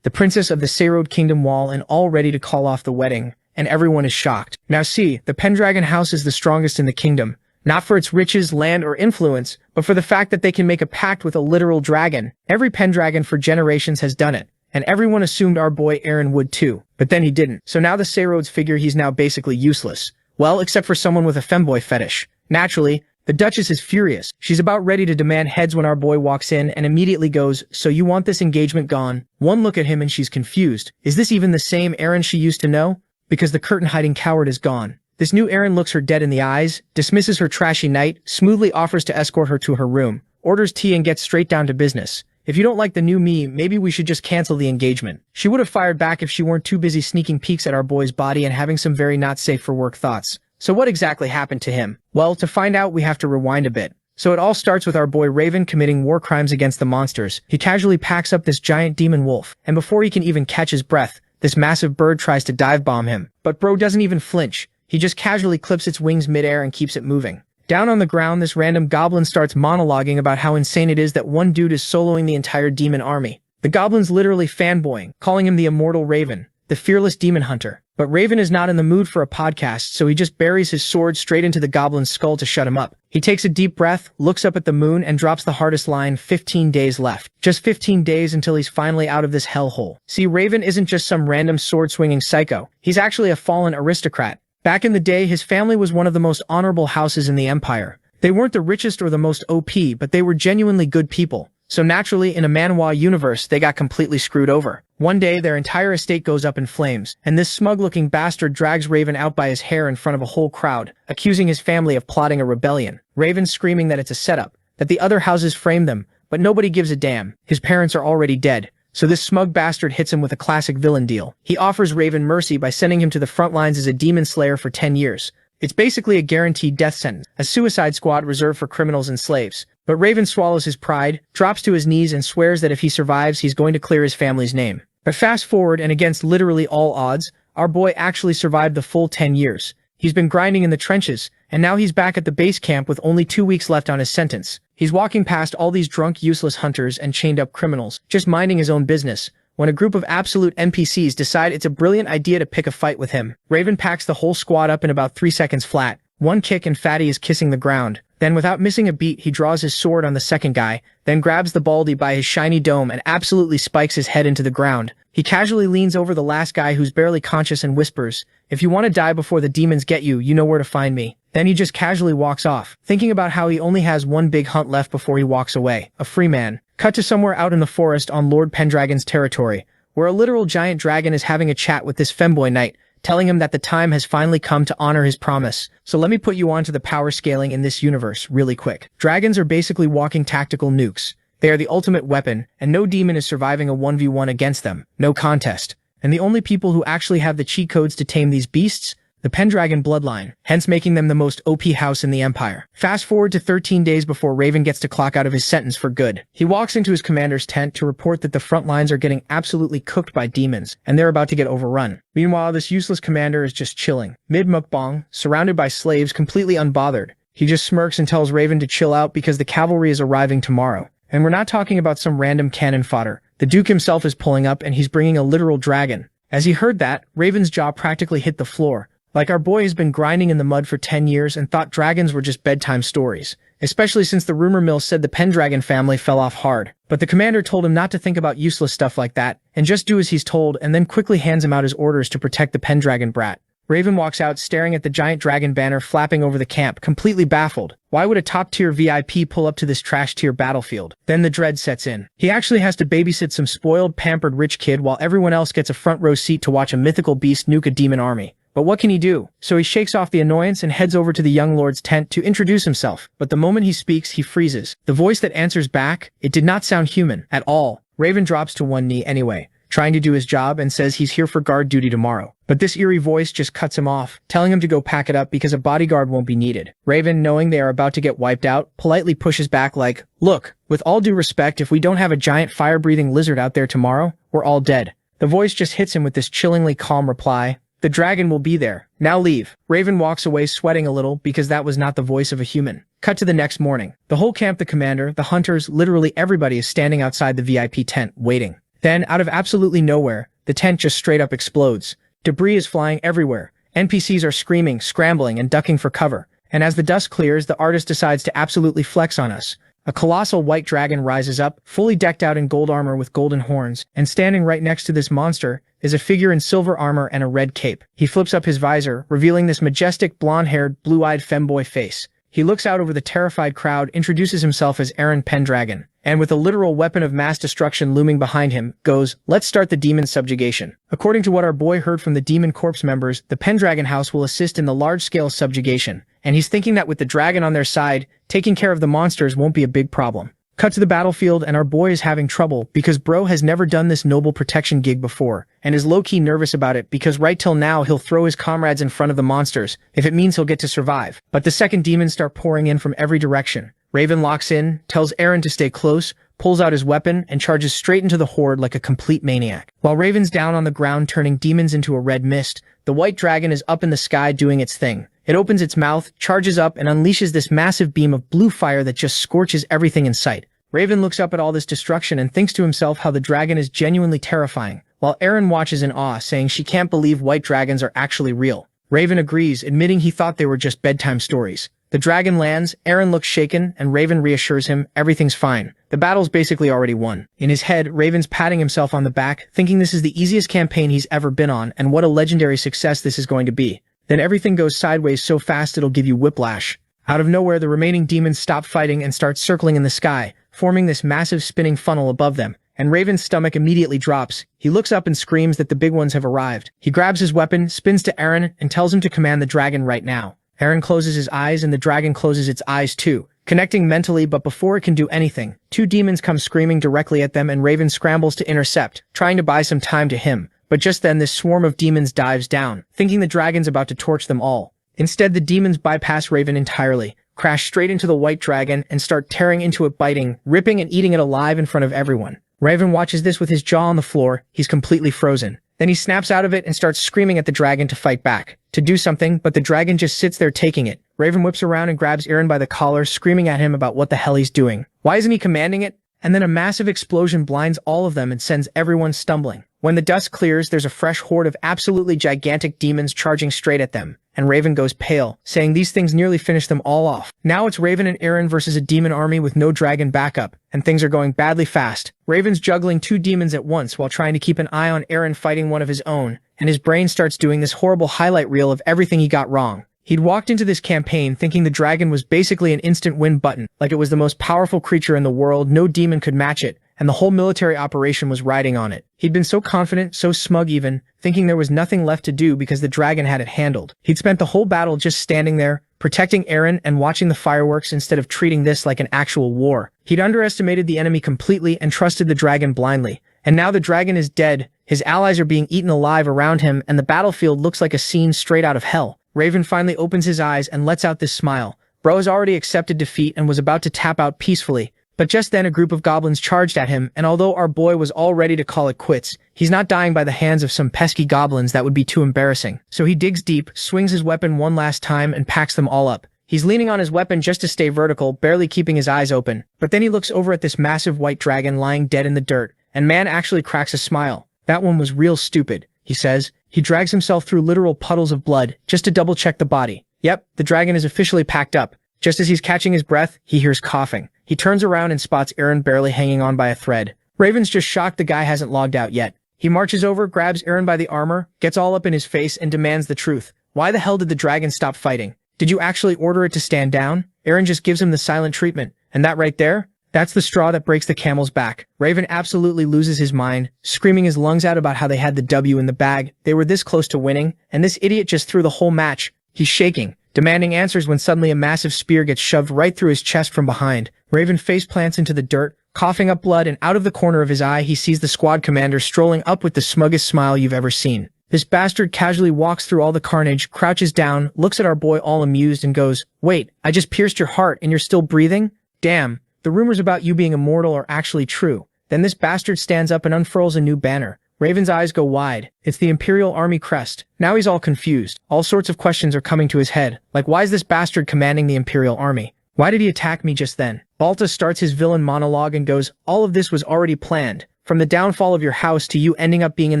the princess of the Seirode Kingdom Wall, and all ready to call off the wedding, and everyone is shocked. Now see, the Pendragon house is the strongest in the kingdom, not for its riches, land, or influence, but for the fact that they can make a pact with a literal dragon. Every Pendragon for generations has done it, and everyone assumed our boy Aaron would too, but then he didn't. So now the Seirodes figure he's now basically useless. Well, except for someone with a femboy fetish. Naturally, the Duchess is furious. She's about ready to demand heads when our boy walks in and immediately goes, "So you want this engagement gone?" One look at him and she's confused. Is this even the same Aaron she used to know? Because the curtain-hiding coward is gone. This new Aaron looks her dead in the eyes, dismisses her trashy knight, smoothly offers to escort her to her room, orders tea and gets straight down to business. If you don't like the new me, maybe we should just cancel the engagement. She would have fired back if she weren't too busy sneaking peeks at our boy's body and having some very not safe for work thoughts. So what exactly happened to him? Well, to find out we have to rewind a bit. So it all starts with our boy Raven committing war crimes against the monsters. He casually packs up this giant demon wolf, and before he can even catch his breath, this massive bird tries to dive bomb him. But bro doesn't even flinch. He just casually clips its wings midair and keeps it moving. Down on the ground, this random goblin starts monologuing about how insane it is that one dude is soloing the entire demon army. The goblin's literally fanboying, calling him the immortal Raven, the fearless demon hunter. But Raven is not in the mood for a podcast, so he just buries his sword straight into the goblin's skull to shut him up. He takes a deep breath, looks up at the moon, and drops the hardest line, 15 days left. Just 15 days until he's finally out of this hellhole. See, Raven isn't just some random sword-swinging psycho. He's actually a fallen aristocrat. Back in the day, his family was one of the most honorable houses in the empire. They weren't the richest or the most OP, but they were genuinely good people. So naturally, in a Manhwa universe, they got completely screwed over. One day, their entire estate goes up in flames, and this smug-looking bastard drags Raven out by his hair in front of a whole crowd, accusing his family of plotting a rebellion. Raven screaming that it's a setup, that the other houses framed them, but nobody gives a damn. His parents are already dead. So this smug bastard hits him with a classic villain deal. He offers Raven mercy by sending him to the front lines as a demon slayer for 10 years. It's basically a guaranteed death sentence, a suicide squad reserved for criminals and slaves. But Raven swallows his pride, drops to his knees and swears that if he survives, he's going to clear his family's name. But fast forward, and against literally all odds, our boy actually survived the full 10 years. He's been grinding in the trenches, and now he's back at the base camp with only 2 weeks left on his sentence. He's walking past all these drunk, useless hunters and chained-up criminals, just minding his own business, when a group of absolute NPCs decide it's a brilliant idea to pick a fight with him. Raven packs the whole squad up in about 3 seconds flat. One kick and Fatty is kissing the ground. Then without missing a beat, he draws his sword on the second guy, then grabs the baldy by his shiny dome and absolutely spikes his head into the ground. He casually leans over the last guy who's barely conscious and whispers, "If you want to die before the demons get you, you know where to find me." Then he just casually walks off, thinking about how he only has one big hunt left before he walks away. A free man. Cut to somewhere out in the forest on Lord Pendragon's territory, where a literal giant dragon is having a chat with this femboy knight, telling him that the time has finally come to honor his promise. So let me put you onto the power scaling in this universe really quick. Dragons are basically walking tactical nukes. They are the ultimate weapon, and no demon is surviving a 1v1 against them. No contest. And the only people who actually have the cheat codes to tame these beasts? The Pendragon bloodline, hence making them the most OP house in the empire. Fast forward to 13 days before Raven gets to clock out of his sentence for good. He walks into his commander's tent to report that the front lines are getting absolutely cooked by demons, and they're about to get overrun. Meanwhile, this useless commander is just chilling, mid-mukbang, surrounded by slaves, completely unbothered. He just smirks and tells Raven to chill out because the cavalry is arriving tomorrow. And we're not talking about some random cannon fodder. The Duke himself is pulling up and he's bringing a literal dragon. As he heard that, Raven's jaw practically hit the floor. Like our boy has been grinding in the mud for 10 years and thought dragons were just bedtime stories. Especially since the rumor mill said the Pendragon family fell off hard. But the commander told him not to think about useless stuff like that, and just do as he's told, and then quickly hands him out his orders to protect the Pendragon brat. Raven walks out staring at the giant dragon banner flapping over the camp, completely baffled. Why would a top-tier VIP pull up to this trash-tier battlefield? Then the dread sets in. He actually has to babysit some spoiled, pampered rich kid while everyone else gets a front-row seat to watch a mythical beast nuke a demon army. But what can he do? So he shakes off the annoyance and heads over to the young lord's tent to introduce himself. But the moment he speaks, he freezes. The voice that answers back, it did not sound human at all. Raven drops to one knee anyway, trying to do his job, and says he's here for guard duty tomorrow. But this eerie voice just cuts him off, telling him to go pack it up because a bodyguard won't be needed. Raven, knowing they are about to get wiped out, politely pushes back like, "Look, with all due respect, if we don't have a giant fire-breathing lizard out there tomorrow, we're all dead." The voice just hits him with this chillingly calm reply, "The dragon will be there. Now leave." Raven walks away sweating a little because that was not the voice of a human. Cut to the next morning. The whole camp, the commander, the hunters, literally everybody is standing outside the VIP tent, waiting. Then, out of absolutely nowhere, the tent just straight up explodes. Debris is flying everywhere. NPCs are screaming, scrambling, and ducking for cover. And as the dust clears, the artist decides to absolutely flex on us. A colossal white dragon rises up, fully decked out in gold armor with golden horns, and standing right next to this monster is a figure in silver armor and a red cape. He flips up his visor, revealing this majestic, blonde-haired, blue-eyed femboy face. He looks out over the terrified crowd, introduces himself as Aaron Pendragon, and with a literal weapon of mass destruction looming behind him, goes, "Let's start the demon subjugation." According to what our boy heard from the Demon Corps members, the Pendragon House will assist in the large-scale subjugation, and he's thinking that with the dragon on their side, taking care of the monsters won't be a big problem. Cut to the battlefield, and our boy is having trouble because bro has never done this noble protection gig before, and is low-key nervous about it because right till now he'll throw his comrades in front of the monsters if it means he'll get to survive. But the second demons start pouring in from every direction. Raven locks in, tells Aaron to stay close, pulls out his weapon, and charges straight into the horde like a complete maniac. While Raven's down on the ground turning demons into a red mist, the white dragon is up in the sky doing its thing. It opens its mouth, charges up, and unleashes this massive beam of blue fire that just scorches everything in sight. Raven looks up at all this destruction and thinks to himself how the dragon is genuinely terrifying, while Aaron watches in awe, saying she can't believe white dragons are actually real. Raven agrees, admitting he thought they were just bedtime stories. The dragon lands, Aaron looks shaken, and Raven reassures him everything's fine. The battle's basically already won. In his head, Raven's patting himself on the back, thinking this is the easiest campaign he's ever been on and what a legendary success this is going to be. Then everything goes sideways so fast it'll give you whiplash. Out of nowhere, the remaining demons stop fighting and start circling in the sky, forming this massive spinning funnel above them, and Raven's stomach immediately drops. He looks up and screams that the big ones have arrived. He grabs his weapon, spins to Aaron, and tells him to command the dragon right now. Aaron closes his eyes and the dragon closes its eyes too, connecting mentally, but before it can do anything, two demons come screaming directly at them and Raven scrambles to intercept, trying to buy some time to him. But just then this swarm of demons dives down, thinking the dragon's about to torch them all. Instead, the demons bypass Raven entirely, crash straight into the white dragon, and start tearing into it, biting, ripping, and eating it alive in front of everyone. Raven watches this with his jaw on the floor. He's completely frozen. Then he snaps out of it and starts screaming at the dragon to fight back, to do something, but the dragon just sits there taking it. Raven whips around and grabs Aaron by the collar, screaming at him about what the hell he's doing. Why isn't he commanding it? And then a massive explosion blinds all of them and sends everyone stumbling. When the dust clears, there's a fresh horde of absolutely gigantic demons charging straight at them, and Raven goes pale, saying these things nearly finished them all off. Now it's Raven and Aaron versus a demon army with no dragon backup, and things are going badly fast. Raven's juggling two demons at once while trying to keep an eye on Aaron fighting one of his own, and his brain starts doing this horrible highlight reel of everything he got wrong. He'd walked into this campaign thinking the dragon was basically an instant win button, like it was the most powerful creature in the world, no demon could match it, and the whole military operation was riding on it. He'd been so confident, so smug even, thinking there was nothing left to do because the dragon had it handled. He'd spent the whole battle just standing there, protecting Aaron and watching the fireworks instead of treating this like an actual war. He'd underestimated the enemy completely and trusted the dragon blindly. And now the dragon is dead, his allies are being eaten alive around him, and the battlefield looks like a scene straight out of hell. Raven finally opens his eyes and lets out this smile. Bro has already accepted defeat and was about to tap out peacefully. But just then a group of goblins charged at him, and although our boy was all ready to call it quits, he's not dying by the hands of some pesky goblins. That would be too embarrassing. So he digs deep, swings his weapon one last time, and packs them all up. He's leaning on his weapon just to stay vertical, barely keeping his eyes open. But then he looks over at this massive white dragon lying dead in the dirt, and man actually cracks a smile. That one was real stupid, he says. He drags himself through literal puddles of blood, just to double-check the body. Yep, the dragon is officially packed up. Just as he's catching his breath, he hears coughing. He turns around and spots Aaron barely hanging on by a thread. Raven's just shocked the guy hasn't logged out yet. He marches over, grabs Aaron by the armor, gets all up in his face, and demands the truth. Why the hell did the dragon stop fighting? Did you actually order it to stand down? Aaron just gives him the silent treatment. And that right there? That's the straw that breaks the camel's back. Raven absolutely loses his mind, screaming his lungs out about how they had the W in the bag. They were this close to winning, and this idiot just threw the whole match. He's shaking, demanding answers when suddenly a massive spear gets shoved right through his chest from behind. Raven face plants into the dirt, coughing up blood, and out of the corner of his eye he sees the squad commander strolling up with the smuggest smile you've ever seen. This bastard casually walks through all the carnage, crouches down, looks at our boy all amused, and goes, "Wait, I just pierced your heart and you're still breathing? Damn. The rumors about you being immortal are actually true." Then this bastard stands up and unfurls a new banner. Raven's eyes go wide. It's the Imperial Army crest. Now he's all confused. All sorts of questions are coming to his head. Like, why is this bastard commanding the Imperial Army? Why did he attack me just then? Balta starts his villain monologue and goes, "All of this was already planned. From the downfall of your house to you ending up being in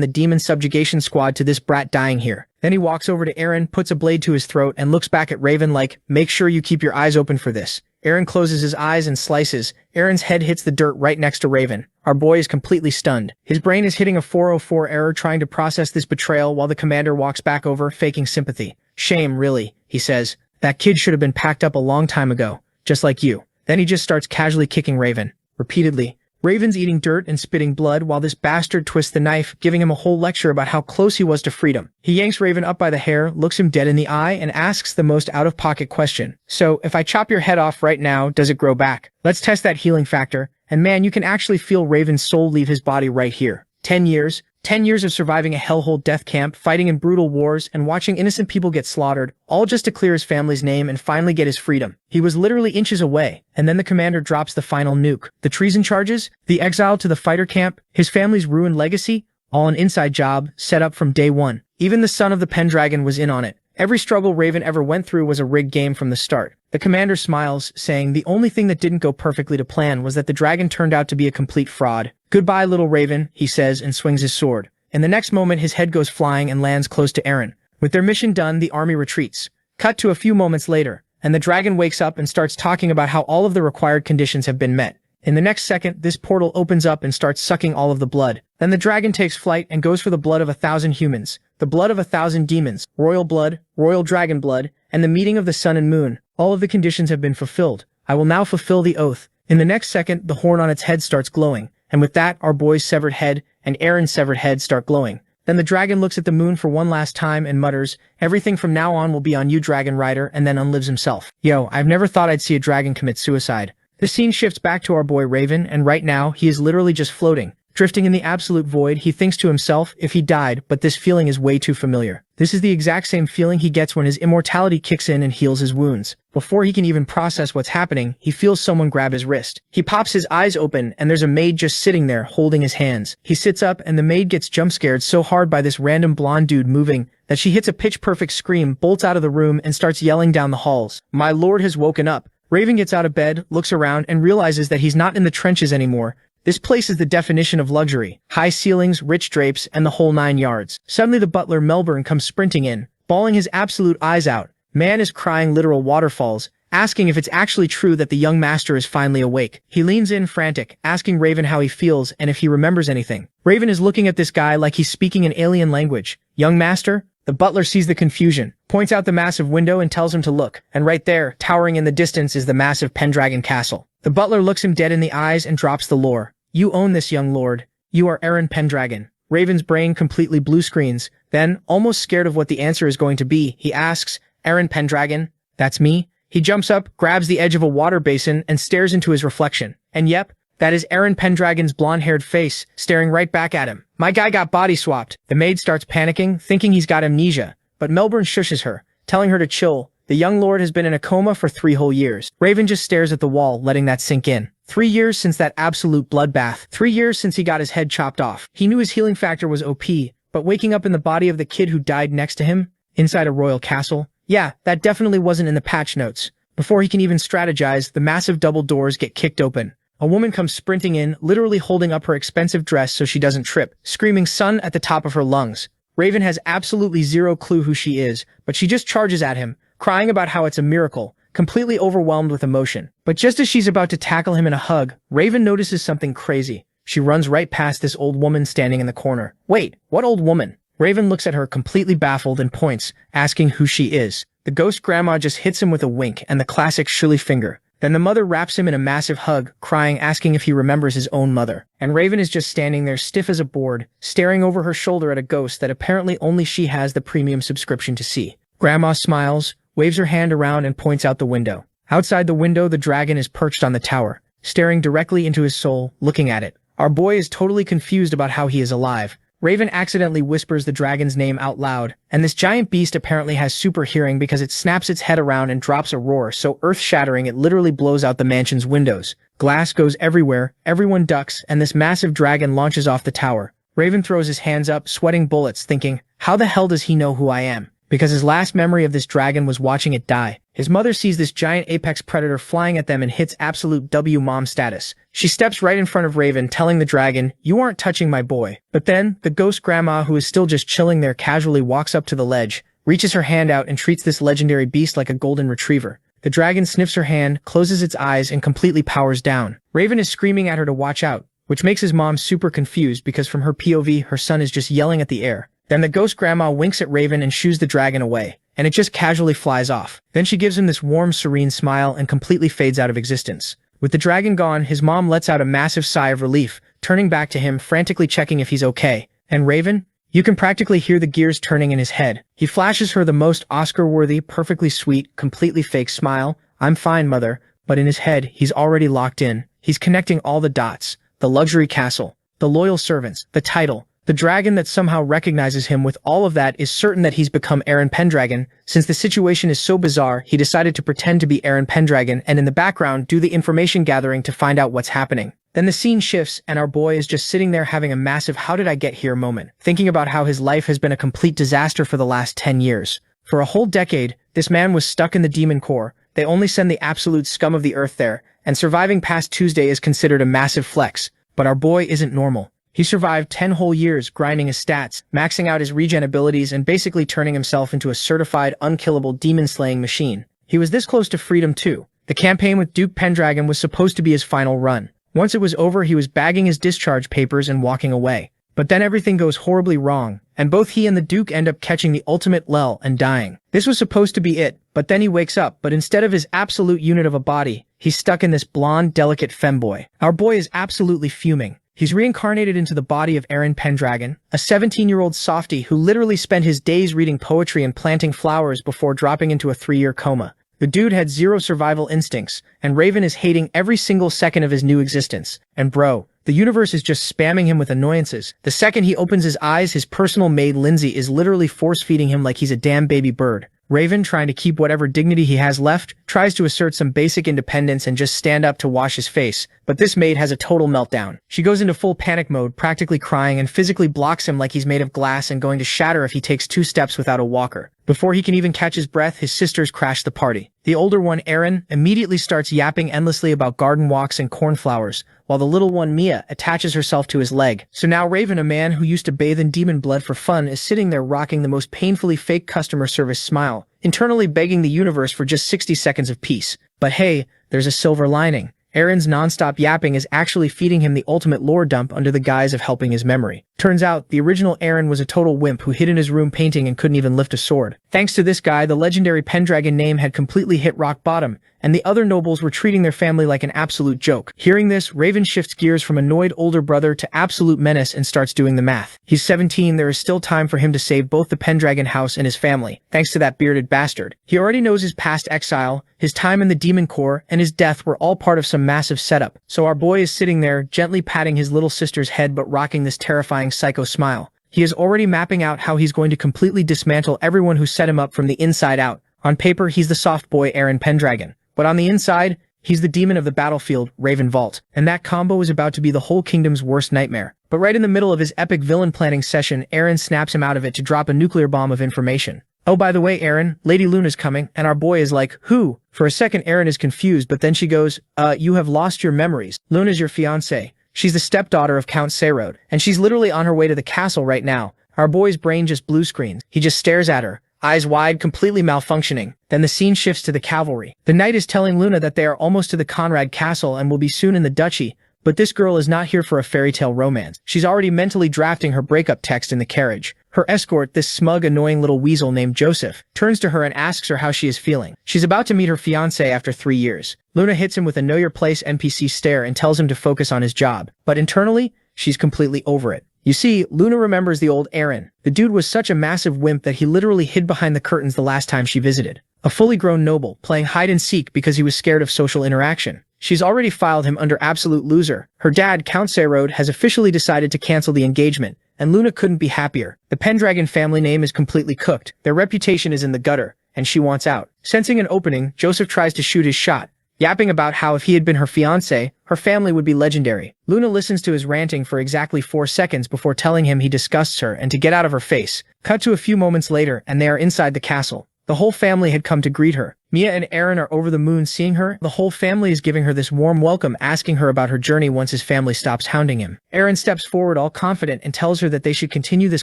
the demon subjugation squad to this brat dying here. Then he walks over to Aaron, puts a blade to his throat, and looks back at Raven like, make sure you keep your eyes open for this. Aaron closes his eyes and slices. Aaron's head hits the dirt right next to Raven. Our boy is completely stunned. His brain is hitting a 404 error trying to process this betrayal while the commander walks back over, faking sympathy. Shame, really, he says. That kid should have been packed up a long time ago, just like you. Then he just starts casually kicking Raven. Repeatedly. Raven's eating dirt and spitting blood while this bastard twists the knife, giving him a whole lecture about how close he was to freedom. He yanks Raven up by the hair, looks him dead in the eye, and asks the most out-of-pocket question. So, if I chop your head off right now, does it grow back? Let's test that healing factor. And man, you can actually feel Raven's soul leave his body right here. 10 years. 10 years of surviving a hellhole death camp, fighting in brutal wars, and watching innocent people get slaughtered, all just to clear his family's name and finally get his freedom. He was literally inches away, and then the commander drops the final nuke. The treason charges, the exile to the fighter camp, his family's ruined legacy, all an inside job, set up from day one. Even the son of the Pendragon was in on it. Every struggle Raven ever went through was a rigged game from the start. The commander smiles, saying the only thing that didn't go perfectly to plan was that the dragon turned out to be a complete fraud. Goodbye, little Raven, he says and swings his sword. In the next moment, his head goes flying and lands close to Aaron. With their mission done, the army retreats. Cut to a few moments later, and the dragon wakes up and starts talking about how all of the required conditions have been met. In the next second, this portal opens up and starts sucking all of the blood. Then the dragon takes flight and goes for the blood of 1,000 humans, the blood of 1,000 demons, royal blood, royal dragon blood, and the meeting of the sun and moon. All of the conditions have been fulfilled. I will now fulfill the oath. In the next second, the horn on its head starts glowing, and with that, our boy's severed head and Aaron's severed head start glowing. Then the dragon looks at the moon for one last time and mutters, everything from now on will be on you, Dragon Rider, and then unlives himself. Yo, I've never thought I'd see a dragon commit suicide. The scene shifts back to our boy Raven, and right now, he is literally just floating. Drifting in the absolute void, he thinks to himself, if he died, but this feeling is way too familiar. This is the exact same feeling he gets when his immortality kicks in and heals his wounds. Before he can even process what's happening, he feels someone grab his wrist. He pops his eyes open, and there's a maid just sitting there, holding his hands. He sits up, and the maid gets jump-scared so hard by this random blonde dude moving, that she hits a pitch-perfect scream, bolts out of the room, and starts yelling down the halls. My lord has woken up. Raven gets out of bed, looks around, and realizes that he's not in the trenches anymore. This place is the definition of luxury. High ceilings, rich drapes, and the whole 9 yards. Suddenly the butler Melbourne comes sprinting in, bawling his absolute eyes out. Man is crying literal waterfalls, asking if it's actually true that the young master is finally awake. He leans in frantic, asking Raven how he feels and if he remembers anything. Raven is looking at this guy like he's speaking an alien language. Young master? The butler sees the confusion, points out the massive window and tells him to look, and right there, towering in the distance, is the massive Pendragon castle. The butler looks him dead in the eyes and drops the lore. You own this, young lord. You are Aaron Pendragon. Raven's brain completely blue screens. Then, almost scared of what the answer is going to be, he asks, Aaron Pendragon? That's me? He jumps up, grabs the edge of a water basin, and stares into his reflection. And yep, that is Aaron Pendragon's blonde-haired face, staring right back at him. My guy got body swapped. The maid starts panicking, thinking he's got amnesia. But Melbourne shushes her, telling her to chill. The young lord has been in a coma for 3 whole years. Raven just stares at the wall, letting that sink in. 3 years since that absolute bloodbath. 3 years since he got his head chopped off. He knew his healing factor was OP, but waking up in the body of the kid who died next to him, inside a royal castle, yeah, that definitely wasn't in the patch notes. Before he can even strategize, the massive double doors get kicked open. A woman comes sprinting in, literally holding up her expensive dress so she doesn't trip, screaming son at the top of her lungs. Raven has absolutely zero clue who she is, but she just charges at him, crying about how it's a miracle, completely overwhelmed with emotion. But just as she's about to tackle him in a hug, Raven notices something crazy. She runs right past this old woman standing in the corner. Wait, what old woman? Raven looks at her completely baffled and points, asking who she is. The ghost grandma just hits him with a wink and the classic shilly finger. Then the mother wraps him in a massive hug, crying, asking if he remembers his own mother. And Raven is just standing there stiff as a board, staring over her shoulder at a ghost that apparently only she has the premium subscription to see. Grandma smiles, waves her hand around and points out the window. Outside the window, the dragon is perched on the tower, staring directly into his soul, looking at it. Our boy is totally confused about how he is alive. Raven accidentally whispers the dragon's name out loud, and this giant beast apparently has super hearing because it snaps its head around and drops a roar so earth-shattering it literally blows out the mansion's windows. Glass goes everywhere, everyone ducks, and this massive dragon launches off the tower. Raven throws his hands up, sweating bullets, thinking, how the hell does he know who I am? because his last memory of this dragon was watching it die. His mother sees this giant apex predator flying at them and hits absolute W mom status. She steps right in front of Raven, telling the dragon, "You aren't touching my boy." But then, the ghost grandma, who is still just chilling there, casually walks up to the ledge, reaches her hand out and treats this legendary beast like a golden retriever. The dragon sniffs her hand, closes its eyes, and completely powers down. Raven is screaming at her to watch out, which makes his mom super confused because from her POV, her son is just yelling at the air. Then the ghost grandma winks at Raven and shoos the dragon away, and it just casually flies off. Then she gives him this warm, serene smile and completely fades out of existence. With the dragon gone, his mom lets out a massive sigh of relief, turning back to him, frantically checking if he's okay. And Raven? You can practically hear the gears turning in his head. He flashes her the most Oscar-worthy, perfectly sweet, completely fake smile. "I'm fine, mother," but in his head, he's already locked in. He's connecting all the dots. The luxury castle, the loyal servants, the title. The dragon that somehow recognizes him. With all of that, is certain that he's become Aaron Pendragon. Since the situation is so bizarre, he decided to pretend to be Aaron Pendragon and in the background do the information gathering to find out what's happening. Then the scene shifts and our boy is just sitting there having a massive "how did I get here" moment, thinking about how his life has been a complete disaster for the last 10 years. For a whole decade, this man was stuck in the demon core. They only send the absolute scum of the earth there, and surviving past Tuesday is considered a massive flex. But our boy isn't normal. He survived 10 whole years grinding his stats, maxing out his regen abilities, and basically turning himself into a certified unkillable demon-slaying machine. He was this close to freedom too. The campaign with Duke Pendragon was supposed to be his final run. Once it was over, he was bagging his discharge papers and walking away. But then everything goes horribly wrong, and both he and the Duke end up catching the ultimate lel and dying. This was supposed to be it, but then he wakes up, but instead of his absolute unit of a body, he's stuck in this blonde, delicate femboy. Our boy is absolutely fuming. He's reincarnated into the body of Aaron Pendragon, a 17-year-old softie who literally spent his days reading poetry and planting flowers before dropping into a 3-year coma. The dude had zero survival instincts, and Raven is hating every single second of his new existence. And bro, the universe is just spamming him with annoyances. The second he opens his eyes, his personal maid Lindsay is literally force-feeding him like he's a damn baby bird. Raven, trying to keep whatever dignity he has left, tries to assert some basic independence and just stand up to wash his face, but this maid has a total meltdown. She goes into full panic mode, practically crying, and physically blocks him like he's made of glass and going to shatter if he takes 2 steps without a walker. Before he can even catch his breath, his sisters crash the party. The older one, Aaron, immediately starts yapping endlessly about garden walks and cornflowers, while the little one, Mia, attaches herself to his leg. So now Raven, a man who used to bathe in demon blood for fun, is sitting there rocking the most painfully fake customer service smile, internally begging the universe for just 60 seconds of peace. But hey, there's a silver lining. Aaron's nonstop yapping is actually feeding him the ultimate lore dump under the guise of helping his memory. Turns out, the original Aaron was a total wimp who hid in his room painting and couldn't even lift a sword. Thanks to this guy, the legendary Pendragon name had completely hit rock bottom, and the other nobles were treating their family like an absolute joke. Hearing this, Raven shifts gears from annoyed older brother to absolute menace and starts doing the math. He's 17, there is still time for him to save both the Pendragon house and his family, thanks to that bearded bastard. He already knows his past exile, his time in the demon core, and his death were all part of some massive setup. So our boy is sitting there, gently patting his little sister's head but rocking this terrifying psycho smile. He is already mapping out how he's going to completely dismantle everyone who set him up from the inside out. On paper, he's the soft boy Aaron Pendragon, but on the inside, he's the demon of the battlefield, Raven Vault. And that combo is about to be the whole kingdom's worst nightmare. But right in the middle of his epic villain planning session, Aaron snaps him out of it to drop a nuclear bomb of information. "Oh, by the way, Aaron, Lady Luna's coming," and our boy is like, "Who?" For a second, Aaron is confused, but then she goes, "You have lost your memories. Luna's your fiancée. She's the stepdaughter of Count Serode, and she's literally on her way to the castle right now." Our boy's brain just blue screens. He just stares at her, eyes wide, completely malfunctioning. Then the scene shifts to the cavalry. The knight is telling Luna that they are almost to the Conrad castle and will be soon in the duchy, but this girl is not here for a fairy tale romance. She's already mentally drafting her breakup text in the carriage. Her escort, this smug, annoying little weasel named Joseph, turns to her and asks her how she is feeling. She's about to meet her fiancé after 3 years. Luna hits him with a know your place NPC stare and tells him to focus on his job. But internally, she's completely over it. You see, Luna remembers the old Aaron. The dude was such a massive wimp that he literally hid behind the curtains the last time she visited. A fully grown noble, playing hide and seek because he was scared of social interaction. She's already filed him under absolute loser. Her dad, Count Serode, has officially decided to cancel the engagement, and Luna couldn't be happier. The Pendragon family name is completely cooked. Their reputation is in the gutter, and she wants out. Sensing an opening, Joseph tries to shoot his shot, yapping about how if he had been her fiancé, her family would be legendary. Luna listens to his ranting for exactly 4 seconds before telling him he disgusts her and to get out of her face. Cut to a few moments later, and they are inside the castle. The whole family had come to greet her. Mia and Aaron are over the moon seeing her. The whole family is giving her this warm welcome, asking her about her journey once his family stops hounding him. Aaron steps forward all confident and tells her that they should continue this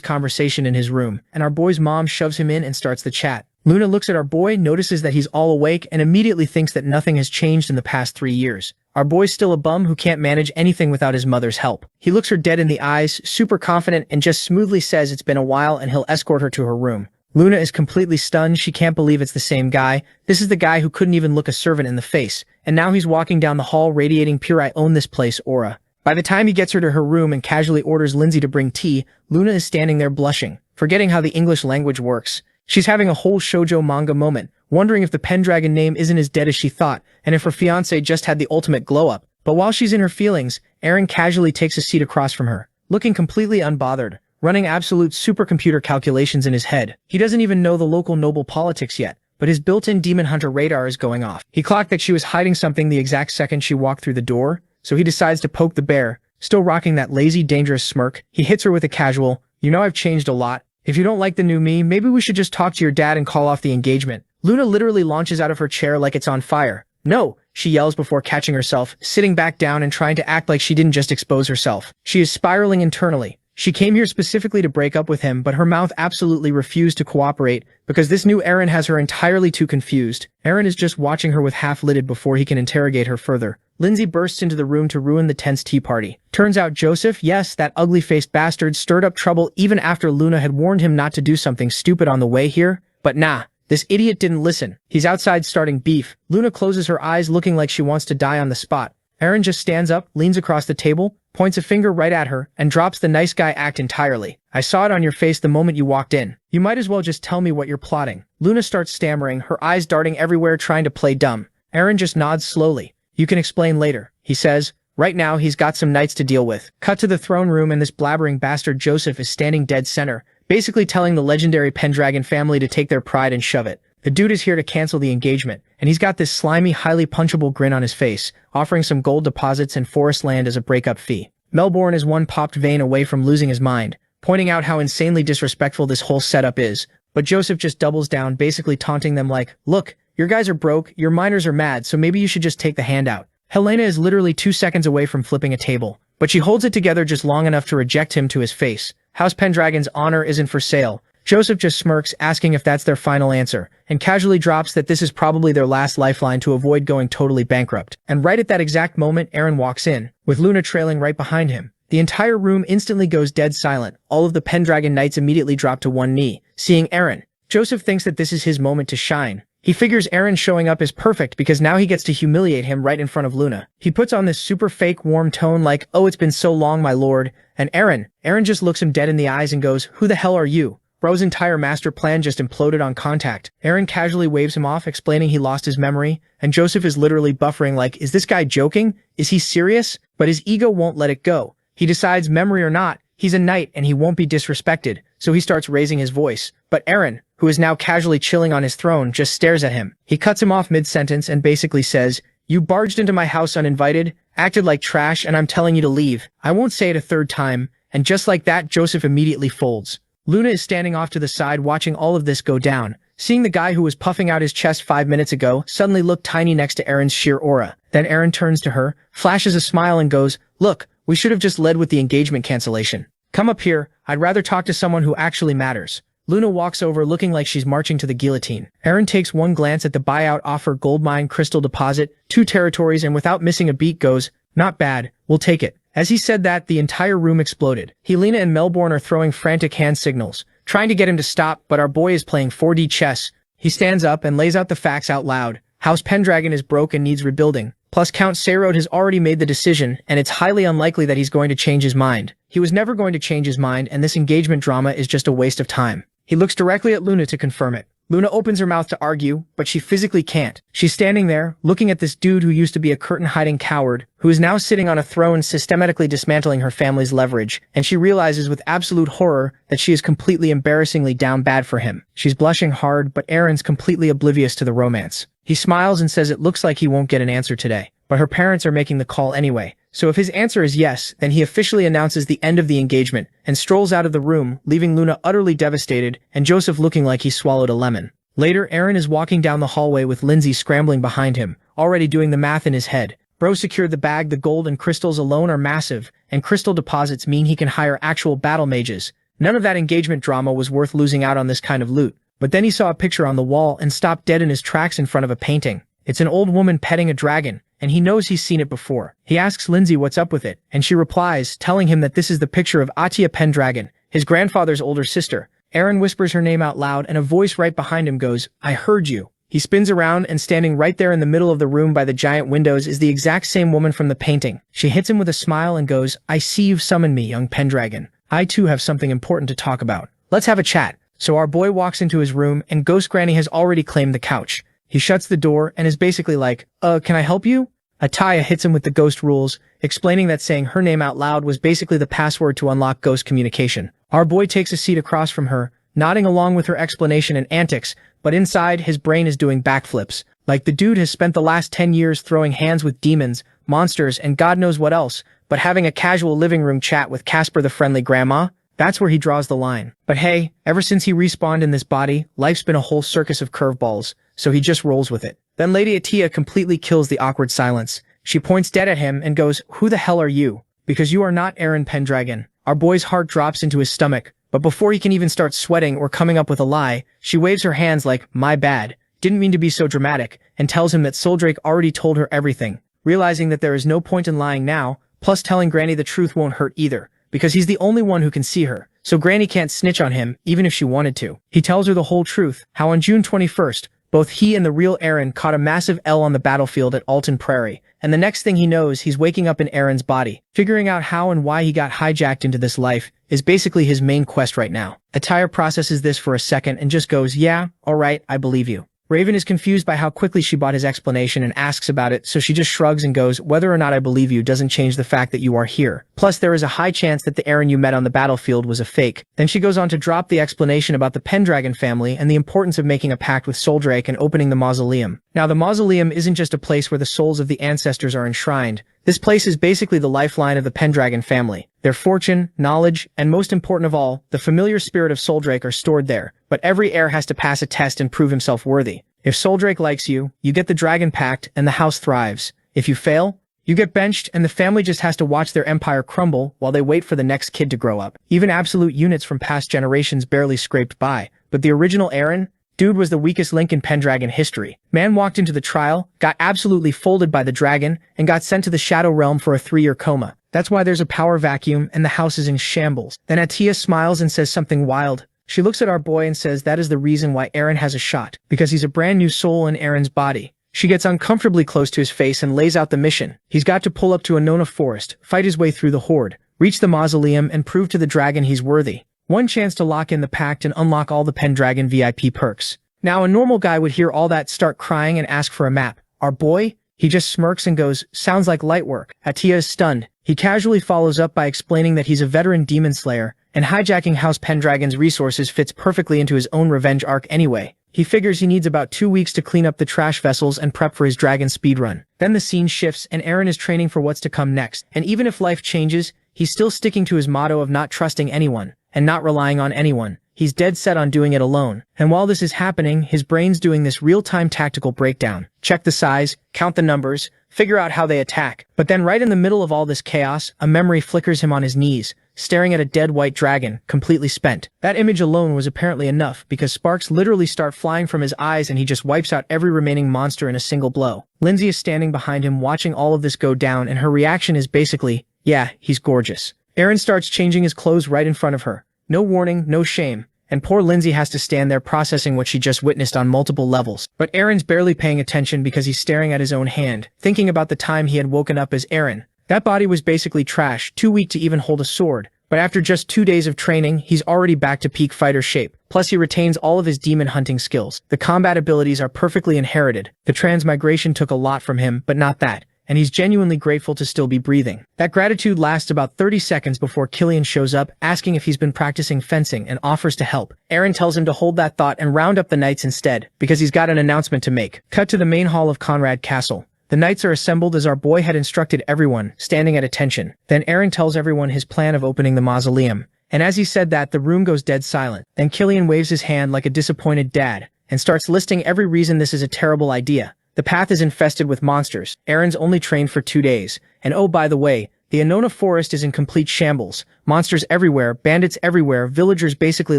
conversation in his room, and our boy's mom shoves him in and starts the chat. Luna looks at our boy, notices that he's all awake, and immediately thinks that nothing has changed in the past 3 years. Our boy's still a bum who can't manage anything without his mother's help. He looks her dead in the eyes, super confident, and just smoothly says it's been a while and he'll escort her to her room. Luna is completely stunned. She can't believe it's the same guy. This is the guy who couldn't even look a servant in the face, and now he's walking down the hall radiating pure "I own this place" aura. By the time he gets her to her room and casually orders Lindsay to bring tea, Luna is standing there blushing, forgetting how the English language works. She's having a whole shoujo manga moment, wondering if the Pendragon name isn't as dead as she thought, and if her fiancé just had the ultimate glow-up. But while she's in her feelings, Aaron casually takes a seat across from her, looking completely unbothered, running absolute supercomputer calculations in his head. He doesn't even know the local noble politics yet, but his built-in demon hunter radar is going off. He clocked that she was hiding something the exact second she walked through the door, so he decides to poke the bear, still rocking that lazy, dangerous smirk. He hits her with a casual, "You know I've changed a lot. If you don't like the new me, maybe we should just talk to your dad and call off the engagement." Luna literally launches out of her chair like it's on fire. "No," she yells before catching herself, sitting back down and trying to act like she didn't just expose herself. She is spiraling internally. She came here specifically to break up with him, but her mouth absolutely refused to cooperate because this new Aaron has her entirely too confused. Aaron is just watching her with half-lidded before he can interrogate her further. Lindsay bursts into the room to ruin the tense tea party. Turns out Joseph, yes, that ugly-faced bastard, stirred up trouble even after Luna had warned him not to do something stupid on the way here. But nah, this idiot didn't listen. He's outside starting beef. Luna closes her eyes looking like she wants to die on the spot. Aaron just stands up, leans across the table, points a finger right at her, and drops the nice guy act entirely. "I saw it on your face the moment you walked in. You might as well just tell me what you're plotting." Luna starts stammering, her eyes darting everywhere trying to play dumb. Aaron just nods slowly. "You can explain later," he says. Right now, he's got some knights to deal with. Cut to the throne room and this blabbering bastard Joseph is standing dead center, basically telling the legendary Pendragon family to take their pride and shove it. The dude is here to cancel the engagement, and he's got this slimy, highly punchable grin on his face, offering some gold deposits and forest land as a breakup fee. Melbourne is one popped vein away from losing his mind, pointing out how insanely disrespectful this whole setup is, but Joseph just doubles down, basically taunting them like, "Look, your guys are broke, your miners are mad, so maybe you should just take the handout." Helena is literally 2 seconds away from flipping a table, but she holds it together just long enough to reject him to his face. House Pendragon's honor isn't for sale. Joseph just smirks, asking if that's their final answer, and casually drops that this is probably their last lifeline to avoid going totally bankrupt. And right at that exact moment, Aaron walks in, with Luna trailing right behind him. The entire room instantly goes dead silent. All of the Pendragon knights immediately drop to one knee, seeing Aaron. Joseph thinks that this is his moment to shine. He figures Aaron showing up is perfect because now he gets to humiliate him right in front of Luna. He puts on this super fake warm tone like, "Oh, it's been so long, my lord." And Aaron just looks him dead in the eyes and goes, "Who the hell are you?" Bro's entire master plan just imploded on contact. Aaron casually waves him off, explaining he lost his memory, and Joseph is literally buffering like, is this guy joking? Is he serious? But his ego won't let it go. He decides, memory or not, he's a knight and he won't be disrespected, so he starts raising his voice. But Aaron, who is now casually chilling on his throne, just stares at him. He cuts him off mid-sentence and basically says, "You barged into my house uninvited, acted like trash, and I'm telling you to leave. I won't say it a third time." And just like that, Joseph immediately folds. Luna is standing off to the side watching all of this go down, seeing the guy who was puffing out his chest 5 minutes ago suddenly look tiny next to Aaron's sheer aura. Then Aaron turns to her, flashes a smile and goes, "Look, we should have just led with the engagement cancellation. Come up here, I'd rather talk to someone who actually matters." Luna walks over looking like she's marching to the guillotine. Aaron takes one glance at the buyout offer, gold mine, crystal deposit, 2 territories, and without missing a beat goes, "Not bad, we'll take it." As he said that, the entire room exploded. Helena and Melbourne are throwing frantic hand signals, trying to get him to stop, but our boy is playing 4D chess. He stands up and lays out the facts out loud. House Pendragon is broke and needs rebuilding. Plus Count Sayrod has already made the decision, and it's highly unlikely that he's going to change his mind. He was never going to change his mind, and this engagement drama is just a waste of time. He looks directly at Luna to confirm it. Luna opens her mouth to argue, but she physically can't. She's standing there, looking at this dude who used to be a curtain-hiding coward, who is now sitting on a throne systematically dismantling her family's leverage, and she realizes with absolute horror that she is completely embarrassingly down bad for him. She's blushing hard, but Aaron's completely oblivious to the romance. He smiles and says it looks like he won't get an answer today, but her parents are making the call anyway. So if his answer is yes, then he officially announces the end of the engagement and strolls out of the room, leaving Luna utterly devastated and Joseph looking like he swallowed a lemon. Later, Aaron is walking down the hallway with Lindsay scrambling behind him, already doing the math in his head. Bro secured the bag. The gold and crystals alone are massive, and crystal deposits mean he can hire actual battle mages. None of that engagement drama was worth losing out on this kind of loot. But then he saw a picture on the wall and stopped dead in his tracks in front of a painting. It's an old woman petting a dragon, and he knows he's seen it before. He asks Lindsay what's up with it, and she replies, telling him that this is the picture of Atia Pendragon, his grandfather's older sister. Aaron whispers her name out loud, and a voice right behind him goes, "I heard you." He spins around, and standing right there in the middle of the room by the giant windows is the exact same woman from the painting. She hits him with a smile and goes, "I see you've summoned me, young Pendragon. I too have something important to talk about. Let's have a chat." So our boy walks into his room, and Ghost Granny has already claimed the couch. He shuts the door and is basically like, can I help you?" Ataya hits him with the ghost rules, explaining that saying her name out loud was basically the password to unlock ghost communication. Our boy takes a seat across from her, nodding along with her explanation and antics, but inside, his brain is doing backflips. Like the dude has spent the last 10 years throwing hands with demons, monsters, and God knows what else, but having a casual living room chat with Casper the Friendly Grandma? That's where he draws the line. But hey, ever since he respawned in this body, life's been a whole circus of curveballs, so he just rolls with it. Then Lady Atia completely kills the awkward silence. She points dead at him and goes, "Who the hell are you? Because you are not Aaron Pendragon." Our boy's heart drops into his stomach, but before he can even start sweating or coming up with a lie, she waves her hands like, "My bad, didn't mean to be so dramatic," and tells him that Soldrake already told her everything. Realizing that there is no point in lying now, plus telling Granny the truth won't hurt either, because he's the only one who can see her, so Granny can't snitch on him, even if she wanted to. He tells her the whole truth, how on June 21st, both he and the real Aaron caught a massive L on the battlefield at Alton Prairie, and the next thing he knows, he's waking up in Aaron's body. Figuring out how and why he got hijacked into this life is basically his main quest right now. Attire processes this for a second and just goes, "Yeah, alright, I believe you." Raven is confused by how quickly she bought his explanation and asks about it, so she just shrugs and goes, "Whether or not I believe you doesn't change the fact that you are here. Plus, there is a high chance that the Aaron you met on the battlefield was a fake." Then she goes on to drop the explanation about the Pendragon family and the importance of making a pact with Soldrake and opening the mausoleum. Now, the mausoleum isn't just a place where the souls of the ancestors are enshrined. This place is basically the lifeline of the Pendragon family. Their fortune, knowledge, and most important of all, the familiar spirit of Soldrake are stored there. But every heir has to pass a test and prove himself worthy. If Soldrake likes you, you get the Dragon Pact and the house thrives. If you fail, you get benched and the family just has to watch their empire crumble while they wait for the next kid to grow up. Even absolute units from past generations barely scraped by. But the original Aaron? Dude was the weakest link in Pendragon history. Man walked into the trial, got absolutely folded by the dragon, and got sent to the Shadow Realm for a 3-year coma. That's why there's a power vacuum and the house is in shambles. Then Atia smiles and says something wild. She looks at our boy and says that is the reason why Aaron has a shot, because he's a brand new soul in Aaron's body. She gets uncomfortably close to his face and lays out the mission. He's got to pull up to Anona Forest, fight his way through the horde, reach the mausoleum, and prove to the dragon he's worthy. One chance to lock in the pact and unlock all the Pendragon VIP perks. Now, a normal guy would hear all that, start crying, and ask for a map. Our boy? He just smirks and goes, "Sounds like light work." Atia is stunned. He casually follows up by explaining that he's a veteran demon slayer, and hijacking House Pendragon's resources fits perfectly into his own revenge arc anyway. He figures he needs about 2 weeks to clean up the trash vessels and prep for his dragon speedrun. Then the scene shifts and Aaron is training for what's to come next. And even if life changes, he's still sticking to his motto of not trusting anyone and not relying on anyone. He's dead set on doing it alone. And while this is happening, his brain's doing this real-time tactical breakdown. Check the size, count the numbers, figure out how they attack. But then right in the middle of all this chaos, a memory flickers him on his knees, staring at a dead white dragon, completely spent. That image alone was apparently enough, because sparks literally start flying from his eyes and he just wipes out every remaining monster in a single blow. Lindsay is standing behind him watching all of this go down, and her reaction is basically, "Yeah, he's gorgeous." Aaron starts changing his clothes right in front of her. No warning, no shame. And poor Lindsay has to stand there processing what she just witnessed on multiple levels. But Aaron's barely paying attention because he's staring at his own hand, thinking about the time he had woken up as Aaron. That body was basically trash, too weak to even hold a sword. But after just 2 days of training, he's already back to peak fighter shape. Plus Plus he retains all of his demon hunting skills. The combat abilities are perfectly inherited. The transmigration took a lot from him, but not that. And he's genuinely grateful to still be breathing. That gratitude lasts about 30 seconds before Killian shows up, asking if he's been practicing fencing and offers to help. Eren tells him to hold that thought and round up the knights instead, because he's got an announcement to make. Cut to the main hall of Conrad Castle. The knights are assembled as our boy had instructed everyone, standing at attention. Then Eren tells everyone his plan of opening the mausoleum. And as he said that, the room goes dead silent. Then Killian waves his hand like a disappointed dad, and starts listing every reason this is a terrible idea. The path is infested with monsters. Eren's only trained for 2 days. And oh, by the way, the Annona forest is in complete shambles. Monsters everywhere, bandits everywhere, villagers basically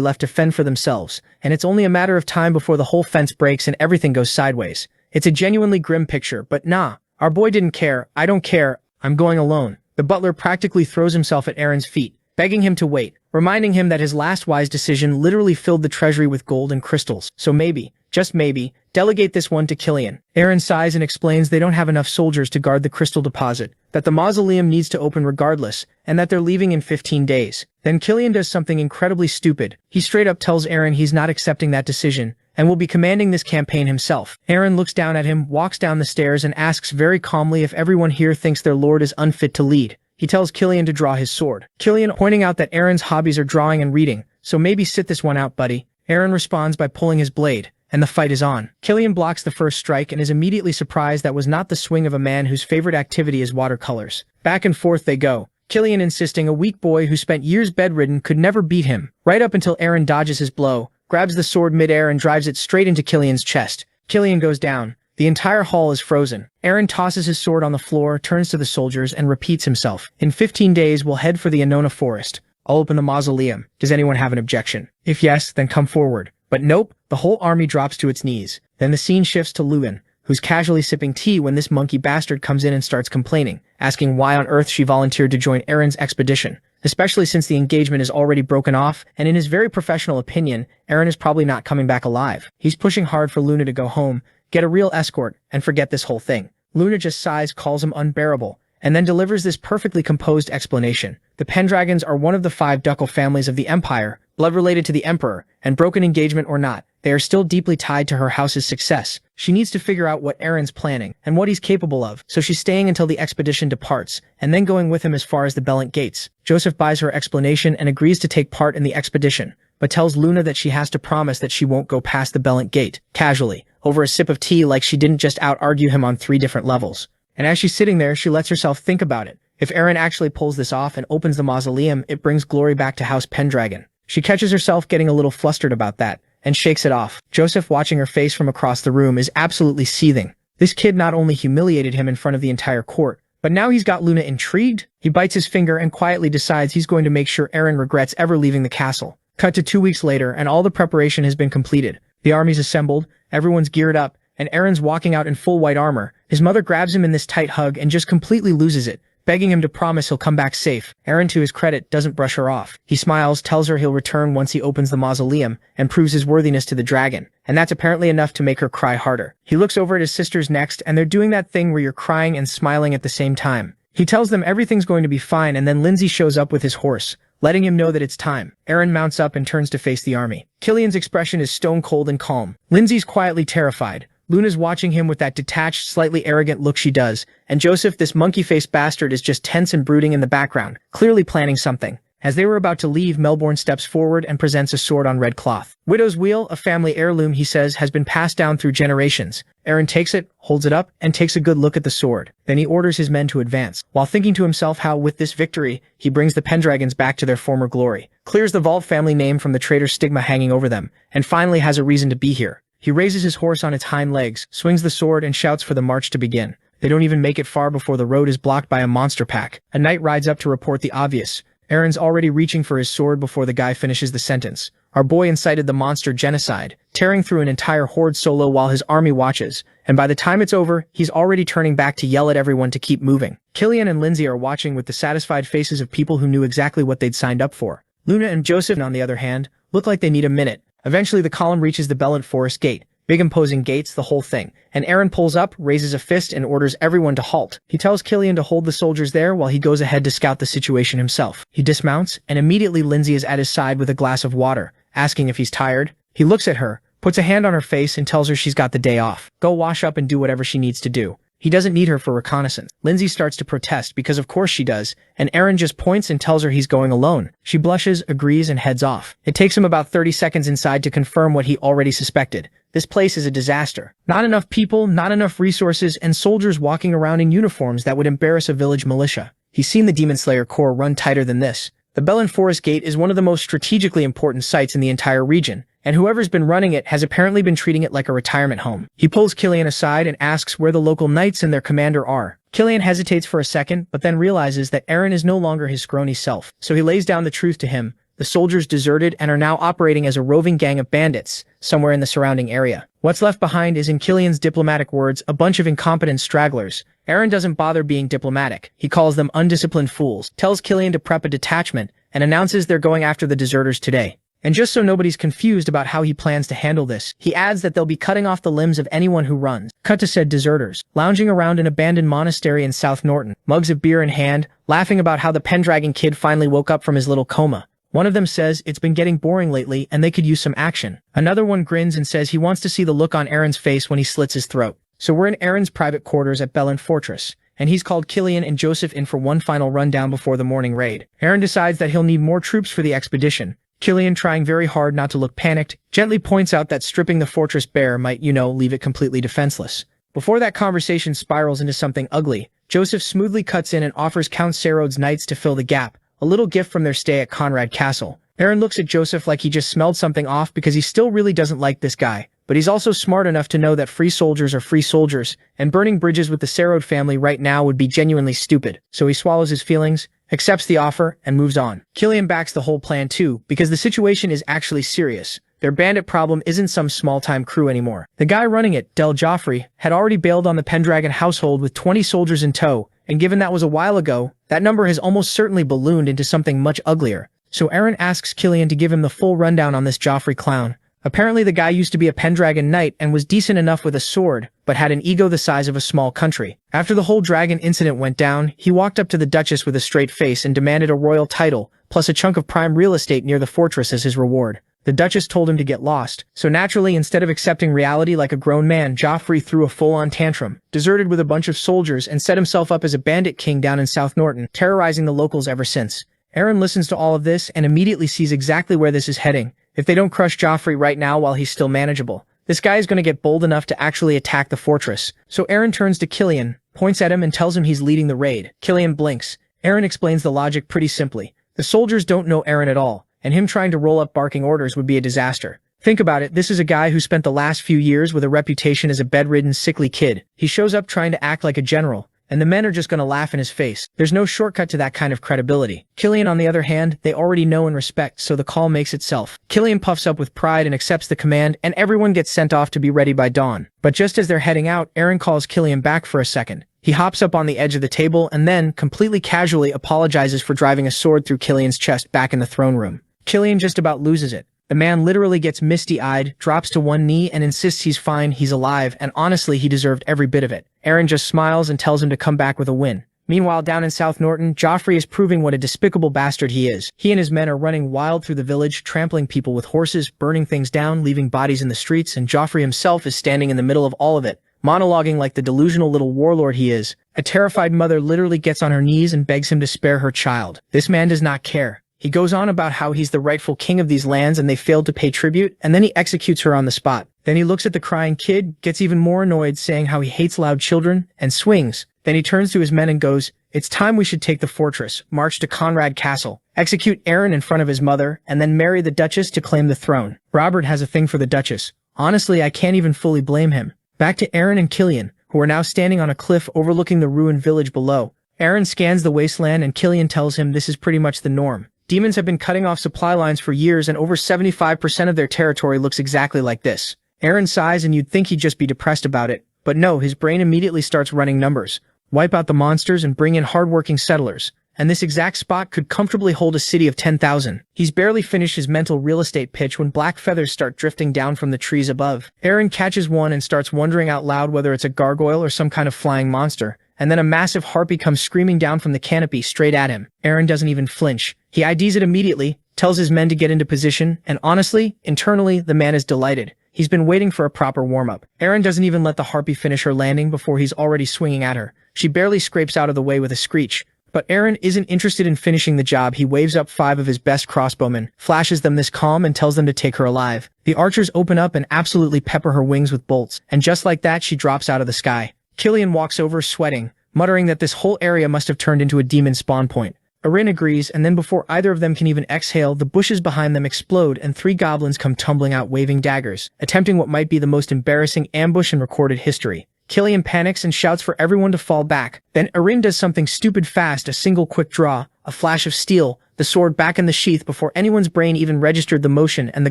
left to fend for themselves. And it's only a matter of time before the whole fence breaks and everything goes sideways. It's a genuinely grim picture, but nah, our boy didn't care. I don't care. I'm going alone. The butler practically throws himself at Eren's feet, begging him to wait, reminding him that his last wise decision literally filled the treasury with gold and crystals. So maybe, just maybe, delegate this one to Killian. Eren sighs and explains they don't have enough soldiers to guard the crystal deposit, that the mausoleum needs to open regardless, and that they're leaving in 15 days. Then Killian does something incredibly stupid. He straight up tells Eren he's not accepting that decision, and will be commanding this campaign himself. Eren looks down at him, walks down the stairs, and asks very calmly if everyone here thinks their lord is unfit to lead. He tells Killian to draw his sword. Killian pointing out that Eren's hobbies are drawing and reading, so maybe sit this one out, buddy. Eren responds by pulling his blade, and the fight is on. Killian blocks the first strike and is immediately surprised that was not the swing of a man whose favorite activity is watercolors. Back and forth they go, Killian insisting a weak boy who spent years bedridden could never beat him, right up until Eren dodges his blow, grabs the sword midair and drives it straight into Killian's chest. Killian goes down. The entire hall is frozen. Eren tosses his sword on the floor, turns to the soldiers, and repeats himself. In 15 days, we'll head for the Annona forest. I'll open the mausoleum. Does anyone have an objection? If yes, then come forward. But nope, the whole army drops to its knees. Then the scene shifts to Luin, who's casually sipping tea when this monkey bastard comes in and starts complaining, asking why on earth she volunteered to join Eren's expedition, especially since the engagement is already broken off, and in his very professional opinion, Eren is probably not coming back alive. He's pushing hard for Luna to go home, get a real escort, and forget this whole thing. Luna just sighs, calls him unbearable, and then delivers this perfectly composed explanation. The Pendragons are one of the 5 ducal families of the Empire, blood related to the Emperor, and broken engagement or not, they are still deeply tied to her house's success. She needs to figure out what Eren's planning, and what he's capable of, so she's staying until the expedition departs, and then going with him as far as the Belent Gates. Joseph buys her explanation and agrees to take part in the expedition, but tells Luna that she has to promise that she won't go past the Belent Gate, casually, over a sip of tea like she didn't just out-argue him on 3 different levels. And as she's sitting there, she lets herself think about it. If Eren actually pulls this off and opens the mausoleum, it brings glory back to House Pendragon. She catches herself getting a little flustered about that, and shakes it off. Joseph, watching her face from across the room, is absolutely seething. This kid not only humiliated him in front of the entire court, but now he's got Luna intrigued? He bites his finger and quietly decides he's going to make sure Eren regrets ever leaving the castle. Cut to 2 weeks later, and all the preparation has been completed. The army's assembled, everyone's geared up, and Eren's walking out in full white armor. His mother grabs him in this tight hug and just completely loses it, begging him to promise he'll come back safe. Eren, to his credit, doesn't brush her off. He smiles, tells her he'll return once he opens the mausoleum, and proves his worthiness to the dragon. And that's apparently enough to make her cry harder. He looks over at his sisters next, and they're doing that thing where you're crying and smiling at the same time. He tells them everything's going to be fine, and then Lindsay shows up with his horse, letting him know that it's time. Eren mounts up and turns to face the army. Killian's expression is stone cold and calm. Lindsay's quietly terrified. Luna's watching him with that detached, slightly arrogant look she does, and Joseph, this monkey-faced bastard, is just tense and brooding in the background, clearly planning something. As they were about to leave, Melbourne steps forward and presents a sword on red cloth. Widow's Wheel, a family heirloom, he says, has been passed down through generations. Eren takes it, holds it up, and takes a good look at the sword. Then he orders his men to advance, while thinking to himself how, with this victory, he brings the Pendragons back to their former glory, clears the Vault family name from the traitor stigma hanging over them, and finally has a reason to be here. He raises his horse on its hind legs, swings the sword, and shouts for the march to begin. They don't even make it far before the road is blocked by a monster pack. A knight rides up to report the obvious. Eren's already reaching for his sword before the guy finishes the sentence. Our boy incited the monster genocide, tearing through an entire horde solo while his army watches, and by the time it's over, he's already turning back to yell at everyone to keep moving. Killian and Lindsay are watching with the satisfied faces of people who knew exactly what they'd signed up for. Luna and Joseph, on the other hand, look like they need a minute. Eventually the column reaches the Belent Forest Gate. Big imposing gates, the whole thing. And Eren pulls up, raises a fist, and orders everyone to halt. He tells Killian to hold the soldiers there while he goes ahead to scout the situation himself. He dismounts, and immediately Lindsay is at his side with a glass of water, asking if he's tired. He looks at her, puts a hand on her face and tells her she's got the day off. Go wash up and do whatever she needs to do. He doesn't need her for reconnaissance. Lindsay starts to protest because of course she does, and Aaron just points and tells her he's going alone. She blushes, agrees, and heads off. It takes him about 30 seconds inside to confirm what he already suspected. This place is a disaster. Not enough people, not enough resources, and soldiers walking around in uniforms that would embarrass a village militia. He's seen the Demon Slayer Corps run tighter than this. The Bellin Forest Gate is one of the most strategically important sites in the entire region, and whoever's been running it has apparently been treating it like a retirement home. He pulls Killian aside and asks where the local knights and their commander are. Killian hesitates for a second, but then realizes that Aaron is no longer his scrawny self, so he lays down the truth to him. The soldiers deserted and are now operating as a roving gang of bandits, somewhere in the surrounding area. What's left behind is, in Killian's diplomatic words, a bunch of incompetent stragglers. Aaron doesn't bother being diplomatic. He calls them undisciplined fools, tells Killian to prep a detachment, and announces they're going after the deserters today. And just so nobody's confused about how he plans to handle this, he adds that they'll be cutting off the limbs of anyone who runs. Cut to said deserters, lounging around an abandoned monastery in South Norton, mugs of beer in hand, laughing about how the Pendragon kid finally woke up from his little coma. One of them says it's been getting boring lately and they could use some action. Another one grins and says he wants to see the look on Aaron's face when he slits his throat. So we're in Aaron's private quarters at Bellin Fortress, and he's called Killian and Joseph in for one final rundown before the morning raid. Aaron decides that he'll need more troops for the expedition. Killian, trying very hard not to look panicked, gently points out that stripping the fortress bare might, leave it completely defenseless. Before that conversation spirals into something ugly, Joseph smoothly cuts in and offers Count Serod's knights to fill the gap, a little gift from their stay at Conrad Castle. Aaron looks at Joseph like he just smelled something off because he still really doesn't like this guy, but he's also smart enough to know that free soldiers are free soldiers, and burning bridges with the Serod family right now would be genuinely stupid. So he swallows his feelings, accepts the offer, and moves on. Killian backs the whole plan too, because the situation is actually serious. Their bandit problem isn't some small-time crew anymore. The guy running it, Del Joffrey, had already bailed on the Pendragon household with 20 soldiers in tow, and given that was a while ago, that number has almost certainly ballooned into something much uglier. So Aaron asks Killian to give him the full rundown on this Joffrey clown. Apparently the guy used to be a Pendragon knight and was decent enough with a sword, but had an ego the size of a small country. After the whole dragon incident went down, he walked up to the Duchess with a straight face and demanded a royal title, plus a chunk of prime real estate near the fortress as his reward. The Duchess told him to get lost, so naturally instead of accepting reality like a grown man, Joffrey threw a full-on tantrum, deserted with a bunch of soldiers, and set himself up as a bandit king down in South Norton, terrorizing the locals ever since. Aaron listens to all of this and immediately sees exactly where this is heading. If they don't crush Joffrey right now while he's still manageable, this guy is going to get bold enough to actually attack the fortress. So Aaron turns to Killian, points at him and tells him he's leading the raid. Killian blinks. Aaron explains the logic pretty simply. The soldiers don't know Aaron at all, and him trying to roll up barking orders would be a disaster. Think about it, this is a guy who spent the last few years with a reputation as a bedridden, sickly kid. He shows up trying to act like a general, and the men are just gonna laugh in his face. There's no shortcut to that kind of credibility. Killian, on the other hand, they already know and respect, so the call makes itself. Killian puffs up with pride and accepts the command, and everyone gets sent off to be ready by dawn. But just as they're heading out, Aaron calls Killian back for a second. He hops up on the edge of the table and then, completely casually, apologizes for driving a sword through Killian's chest back in the throne room. Killian just about loses it. The man literally gets misty-eyed, drops to one knee, and insists he's fine, he's alive, and honestly, he deserved every bit of it. Aaron just smiles and tells him to come back with a win. Meanwhile, down in South Norton, Joffrey is proving what a despicable bastard he is. He and his men are running wild through the village, trampling people with horses, burning things down, leaving bodies in the streets, and Joffrey himself is standing in the middle of all of it, monologuing like the delusional little warlord he is. A terrified mother literally gets on her knees and begs him to spare her child. This man does not care. He goes on about how he's the rightful king of these lands and they failed to pay tribute, and then he executes her on the spot. Then he looks at the crying kid, gets even more annoyed, saying how he hates loud children, and swings. Then he turns to his men and goes, "It's time we should take the fortress, march to Conrad Castle, execute Aaron in front of his mother, and then marry the Duchess to claim the throne." Robert has a thing for the Duchess. Honestly, I can't even fully blame him. Back to Aaron and Killian, who are now standing on a cliff overlooking the ruined village below. Aaron scans the wasteland and Killian tells him this is pretty much the norm. Demons have been cutting off supply lines for years and over 75% of their territory looks exactly like this. Aaron sighs and you'd think he'd just be depressed about it, but no, his brain immediately starts running numbers. Wipe out the monsters and bring in hardworking settlers, and this exact spot could comfortably hold a city of 10,000. He's barely finished his mental real estate pitch when black feathers start drifting down from the trees above. Aaron catches one and starts wondering out loud whether it's a gargoyle or some kind of flying monster. And then a massive harpy comes screaming down from the canopy straight at him. Aaron doesn't even flinch. He IDs it immediately, tells his men to get into position, and honestly, internally, the man is delighted. He's been waiting for a proper warm-up. Eren doesn't even let the harpy finish her landing before he's already swinging at her. She barely scrapes out of the way with a screech. But Eren isn't interested in finishing the job. He waves up 5 of his best crossbowmen, flashes them this calm, and tells them to take her alive. The archers open up and absolutely pepper her wings with bolts, and just like that, she drops out of the sky. Killian walks over, sweating, muttering that this whole area must have turned into a demon spawn point. Eren agrees, and then before either of them can even exhale, the bushes behind them explode and 3 goblins come tumbling out waving daggers, attempting what might be the most embarrassing ambush in recorded history. Killian panics and shouts for everyone to fall back. Then Eren does something stupid fast, a single quick draw, a flash of steel, the sword back in the sheath before anyone's brain even registered the motion, and the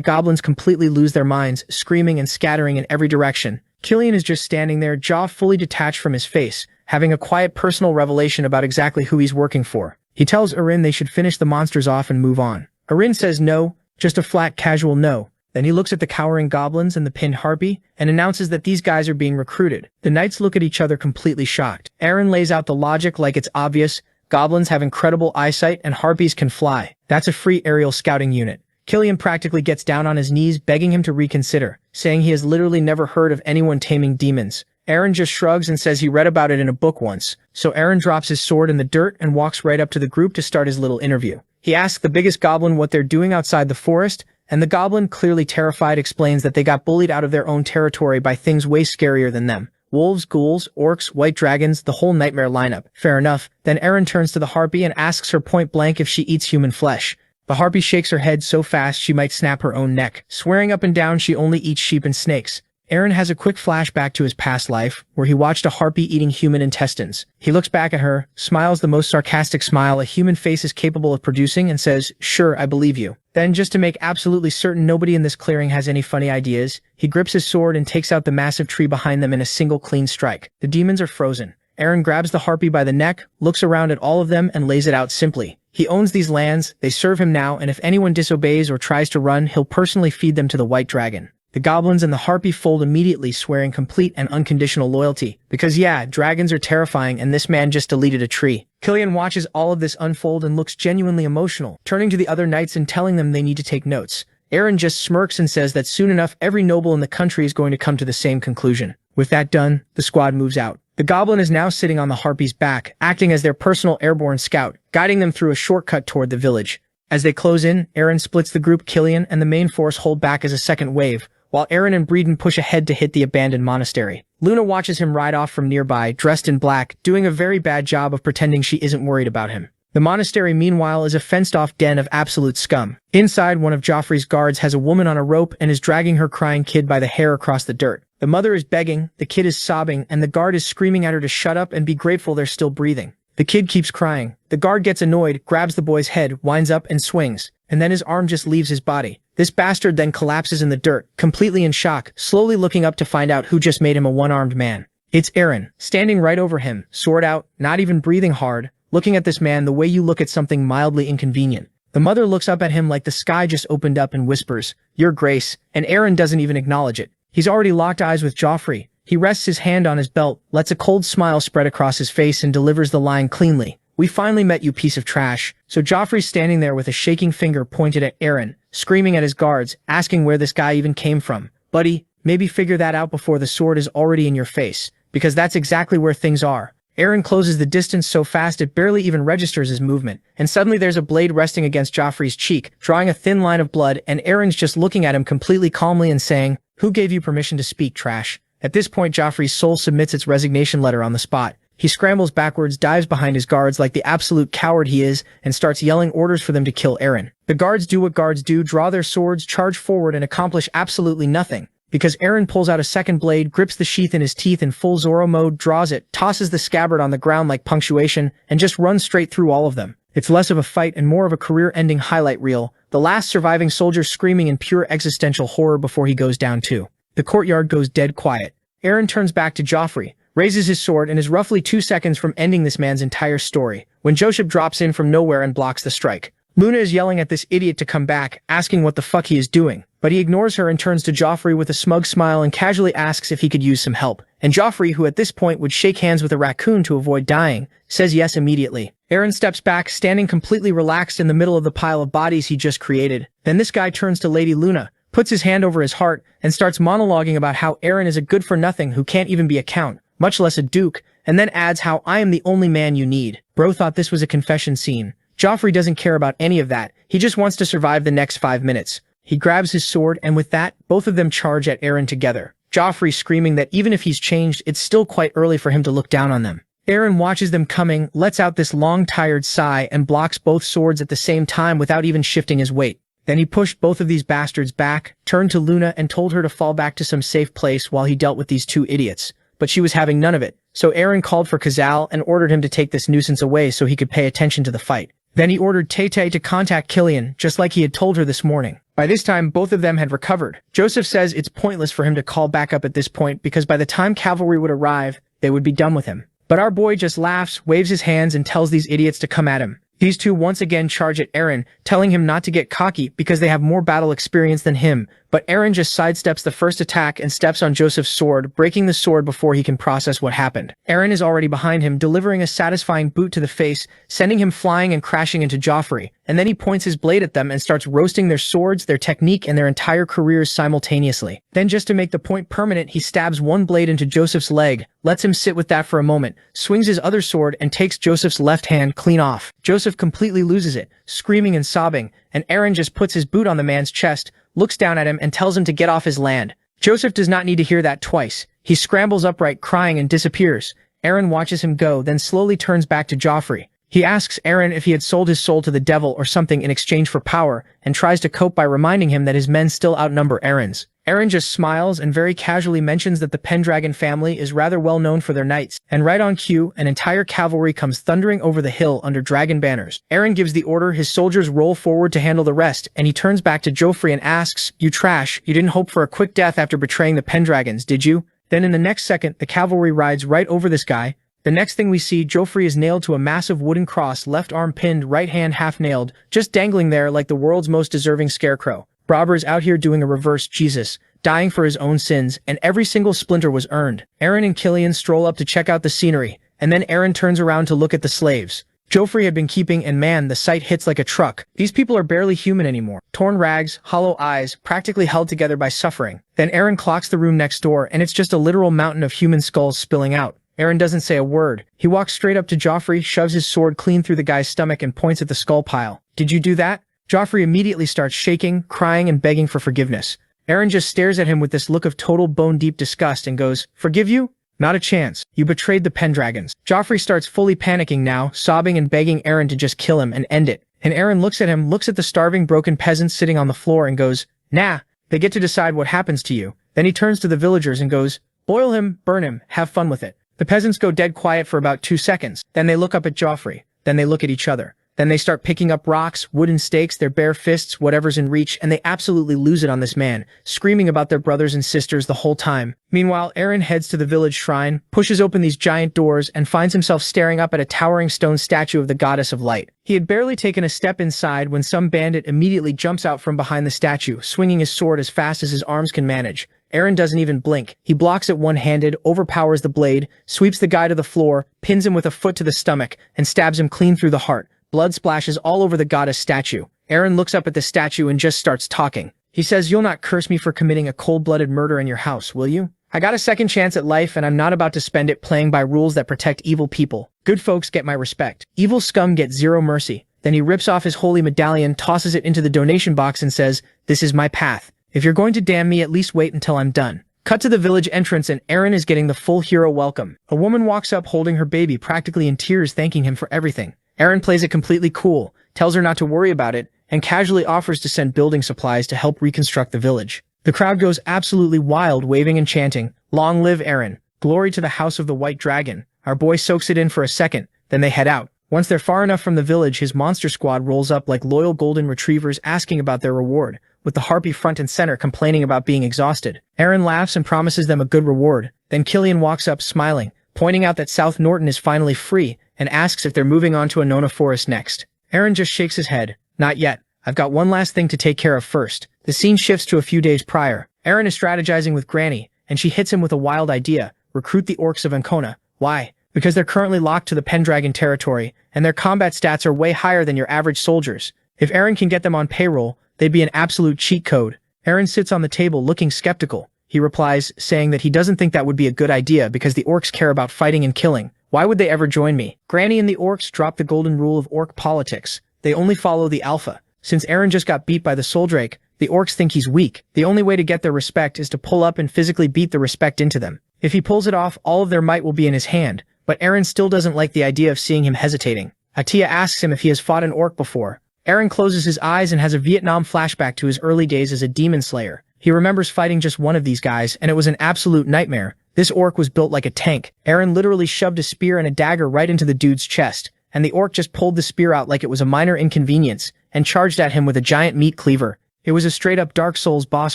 goblins completely lose their minds, screaming and scattering in every direction. Killian is just standing there, jaw fully detached from his face, having a quiet personal revelation about exactly who he's working for. He tells Eren they should finish the monsters off and move on. Eren says no, just a flat casual no. Then he looks at the cowering goblins and the pinned harpy and announces that these guys are being recruited. The knights look at each other completely shocked. Eren lays out the logic like it's obvious. Goblins have incredible eyesight and harpies can fly. That's a free aerial scouting unit. Killian practically gets down on his knees begging him to reconsider, saying he has literally never heard of anyone taming demons. Eren just shrugs and says he read about it in a book once. So Eren drops his sword in the dirt and walks right up to the group to start his little interview. He asks the biggest goblin what they're doing outside the forest, and the goblin, clearly terrified, explains that they got bullied out of their own territory by things way scarier than them. Wolves, ghouls, orcs, white dragons, the whole nightmare lineup. Fair enough. Then Eren turns to the harpy and asks her point blank if she eats human flesh. The harpy shakes her head so fast she might snap her own neck, swearing up and down she only eats sheep and snakes. Eren has a quick flashback to his past life, where he watched a harpy eating human intestines. He looks back at her, smiles the most sarcastic smile a human face is capable of producing, and says, "Sure, I believe you." Then, just to make absolutely certain nobody in this clearing has any funny ideas, he grips his sword and takes out the massive tree behind them in a single clean strike. The demons are frozen. Eren grabs the harpy by the neck, looks around at all of them, and lays it out simply. He owns these lands, they serve him now, and if anyone disobeys or tries to run, he'll personally feed them to the white dragon. The goblins and the harpy fold immediately, swearing complete and unconditional loyalty. Because yeah, dragons are terrifying and this man just deleted a tree. Killian watches all of this unfold and looks genuinely emotional, turning to the other knights and telling them they need to take notes. Eren just smirks and says that soon enough every noble in the country is going to come to the same conclusion. With that done, the squad moves out. The goblin is now sitting on the harpy's back, acting as their personal airborne scout, guiding them through a shortcut toward the village. As they close in, Eren splits the group. Killian and the main force hold back as a second wave, while Eren and Breeden push ahead to hit the abandoned monastery. Luna watches him ride off from nearby, dressed in black, doing a very bad job of pretending she isn't worried about him. The monastery, meanwhile, is a fenced-off den of absolute scum. Inside, one of Joffrey's guards has a woman on a rope and is dragging her crying kid by the hair across the dirt. The mother is begging, the kid is sobbing, and the guard is screaming at her to shut up and be grateful they're still breathing. The kid keeps crying. The guard gets annoyed, grabs the boy's head, winds up, and swings. And then his arm just leaves his body. This bastard then collapses in the dirt, completely in shock, slowly looking up to find out who just made him a one-armed man. It's Eren, standing right over him, sword out, not even breathing hard, looking at this man the way you look at something mildly inconvenient. The mother looks up at him like the sky just opened up and whispers, "Your Grace," and Eren doesn't even acknowledge it. He's already locked eyes with Joffrey. He rests his hand on his belt, lets a cold smile spread across his face, and delivers the line cleanly. "We finally met, you piece of trash." So Joffrey's standing there with a shaking finger pointed at Eren, screaming at his guards, asking where this guy even came from. "Buddy, maybe figure that out before the sword is already in your face, because that's exactly where things are." Eren closes the distance so fast it barely even registers his movement, and suddenly there's a blade resting against Joffrey's cheek, drawing a thin line of blood, and Eren's just looking at him completely calmly and saying, "Who gave you permission to speak, trash?" At this point, Joffrey's soul submits its resignation letter on the spot. He scrambles backwards, dives behind his guards like the absolute coward he is, and starts yelling orders for them to kill Eren. The guards do what guards do, draw their swords, charge forward, and accomplish absolutely nothing. Because Eren pulls out a second blade, grips the sheath in his teeth in full Zoro mode, draws it, tosses the scabbard on the ground like punctuation, and just runs straight through all of them. It's less of a fight and more of a career-ending highlight reel, the last surviving soldier screaming in pure existential horror before he goes down too. The courtyard goes dead quiet. Eren turns back to Joffrey, raises his sword, and is roughly 2 seconds from ending this man's entire story, when Joseph drops in from nowhere and blocks the strike. Luna is yelling at this idiot to come back, asking what the fuck he is doing, but he ignores her and turns to Joffrey with a smug smile and casually asks if he could use some help. And Joffrey, who at this point would shake hands with a raccoon to avoid dying, says yes immediately. Aaron steps back, standing completely relaxed in the middle of the pile of bodies he just created. Then this guy turns to Lady Luna, puts his hand over his heart, and starts monologuing about how Aaron is a good-for-nothing who can't even be a count, much less a duke, and then adds how I am the only man you need. Bro thought this was a confession scene. Joffrey doesn't care about any of that. He just wants to survive the next 5 minutes. He grabs his sword, and with that, both of them charge at Aaron together. Joffrey screaming that even if he's changed, it's still quite early for him to look down on them. Aaron watches them coming, lets out this long tired sigh, and blocks both swords at the same time without even shifting his weight. Then he pushed both of these bastards back, turned to Luna and told her to fall back to some safe place while he dealt with these 2 idiots. But she was having none of it, so Aaron called for Khazal and ordered him to take this nuisance away so he could pay attention to the fight. Then he ordered Tay-Tay to contact Killian, just like he had told her this morning. By this time, both of them had recovered. Joseph says it's pointless for him to call back up at this point because by the time cavalry would arrive, they would be done with him. But our boy just laughs, waves his hands, and tells these idiots to come at him. These 2 once again charge at Aaron, telling him not to get cocky because they have more battle experience than him, but Aaron just sidesteps the first attack and steps on Joseph's sword, breaking the sword before he can process what happened. Aaron is already behind him, delivering a satisfying boot to the face, sending him flying and crashing into Joffrey, and then he points his blade at them and starts roasting their swords, their technique, and their entire careers simultaneously. Then just to make the point permanent, he stabs one blade into Joseph's leg, lets him sit with that for a moment, swings his other sword, and takes Joseph's left hand clean off. Joseph completely loses it, screaming and sobbing, and Aaron just puts his boot on the man's chest, looks down at him, and tells him to get off his land. Joseph does not need to hear that twice. He scrambles upright, crying, and disappears. Aaron watches him go, then slowly turns back to Joffrey. He asks Aaron if he had sold his soul to the devil or something in exchange for power, and tries to cope by reminding him that his men still outnumber Aaron's. Aaron just smiles and very casually mentions that the Pendragon family is rather well known for their knights, and right on cue, an entire cavalry comes thundering over the hill under dragon banners. Aaron gives the order, his soldiers roll forward to handle the rest, and he turns back to Joffrey and asks, "You trash, you didn't hope for a quick death after betraying the Pendragons, did you?" Then in the next second, the cavalry rides right over this guy. The next thing we see, Joffrey is nailed to a massive wooden cross, left arm pinned, right hand half nailed, just dangling there like the world's most deserving scarecrow. Brobber's out here doing a reverse Jesus, dying for his own sins, and every single splinter was earned. Aaron and Killian stroll up to check out the scenery, and then Aaron turns around to look at the slaves Joffrey had been keeping, and man, the sight hits like a truck. These people are barely human anymore. Torn rags, hollow eyes, practically held together by suffering. Then Aaron clocks the room next door, and it's just a literal mountain of human skulls spilling out. Aaron doesn't say a word. He walks straight up to Joffrey, shoves his sword clean through the guy's stomach, and points at the skull pile. "Did you do that?" Joffrey immediately starts shaking, crying, and begging for forgiveness. Aaron just stares at him with this look of total bone-deep disgust and goes, "Forgive you? Not a chance. You betrayed the Pendragons." Joffrey starts fully panicking now, sobbing and begging Aaron to just kill him and end it. And Aaron looks at him, looks at the starving, broken peasants sitting on the floor, and goes, "Nah, they get to decide what happens to you." Then he turns to the villagers and goes, "Boil him, burn him, have fun with it." The peasants go dead quiet for about 2 seconds. Then they look up at Joffrey. Then they look at each other. Then they start picking up rocks, wooden stakes, their bare fists, whatever's in reach, and they absolutely lose it on this man, screaming about their brothers and sisters the whole time. Meanwhile, Aaron heads to the village shrine, pushes open these giant doors, and finds himself staring up at a towering stone statue of the goddess of light. He had barely taken a step inside when some bandit immediately jumps out from behind the statue, swinging his sword as fast as his arms can manage. Aaron doesn't even blink. He blocks it one-handed, overpowers the blade, sweeps the guy to the floor, pins him with a foot to the stomach, and stabs him clean through the heart. Blood splashes all over the goddess statue. Aaron looks up at the statue and just starts talking. He says, "You'll not curse me for committing a cold-blooded murder in your house, will you? I got a second chance at life, and I'm not about to spend it playing by rules that protect evil people. Good folks get my respect. Evil scum get zero mercy." Then he rips off his holy medallion, tosses it into the donation box, and says, "This is my path. If you're going to damn me, at least wait until I'm done." Cut to the village entrance, and Aaron is getting the full hero welcome. A woman walks up holding her baby, practically in tears, thanking him for everything. Aaron plays it completely cool, tells her not to worry about it, and casually offers to send building supplies to help reconstruct the village. The crowd goes absolutely wild, waving and chanting, "Long live Aaron! Glory to the House of the White Dragon!" Our boy soaks it in for a second, then they head out. Once they're far enough from the village, his monster squad rolls up like loyal golden retrievers asking about their reward, with the harpy front and center complaining about being exhausted. Aaron laughs and promises them a good reward. Then Killian walks up smiling, pointing out that South Norton is finally free, and asks if they're moving on to Anona Forest next. Aaron just shakes his head. "Not yet. I've got one last thing to take care of first." The scene shifts to a few days prior. Aaron is strategizing with Granny, and she hits him with a wild idea: recruit the orcs of Ancona. Why? because they're currently locked to the Pendragon territory, and their combat stats are way higher than your average soldiers. If Eren can get them on payroll, they'd be an absolute cheat code. Eren sits on the table looking skeptical. He replies, saying that he doesn't think that would be a good idea because the orcs care about fighting and killing. Why would they ever join me? Granny and the orcs drop the golden rule of orc politics. They only follow the alpha. Since Eren just got beat by the Soldrake, the orcs think he's weak. The only way to get their respect is to pull up and physically beat the respect into them. If he pulls it off, all of their might will be in his hand, but Eren still doesn't like the idea of seeing him hesitating. Atia asks him if he has fought an orc before. Eren closes his eyes and has a Vietnam flashback to his early days as a demon slayer. He remembers fighting just one of these guys, and it was an absolute nightmare. This orc was built like a tank. Eren literally shoved a spear and a dagger right into the dude's chest, and the orc just pulled the spear out like it was a minor inconvenience, and charged at him with a giant meat cleaver. It was a straight-up Dark Souls boss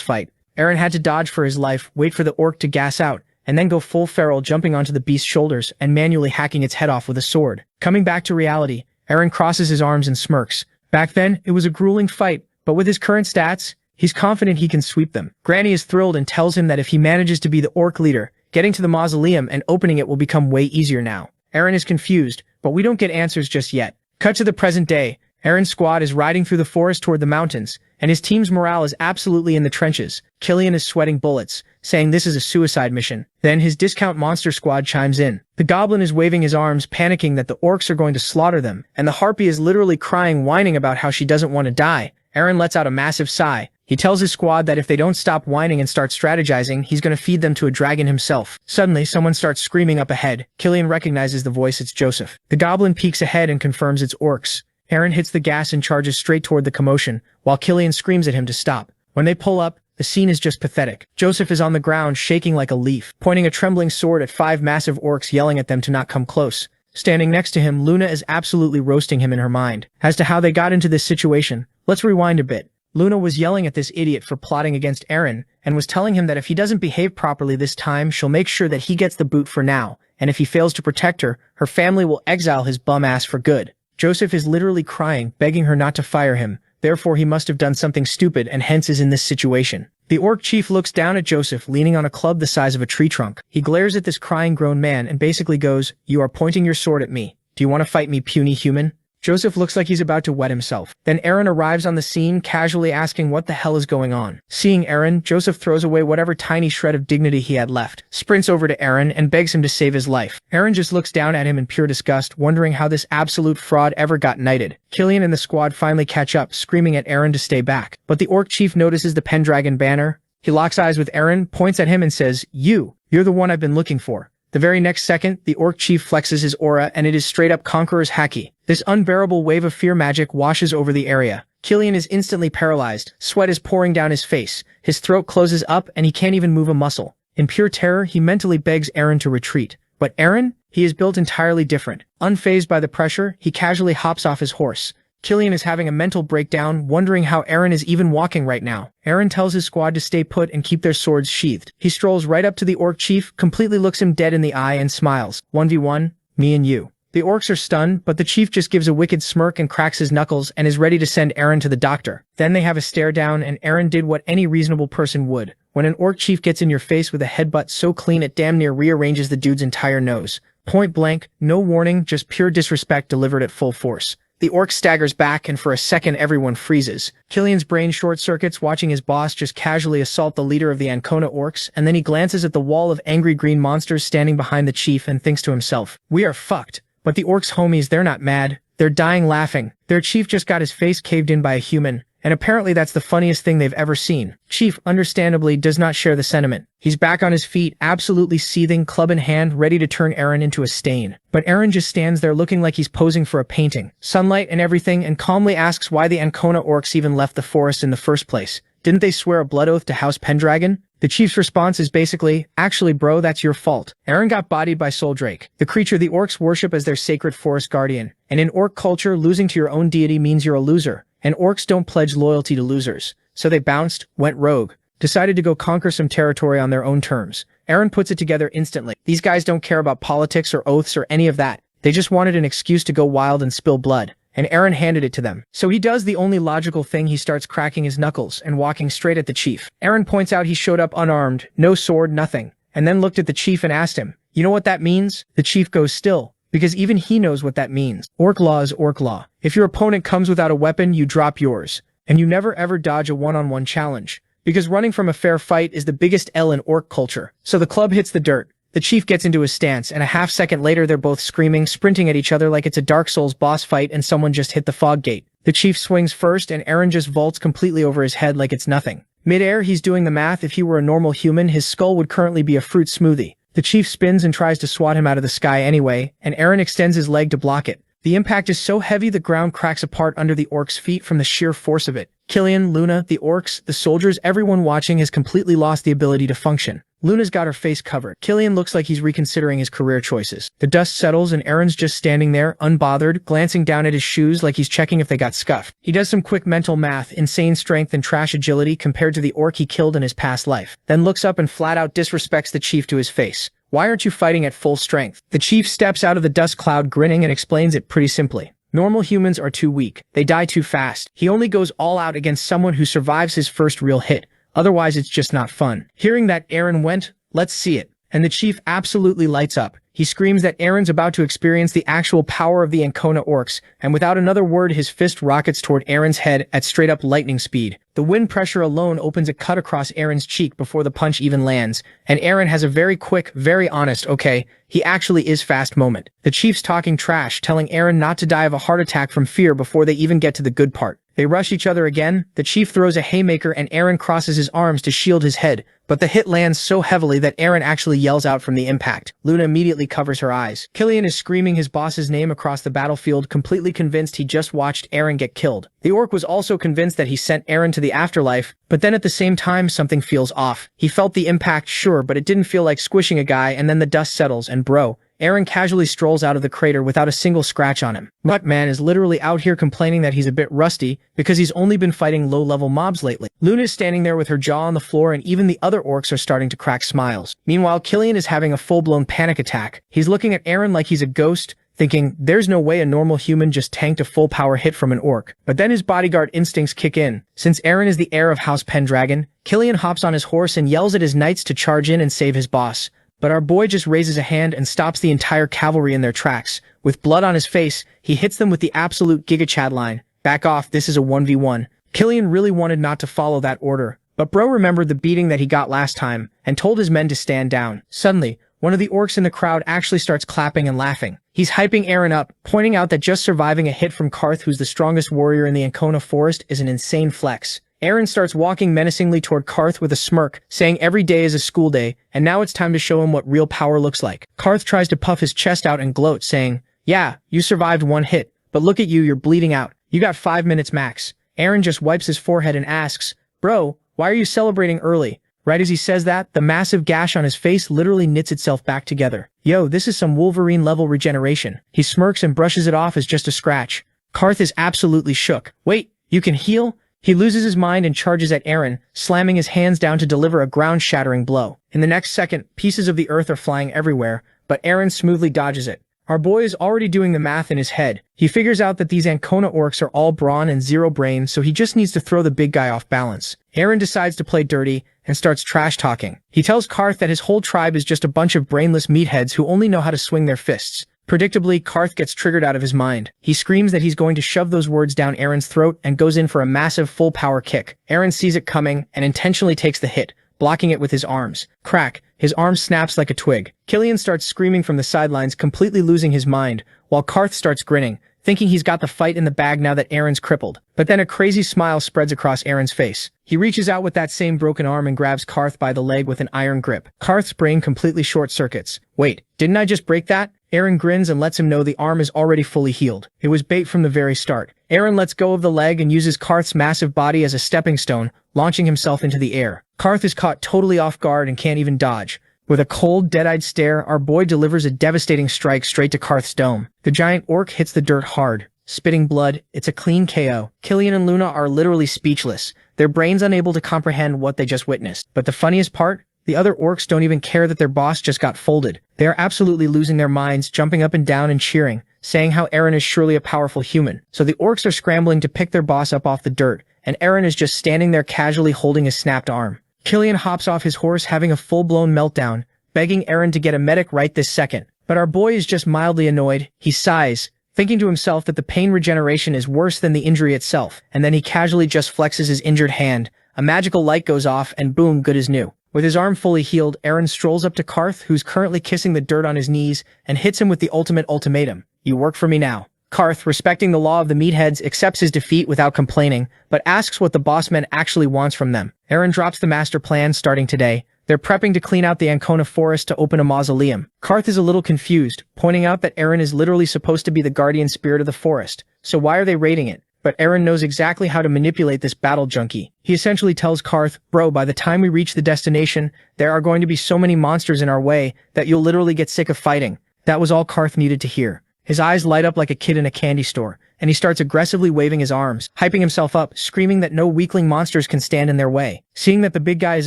fight. Eren had to dodge for his life, wait for the orc to gas out, and then go full feral, jumping onto the beast's shoulders and manually hacking its head off with a sword. Coming back to reality, Eren crosses his arms and smirks. Back then, it was a grueling fight, but with his current stats, he's confident he can sweep them. Granny is thrilled and tells him that if he manages to be the orc leader, getting to the mausoleum and opening it will become way easier now. Eren is confused, but we don't get answers just yet. Cut to the present day. Eren's squad is riding through the forest toward the mountains, and his team's morale is absolutely in the trenches. Killian is sweating bullets, saying this is a suicide mission. Then his discount monster squad chimes in. The goblin is waving his arms, panicking that the orcs are going to slaughter them, and the harpy is literally crying, whining about how she doesn't want to die. Eren lets out a massive sigh. He tells his squad that if they don't stop whining and start strategizing, he's going to feed them to a dragon himself. Suddenly, someone starts screaming up ahead. Killian recognizes the voice. It's Joseph. The goblin peeks ahead and confirms it's orcs. Eren hits the gas and charges straight toward the commotion, while Killian screams at him to stop. When they pull up, the scene is just pathetic. Joseph is on the ground, shaking like a leaf, pointing a trembling sword at 5 massive orcs, yelling at them to not come close. Standing next to him, Luna is absolutely roasting him in her mind. As to how they got into this situation, let's rewind a bit. Luna was yelling at this idiot for plotting against Eren, and was telling him that if he doesn't behave properly this time, she'll make sure that he gets the boot for now, and if he fails to protect her, her family will exile his bum ass for good. Joseph is literally crying, begging her not to fire him, therefore he must have done something stupid and hence is in this situation. The orc chief looks down at Joseph leaning on a club the size of a tree trunk. He glares at this crying grown man and basically goes, "You are pointing your sword at me. Do you want to fight me, puny human?" Joseph looks like he's about to wet himself. Then Eren arrives on the scene, casually asking what the hell is going on. Seeing Eren, Joseph throws away whatever tiny shred of dignity he had left, sprints over to Eren, and begs him to save his life. Eren just looks down at him in pure disgust, wondering how this absolute fraud ever got knighted. Killian and the squad finally catch up, screaming at Eren to stay back. But the orc chief notices the Pendragon banner. He locks eyes with Eren, points at him and says, You're the one I've been looking for." The very next second, the orc chief flexes his aura and it is straight up Conqueror's Haki. This unbearable wave of fear magic washes over the area. Killian is instantly paralyzed. Sweat is pouring down his face. His throat closes up and he can't even move a muscle. In pure terror, he mentally begs Eren to retreat. But Eren? He is built entirely different. Unfazed by the pressure, he casually hops off his horse. Killian is having a mental breakdown, wondering how Eren is even walking right now. Eren tells his squad to stay put and keep their swords sheathed. He strolls right up to the orc chief, completely looks him dead in the eye and smiles. 1v1, me and you. The orcs are stunned, but the chief just gives a wicked smirk and cracks his knuckles and is ready to send Eren to the doctor. Then they have a stare down and Eren did what any reasonable person would. When an orc chief gets in your face with a headbutt so clean it damn near rearranges the dude's entire nose. Point blank, no warning, just pure disrespect delivered at full force. The orc staggers back and for a second everyone freezes. Killian's brain short-circuits watching his boss just casually assault the leader of the Ancona orcs, and then he glances at the wall of angry green monsters standing behind the chief and thinks to himself, we are fucked. But the orcs' homies, they're not mad. They're dying laughing. Their chief just got his face caved in by a human, and apparently that's the funniest thing they've ever seen. Chief, understandably, does not share the sentiment. He's back on his feet, absolutely seething, club in hand, ready to turn Eren into a stain. But Eren just stands there looking like he's posing for a painting. Sunlight and everything, and calmly asks why the Ancona orcs even left the forest in the first place. Didn't they swear a blood oath to House Pendragon? The chief's response is basically, actually bro, that's your fault. Eren got bodied by Soldrake, the creature the orcs worship as their sacred forest guardian. And in orc culture, losing to your own deity means you're a loser. And orcs don't pledge loyalty to losers. So they bounced, went rogue, decided to go conquer some territory on their own terms. Eren puts it together instantly. These guys don't care about politics or oaths or any of that. They just wanted an excuse to go wild and spill blood. And Eren handed it to them. So he does the only logical thing, he starts cracking his knuckles and walking straight at the chief. Eren points out he showed up unarmed, no sword, nothing, and then looked at the chief and asked him, You know what that means? The chief goes still, because even he knows what that means. Orc law is orc law. If your opponent comes without a weapon, you drop yours. And you never ever dodge a one-on-one challenge. Because running from a fair fight is the biggest L in orc culture. So the club hits the dirt. The chief gets into his stance, and a half second later they're both screaming, sprinting at each other like it's a Dark Souls boss fight and someone just hit the fog gate. The chief swings first, and Eren just vaults completely over his head like it's nothing. Mid-air, he's doing the math. If he were a normal human, his skull would currently be a fruit smoothie. The chief spins and tries to swat him out of the sky anyway, and Eren extends his leg to block it. The impact is so heavy the ground cracks apart under the orc's feet from the sheer force of it. Killian, Luna, the orcs, the soldiers, everyone watching has completely lost the ability to function. Luna's got her face covered. Killian looks like he's reconsidering his career choices. The dust settles and Eren's just standing there, unbothered, glancing down at his shoes like he's checking if they got scuffed. He does some quick mental math, insane strength and trash agility compared to the orc he killed in his past life. Then looks up and flat out disrespects the chief to his face. Why aren't you fighting at full strength? The chief steps out of the dust cloud grinning and explains it pretty simply. Normal humans are too weak. They die too fast. He only goes all out against someone who survives his first real hit. Otherwise, it's just not fun. Hearing that, Eren went, "Let's see it." And the chief absolutely lights up. He screams that Eren's about to experience the actual power of the Ancona orcs, and without another word, his fist rockets toward Eren's head at straight-up lightning speed. The wind pressure alone opens a cut across Eren's cheek before the punch even lands, and Eren has a very quick, very honest, okay, he actually is fast moment. The chief's talking trash, telling Eren not to die of a heart attack from fear before they even get to the good part. They rush each other again, the chief throws a haymaker and Eren crosses his arms to shield his head, but the hit lands so heavily that Eren actually yells out from the impact. Luna immediately covers her eyes. Killian is screaming his boss's name across the battlefield, completely convinced he just watched Eren get killed. The orc was also convinced that he sent Eren to the afterlife, but then at the same time something feels off. He felt the impact, sure, but it didn't feel like squishing a guy, and then the dust settles and bro, Eren casually strolls out of the crater without a single scratch on him. Man is literally out here complaining that he's a bit rusty because he's only been fighting low-level mobs lately. Luna is standing there with her jaw on the floor and even the other orcs are starting to crack smiles. Meanwhile, Killian is having a full-blown panic attack. He's looking at Eren like he's a ghost, thinking, there's no way a normal human just tanked a full power hit from an orc. But then his bodyguard instincts kick in. Since Eren is the heir of House Pendragon, Killian hops on his horse and yells at his knights to charge in and save his boss. But our boy just raises a hand and stops the entire cavalry in their tracks. With blood on his face, he hits them with the absolute Giga Chad line. Back off, this is a 1v1. Killian really wanted not to follow that order, but bro remembered the beating that he got last time and told his men to stand down. Suddenly, one of the orcs in the crowd actually starts clapping and laughing. He's hyping Eren up, pointing out that just surviving a hit from Karth, who's the strongest warrior in the Ancona forest, is an insane flex. Eren starts walking menacingly toward Karth with a smirk, saying every day is a school day, and now it's time to show him what real power looks like. Karth tries to puff his chest out and gloat, saying, yeah, you survived one hit, but look at you, you're bleeding out. You got 5 minutes max. Eren just wipes his forehead and asks, bro, why are you celebrating early? Right as he says that, the massive gash on his face literally knits itself back together. Yo, this is some Wolverine-level regeneration. He smirks and brushes it off as just a scratch. Karth is absolutely shook. Wait, you can heal? He loses his mind and charges at Eren, slamming his hands down to deliver a ground-shattering blow. In the next second, pieces of the earth are flying everywhere, but Eren smoothly dodges it. Our boy is already doing the math in his head. He figures out that these Ancona orcs are all brawn and zero brain, so he just needs to throw the big guy off balance. Eren decides to play dirty and starts trash-talking. He tells Karth that his whole tribe is just a bunch of brainless meatheads who only know how to swing their fists. Predictably, Karth gets triggered out of his mind. He screams that he's going to shove those words down Eren's throat and goes in for a massive full-power kick. Eren sees it coming and intentionally takes the hit, blocking it with his arms. Crack! His arm snaps like a twig. Killian starts screaming from the sidelines, completely losing his mind, while Karth starts grinning, thinking he's got the fight in the bag now that Eren's crippled. But then a crazy smile spreads across Eren's face. He reaches out with that same broken arm and grabs Karth by the leg with an iron grip. Karth's brain completely short-circuits. Wait, didn't I just break that? Eren grins and lets him know the arm is already fully healed. It was bait from the very start. Eren lets go of the leg and uses Karth's massive body as a stepping stone, launching himself into the air. Karth is caught totally off guard and can't even dodge. With a cold, dead-eyed stare, our boy delivers a devastating strike straight to Karth's dome. The giant orc hits the dirt hard, spitting blood. It's a clean KO. Killian and Luna are literally speechless, their brains unable to comprehend what they just witnessed. But the funniest part? The other orcs don't even care that their boss just got folded. They are absolutely losing their minds, jumping up and down and cheering, saying how Eren is surely a powerful human. So the orcs are scrambling to pick their boss up off the dirt, and Eren is just standing there casually holding his snapped arm. Killian hops off his horse having a full-blown meltdown, begging Aaron to get a medic right this second. But our boy is just mildly annoyed. He sighs, thinking to himself that the pain regeneration is worse than the injury itself, and then he casually just flexes his injured hand. A magical light goes off, and boom, good as new. With his arm fully healed, Aaron strolls up to Karth, who's currently kissing the dirt on his knees, and hits him with the ultimate ultimatum. You work for me now. Karth, respecting the law of the meatheads, accepts his defeat without complaining, but asks what the boss man actually wants from them. Aaron drops the master plan starting today. They're prepping to clean out the Ancona forest to open a mausoleum. Karth is a little confused, pointing out that Aaron is literally supposed to be the guardian spirit of the forest, so why are they raiding it? But Aaron knows exactly how to manipulate this battle junkie. He essentially tells Karth, bro, by the time we reach the destination, there are going to be so many monsters in our way that you'll literally get sick of fighting. That was all Karth needed to hear. His eyes light up like a kid in a candy store, and he starts aggressively waving his arms, hyping himself up, screaming that no weakling monsters can stand in their way. Seeing that the big guy is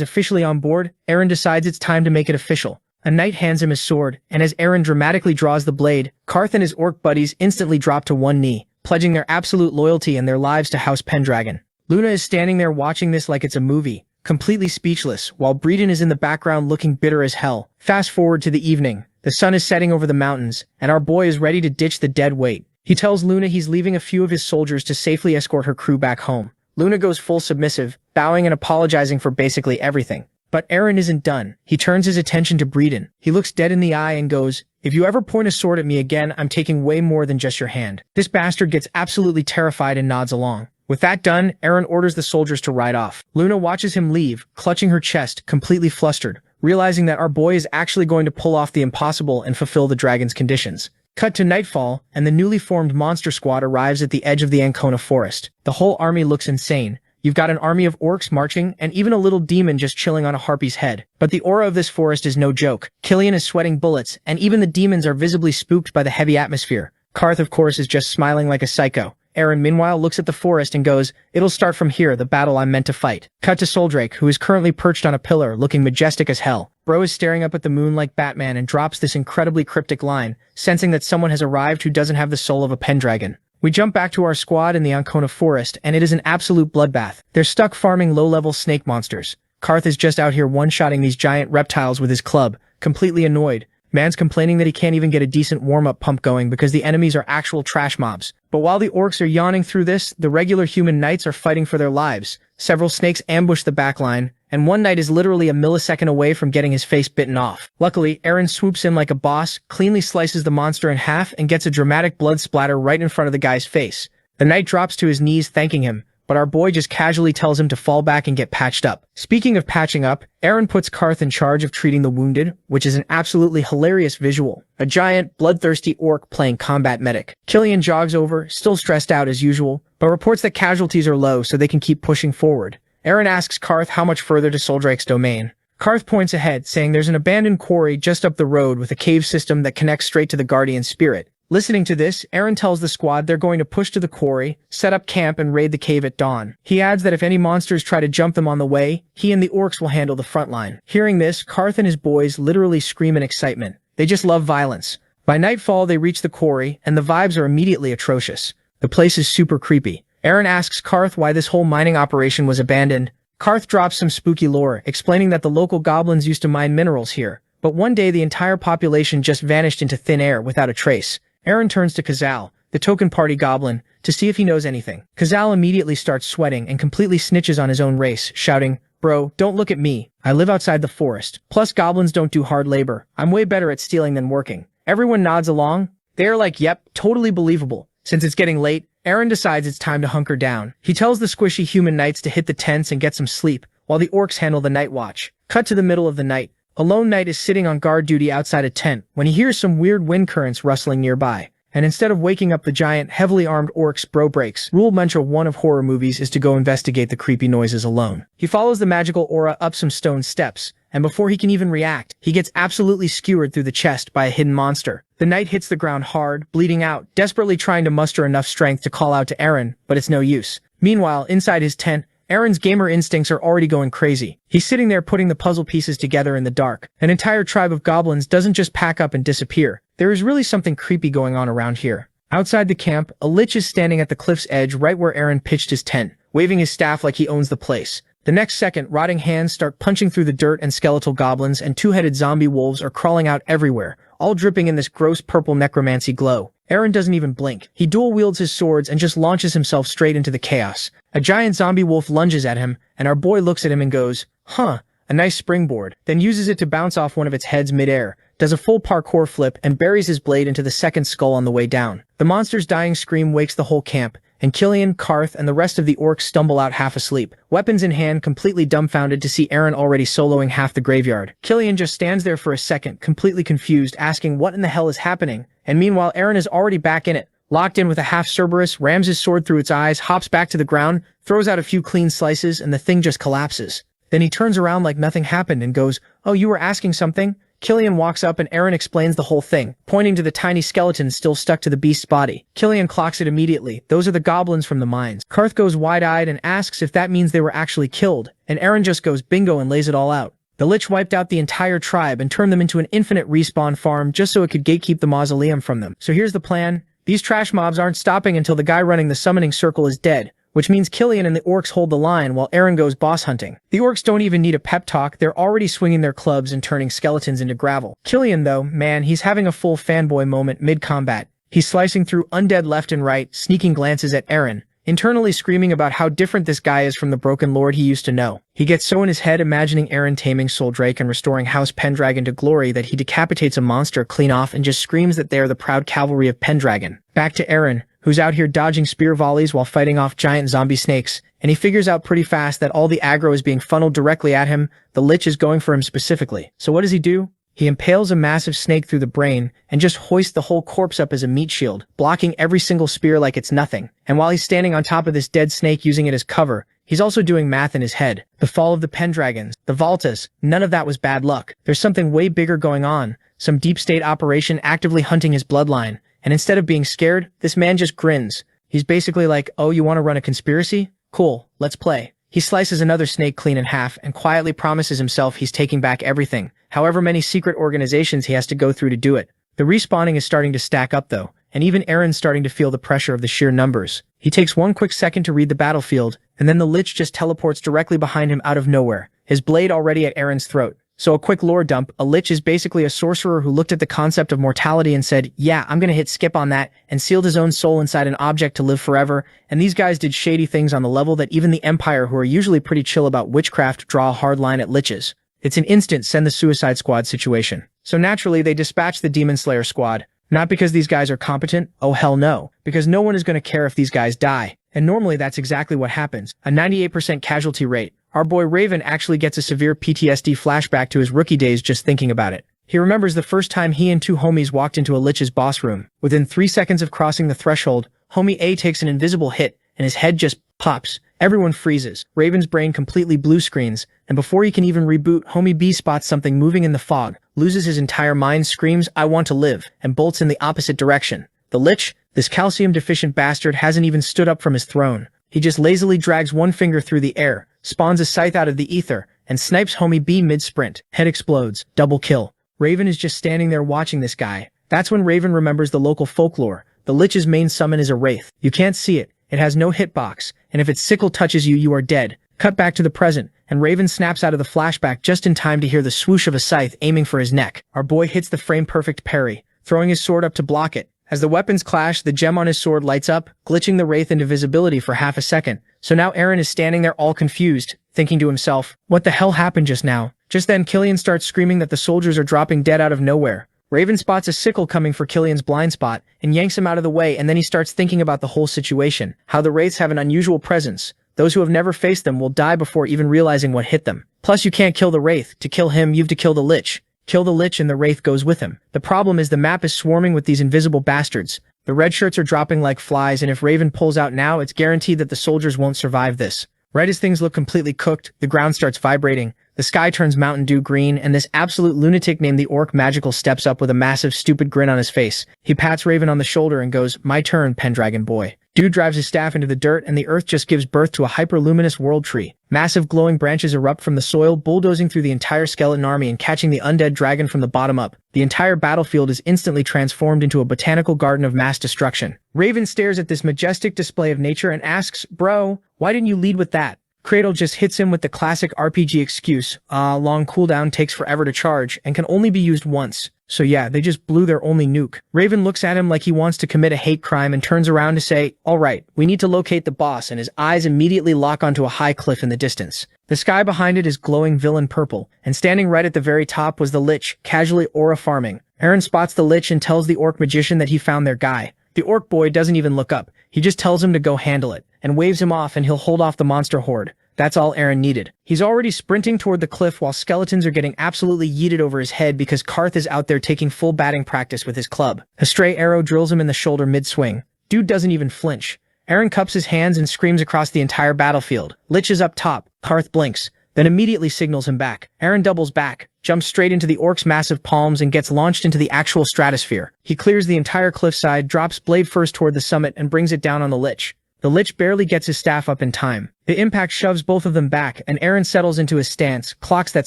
officially on board, Aaron decides it's time to make it official. A knight hands him his sword, and as Aaron dramatically draws the blade, Karth and his orc buddies instantly drop to one knee, pledging their absolute loyalty and their lives to House Pendragon. Luna is standing there watching this like it's a movie, completely speechless, while Breeden is in the background looking bitter as hell. Fast forward to the evening. The sun is setting over the mountains, and our boy is ready to ditch the dead weight. He tells Luna he's leaving a few of his soldiers to safely escort her crew back home. Luna goes full submissive, bowing and apologizing for basically everything. But Aaron isn't done. He turns his attention to Breeden. He looks dead in the eye and goes, if you ever point a sword at me again, I'm taking way more than just your hand. This bastard gets absolutely terrified and nods along. With that done, Aaron orders the soldiers to ride off. Luna watches him leave, clutching her chest, completely flustered, realizing that our boy is actually going to pull off the impossible and fulfill the dragon's conditions. Cut to nightfall, and the newly formed monster squad arrives at the edge of the Ancona forest. The whole army looks insane. You've got an army of orcs marching, and even a little demon just chilling on a harpy's head. But the aura of this forest is no joke. Killian is sweating bullets, and even the demons are visibly spooked by the heavy atmosphere. Karth, of course, is just smiling like a psycho. Aaron, meanwhile, looks at the forest and goes, it'll start from here, the battle I'm meant to fight. Cut to Soldrake, who is currently perched on a pillar, looking majestic as hell. Bro is staring up at the moon like Batman and drops this incredibly cryptic line, sensing that someone has arrived who doesn't have the soul of a pendragon. We jump back to our squad in the Ancona forest, and it is an absolute bloodbath. They're stuck farming low-level snake monsters. Karth is just out here one-shotting these giant reptiles with his club, completely annoyed. Man's complaining that he can't even get a decent warm-up pump going because the enemies are actual trash mobs. But while the orcs are yawning through this, the regular human knights are fighting for their lives. Several snakes ambush the backline, and one knight is literally a millisecond away from getting his face bitten off. Luckily, Aaron swoops in like a boss, cleanly slices the monster in half, and gets a dramatic blood splatter right in front of the guy's face. The knight drops to his knees thanking him, but our boy just casually tells him to fall back and get patched up. Speaking of patching up, Aaron puts Karth in charge of treating the wounded, which is an absolutely hilarious visual. A giant, bloodthirsty orc playing combat medic. Killian jogs over, still stressed out as usual, but reports that casualties are low so they can keep pushing forward. Aaron asks Karth how much further to Soldrake's domain. Karth points ahead, saying there's an abandoned quarry just up the road with a cave system that connects straight to the guardian spirit. Listening to this, Aaron tells the squad they're going to push to the quarry, set up camp, and raid the cave at dawn. He adds that if any monsters try to jump them on the way, he and the orcs will handle the front line. Hearing this, Karth and his boys literally scream in excitement. They just love violence. By nightfall, they reach the quarry, and the vibes are immediately atrocious. The place is super creepy. Aaron asks Karth why this whole mining operation was abandoned. Karth drops some spooky lore, explaining that the local goblins used to mine minerals here, but one day the entire population just vanished into thin air without a trace. Aaron turns to Kazal, the token party goblin, to see if he knows anything. Kazal immediately starts sweating and completely snitches on his own race, shouting, "Bro, don't look at me. I live outside the forest. Plus goblins don't do hard labor. I'm way better at stealing than working." Everyone nods along. They are like, yep, totally believable. Since it's getting late, Aaron decides it's time to hunker down. He tells the squishy human knights to hit the tents and get some sleep, while the orcs handle the night watch. Cut to the middle of the night. A lone knight is sitting on guard duty outside a tent when he hears some weird wind currents rustling nearby. And instead of waking up the giant, heavily armed orcs, bro breaks. Rule mantra 1 of horror movies is to go investigate the creepy noises alone. He follows the magical aura up some stone steps, and before he can even react, he gets absolutely skewered through the chest by a hidden monster. The knight hits the ground hard, bleeding out, desperately trying to muster enough strength to call out to Aaron, but it's no use. Meanwhile, inside his tent, Aaron's gamer instincts are already going crazy. He's sitting there putting the puzzle pieces together in the dark. An entire tribe of goblins doesn't just pack up and disappear. There is really something creepy going on around here. Outside the camp, a lich is standing at the cliff's edge right where Aaron pitched his tent, waving his staff like he owns the place. The next second, rotting hands start punching through the dirt and skeletal goblins and two-headed zombie wolves are crawling out everywhere, all dripping in this gross purple necromancy glow. Eren doesn't even blink. He dual-wields his swords and just launches himself straight into the chaos. A giant zombie wolf lunges at him, and our boy looks at him and goes, "Huh, a nice springboard," then uses it to bounce off one of its heads mid-air, does a full parkour flip, and buries his blade into the second skull on the way down. The monster's dying scream wakes the whole camp, and Killian, Karth, and the rest of the orcs stumble out half asleep, weapons in hand, completely dumbfounded to see Eren already soloing half the graveyard. Killian just stands there for a second, completely confused, asking what in the hell is happening, and meanwhile Eren is already back in it, locked in with a half Cerberus, rams his sword through its eyes, hops back to the ground, throws out a few clean slices, and the thing just collapses. Then he turns around like nothing happened and goes, "Oh, you were asking something?" Killian walks up and Eren explains the whole thing, pointing to the tiny skeleton still stuck to the beast's body. Killian clocks it immediately. Those are the goblins from the mines. Karth goes wide-eyed and asks if that means they were actually killed, and Eren just goes bingo and lays it all out. The Lich wiped out the entire tribe and turned them into an infinite respawn farm just so it could gatekeep the mausoleum from them. So here's the plan. These trash mobs aren't stopping until the guy running the summoning circle is dead, which means Killian and the orcs hold the line while Eren goes boss hunting. The orcs don't even need a pep talk, they're already swinging their clubs and turning skeletons into gravel. Killian though, man, he's having a full fanboy moment mid-combat. He's slicing through undead left and right, sneaking glances at Eren, internally screaming about how different this guy is from the broken lord he used to know. He gets so in his head imagining Eren taming Soul Drake and restoring House Pendragon to glory that he decapitates a monster clean off and just screams that they are the proud cavalry of Pendragon. Back to Eren, who's out here dodging spear volleys while fighting off giant zombie snakes, and he figures out pretty fast that all the aggro is being funneled directly at him. The Lich is going for him specifically. So what does he do? He impales a massive snake through the brain and just hoists the whole corpse up as a meat shield, blocking every single spear like it's nothing. And while he's standing on top of this dead snake using it as cover, he's also doing math in his head. The fall of the Pendragons, the Valtas, none of that was bad luck. There's something way bigger going on, some deep state operation actively hunting his bloodline. And instead of being scared, this man just grins. He's basically like, "Oh, you want to run a conspiracy? Cool, let's play." He slices another snake clean in half and quietly promises himself he's taking back everything, however many secret organizations he has to go through to do it. The respawning is starting to stack up though, and even Eren's starting to feel the pressure of the sheer numbers. He takes one quick second to read the battlefield, and then the Lich just teleports directly behind him out of nowhere, his blade already at Eren's throat. So a quick lore dump, a Lich is basically a sorcerer who looked at the concept of mortality and said, "Yeah, I'm gonna hit skip on that," and sealed his own soul inside an object to live forever. And these guys did shady things on the level that even the Empire, who are usually pretty chill about witchcraft, draw a hard line at Liches. It's an instant send the Suicide Squad situation. So naturally, they dispatch the Demon Slayer squad. Not because these guys are competent, oh hell no, because no one is gonna care if these guys die. And normally that's exactly what happens, a 98% casualty rate. Our boy Raven actually gets a severe PTSD flashback to his rookie days just thinking about it. He remembers the first time he and two homies walked into a Lich's boss room. Within 3 seconds of crossing the threshold, homie A takes an invisible hit, and his head just pops. Everyone freezes. Raven's brain completely blue screens, and before he can even reboot, homie B spots something moving in the fog, loses his entire mind, screams, "I want to live," and bolts in the opposite direction. The Lich, this calcium-deficient bastard, hasn't even stood up from his throne. He just lazily drags one finger through the air, spawns a scythe out of the ether, and snipes homie B mid-sprint. Head explodes. Double kill. Raven is just standing there watching this guy. That's when Raven remembers the local folklore. The Lich's main summon is a wraith. You can't see it. It has no hitbox, and if its sickle touches you, you are dead. Cut back to the present, and Raven snaps out of the flashback just in time to hear the swoosh of a scythe aiming for his neck. Our boy hits the frame-perfect parry, throwing his sword up to block it. As the weapons clash, the gem on his sword lights up, glitching the wraith into visibility for half a second. So now Eren is standing there all confused, thinking to himself, what the hell happened just now? Just then Killian starts screaming that the soldiers are dropping dead out of nowhere. Raven spots a sickle coming for Killian's blind spot, and yanks him out of the way, and then he starts thinking about the whole situation, how the wraiths have an unusual presence. Those who have never faced them will die before even realizing what hit them. Plus you can't kill the wraith. To kill him, you've to kill the Lich. Kill the Lich and the wraith goes with him. The problem is the map is swarming with these invisible bastards. The red shirts are dropping like flies, and if Raven pulls out now, it's guaranteed that the soldiers won't survive this. Right as things look completely cooked, the ground starts vibrating, the sky turns Mountain Dew green, and this absolute lunatic named the Orc Magical steps up with a massive stupid grin on his face. He pats Raven on the shoulder and goes, "My turn, Pendragon boy." Dude drives his staff into the dirt, and the earth just gives birth to a hyper-luminous world tree. Massive glowing branches erupt from the soil, bulldozing through the entire skeleton army and catching the undead dragon from the bottom up. The entire battlefield is instantly transformed into a botanical garden of mass destruction. Raven stares at this majestic display of nature and asks, "Bro, why didn't you lead with that?" Cradle just hits him with the classic RPG excuse, long cooldown takes forever to charge and can only be used once. So yeah, they just blew their only nuke. Raven looks at him like he wants to commit a hate crime and turns around to say, alright, we need to locate the boss, and his eyes immediately lock onto a high cliff in the distance. The sky behind it is glowing villain purple, and standing right at the very top was the Lich, casually aura farming. Eren spots the Lich and tells the orc magician that he found their guy. The orc boy doesn't even look up, he just tells him to go handle it, and waves him off and he'll hold off the monster horde. That's all Eren needed. He's already sprinting toward the cliff while skeletons are getting absolutely yeeted over his head because Karth is out there taking full batting practice with his club. A stray arrow drills him in the shoulder mid-swing. Dude doesn't even flinch. Eren cups his hands and screams across the entire battlefield. Lich is up top. Karth blinks, then immediately signals him back. Eren doubles back, jumps straight into the orc's massive palms and gets launched into the actual stratosphere. He clears the entire cliffside, drops blade first toward the summit and brings it down on the Lich. The Lich barely gets his staff up in time. The impact shoves both of them back, and Eren settles into his stance, clocks that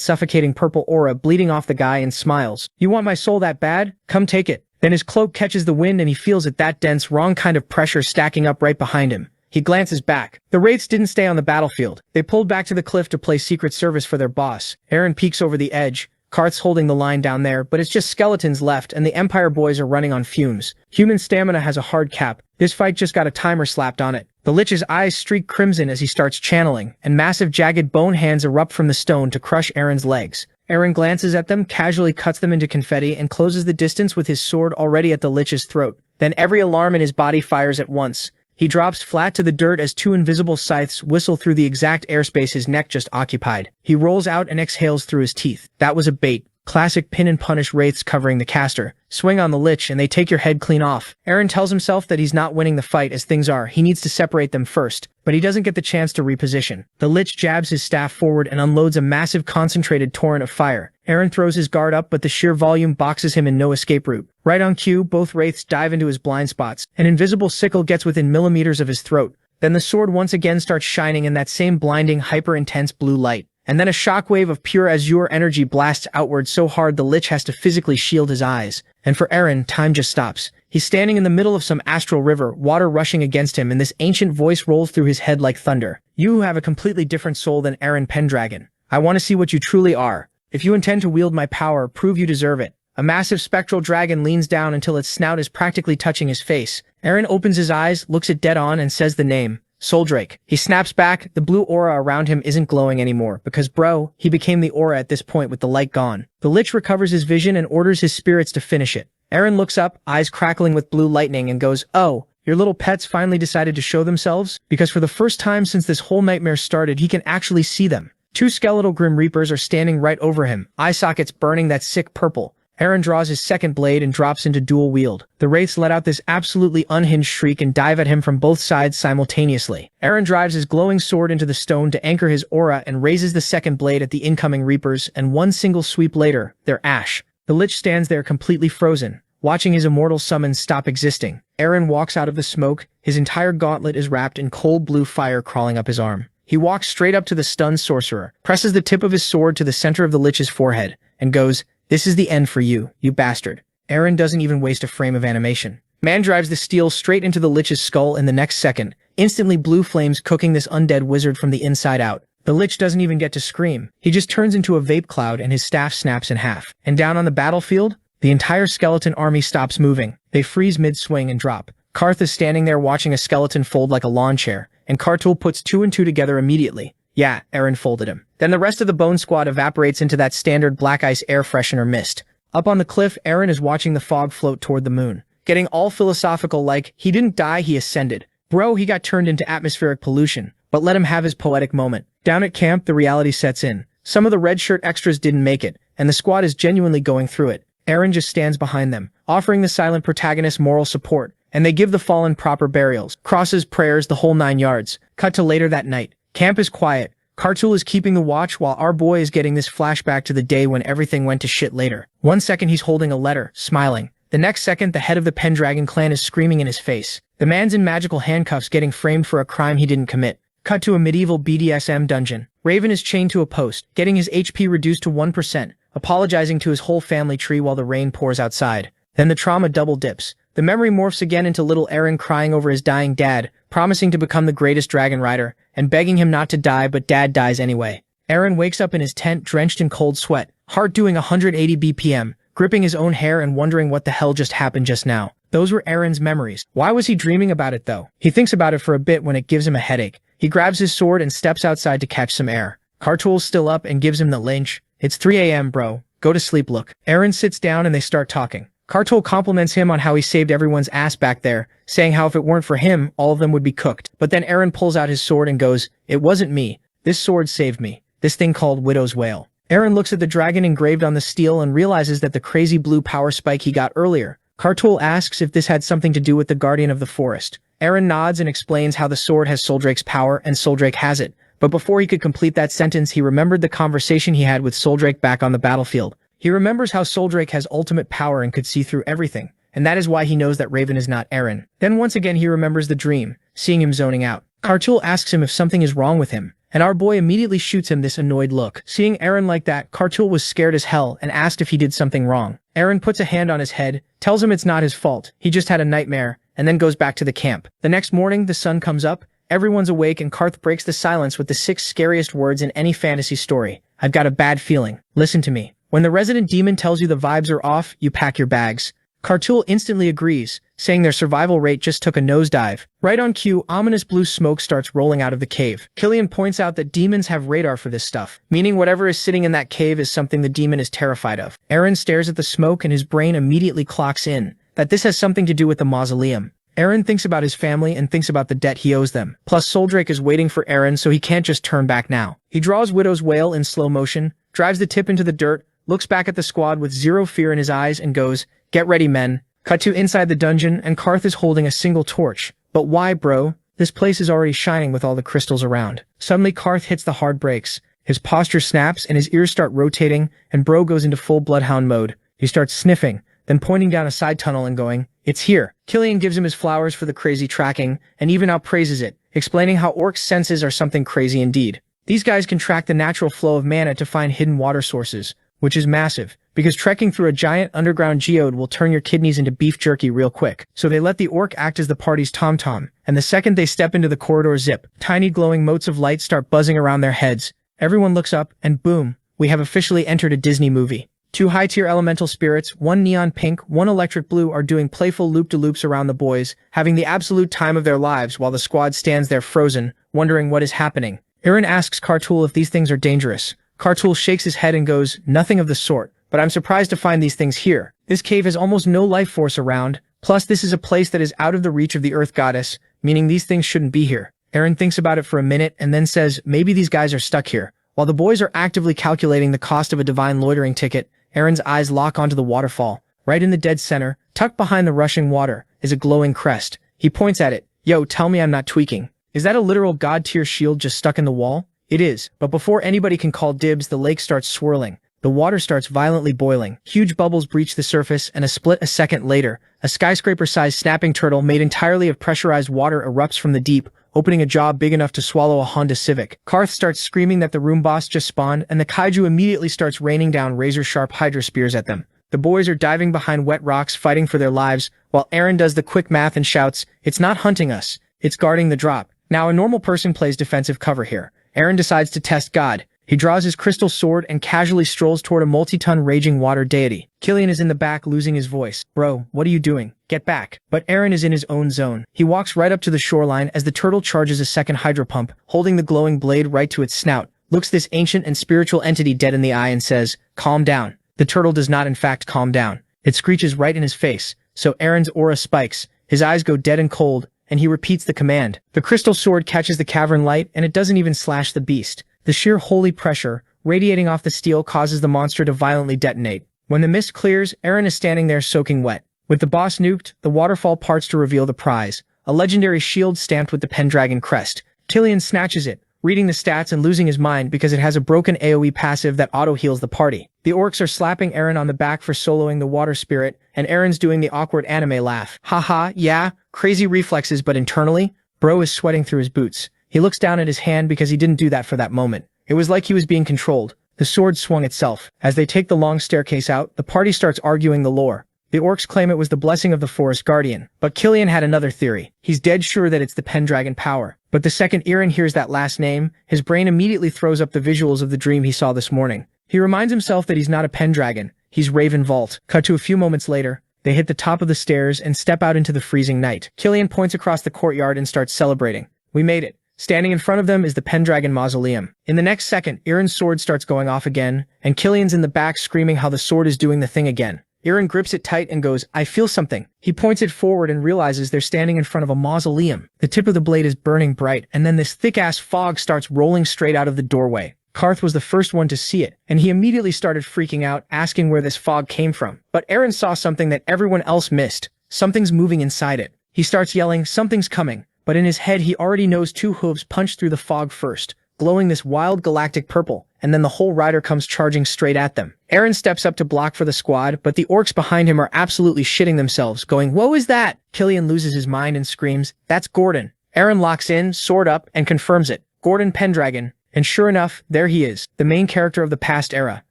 suffocating purple aura bleeding off the guy and smiles. You want my soul that bad? Come take it. Then his cloak catches the wind and he feels it, that dense, wrong kind of pressure stacking up right behind him. He glances back. The Wraiths didn't stay on the battlefield. They pulled back to the cliff to play secret service for their boss. Eren peeks over the edge. Karth's holding the line down there, but it's just skeletons left and the Empire boys are running on fumes. Human stamina has a hard cap. This fight just got a timer slapped on it. The Lich's eyes streak crimson as he starts channeling, and massive jagged bone hands erupt from the stone to crush Eren's legs. Eren glances at them, casually cuts them into confetti, and closes the distance with his sword already at the Lich's throat. Then every alarm in his body fires at once. He drops flat to the dirt as two invisible scythes whistle through the exact airspace his neck just occupied. He rolls out and exhales through his teeth. That was a bait. Classic pin and punish wraiths covering the caster. Swing on the Lich and they take your head clean off. Eren tells himself that he's not winning the fight as things are. He needs to separate them first, but he doesn't get the chance to reposition. The Lich jabs his staff forward and unloads a massive concentrated torrent of fire. Eren throws his guard up, but the sheer volume boxes him in no escape route. Right on cue, both wraiths dive into his blind spots. An invisible sickle gets within millimeters of his throat. Then the sword once again starts shining in that same blinding, hyper-intense blue light. And then a shockwave of pure azure energy blasts outward so hard the Lich has to physically shield his eyes. And for Eren, time just stops. He's standing in the middle of some astral river, water rushing against him, and this ancient voice rolls through his head like thunder. You who have a completely different soul than Eren Pendragon. I want to see what you truly are. If you intend to wield my power, prove you deserve it. A massive spectral dragon leans down until its snout is practically touching his face. Eren opens his eyes, looks it dead on, and says the name. Soldrake. He snaps back. The blue aura around him isn't glowing anymore, because bro, he became the aura at this point with the light gone. The Lich recovers his vision and orders his spirits to finish it. Eren looks up, eyes crackling with blue lightning, and goes, oh, your little pets finally decided to show themselves? Because for the first time since this whole nightmare started, he can actually see them. Two skeletal Grim Reapers are standing right over him, eye sockets burning that sick purple. Eren draws his second blade and drops into dual wield. The wraiths let out this absolutely unhinged shriek and dive at him from both sides simultaneously. Eren drives his glowing sword into the stone to anchor his aura and raises the second blade at the incoming Reapers, and one single sweep later, they're ash. The Lich stands there completely frozen, watching his immortal summons stop existing. Eren walks out of the smoke, his entire gauntlet is wrapped in cold blue fire crawling up his arm. He walks straight up to the stunned sorcerer, presses the tip of his sword to the center of the Lich's forehead, and goes, this is the end for you, you bastard. Eren doesn't even waste a frame of animation. Man drives the steel straight into the Lich's skull in the next second, instantly blue flames cooking this undead wizard from the inside out. The Lich doesn't even get to scream. He just turns into a vape cloud and his staff snaps in half. And down on the battlefield, the entire skeleton army stops moving. They freeze mid-swing and drop. Karth is standing there watching a skeleton fold like a lawn chair, and Kartul puts two and two together immediately. Yeah, Eren folded him. Then the rest of the Bone Squad evaporates into that standard black ice air freshener mist. Up on the cliff, Eren is watching the fog float toward the moon. Getting all philosophical like, he didn't die, he ascended. Bro, he got turned into atmospheric pollution. But let him have his poetic moment. Down at camp, the reality sets in. Some of the red shirt extras didn't make it, and the squad is genuinely going through it. Eren just stands behind them, offering the silent protagonist moral support, and they give the fallen proper burials, crosses, prayers, the whole 9 yards. Cut to later that night. Camp is quiet. Kartul is keeping the watch while our boy is getting this flashback to the day when everything went to shit later. 1 second he's holding a letter, smiling. The next second the head of the Pendragon clan is screaming in his face. The man's in magical handcuffs getting framed for a crime he didn't commit. Cut to a medieval BDSM dungeon. Raven is chained to a post, getting his HP reduced to 1%, apologizing to his whole family tree while the rain pours outside. Then the trauma double dips. the memory morphs again into little Eren crying over his dying dad, promising to become the greatest dragon rider, and begging him not to die, but dad dies anyway. Eren wakes up in his tent drenched in cold sweat, heart doing 180 BPM, gripping his own hair and wondering what the hell just happened just now. Those were Eren's memories. Why was he dreaming about it though? He thinks about it for a bit when it gives him a headache. He grabs his sword and steps outside to catch some air. Kartul's still up and gives him the lynch. It's 3 a.m. bro. Go to sleep look. Eren sits down and they start talking. Kartul compliments him on how he saved everyone's ass back there, saying how if it weren't for him, all of them would be cooked. But then Eren pulls out his sword and goes, "It wasn't me. This sword saved me. This thing called Widow's Wail." Eren looks at the dragon engraved on the steel and realizes that the crazy blue power spike he got earlier. Kartul asks if this had something to do with the Guardian of the Forest. Eren nods and explains how the sword has Soldrake's power and Soldrake has it. But before he could complete that sentence, he remembered the conversation he had with Soldrake back on the battlefield. He remembers how Soldrake has ultimate power and could see through everything, and that is why he knows that Raven is not Eren. Then once again he remembers the dream, seeing him zoning out. Kartul asks him if something is wrong with him, and our boy immediately shoots him this annoyed look. Seeing Eren like that, Kartul was scared as hell and asked if he did something wrong. Eren puts a hand on his head, tells him it's not his fault, he just had a nightmare, and then goes back to the camp. The next morning, the sun comes up, everyone's awake, and Karth breaks the silence with the 6 scariest words in any fantasy story. "I've got a bad feeling. Listen to me. When the resident demon tells you the vibes are off, you pack your bags." Kartul instantly agrees, saying their survival rate just took a nosedive. Right on cue, ominous blue smoke starts rolling out of the cave. Killian points out that demons have radar for this stuff, meaning whatever is sitting in that cave is something the demon is terrified of. Eren stares at the smoke and his brain immediately clocks in that this has something to do with the mausoleum. Eren thinks about his family and thinks about the debt he owes them. Plus, Soldrake is waiting for Eren, so he can't just turn back now. He draws Widow's Wail in slow motion, drives the tip into the dirt, looks back at the squad with zero fear in his eyes and goes, "Get ready, men." Cut to inside the dungeon, and Karth is holding a single torch. But why, bro? This place is already shining with all the crystals around. Suddenly, Karth hits the hard brakes. His posture snaps and his ears start rotating, and bro goes into full bloodhound mode. He starts sniffing, then pointing down a side tunnel and going, "It's here." Killian gives him his flowers for the crazy tracking, and even outpraises it, explaining how orcs' senses are something crazy indeed. These guys can track the natural flow of mana to find hidden water sources, which is massive, because trekking through a giant underground geode will turn your kidneys into beef jerky real quick. So they let the orc act as the party's tom-tom, and the second they step into the corridor zip, tiny glowing motes of light start buzzing around their heads. Everyone looks up, and boom, we have officially entered a Disney movie. 2 high-tier elemental spirits, one neon pink, one electric blue, are doing playful loop-de-loops around the boys, having the absolute time of their lives while the squad stands there frozen, wondering what is happening. Eren asks Kartul if these things are dangerous. Kartul shakes his head and goes, "Nothing of the sort, but I'm surprised to find these things here. This cave has almost no life force around, plus this is a place that is out of the reach of the Earth Goddess, meaning these things shouldn't be here." Eren thinks about it for a minute and then says, "Maybe these guys are stuck here." While the boys are actively calculating the cost of a divine loitering ticket, Eren's eyes lock onto the waterfall. Right in the dead center, tucked behind the rushing water, is a glowing crest. He points at it. "Yo, tell me I'm not tweaking. Is that a literal god-tier shield just stuck in the wall?" It is, but before anybody can call dibs, the lake starts swirling. The water starts violently boiling. Huge bubbles breach the surface, and a second later, a skyscraper-sized snapping turtle made entirely of pressurized water erupts from the deep, opening a jaw big enough to swallow a Honda Civic. Karth starts screaming that the room boss just spawned, and the kaiju immediately starts raining down razor-sharp hydra spears at them. The boys are diving behind wet rocks, fighting for their lives, while Eren does the quick math and shouts, "It's not hunting us, it's guarding the drop." Now, a normal person plays defensive cover here. Eren decides to test God. He draws his crystal sword and casually strolls toward a multi-ton raging water deity. Killian is in the back, losing his voice. "Bro, what are you doing? Get back." But Eren is in his own zone. He walks right up to the shoreline as the turtle charges a second hydro pump, holding the glowing blade right to its snout, looks this ancient and spiritual entity dead in the eye and says, "Calm down." The turtle does not in fact calm down. It screeches right in his face, so Eren's aura spikes, his eyes go dead and cold, and he repeats the command. The crystal sword catches the cavern light, and it doesn't even slash the beast. The sheer holy pressure radiating off the steel causes the monster to violently detonate. When the mist clears, Eren is standing there soaking wet. With the boss nuked, the waterfall parts to reveal the prize, a legendary shield stamped with the Pendragon crest. Killian snatches it, reading the stats and losing his mind because it has a broken AoE passive that auto-heals the party. The orcs are slapping Eren on the back for soloing the water spirit, and Eren's doing the awkward anime laugh. Haha, yeah, crazy reflexes, but internally, bro is sweating through his boots. He looks down at his hand because he didn't do that for that moment. It was like he was being controlled. The sword swung itself. As they take the long staircase out, the party starts arguing the lore. The orcs claim it was the blessing of the forest guardian, but Killian had another theory. He's dead sure that it's the Pendragon power. But the second Eren hears that last name, his brain immediately throws up the visuals of the dream he saw this morning. He reminds himself that he's not a Pendragon, he's Raven Vault. Cut to a few moments later, they hit the top of the stairs and step out into the freezing night. Killian points across the courtyard and starts celebrating. We made it. Standing in front of them is the Pendragon mausoleum. In the next second, Eren's sword starts going off again, and Killian's in the back screaming how the sword is doing the thing again. Eren grips it tight and goes, I feel something. He points it forward and realizes they're standing in front of a mausoleum. The tip of the blade is burning bright, and then this thick-ass fog starts rolling straight out of the doorway. Karth was the first one to see it, and he immediately started freaking out, asking where this fog came from. But Eren saw something that everyone else missed. Something's moving inside it. He starts yelling, something's coming. But in his head he already knows two hooves punch through the fog first, glowing this wild galactic purple, and then the whole rider comes charging straight at them. Eren steps up to block for the squad, but the orcs behind him are absolutely shitting themselves, going, "Whoa, is that?" Killian loses his mind and screams, "That's Gordon." Eren locks in, sword up, and confirms it. Gordon Pendragon. And sure enough, there he is, the main character of the past era.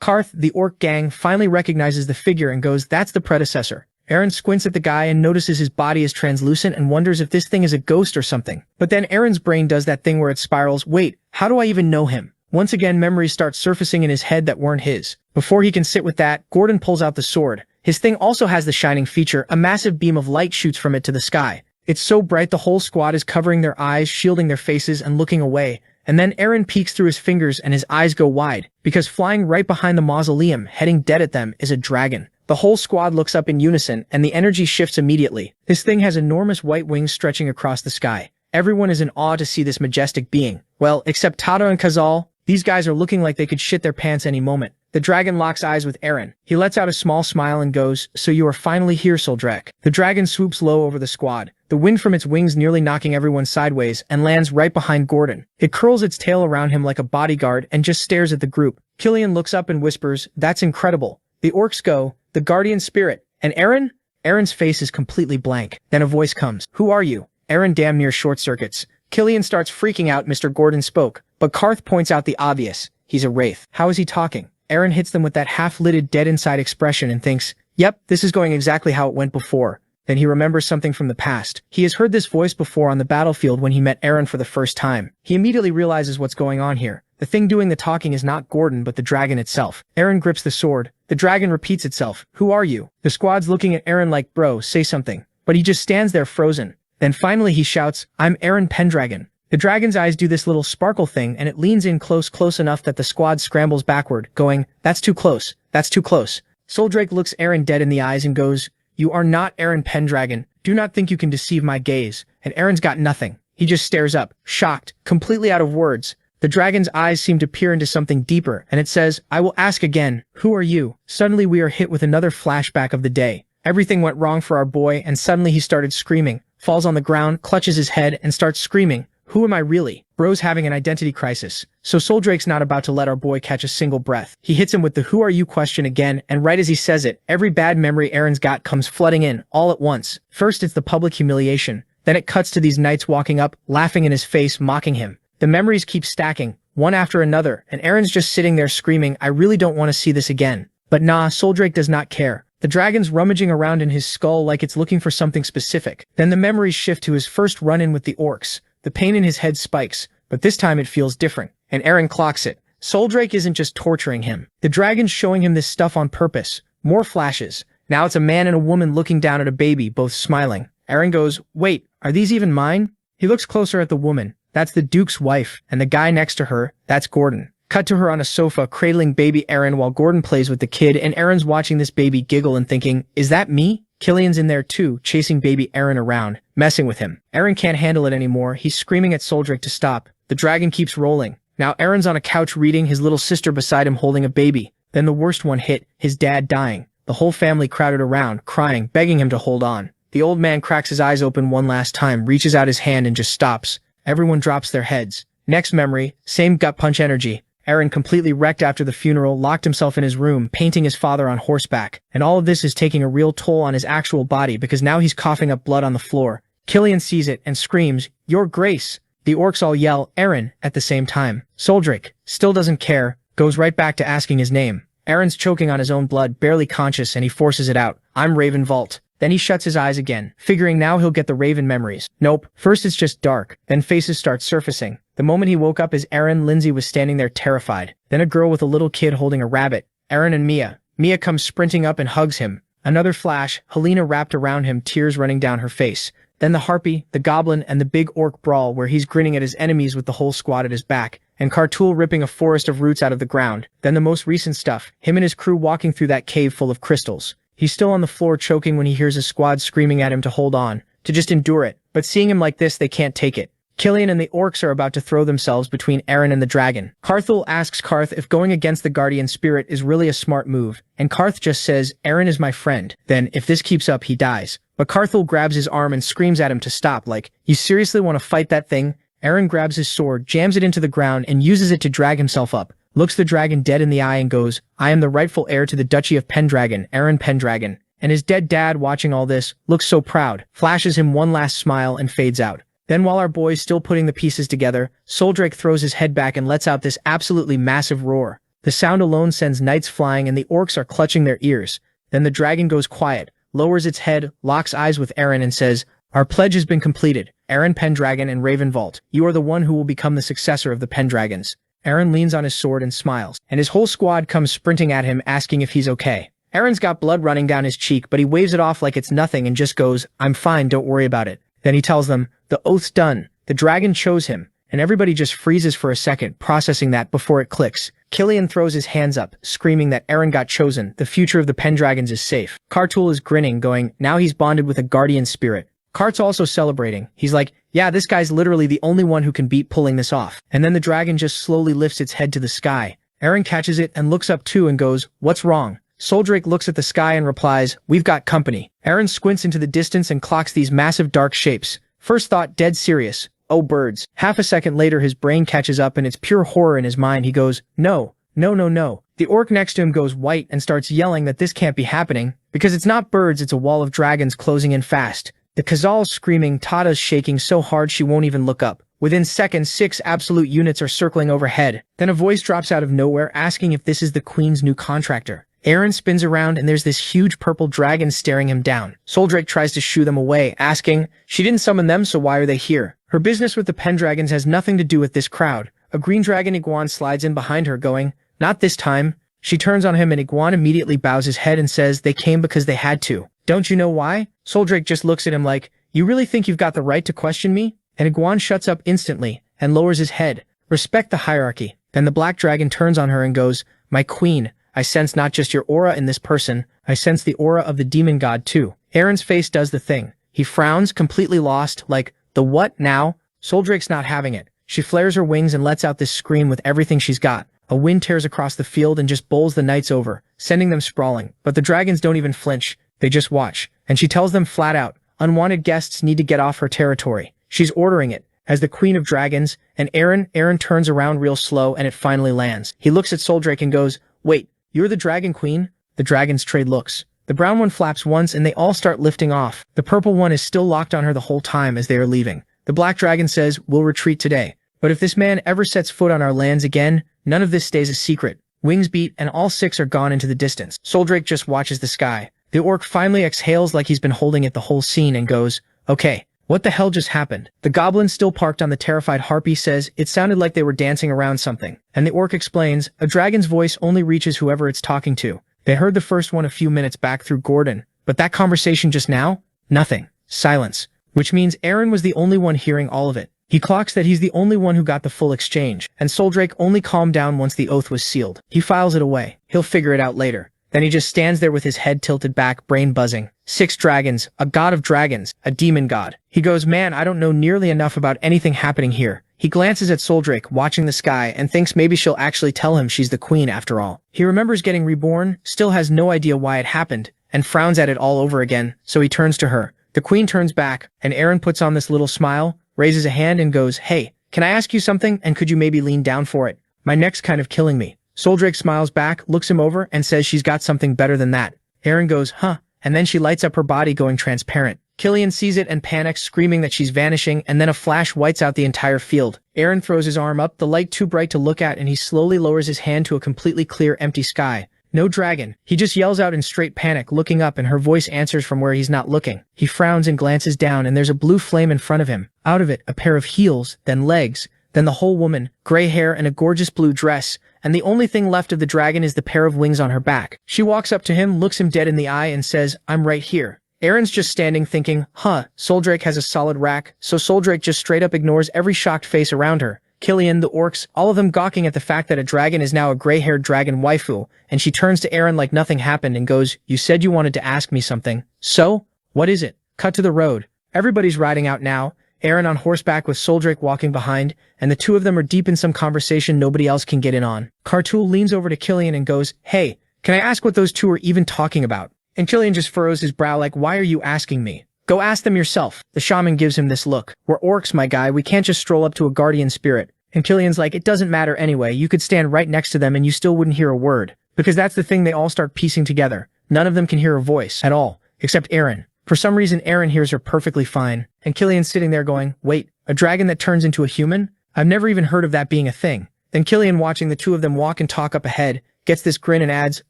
Karth, the orc gang, finally recognizes the figure and goes, "That's the predecessor." Eren squints at the guy and notices his body is translucent and wonders if this thing is a ghost or something. But then Eren's brain does that thing where it spirals, wait, how do I even know him? Once again, memories start surfacing in his head that weren't his. Before he can sit with that, Gordon pulls out the sword. His thing also has the shining feature, a massive beam of light shoots from it to the sky. It's so bright the whole squad is covering their eyes, shielding their faces, and looking away. And then Eren peeks through his fingers and his eyes go wide, because flying right behind the mausoleum, heading dead at them, is a dragon. The whole squad looks up in unison, and the energy shifts immediately. This thing has enormous white wings stretching across the sky. Everyone is in awe to see this majestic being. Well, except Tada and Khazal. These guys are looking like they could shit their pants any moment. The dragon locks eyes with Eren. He lets out a small smile and goes, "So you are finally here, Soldrek." The dragon swoops low over the squad, the wind from its wings nearly knocking everyone sideways, and lands right behind Gordon. It curls its tail around him like a bodyguard and just stares at the group. Killian looks up and whispers, "That's incredible." The orcs go, "The guardian spirit." And Eren? Eren's face is completely blank. Then a voice comes, "Who are you?" Eren damn near short circuits. Killian starts freaking out. Mr. Gordon spoke, but Karth points out the obvious. He's a wraith. How is he talking? Eren hits them with that half-lidded dead inside expression and thinks, yep, this is going exactly how it went before. Then he remembers something from the past. He has heard this voice before on the battlefield when he met Eren for the first time. He immediately realizes what's going on here. The thing doing the talking is not Gordon but the dragon itself. Eren grips the sword. The dragon repeats itself. "Who are you?" The squad's looking at Eren like, "Bro, say something." But he just stands there frozen. Then finally he shouts, "I'm Eren Pendragon." The dragon's eyes do this little sparkle thing and it leans in close enough that the squad scrambles backward, going, "That's too close. That's too close." Soldrake looks Eren dead in the eyes and goes, "You are not Eren Pendragon. Do not think you can deceive my gaze." And Eren's got nothing. He just stares up, shocked, completely out of words. The dragon's eyes seem to peer into something deeper, and it says, "I will ask again, who are you?" Suddenly we are hit with another flashback of the day. Everything went wrong for our boy, and suddenly he started screaming, falls on the ground, clutches his head, and starts screaming, "Who am I really?" Bro's having an identity crisis, so Soldrake's not about to let our boy catch a single breath. He hits him with the "who are you" question again, and right as he says it, every bad memory Eren's got comes flooding in, all at once. First it's the public humiliation, then it cuts to these knights walking up, laughing in his face, mocking him. The memories keep stacking, one after another, and Eren's just sitting there screaming, "I really don't want to see this again." But nah, Soldrake does not care. The dragon's rummaging around in his skull like it's looking for something specific. Then the memories shift to his first run-in with the orcs. The pain in his head spikes, but this time it feels different, and Eren clocks it. Soldrake isn't just torturing him. The dragon's showing him this stuff on purpose. More flashes. Now it's a man and a woman looking down at a baby, both smiling. Eren goes, "Wait, are these even mine?" He looks closer at the woman. That's the Duke's wife, and the guy next to her, that's Gordon. Cut to her on a sofa cradling baby Eren while Gordon plays with the kid, and Eren's watching this baby giggle and thinking, is that me? Killian's in there too, chasing baby Eren around, messing with him. Eren can't handle it anymore. He's screaming at Soldrake to stop. The dragon keeps rolling. Now Eren's on a couch reading, his little sister beside him holding a baby. Then the worst one hit, his dad dying. The whole family crowded around, crying, begging him to hold on. The old man cracks his eyes open one last time, reaches out his hand and just stops. Everyone drops their heads. Next memory, same gut punch energy. Eren, completely wrecked after the funeral, locked himself in his room, painting his father on horseback. And all of this is taking a real toll on his actual body because now he's coughing up blood on the floor. Killian sees it and screams, "Your Grace!" The orcs all yell, "Eren," at the same time. Soldrake still doesn't care, goes right back to asking his name. Aaron's choking on his own blood, barely conscious, and he forces it out. I'm Raven Vault. Then he shuts his eyes again, figuring now he'll get the Raven memories. Nope. First it's just dark, then faces start surfacing. The moment he woke up as Aaron, Lindsay was standing there terrified. Then a girl with a little kid holding a rabbit. Aaron and Mia. Mia comes sprinting up and hugs him. Another flash, Helena wrapped around him, tears running down her face. Then the harpy, the goblin, and the big orc brawl where he's grinning at his enemies with the whole squad at his back, and Kartul ripping a forest of roots out of the ground. Then the most recent stuff, him and his crew walking through that cave full of crystals. He's still on the floor choking when he hears his squad screaming at him to hold on, to just endure it, but seeing him like this they can't take it. Killian and the orcs are about to throw themselves between Aaron and the dragon. Karthul asks Karth if going against the guardian spirit is really a smart move, and Karth just says, Aaron is my friend, then if this keeps up he dies. But Karthul grabs his arm and screams at him to stop, like, you seriously want to fight that thing? Aaron grabs his sword, jams it into the ground, and uses it to drag himself up, looks the dragon dead in the eye and goes, I am the rightful heir to the Duchy of Pendragon, Aaron Pendragon. And his dead dad, watching all this, looks so proud, flashes him one last smile and fades out. Then while our boy's still putting the pieces together, Soldrake throws his head back and lets out this absolutely massive roar. The sound alone sends knights flying and the orcs are clutching their ears. Then the dragon goes quiet, lowers its head, locks eyes with Aaron and says, Our pledge has been completed. Aaron Pendragon and Raven Vault, you are the one who will become the successor of the Pendragons. Aaron leans on his sword and smiles, and his whole squad comes sprinting at him asking if he's okay. Aaron's got blood running down his cheek, but he waves it off like it's nothing and just goes, I'm fine, don't worry about it. Then he tells them, the oath's done. The dragon chose him, and everybody just freezes for a second, processing that before it clicks. Killian throws his hands up, screaming that Aaron got chosen, the future of the Pendragons is safe. Kartul is grinning, going, now he's bonded with a guardian spirit. Kart's also celebrating. He's like, yeah, this guy's literally the only one who can beat pulling this off. And then the dragon just slowly lifts its head to the sky. Aaron catches it and looks up too and goes, what's wrong? Soldrake looks at the sky and replies, we've got company. Aaron squints into the distance and clocks these massive dark shapes. First thought, dead serious. Oh, birds. Half a second later his brain catches up and it's pure horror in his mind. He goes, no, no, no, no. The orc next to him goes white and starts yelling that this can't be happening, because it's not birds, it's a wall of dragons closing in fast. The Khazal's screaming, Tata's shaking so hard she won't even look up. Within seconds, 6 absolute units are circling overhead. Then a voice drops out of nowhere asking if this is the Queen's new contractor. Aaron spins around and there's this huge purple dragon staring him down. Soldrake tries to shoo them away, asking, she didn't summon them, so why are they here? Her business with the Pendragons has nothing to do with this crowd. A green dragon Iguan slides in behind her going, not this time. She turns on him and Iguan immediately bows his head and says they came because they had to. Don't you know why? Soldrake just looks at him like, you really think you've got the right to question me? And Iguan shuts up instantly and lowers his head. Respect the hierarchy. Then the black dragon turns on her and goes, my queen, I sense not just your aura in this person, I sense the aura of the demon god too. Aaron's face does the thing. He frowns, completely lost, like, the what now? Soldrake's not having it. She flares her wings and lets out this scream with everything she's got. A wind tears across the field and just bowls the knights over, sending them sprawling. But the dragons don't even flinch. They just watch. And she tells them flat out, unwanted guests need to get off her territory. She's ordering it. As the Queen of Dragons, and Aaron turns around real slow and it finally lands. He looks at Soldrake and goes, wait, you're the Dragon Queen? The dragons trade looks. The brown one flaps once and they all start lifting off. The purple one is still locked on her the whole time as they are leaving. The black dragon says, we'll retreat today. But if this man ever sets foot on our lands again, none of this stays a secret. Wings beat and all 6 are gone into the distance. Soldrake just watches the sky. The orc finally exhales like he's been holding it the whole scene and goes, okay, what the hell just happened? The goblin still parked on the terrified harpy says, it sounded like they were dancing around something. And the orc explains, a dragon's voice only reaches whoever it's talking to. They heard the first one a few minutes back through Gordon, but that conversation just now? Nothing. Silence. Which means Aaron was the only one hearing all of it. He clocks that he's the only one who got the full exchange, and Soldrake only calmed down once the oath was sealed. He files it away. He'll figure it out later. Then he just stands there with his head tilted back, brain buzzing. 6 dragons, a god of dragons, a demon god. He goes, man, I don't know nearly enough about anything happening here. He glances at Soldrake, watching the sky, and thinks maybe she'll actually tell him she's the queen after all. He remembers getting reborn, still has no idea why it happened, and frowns at it all over again, so he turns to her. The queen turns back, and Aaron puts on this little smile, raises a hand and goes, hey, can I ask you something, and could you maybe lean down for it? My neck's kind of killing me. Soldrake smiles back, looks him over, and says she's got something better than that. Aaron goes, huh, and then she lights up her body going transparent. Killian sees it and panics, screaming that she's vanishing, and then a flash whites out the entire field. Aaron throws his arm up, the light too bright to look at, and he slowly lowers his hand to a completely clear, empty sky. No dragon. He just yells out in straight panic, looking up, and her voice answers from where he's not looking. He frowns and glances down, and there's a blue flame in front of him. Out of it, a pair of heels, then legs, then the whole woman, gray hair and a gorgeous blue dress, and the only thing left of the dragon is the pair of wings on her back. She walks up to him, looks him dead in the eye, and says, "I'm right here." Aaron's just standing thinking, Soldrake has a solid rack, so Soldrake just straight up ignores every shocked face around her. Killian, the orcs, all of them gawking at the fact that a dragon is now a gray-haired dragon waifu, and she turns to Aaron like nothing happened and goes, "You said you wanted to ask me something. So? What is it?" Cut to the road. Everybody's riding out now, Aaron on horseback with Soldrake walking behind, and the two of them are deep in some conversation nobody else can get in on. Kartul leans over to Killian and goes, "Hey, can I ask what those two are even talking about?" And Killian just furrows his brow like, "Why are you asking me? Go ask them yourself." The shaman gives him this look. "We're orcs, my guy, we can't just stroll up to a guardian spirit." And Killian's like, "It doesn't matter anyway, you could stand right next to them and you still wouldn't hear a word." Because that's the thing they all start piecing together. None of them can hear a voice at all, except Aaron. For some reason Aaron hears her perfectly fine, and Killian's sitting there going, "Wait, a dragon that turns into a human? I've never even heard of that being a thing." Then Killian, watching the two of them walk and talk up ahead, gets this grin and adds,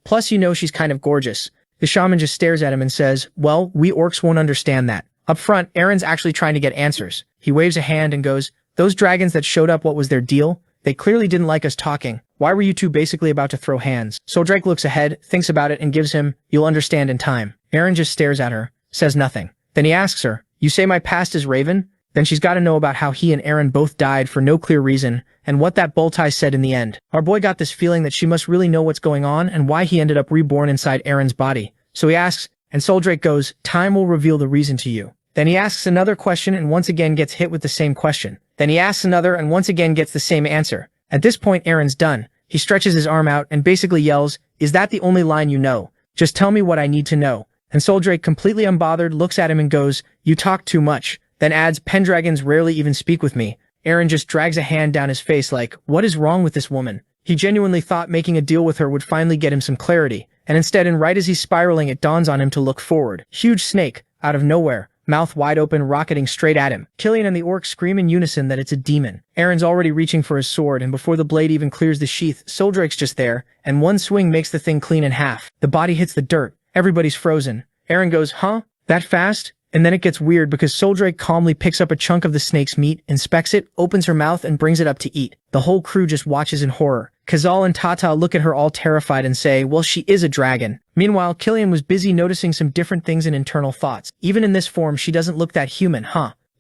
"Plus you know she's kind of gorgeous." The shaman just stares at him and says, "Well, we orcs won't understand that." Up front, Aaron's actually trying to get answers. He waves a hand and goes, "Those dragons that showed up, what was their deal? They clearly didn't like us talking. Why were you two basically about to throw hands?" Soldrake looks ahead, thinks about it, and gives him, "You'll understand in time." Aaron just stares at her, says nothing. Then he asks her, "You say my past is Raven?" Then she's got to know about how he and Aaron both died for no clear reason, and what that Boltai said in the end. Our boy got this feeling that she must really know what's going on and why he ended up reborn inside Aaron's body. So he asks, and Soldrake goes, "Time will reveal the reason to you." Then he asks another question and once again gets hit with the same question. Then he asks another and once again gets the same answer. At this point, Aaron's done. He stretches his arm out and basically yells, "Is that the only line you know? Just tell me what I need to know." And Soldrake, completely unbothered, looks at him and goes, "You talk too much." Then adds, "Pendragons rarely even speak with me." Aaron just drags a hand down his face like, what is wrong with this woman? He genuinely thought making a deal with her would finally get him some clarity, and instead, and right as he's spiraling, it dawns on him to look forward. Huge snake, out of nowhere, mouth wide open, rocketing straight at him. Killian and the orc scream in unison that it's a demon. Aaron's already reaching for his sword, and before the blade even clears the sheath, Soldrake's just there, and one swing makes the thing clean in half. The body hits the dirt. Everybody's frozen. Aaron goes, "Huh? That fast?" And then it gets weird because Soldrake calmly picks up a chunk of the snake's meat, inspects it, opens her mouth, and brings it up to eat. The whole crew just watches in horror. Kazal and Tata look at her all terrified and say, "Well, she is a dragon." Meanwhile, Killian was busy noticing some different things and internal thoughts. Even in this form, she doesn't look that human,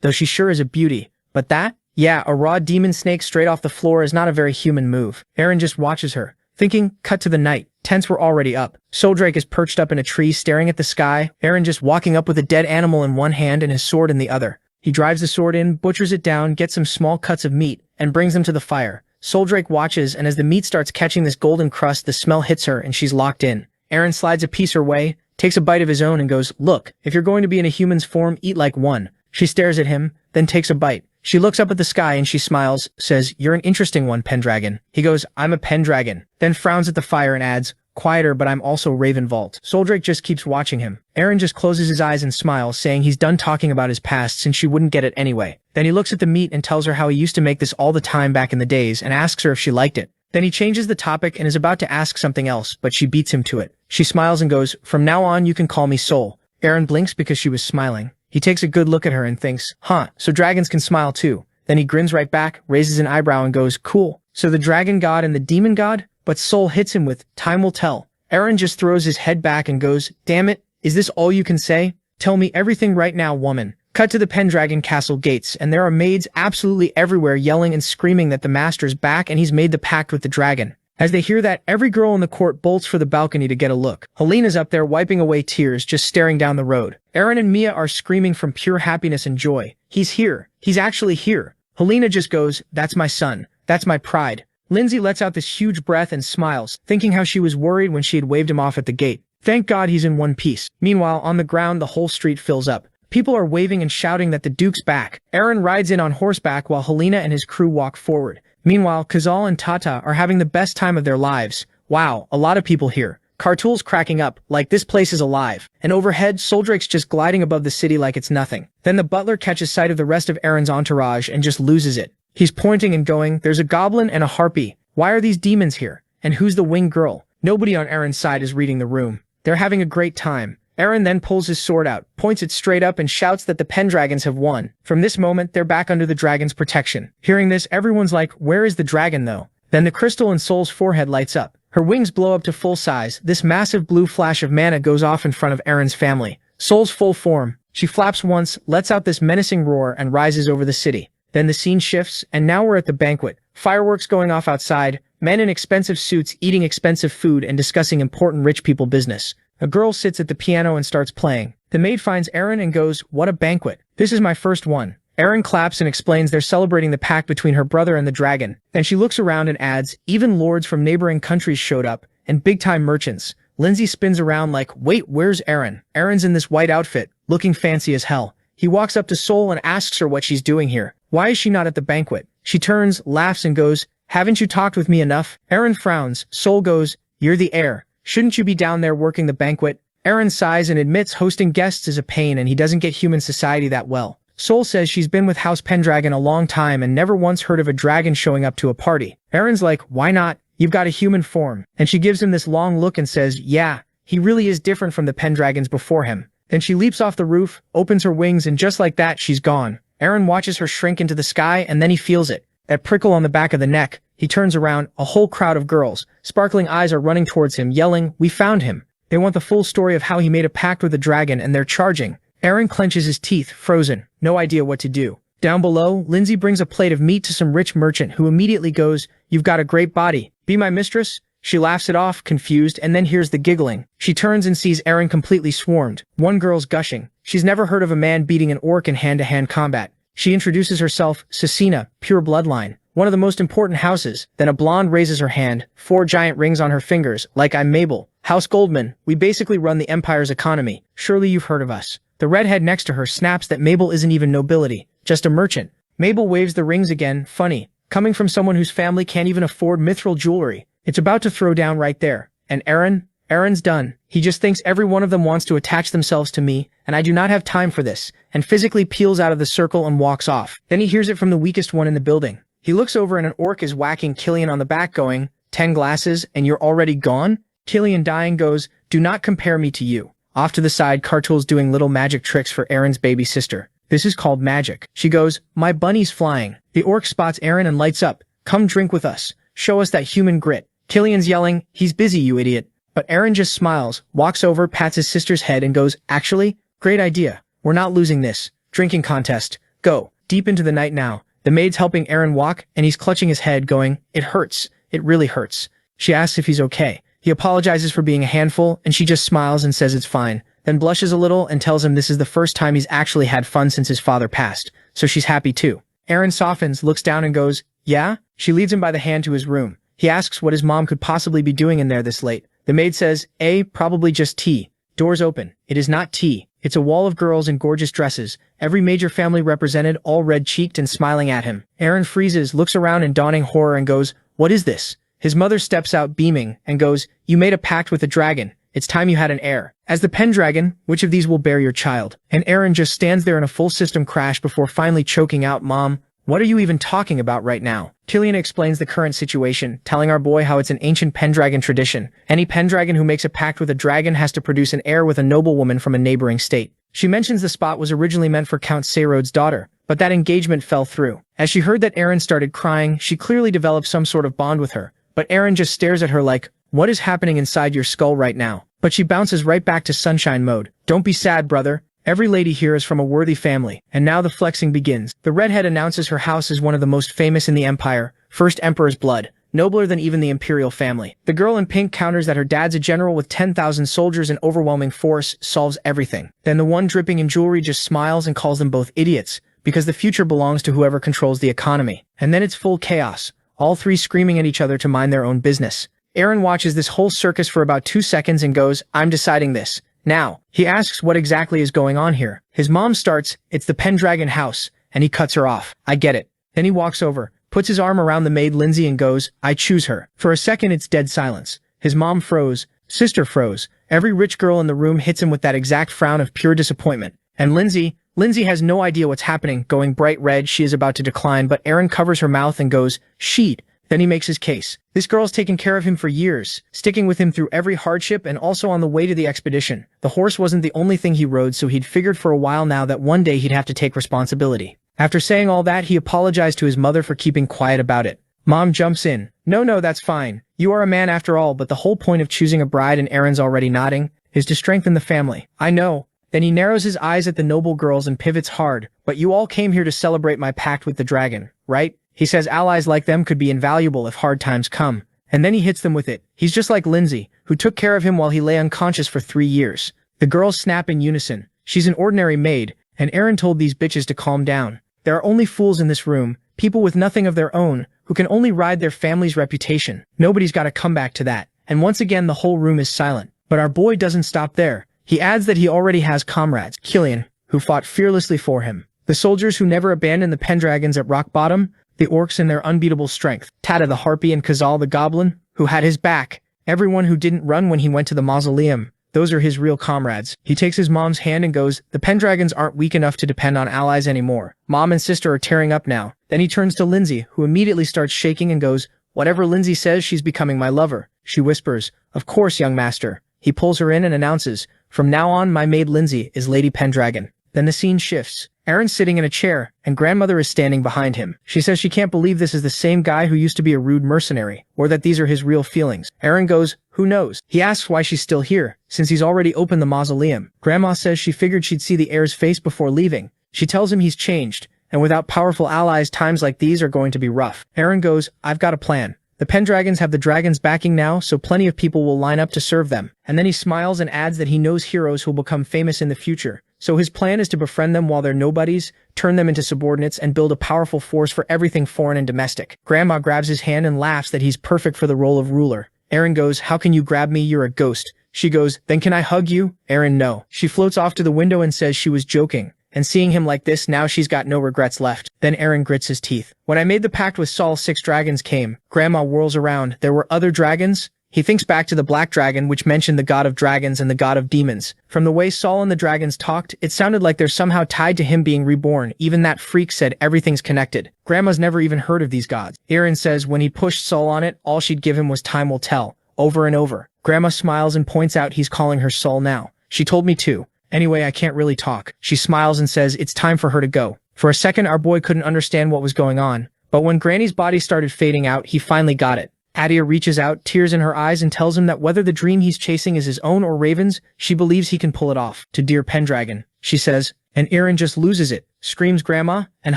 though she sure is a beauty. But that? Yeah, a raw demon snake straight off the floor is not a very human move. Aaron just watches her, thinking, cut to the night. Tents were already up. Soldrake is perched up in a tree staring at the sky, Aaron just walking up with a dead animal in one hand and his sword in the other. He drives the sword in, butchers it down, gets some small cuts of meat, and brings them to the fire. Soldrake watches, and as the meat starts catching this golden crust, the smell hits her and she's locked in. Aaron slides a piece her way, takes a bite of his own and goes, "Look, if you're going to be in a human's form, eat like one." She stares at him, then takes a bite. She looks up at the sky and she smiles, says, "You're an interesting one, Pendragon." He goes, "I'm a Pendragon," then frowns at the fire and adds, "Quieter, but I'm also Raven Vault." Soldrake just keeps watching him. Aaron just closes his eyes and smiles, saying he's done talking about his past since she wouldn't get it anyway. Then he looks at the meat and tells her how he used to make this all the time back in the days and asks her if she liked it. Then he changes the topic and is about to ask something else, but she beats him to it. She smiles and goes, "From now on, you can call me Soul." Aaron blinks because she was smiling. He takes a good look at her and thinks, so dragons can smile too. Then he grins right back, raises an eyebrow and goes, "Cool. So the dragon god and the demon god?" But Soul hits him with, "Time will tell." Aaron just throws his head back and goes, "Damn it, is this all you can say? Tell me everything right now, woman." Cut to the Pendragon castle gates, and there are maids absolutely everywhere yelling and screaming that the master's back and he's made the pact with the dragon. As they hear that, every girl in the court bolts for the balcony to get a look. Helena's up there wiping away tears, just staring down the road. Aaron and Mia are screaming from pure happiness and joy. "He's here. He's actually here." Helena just goes, "That's my son. That's my pride." Lindsay lets out this huge breath and smiles, thinking how she was worried when she had waved him off at the gate. Thank God he's in one piece. Meanwhile, on the ground, the whole street fills up. People are waving and shouting that the Duke's back. Aaron rides in on horseback while Helena and his crew walk forward. Meanwhile, Kazal and Tata are having the best time of their lives. Wow, a lot of people here. Kartul's cracking up, like this place is alive. And overhead, Soldrake's just gliding above the city like it's nothing. Then the butler catches sight of the rest of Aaron's entourage and just loses it. He's pointing and going, "There's a goblin and a harpy. Why are these demons here? And who's the winged girl?" Nobody on Aaron's side is reading the room. They're having a great time. Aaron then pulls his sword out, points it straight up and shouts that the Pendragons have won. From this moment, they're back under the dragon's protection. Hearing this, everyone's like, where is the dragon though? Then the crystal in Soul's forehead lights up. Her wings blow up to full size. This massive blue flash of mana goes off in front of Aaron's family. Soul's full form. She flaps once, lets out this menacing roar, and rises over the city. Then the scene shifts, and now we're at the banquet. Fireworks going off outside, men in expensive suits eating expensive food and discussing important rich people business. A girl sits at the piano and starts playing. The maid finds Aaron and goes, what a banquet. This is my first one. Aaron claps and explains they're celebrating the pact between her brother and the dragon. Then she looks around and adds, even lords from neighboring countries showed up, and big-time merchants. Lindsay spins around like, wait, where's Aaron? Aaron's in this white outfit, looking fancy as hell. He walks up to Soul and asks her what she's doing here. Why is she not at the banquet? She turns, laughs and goes, haven't you talked with me enough? Aaron frowns. Soul goes, you're the heir. Shouldn't you be down there working the banquet? Aaron sighs and admits hosting guests is a pain and he doesn't get human society that well. Soul says she's been with House Pendragon a long time and never once heard of a dragon showing up to a party. Aaron's like, why not? You've got a human form. And she gives him this long look and says, yeah, he really is different from the Pendragons before him. Then she leaps off the roof, opens her wings, and just like that, she's gone. Aaron watches her shrink into the sky and then he feels it. That prickle on the back of the neck. He turns around, a whole crowd of girls, sparkling eyes are running towards him, yelling, we found him. They want the full story of how he made a pact with the dragon and they're charging. Aaron clenches his teeth, frozen, no idea what to do. Down below, Lindsay brings a plate of meat to some rich merchant who immediately goes, you've got a great body. Be my mistress? She laughs it off, confused, and then hears the giggling. She turns and sees Aaron completely swarmed. One girl's gushing. She's never heard of a man beating an orc in hand-to-hand combat. She introduces herself, Cecina, pure bloodline. One of the most important houses. Then a blonde raises her hand, 4 giant rings on her fingers, like I'm Mabel. House Goldman, we basically run the empire's economy. Surely you've heard of us. The redhead next to her snaps that Mabel isn't even nobility, just a merchant. Mabel waves the rings again, funny. Coming from someone whose family can't even afford mithril jewelry. It's about to throw down right there. And Aaron's done. He just thinks every one of them wants to attach themselves to me, and I do not have time for this, and physically peels out of the circle and walks off. Then he hears it from the weakest one in the building. He looks over and an orc is whacking Killian on the back going, 10 glasses, and you're already gone? Killian dying goes, do not compare me to you. Off to the side, Kartul's doing little magic tricks for Aaron's baby sister. This is called magic. She goes, my bunny's flying. The orc spots Aaron and lights up. Come drink with us. Show us that human grit. Killian's yelling, he's busy, you idiot. But Aaron just smiles, walks over, pats his sister's head and goes, actually, great idea. We're not losing this. Drinking contest. Go. Deep into the night now. The maid's helping Aaron walk and he's clutching his head going, it hurts. It really hurts. She asks if he's okay. He apologizes for being a handful and she just smiles and says it's fine. Then blushes a little and tells him this is the first time he's actually had fun since his father passed. So she's happy too. Aaron softens, looks down and goes, yeah? She leads him by the hand to his room. He asks what his mom could possibly be doing in there this late. The maid says, probably just tea. Doors open. It is not tea. It's a wall of girls in gorgeous dresses, every major family represented, all red-cheeked and smiling at him. Aaron freezes, looks around in dawning horror and goes, what is this? His mother steps out beaming and goes, you made a pact with the dragon. It's time you had an heir. As the Pendragon, which of these will bear your child? And Aaron just stands there in a full system crash before finally choking out, Mom, what are you even talking about right now? Killian explains the current situation, telling our boy how it's an ancient Pendragon tradition. Any Pendragon who makes a pact with a dragon has to produce an heir with a noblewoman from a neighboring state. She mentions the spot was originally meant for Count Sayrod's daughter, but that engagement fell through. As she heard that Aaron started crying, she clearly developed some sort of bond with her. But Aaron just stares at her like, what is happening inside your skull right now? But she bounces right back to sunshine mode. Don't be sad, brother. Every lady here is from a worthy family, and now the flexing begins. The redhead announces her house is one of the most famous in the empire, first emperor's blood, nobler than even the imperial family. The girl in pink counters that her dad's a general with 10,000 soldiers and overwhelming force, solves everything. Then the one dripping in jewelry just smiles and calls them both idiots, because the future belongs to whoever controls the economy. And then it's full chaos, all three screaming at each other to mind their own business. Aaron watches this whole circus for about 2 seconds and goes, I'm deciding this. Now, he asks what exactly is going on here. His mom starts, it's the Pendragon house, and he cuts her off. I get it. Then he walks over, puts his arm around the maid Lindsay and goes, I choose her. For a second it's dead silence. His mom froze, sister froze. Every rich girl in the room hits him with that exact frown of pure disappointment. And Lindsay has no idea what's happening, going bright red, she is about to decline, but Aaron covers her mouth and goes, sheet. Then he makes his case. This girl's taken care of him for years, sticking with him through every hardship and also on the way to the expedition. The horse wasn't the only thing he rode, so he'd figured for a while now that one day he'd have to take responsibility. After saying all that, he apologized to his mother for keeping quiet about it. Mom jumps in. No, that's fine. You are a man after all, but the whole point of choosing a bride, and Aaron's already nodding, is to strengthen the family. I know. Then he narrows his eyes at the noble girls and pivots hard. But you all came here to celebrate my pact with the dragon, right? He says allies like them could be invaluable if hard times come. And then he hits them with it. He's just like Lindsay, who took care of him while he lay unconscious for 3 years. The girls snap in unison. She's an ordinary maid, and Aaron told these bitches to calm down. There are only fools in this room, people with nothing of their own, who can only ride their family's reputation. Nobody's got to come back to that. And once again the whole room is silent. But our boy doesn't stop there. He adds that he already has comrades, Killian, who fought fearlessly for him. The soldiers who never abandoned the Pendragons at rock bottom, the orcs in their unbeatable strength, Tata the harpy and Kazal the goblin, who had his back, everyone who didn't run when he went to the mausoleum. Those are his real comrades. He takes his mom's hand and goes, the Pendragons aren't weak enough to depend on allies anymore. Mom and sister are tearing up now. Then he turns to Lindsay, who immediately starts shaking and goes, whatever Lindsay says, she's becoming my lover. She whispers, of course, young master. He pulls her in and announces, from now on, my maid Lindsay is Lady Pendragon. Then the scene shifts. Aaron's sitting in a chair, and grandmother is standing behind him. She says she can't believe this is the same guy who used to be a rude mercenary, or that these are his real feelings. Aaron goes, who knows? He asks why she's still here, since he's already opened the mausoleum. Grandma says she figured she'd see the heir's face before leaving. She tells him he's changed, and without powerful allies, times like these are going to be rough. Aaron goes, I've got a plan. The Pendragons have the dragon's backing now, so plenty of people will line up to serve them. And then he smiles and adds that he knows heroes who'll become famous in the future. So his plan is to befriend them while they're nobodies, turn them into subordinates, and build a powerful force for everything foreign and domestic. Grandma grabs his hand and laughs that he's perfect for the role of ruler. Aaron goes, how can you grab me? You're a ghost. She goes, then can I hug you? Aaron, no. She floats off to the window and says she was joking. And seeing him like this, now she's got no regrets left. Then Aaron grits his teeth. When I made the pact with Saul, 6 dragons came. Grandma whirls around. There were other dragons? He thinks back to the black dragon, which mentioned the god of dragons and the god of demons. From the way Saul and the dragons talked, it sounded like they're somehow tied to him being reborn. Even that freak said everything's connected. Grandma's never even heard of these gods. Aaron says when he pushed Saul on it, all she'd give him was time will tell. Over and over. Grandma smiles and points out he's calling her Saul now. She told me to. Anyway, I can't really talk. She smiles and says it's time for her to go. For a second, our boy couldn't understand what was going on. But when Granny's body started fading out, he finally got it. Adia reaches out, tears in her eyes, and tells him that whether the dream he's chasing is his own or Raven's, she believes he can pull it off. To dear Pendragon, she says, and Aaron just loses it, screams Grandma, and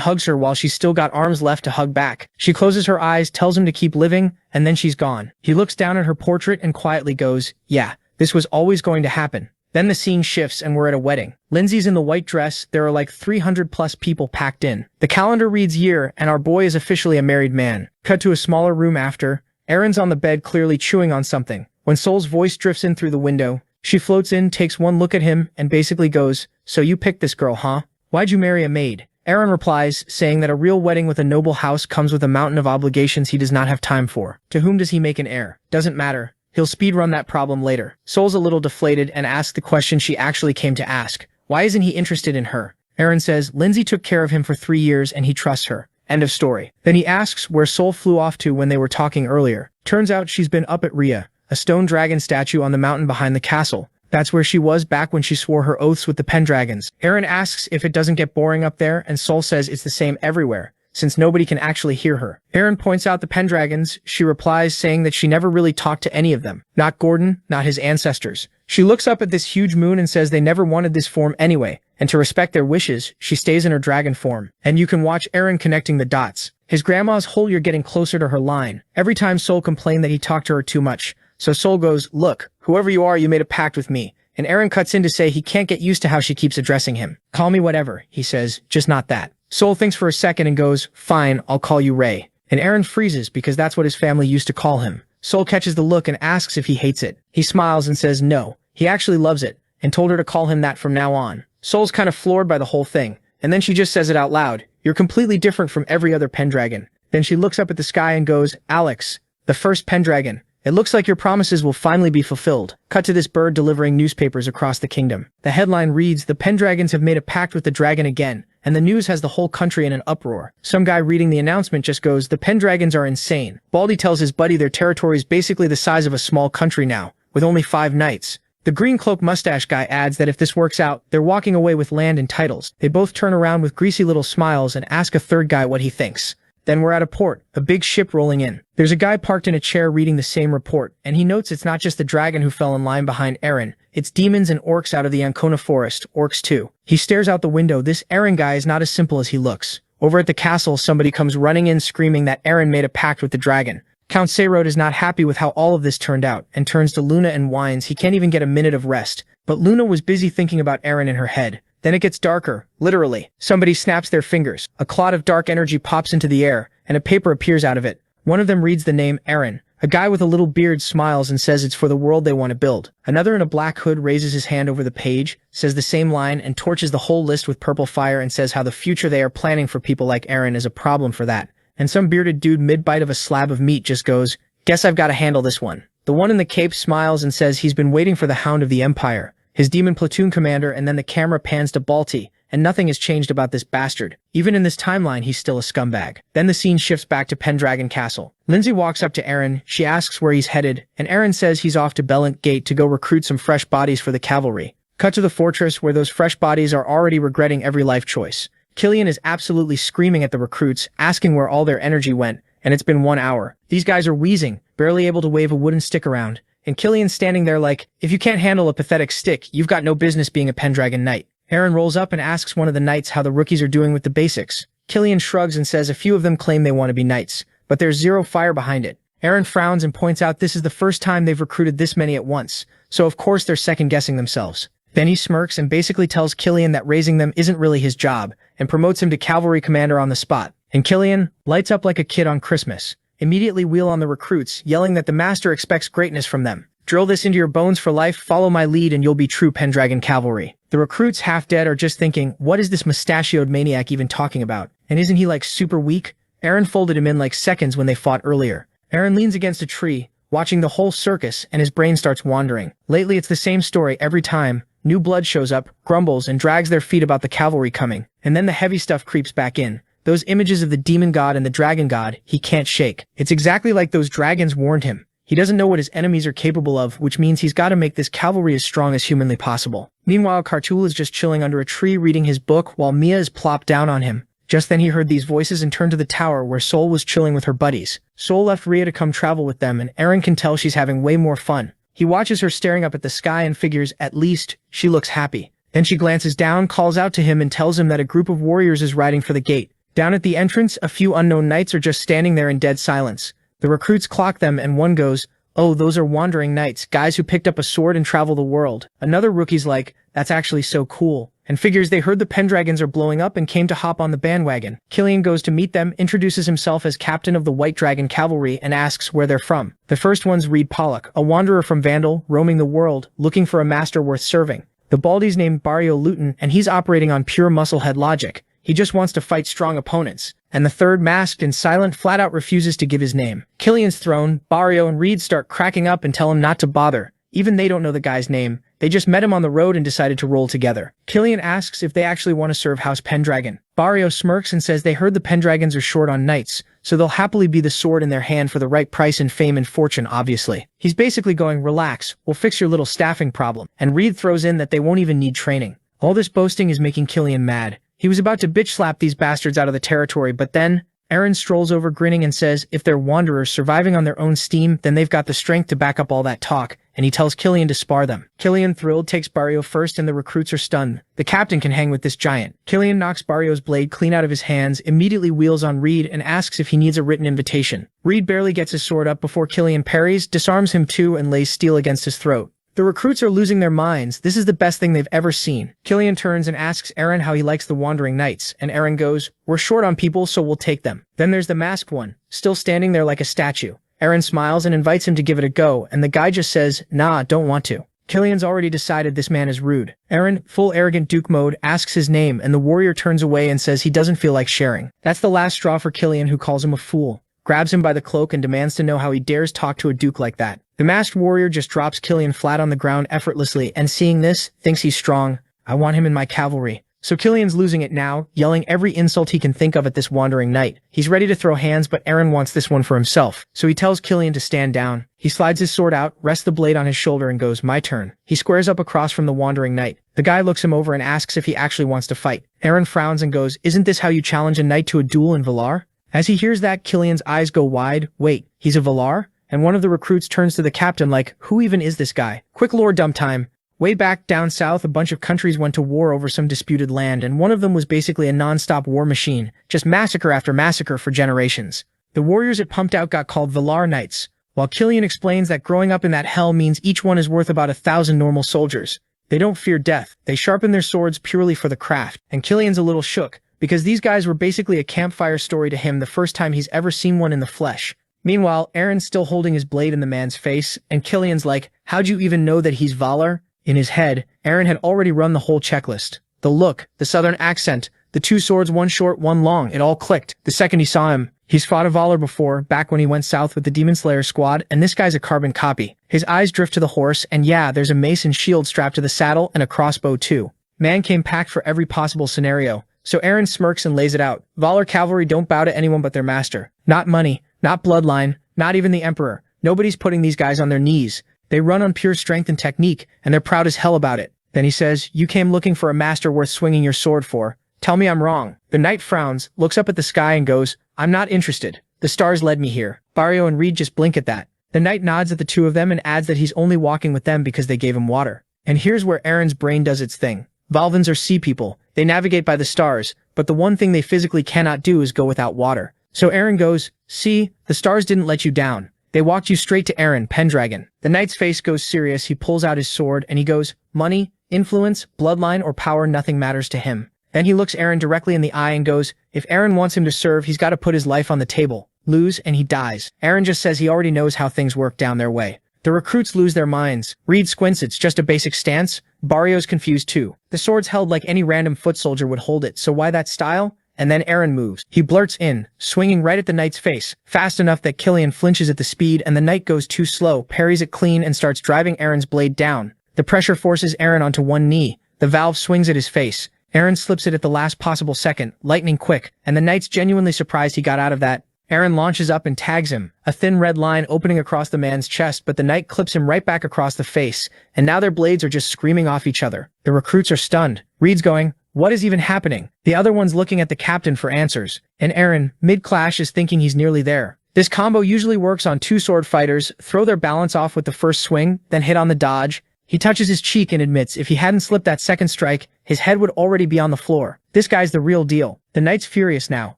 hugs her while she's still got arms left to hug back. She closes her eyes, tells him to keep living, and then she's gone. He looks down at her portrait and quietly goes, yeah, this was always going to happen. Then the scene shifts and we're at a wedding. Lindsay's in the white dress, there are like 300 plus people packed in. The calendar reads year, and our boy is officially a married man. Cut to a smaller room after. Aaron's on the bed clearly chewing on something. When Sol's voice drifts in through the window, she floats in, takes one look at him, and basically goes, so you picked this girl, huh? Why'd you marry a maid? Aaron replies, saying that a real wedding with a noble house comes with a mountain of obligations he does not have time for. To whom does he make an heir? Doesn't matter. He'll speedrun that problem later. Sol's a little deflated and asks the question she actually came to ask. Why isn't he interested in her? Aaron says Lindsay took care of him for 3 years and he trusts her. End of story. Then he asks where Sol flew off to when they were talking earlier. Turns out she's been up at Rhea, a stone dragon statue on the mountain behind the castle. That's where she was back when she swore her oaths with the Pendragons. Aaron asks if it doesn't get boring up there, and Sol says it's the same everywhere, since nobody can actually hear her. Aaron points out the Pendragons. She replies saying that she never really talked to any of them. Not Gordon, not his ancestors. She looks up at this huge moon and says they never wanted this form anyway, and to respect their wishes, she stays in her dragon form. And you can watch Aaron connecting the dots. His grandma's whole "you're getting closer to her" line. Every time Sol complained that he talked to her too much. So Sol goes, look, whoever you are, you made a pact with me. And Aaron cuts in to say he can't get used to how she keeps addressing him. Call me whatever, he says, just not that. Sol thinks for a second and goes, fine, I'll call you Ray. And Aaron freezes because that's what his family used to call him. Sol catches the look and asks if he hates it. He smiles and says no, he actually loves it, and told her to call him that from now on. Sol's kind of floored by the whole thing, and then she just says it out loud. You're completely different from every other Pendragon. Then she looks up at the sky and goes, Alex, the first Pendragon. It looks like your promises will finally be fulfilled. Cut to this bird delivering newspapers across the kingdom. The headline reads, the Pendragons have made a pact with the dragon again, and the news has the whole country in an uproar. Some guy reading the announcement just goes, "The Pendragons are insane." Baldy tells his buddy their territory is basically the size of a small country now, with only 5 knights. The green cloak mustache guy adds that if this works out, they're walking away with land and titles. They both turn around with greasy little smiles and ask a third guy what he thinks. Then we're at a port, a big ship rolling in. There's a guy parked in a chair reading the same report, and he notes it's not just the dragon who fell in line behind Eren, it's demons and orcs out of the Ancona forest, orcs too. He stares out the window. This Eren guy is not as simple as he looks. Over at the castle, somebody comes running in screaming that Eren made a pact with the dragon. Count Seirot is not happy with how all of this turned out, and turns to Luna and whines he can't even get a minute of rest. But Luna was busy thinking about Eren in her head. Then it gets darker, literally. Somebody snaps their fingers. A cloud of dark energy pops into the air, and a paper appears out of it. One of them reads the name Eren. A guy with a little beard smiles and says it's for the world they want to build. Another in a black hood raises his hand over the page, says the same line, and torches the whole list with purple fire and says how the future they are planning for people like Eren is a problem for that. And some bearded dude mid-bite of a slab of meat just goes, "Guess I've got to handle this one." The one in the cape smiles and says he's been waiting for the Hound of the Empire, his demon platoon commander, and then the camera pans to Balti, and nothing has changed about this bastard. Even in this timeline, he's still a scumbag. Then the scene shifts back to Pendragon Castle. Lindsay walks up to Eren, she asks where he's headed, and Eren says he's off to Bellant Gate to go recruit some fresh bodies for the cavalry. Cut to the fortress where those fresh bodies are already regretting every life choice. Killian is absolutely screaming at the recruits, asking where all their energy went, and it's been 1 hour. These guys are wheezing, barely able to wave a wooden stick around, and Killian's standing there like, if you can't handle a pathetic stick, you've got no business being a Pendragon Knight. Eren rolls up and asks one of the knights how the rookies are doing with the basics. Killian shrugs and says a few of them claim they want to be knights, but there's zero fire behind it. Eren frowns and points out this is the first time they've recruited this many at once, so of course they're second-guessing themselves. Then he smirks and basically tells Killian that raising them isn't really his job, and promotes him to cavalry commander on the spot. And Killian lights up like a kid on Christmas, immediately wheel on the recruits, yelling that the master expects greatness from them. Drill this into your bones for life, follow my lead, and you'll be true Pendragon cavalry. The recruits, half dead, are just thinking, what is this mustachioed maniac even talking about? And isn't he like super weak? Eren folded him in like seconds when they fought earlier. Eren leans against a tree, watching the whole circus, and his brain starts wandering. Lately it's the same story every time. New blood shows up, grumbles, and drags their feet about the cavalry coming. And then the heavy stuff creeps back in. Those images of the demon god and the dragon god, he can't shake. It's exactly like those dragons warned him. He doesn't know what his enemies are capable of, which means he's got to make this cavalry as strong as humanly possible. Meanwhile, Kartul is just chilling under a tree reading his book while Mia is plopped down on him. Just then he heard these voices and turned to the tower where Sol was chilling with her buddies. Sol left Rhea to come travel with them, and Eren can tell she's having way more fun. He watches her staring up at the sky and figures, at least, she looks happy. Then she glances down, calls out to him, and tells him that a group of warriors is riding for the gate. Down at the entrance, a few unknown knights are just standing there in dead silence. The recruits clock them, and one goes, "Oh, those are wandering knights, guys who picked up a sword and travel the world." Another rookie's like, "That's actually so cool," and figures they heard the Pendragons are blowing up and came to hop on the bandwagon. Killian goes to meet them, introduces himself as captain of the White Dragon Cavalry, and asks where they're from. The first one's Reed Pollock, a wanderer from Vandal, roaming the world, looking for a master worth serving. The Baldy's named Barrio Luton, and he's operating on pure musclehead logic. He just wants to fight strong opponents. And the third, masked and silent, flat out refuses to give his name. Killian's thrown, Barrio and Reed start cracking up and tell him not to bother. Even they don't know the guy's name. They just met him on the road and decided to roll together. Killian asks if they actually want to serve House Pendragon. Barrio smirks and says they heard the Pendragons are short on knights, so they'll happily be the sword in their hand for the right price in fame and fortune, obviously. He's basically going, relax, we'll fix your little staffing problem. And Reed throws in that they won't even need training. All this boasting is making Killian mad. He was about to bitch slap these bastards out of the territory, but then Eren strolls over grinning and says if they're wanderers surviving on their own steam, then they've got the strength to back up all that talk, and he tells Killian to spar them. Killian, thrilled, takes Barrio first, and the recruits are stunned. The captain can hang with this giant. Killian knocks Barrio's blade clean out of his hands, immediately wheels on Reed, and asks if he needs a written invitation. Reed barely gets his sword up before Killian parries, disarms him too, and lays steel against his throat. The recruits are losing their minds. This is the best thing they've ever seen. Killian turns and asks Eren how he likes the wandering knights, and Eren goes, "We're short on people, so we'll take them." Then there's the masked one, still standing there like a statue. Eren smiles and invites him to give it a go, and the guy just says, "Nah, don't want to." Killian's already decided this man is rude. Eren, full arrogant Duke mode, asks his name, and the warrior turns away and says he doesn't feel like sharing. That's the last straw for Killian, who calls him a fool, grabs him by the cloak, and demands to know how he dares talk to a duke like that. The masked warrior just drops Killian flat on the ground effortlessly, and seeing this, thinks he's strong. "I want him in my cavalry," So Killian's losing it now, yelling every insult he can think of at this wandering knight. He's ready to throw hands, but Eren wants this one for himself. So he tells Killian to stand down. He slides his sword out, rests the blade on his shoulder and goes, my turn. He squares up across from the wandering knight. The guy looks him over and asks if he actually wants to fight. Eren frowns and goes, isn't this how you challenge a knight to a duel in Valar? As he hears that, Killian's eyes go wide. Wait, he's a Valar? And one of the recruits turns to the captain like, who even is this guy? Quick lore dump time. Way back down south, a bunch of countries went to war over some disputed land, and one of them was basically a non-stop war machine, just massacre after massacre for generations. The warriors it pumped out got called Valar Knights, while Killian explains that growing up in that hell means each one is worth about 1,000 normal soldiers. They don't fear death, they sharpen their swords purely for the craft, and Killian's a little shook, because these guys were basically a campfire story to him the first time he's ever seen one in the flesh. Meanwhile, Eren's still holding his blade in the man's face, and Killian's like, how'd you even know that he's Valar? In his head, Eren had already run the whole checklist. The look, the southern accent, the 2 swords, one short, one long, it all clicked. The second he saw him, he's fought a Valar before, back when he went south with the Demon Slayer squad, and this guy's a carbon copy. His eyes drift to the horse, and yeah, there's a mace and shield strapped to the saddle, and a crossbow too. Man came packed for every possible scenario. So Eren smirks and lays it out. Valar cavalry don't bow to anyone but their master. Not money, not bloodline, not even the emperor. Nobody's putting these guys on their knees. They run on pure strength and technique, and they're proud as hell about it. Then he says, you came looking for a master worth swinging your sword for. Tell me I'm wrong. The knight frowns, looks up at the sky and goes, I'm not interested. The stars led me here. Barrio and Reed just blink at that. The knight nods at the 2 of them and adds that he's only walking with them because they gave him water. And here's where Eren's brain does its thing. Valvans are sea people. They navigate by the stars, but the one thing they physically cannot do is go without water. So Eren goes, see, the stars didn't let you down. They walked you straight to Eren, Pendragon. The knight's face goes serious, he pulls out his sword, and he goes, money, influence, bloodline, or power, nothing matters to him. Then he looks Eren directly in the eye and goes, if Eren wants him to serve, he's got to put his life on the table. Lose, and he dies. Eren just says he already knows how things work down their way. The recruits lose their minds. Reed squints, it's just a basic stance. Barrio's confused too. The sword's held like any random foot soldier would hold it, so why that style? And then Eren moves. He blurts in, swinging right at the knight's face, fast enough that Killian flinches at the speed and the knight goes too slow, parries it clean and starts driving Eren's blade down. The pressure forces Eren onto one knee. The valve swings at his face. Eren slips it at the last possible second, lightning quick, and the knight's genuinely surprised he got out of that. Eren launches up and tags him, a thin red line opening across the man's chest, but the knight clips him right back across the face, and now their blades are just screaming off each other. The recruits are stunned. Reed's going, what is even happening? The other one's looking at the captain for answers, and Eren, mid-clash, is thinking he's nearly there. This combo usually works on 2 sword fighters, throw their balance off with the first swing, then hit on the dodge. He touches his cheek and admits if he hadn't slipped that second strike, his head would already be on the floor. This guy's the real deal. The knight's furious now.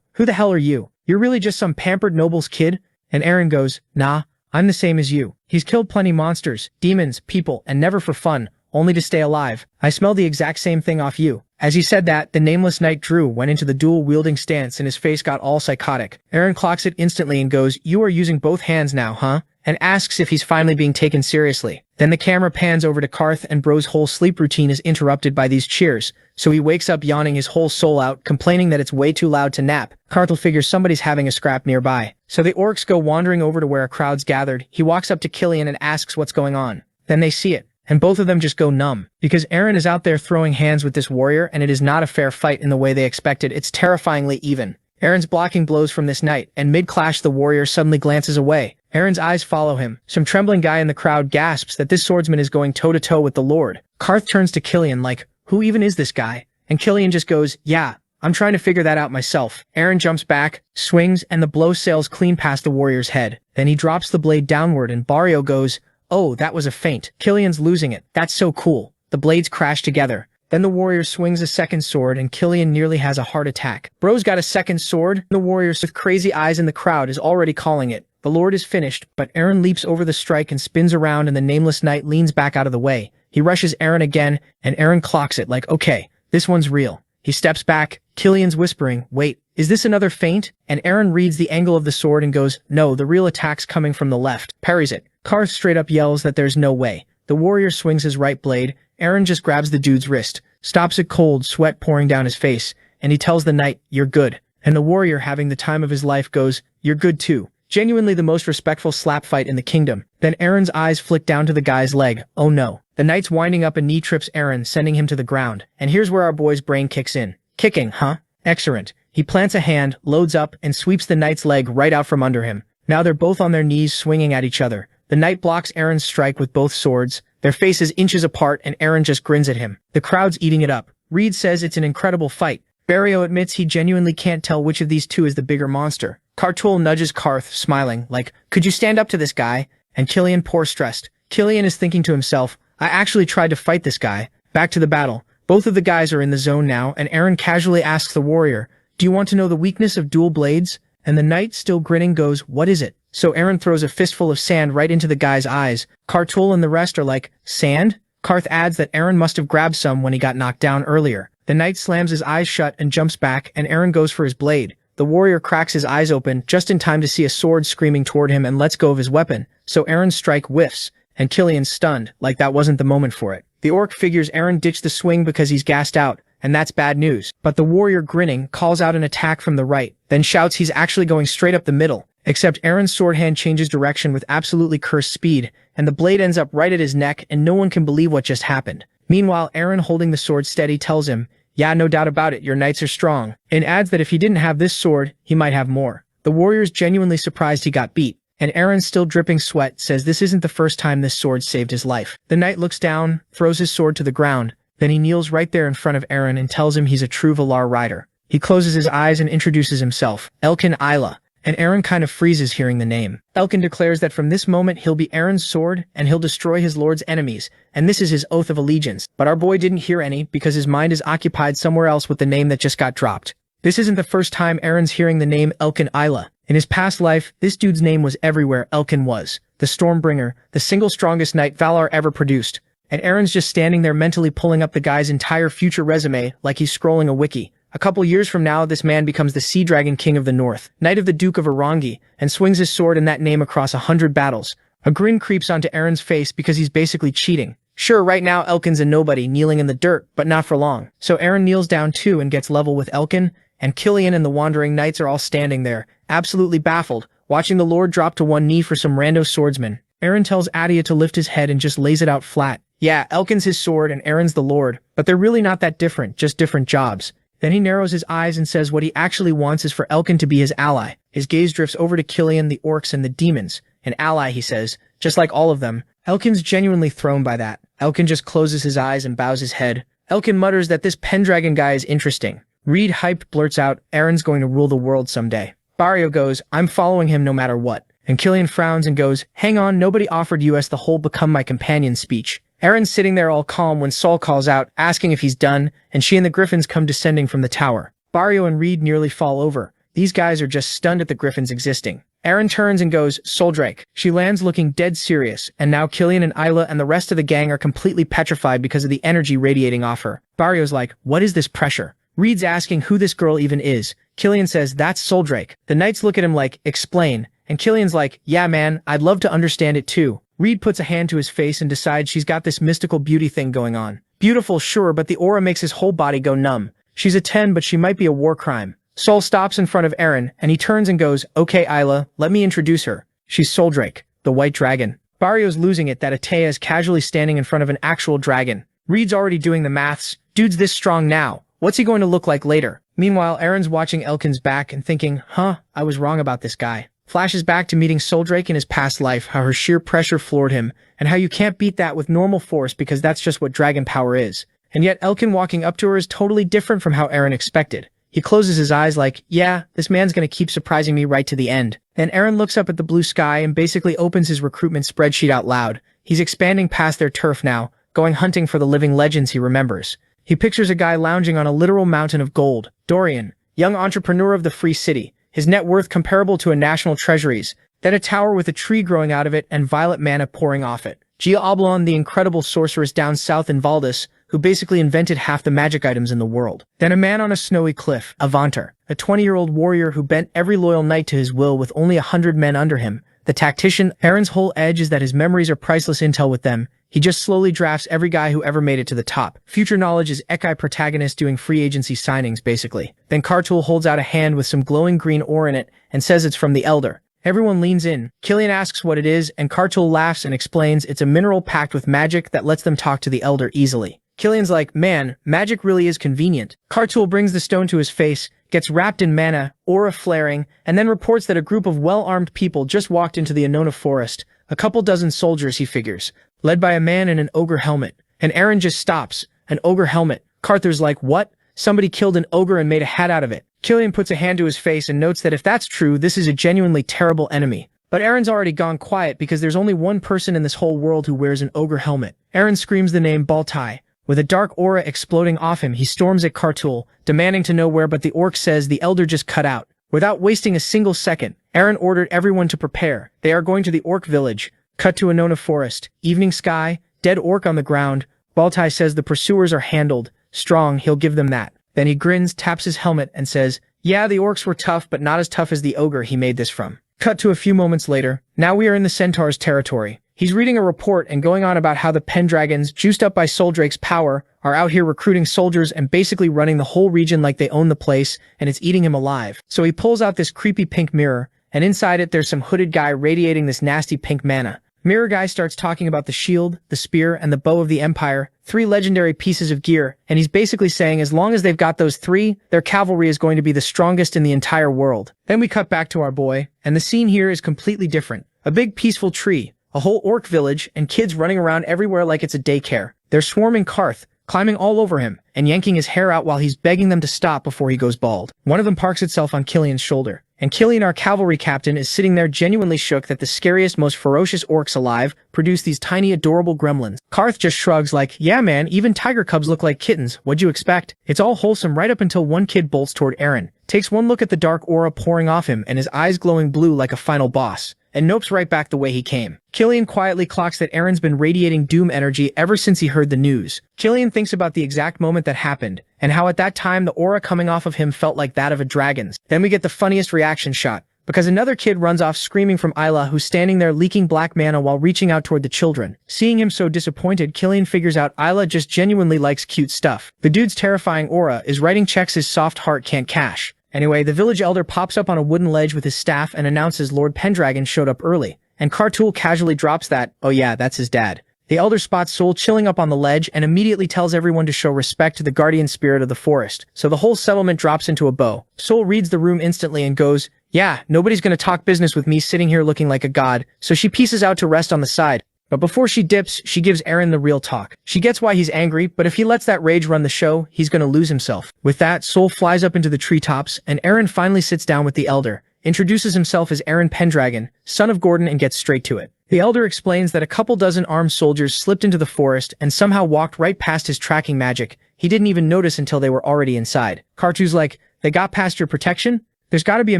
Who the hell are you? You're really just some pampered noble's kid? And Eren goes, nah, I'm the same as you. He's killed plenty monsters, demons, people, and never for fun, only to stay alive. I smell the exact same thing off you. As he said that, the nameless knight Drew went into the dual-wielding stance and his face got all psychotic. Eren clocks it instantly and goes, you are using both hands now, huh? And asks if he's finally being taken seriously. Then the camera pans over to Karth and Bro's whole sleep routine is interrupted by these cheers, so he wakes up yawning his whole soul out, complaining that it's way too loud to nap. Karth figures somebody's having a scrap nearby. So the orcs go wandering over to where a crowd's gathered. He walks up to Killian and asks what's going on. Then they see it, and both of them just go numb. Because Eren is out there throwing hands with this warrior, and it is not a fair fight in the way they expected. It's terrifyingly even. Eren's blocking blows from this knight, and mid-clash the warrior suddenly glances away. Eren's eyes follow him. Some trembling guy in the crowd gasps that this swordsman is going toe-to-toe with the Lord. Karth turns to Killian like, who even is this guy? And Killian just goes, yeah, I'm trying to figure that out myself. Eren jumps back, swings, and the blow sails clean past the warrior's head. Then he drops the blade downward and Barrio goes, oh, that was a feint. Killian's losing it. That's so cool. The blades crash together. Then the warrior swings a second sword and Killian nearly has a heart attack. Bro's got a second sword. The warrior with crazy eyes in the crowd is already calling it. The Lord is finished, but Eren leaps over the strike and spins around and the nameless knight leans back out of the way. He rushes Eren again, and Eren clocks it like, okay, this one's real. He steps back. Killian's whispering, wait, is this another feint? And Eren reads the angle of the sword and goes, no, the real attack's coming from the left. Parries it. Karth straight up yells that there's no way. The warrior swings his right blade. Eren just grabs the dude's wrist, stops it cold, sweat pouring down his face, and he tells the knight, you're good. And the warrior, having the time of his life, goes, you're good too. Genuinely the most respectful slap fight in the kingdom. Then Aaron's eyes flick down to the guy's leg. Oh no. The knight's winding up a knee trips Aaron, sending him to the ground. And here's where our boy's brain kicks in. Kicking, huh? Excellent. He plants a hand, loads up, and sweeps the knight's leg right out from under him. Now they're both on their knees swinging at each other. The knight blocks Aaron's strike with both swords. Their faces inches apart and Aaron just grins at him. The crowd's eating it up. Reed says it's an incredible fight. Barrio admits he genuinely can't tell which of these two is the bigger monster. Cartool nudges Karth, smiling, like, could you stand up to this guy? And Killian poor stressed. Killian is thinking to himself, I actually tried to fight this guy. Back to the battle. Both of the guys are in the zone now, and Aaron casually asks the warrior, do you want to know the weakness of dual blades? And the knight, still grinning, goes, what is it? So Aaron throws a fistful of sand right into the guy's eyes. Cartool and the rest are like, sand? Karth adds that Aaron must have grabbed some when he got knocked down earlier. The knight slams his eyes shut and jumps back, and Aaron goes for his blade. The warrior cracks his eyes open just in time to see a sword screaming toward him and lets go of his weapon, so Aaron's strike whiffs, and Killian's stunned, like that wasn't the moment for it. The orc figures Aaron ditched the swing because he's gassed out, and that's bad news. But the warrior, grinning, calls out an attack from the right, then shouts he's actually going straight up the middle. Except Aaron's sword hand changes direction with absolutely cursed speed, and the blade ends up right at his neck, and no one can believe what just happened. Meanwhile, Aaron, holding the sword steady, tells him, yeah, no doubt about it, your knights are strong, and adds that if he didn't have this sword, he might have more. The warrior's genuinely surprised he got beat, and Aaron, still dripping sweat, says this isn't the first time this sword saved his life. The knight looks down, throws his sword to the ground, then he kneels right there in front of Aaron and tells him he's a true Valar rider. He closes his eyes and introduces himself, Elkin Isla, and Aaron kind of freezes hearing the name. Elkin declares that from this moment he'll be Aaron's sword and he'll destroy his lord's enemies, and this is his oath of allegiance. But our boy didn't hear any because his mind is occupied somewhere else with the name that just got dropped. This isn't the first time Aaron's hearing the name Elkin Isla. In his past life, this dude's name was everywhere. Elkin was the Stormbringer, the single strongest knight Valar ever produced. And Aaron's just standing there mentally pulling up the guy's entire future resume like he's scrolling a wiki. A couple years from now, this man becomes the Sea Dragon King of the North, Knight of the Duke of Arangi, and swings his sword in that name across 100 battles. A grin creeps onto Aaron's face because he's basically cheating. Sure, right now Elkin's a nobody kneeling in the dirt, but not for long. So Aaron kneels down too and gets level with Elkin, and Killian and the Wandering Knights are all standing there, absolutely baffled, watching the Lord drop to one knee for some rando swordsman. Aaron tells Adia to lift his head and just lays it out flat. Yeah, Elkin's his sword and Aaron's the Lord, but they're really not that different, just different jobs. Then he narrows his eyes and says what he actually wants is for Elkin to be his ally. His gaze drifts over to Killian, the orcs, and the demons. An ally, he says, just like all of them. Elkin's genuinely thrown by that. Elkin just closes his eyes and bows his head. Elkin mutters that this Pendragon guy is interesting. Reed, hyped, blurts out, Aaron's going to rule the world someday. Barrio goes, I'm following him no matter what. And Killian frowns and goes, hang on, nobody offered us the whole become my companion speech. Aaron's sitting there all calm when Saul calls out, asking if he's done, and she and the griffins come descending from the tower. Barrio and Reed nearly fall over. These guys are just stunned at the griffins existing. Aaron turns and goes, Soldrake. She lands looking dead serious, and now Killian and Isla and the rest of the gang are completely petrified because of the energy radiating off her. Barrio's like, what is this pressure? Reed's asking who this girl even is. Killian says, that's Soldrake. The knights look at him like, explain. And Killian's like, yeah man, I'd love to understand it too. Reed puts a hand to his face and decides she's got this mystical beauty thing going on. Beautiful, sure, but the aura makes his whole body go numb. She's a 10, but she might be a war crime. Sol stops in front of Aaron, and he turns and goes, okay, Isla, let me introduce her. She's Soldrake, the white dragon. Barrio's losing it that Atea is casually standing in front of an actual dragon. Reed's already doing the maths. Dude's this strong now. What's he going to look like later? Meanwhile, Aaron's watching Elkin's back and thinking, I was wrong about this guy. Flashes back to meeting Soldrake in his past life, how her sheer pressure floored him, and how you can't beat that with normal force because that's just what dragon power is. And yet Elkin walking up to her is totally different from how Aaron expected. He closes his eyes like, yeah, this man's gonna keep surprising me right to the end. Then Aaron looks up at the blue sky and basically opens his recruitment spreadsheet out loud. He's expanding past their turf now, going hunting for the living legends he remembers. He pictures a guy lounging on a literal mountain of gold. Dorian, young entrepreneur of the Free City. His net worth comparable to a national treasury's, then a tower with a tree growing out of it and violet mana pouring off it. Gia Oblon, the incredible sorceress down south in Valdis, who basically invented half the magic items in the world. Then a man on a snowy cliff, Avantar, a 20-year-old warrior who bent every loyal knight to his will with only 100 men under him. The tactician, Aaron's whole edge is that his memories are priceless intel with them. He just slowly drafts every guy who ever made it to the top. Future knowledge is Ekai protagonist doing free agency signings, basically. Then Kartul holds out a hand with some glowing green ore in it and says it's from the Elder. Everyone leans in. Killian asks what it is, and Kartul laughs and explains it's a mineral packed with magic that lets them talk to the elder easily. Killian's like, man, magic really is convenient. Kartul brings the stone to his face, gets wrapped in mana, aura flaring, and then reports that a group of well-armed people just walked into the Annona forest. A couple dozen soldiers, he figures, led by a man in an ogre helmet. And Eren just stops. An ogre helmet. Carther's like, what? Somebody killed an ogre and made a hat out of it. Killian puts a hand to his face and notes that if that's true, this is a genuinely terrible enemy. But Eren's already gone quiet because there's only one person in this whole world who wears an ogre helmet. Eren screams the name Baltai. With a dark aura exploding off him, he storms at Kartul, demanding to know where, but the orc says the elder just cut out. Without wasting a single second, Eren ordered everyone to prepare. They are going to the orc village. Cut to Annona forest. Evening sky, dead orc on the ground. Baltai says the pursuers are handled. Strong, he'll give them that. Then he grins, taps his helmet, and says, yeah, the orcs were tough, but not as tough as the ogre he made this from. Cut to a few moments later. Now we are in the Centaur's territory. He's reading a report and going on about how the Pendragons, juiced up by Soldrake's power, are out here recruiting soldiers and basically running the whole region like they own the place, and it's eating him alive. So he pulls out this creepy pink mirror, and inside it there's some hooded guy radiating this nasty pink mana. Mirror Guy starts talking about the shield, the spear, and the bow of the Empire, 3 legendary pieces of gear, and he's basically saying as long as they've got those 3, their cavalry is going to be the strongest in the entire world. Then we cut back to our boy, and the scene here is completely different. A big peaceful tree, a whole orc village, and kids running around everywhere like it's a daycare. They're swarming Karth, climbing all over him, and yanking his hair out while he's begging them to stop before he goes bald. One of them parks itself on Killian's shoulder. And Killian, our cavalry captain, is sitting there genuinely shook that the scariest, most ferocious orcs alive produce these tiny, adorable gremlins. Karth just shrugs like, yeah man, even tiger cubs look like kittens, what'd you expect? It's all wholesome right up until one kid bolts toward Eren, takes one look at the dark aura pouring off him and his eyes glowing blue like a final boss, and nopes right back the way he came. Killian quietly clocks that Eren's been radiating doom energy ever since he heard the news. Killian thinks about the exact moment that happened, and how at that time the aura coming off of him felt like that of a dragon's. Then we get the funniest reaction shot, because another kid runs off screaming from Isla, who's standing there leaking black mana while reaching out toward the children. Seeing him so disappointed, Killian figures out Isla just genuinely likes cute stuff. The dude's terrifying aura is writing checks his soft heart can't cash. Anyway, the village elder pops up on a wooden ledge with his staff and announces Lord Pendragon showed up early, and Kartul casually drops that, oh yeah, that's his dad. The elder spots Sol chilling up on the ledge and immediately tells everyone to show respect to the guardian spirit of the forest, so the whole settlement drops into a bow. Sol reads the room instantly and goes, yeah, nobody's gonna talk business with me sitting here looking like a god, so she pieces out to rest on the side. But before she dips, she gives Eren the real talk. She gets why he's angry, but if he lets that rage run the show, he's gonna lose himself. With that, Sol flies up into the treetops, and Eren finally sits down with the elder, introduces himself as Eren Pendragon, son of Gordon, and gets straight to it. The elder explains that a couple dozen armed soldiers slipped into the forest and somehow walked right past his tracking magic. He didn't even notice until they were already inside. Kartu's like, they got past your protection? There's gotta be a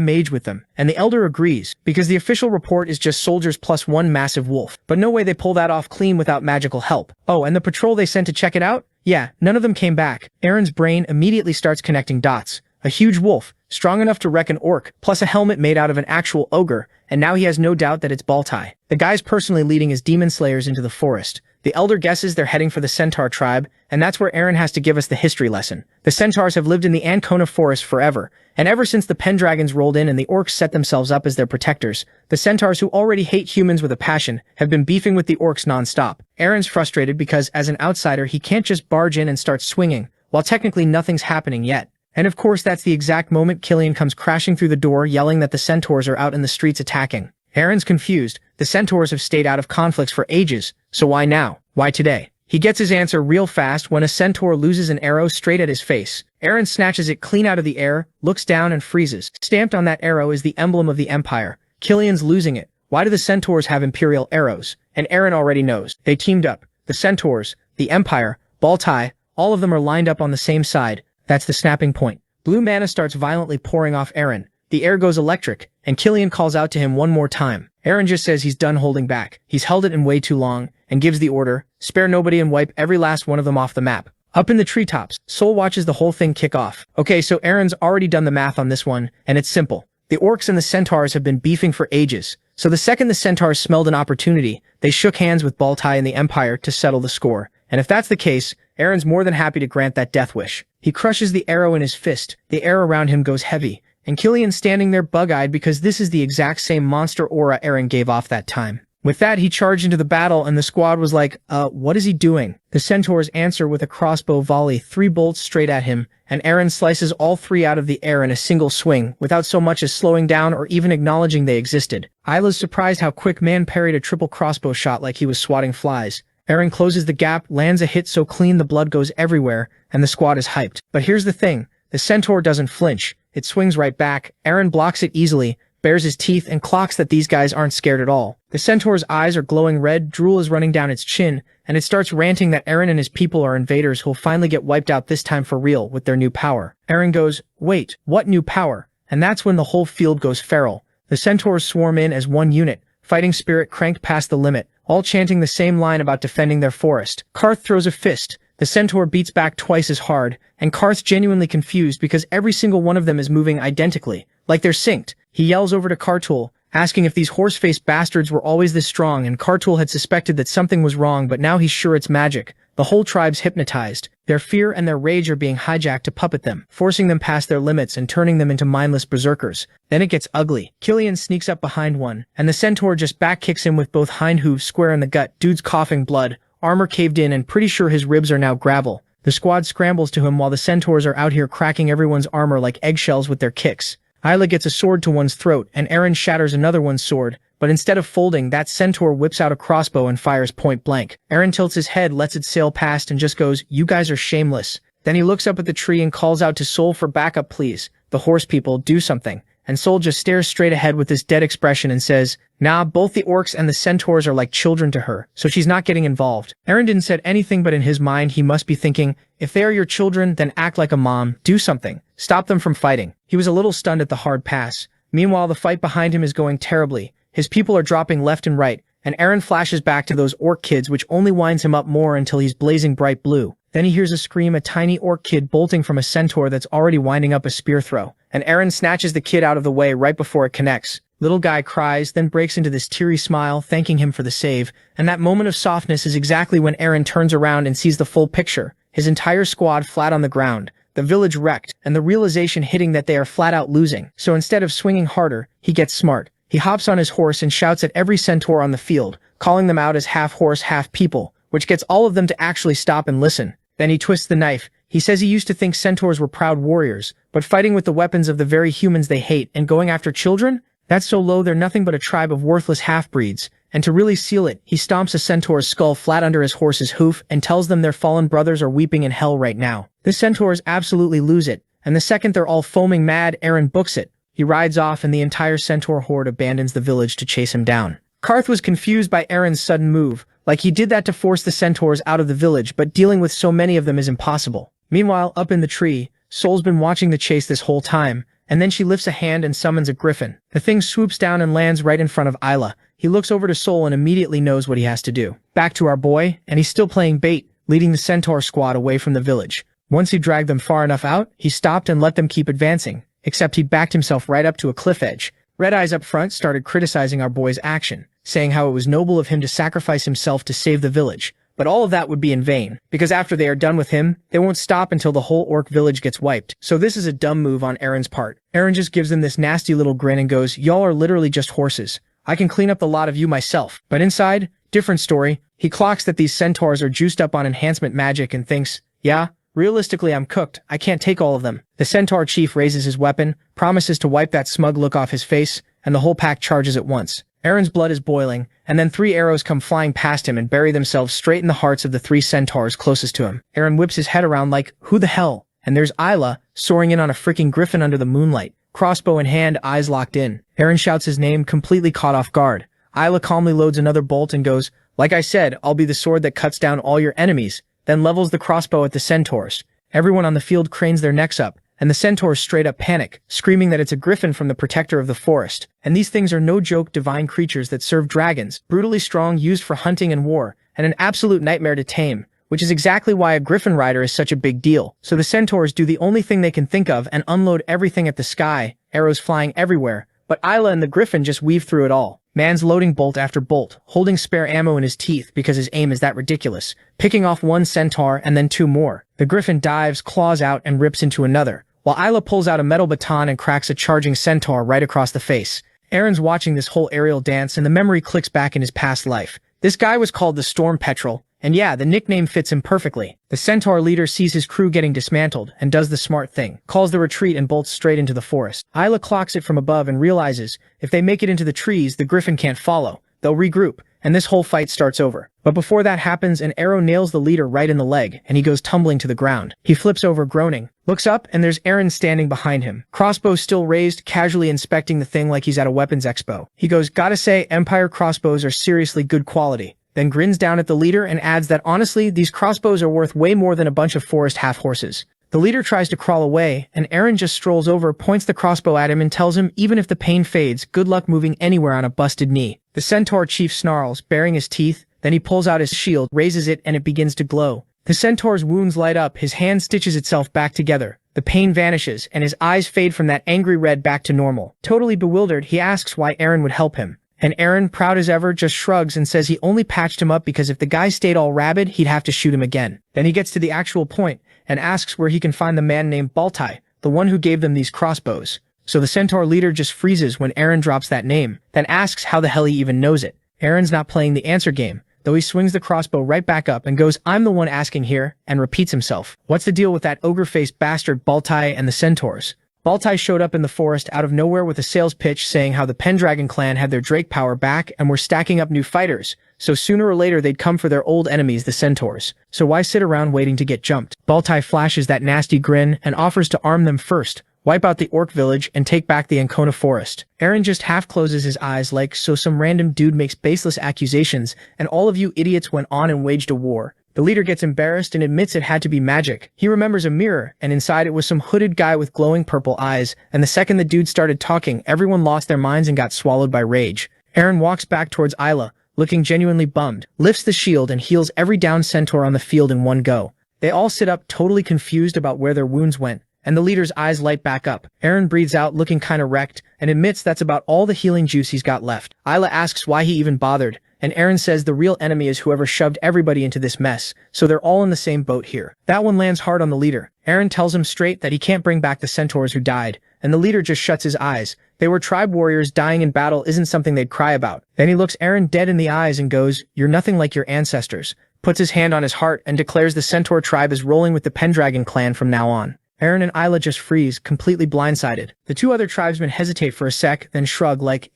mage with them, and the elder agrees, because the official report is just soldiers plus one massive wolf. But no way they pull that off clean without magical help. Oh, and the patrol they sent to check it out? Yeah, none of them came back. Eren's brain immediately starts connecting dots. A huge wolf, strong enough to wreck an orc, plus a helmet made out of an actual ogre, and now he has no doubt that it's Baltai. The guy's personally leading his demon slayers into the forest. The elder guesses they're heading for the Centaur tribe, and that's where Eren has to give us the history lesson. The Centaurs have lived in the Ancona forest forever, and ever since the Pendragons rolled in and the orcs set themselves up as their protectors, the Centaurs, who already hate humans with a passion, have been beefing with the orcs non-stop. Eren's frustrated because, as an outsider, he can't just barge in and start swinging, while technically nothing's happening yet. And of course that's the exact moment Killian comes crashing through the door yelling that the Centaurs are out in the streets attacking. Eren's confused. The Centaurs have stayed out of conflicts for ages, so why now? Why today? He gets his answer real fast when a Centaur loses an arrow straight at his face. Eren snatches it clean out of the air, looks down and freezes. Stamped on that arrow is the emblem of the Empire. Killian's losing it. Why do the Centaurs have Imperial arrows? And Eren already knows. They teamed up. The Centaurs, the Empire, Baltai, all of them are lined up on the same side. That's the snapping point. Blue mana starts violently pouring off Eren. The air goes electric, and Killian calls out to him one more time. Eren just says he's done holding back. He's held it in way too long, and gives the order, spare nobody and wipe every last one of them off the map. Up in the treetops, Sol watches the whole thing kick off. Okay, so Eren's already done the math on this one, and it's simple. The orcs and the centaurs have been beefing for ages, so the second the centaurs smelled an opportunity, they shook hands with Baltai and the Empire to settle the score. And if that's the case, Eren's more than happy to grant that death wish. He crushes the arrow in his fist. The air around him goes heavy, and Killian standing there bug-eyed because this is the exact same monster aura Eren gave off that time. With that, he charged into the battle, and the squad was like, what is he doing? The centaurs answer with a crossbow volley, 3 bolts straight at him, and Eren slices all 3 out of the air in a single swing, without so much as slowing down or even acknowledging they existed. Isla's surprised how quick Man parried a triple crossbow shot like he was swatting flies. Eren closes the gap, lands a hit so clean the blood goes everywhere, and the squad is hyped. But here's the thing, the centaur doesn't flinch. It swings right back. Eren blocks it easily, bares his teeth, and clocks that these guys aren't scared at all. The centaur's eyes are glowing red, drool is running down its chin, and it starts ranting that Eren and his people are invaders who'll finally get wiped out this time for real with their new power. Eren goes, wait, what new power? And that's when the whole field goes feral. The centaurs swarm in as one unit, fighting spirit cranked past the limit, all chanting the same line about defending their forest. Karth throws a fist. The centaur beats back twice as hard, and Karth's genuinely confused because every single one of them is moving identically, like they're synced. He yells over to Kartul, asking if these horse-faced bastards were always this strong, and Kartul had suspected that something was wrong, but now he's sure it's magic. The whole tribe's hypnotized. Their fear and their rage are being hijacked to puppet them, forcing them past their limits and turning them into mindless berserkers. Then it gets ugly. Killian sneaks up behind one, and the centaur just back-kicks him with both hind hooves square in the gut. Dude's coughing blood, armor caved in, and pretty sure his ribs are now gravel. The squad scrambles to him while the centaurs are out here cracking everyone's armor like eggshells with their kicks. Isla gets a sword to one's throat, and Eren shatters another one's sword, but instead of folding, that centaur whips out a crossbow and fires point blank. Eren tilts his head, lets it sail past, and just goes, you guys are shameless. Then he looks up at the tree and calls out to Sol for backup, please. The horse people, do something. And Sol just stares straight ahead with this dead expression and says, nah, both the orcs and the centaurs are like children to her, so she's not getting involved. Eren didn't say anything, but in his mind he must be thinking, if they are your children, then act like a mom, do something. Stop them from fighting. He was a little stunned at the hard pass. Meanwhile, the fight behind him is going terribly. His people are dropping left and right, and Eren flashes back to those orc kids, which only winds him up more until he's blazing bright blue. Then he hears a scream, a tiny orc kid bolting from a centaur that's already winding up a spear throw, and Eren snatches the kid out of the way right before it connects. Little guy cries, then breaks into this teary smile, thanking him for the save, and that moment of softness is exactly when Eren turns around and sees the full picture. His entire squad flat on the ground, the village wrecked, and the realization hitting that they are flat out losing. So instead of swinging harder, he gets smart. He hops on his horse and shouts at every centaur on the field, calling them out as half horse, half people, which gets all of them to actually stop and listen. Then he twists the knife. He says he used to think centaurs were proud warriors, but fighting with the weapons of the very humans they hate and going after children? That's so low they're nothing but a tribe of worthless half-breeds. And to really seal it, he stomps a centaur's skull flat under his horse's hoof and tells them their fallen brothers are weeping in hell right now. The centaurs absolutely lose it, and the second they're all foaming mad, Eren books it. He rides off and the entire centaur horde abandons the village to chase him down. Karth was confused by Eren's sudden move, like he did that to force the centaurs out of the village, but dealing with so many of them is impossible. Meanwhile, up in the tree, Sol's been watching the chase this whole time, and then she lifts a hand and summons a griffin. The thing swoops down and lands right in front of Isla. He looks over to Sol and immediately knows what he has to do. Back to our boy, and he's still playing bait, leading the centaur squad away from the village. Once he dragged them far enough out, he stopped and let them keep advancing, except he backed himself right up to a cliff edge. Red Eyes up front started criticizing our boy's action, saying how it was noble of him to sacrifice himself to save the village. But all of that would be in vain, because after they are done with him, they won't stop until the whole orc village gets wiped. So this is a dumb move on Eren's part. Eren just gives them this nasty little grin and goes, y'all are literally just horses. I can clean up the lot of you myself. But inside, different story. He clocks that these centaurs are juiced up on enhancement magic and thinks, yeah, realistically I'm cooked. I can't take all of them. The centaur chief raises his weapon, promises to wipe that smug look off his face, and the whole pack charges at once. Eren's blood is boiling, and then 3 arrows come flying past him and bury themselves straight in the hearts of the 3 centaurs closest to him. Eren whips his head around like, who the hell? And there's Isla, soaring in on a freaking griffin under the moonlight, crossbow in hand, eyes locked in. Eren shouts his name, completely caught off guard. Isla calmly loads another bolt and goes, like I said, I'll be the sword that cuts down all your enemies, then levels the crossbow at the centaurs. Everyone on the field cranes their necks up, and the centaurs straight up panic, screaming that it's a griffin from the protector of the forest. And these things are no joke divine creatures that serve dragons, brutally strong, used for hunting and war, and an absolute nightmare to tame, which is exactly why a griffin rider is such a big deal. So the centaurs do the only thing they can think of and unload everything at the sky, arrows flying everywhere, but Isla and the griffin just weave through it all. Man's loading bolt after bolt, holding spare ammo in his teeth because his aim is that ridiculous, picking off one centaur and then 2 more. The griffin dives, claws out, and rips into another, while Isla pulls out a metal baton and cracks a charging centaur right across the face. Aaron's watching this whole aerial dance and the memory clicks back in his past life. This guy was called the Storm Petrel, and yeah, the nickname fits him perfectly. The centaur leader sees his crew getting dismantled and does the smart thing, calls the retreat and bolts straight into the forest. Isla clocks it from above and realizes if they make it into the trees, the griffin can't follow. They'll regroup, and this whole fight starts over. But before that happens, an arrow nails the leader right in the leg, and he goes tumbling to the ground. He flips over groaning, looks up, and there's Aaron standing behind him, crossbow still raised, casually inspecting the thing like he's at a weapons expo. He goes, "Gotta say, Empire crossbows are seriously good quality," then grins down at the leader and adds that honestly, these crossbows are worth way more than a bunch of forest half-horses. The leader tries to crawl away, and Aaron just strolls over, points the crossbow at him and tells him even if the pain fades, good luck moving anywhere on a busted knee. The centaur chief snarls, baring his teeth, then he pulls out his shield, raises it, and it begins to glow. The centaur's wounds light up, his hand stitches itself back together. The pain vanishes, and his eyes fade from that angry red back to normal. Totally bewildered, he asks why Aaron would help him. And Aaron, proud as ever, just shrugs and says he only patched him up because if the guy stayed all rabid, he'd have to shoot him again. Then he gets to the actual point and asks where he can find the man named Baltai, the one who gave them these crossbows. So the centaur leader just freezes when Aaron drops that name, then asks how the hell he even knows it. Aaron's not playing the answer game, though he swings the crossbow right back up and goes, "I'm the one asking here," and repeats himself. What's the deal with that ogre-faced bastard Baltai and the centaurs? Baltai showed up in the forest out of nowhere with a sales pitch saying how the Pendragon clan had their Drake power back and were stacking up new fighters, so sooner or later they'd come for their old enemies, the centaurs. So why sit around waiting to get jumped? Baltai flashes that nasty grin and offers to arm them first, wipe out the orc village, and take back the Ancona forest. Aaron just half closes his eyes like, so some random dude makes baseless accusations, and all of you idiots went on and waged a war. The leader gets embarrassed and admits it had to be magic. He remembers a mirror, and inside it was some hooded guy with glowing purple eyes, and the second the dude started talking, everyone lost their minds and got swallowed by rage. Aaron walks back towards Isla, looking genuinely bummed, lifts the shield and heals every downed centaur on the field in one go. They all sit up totally confused about where their wounds went, and the leader's eyes light back up. Aaron breathes out looking kinda wrecked, and admits that's about all the healing juice he's got left. Isla asks why he even bothered, and Aaron says the real enemy is whoever shoved everybody into this mess, so they're all in the same boat here. That one lands hard on the leader. Aaron tells him straight that he can't bring back the centaurs who died, and the leader just shuts his eyes. They were tribe warriors, dying in battle isn't something they'd cry about. Then he looks Aaron dead in the eyes and goes, "You're nothing like your ancestors," puts his hand on his heart and declares the centaur tribe is rolling with the Pendragon clan from now on. Aaron and Isla just freeze, completely blindsided. The two other tribesmen hesitate for a sec, then shrug like,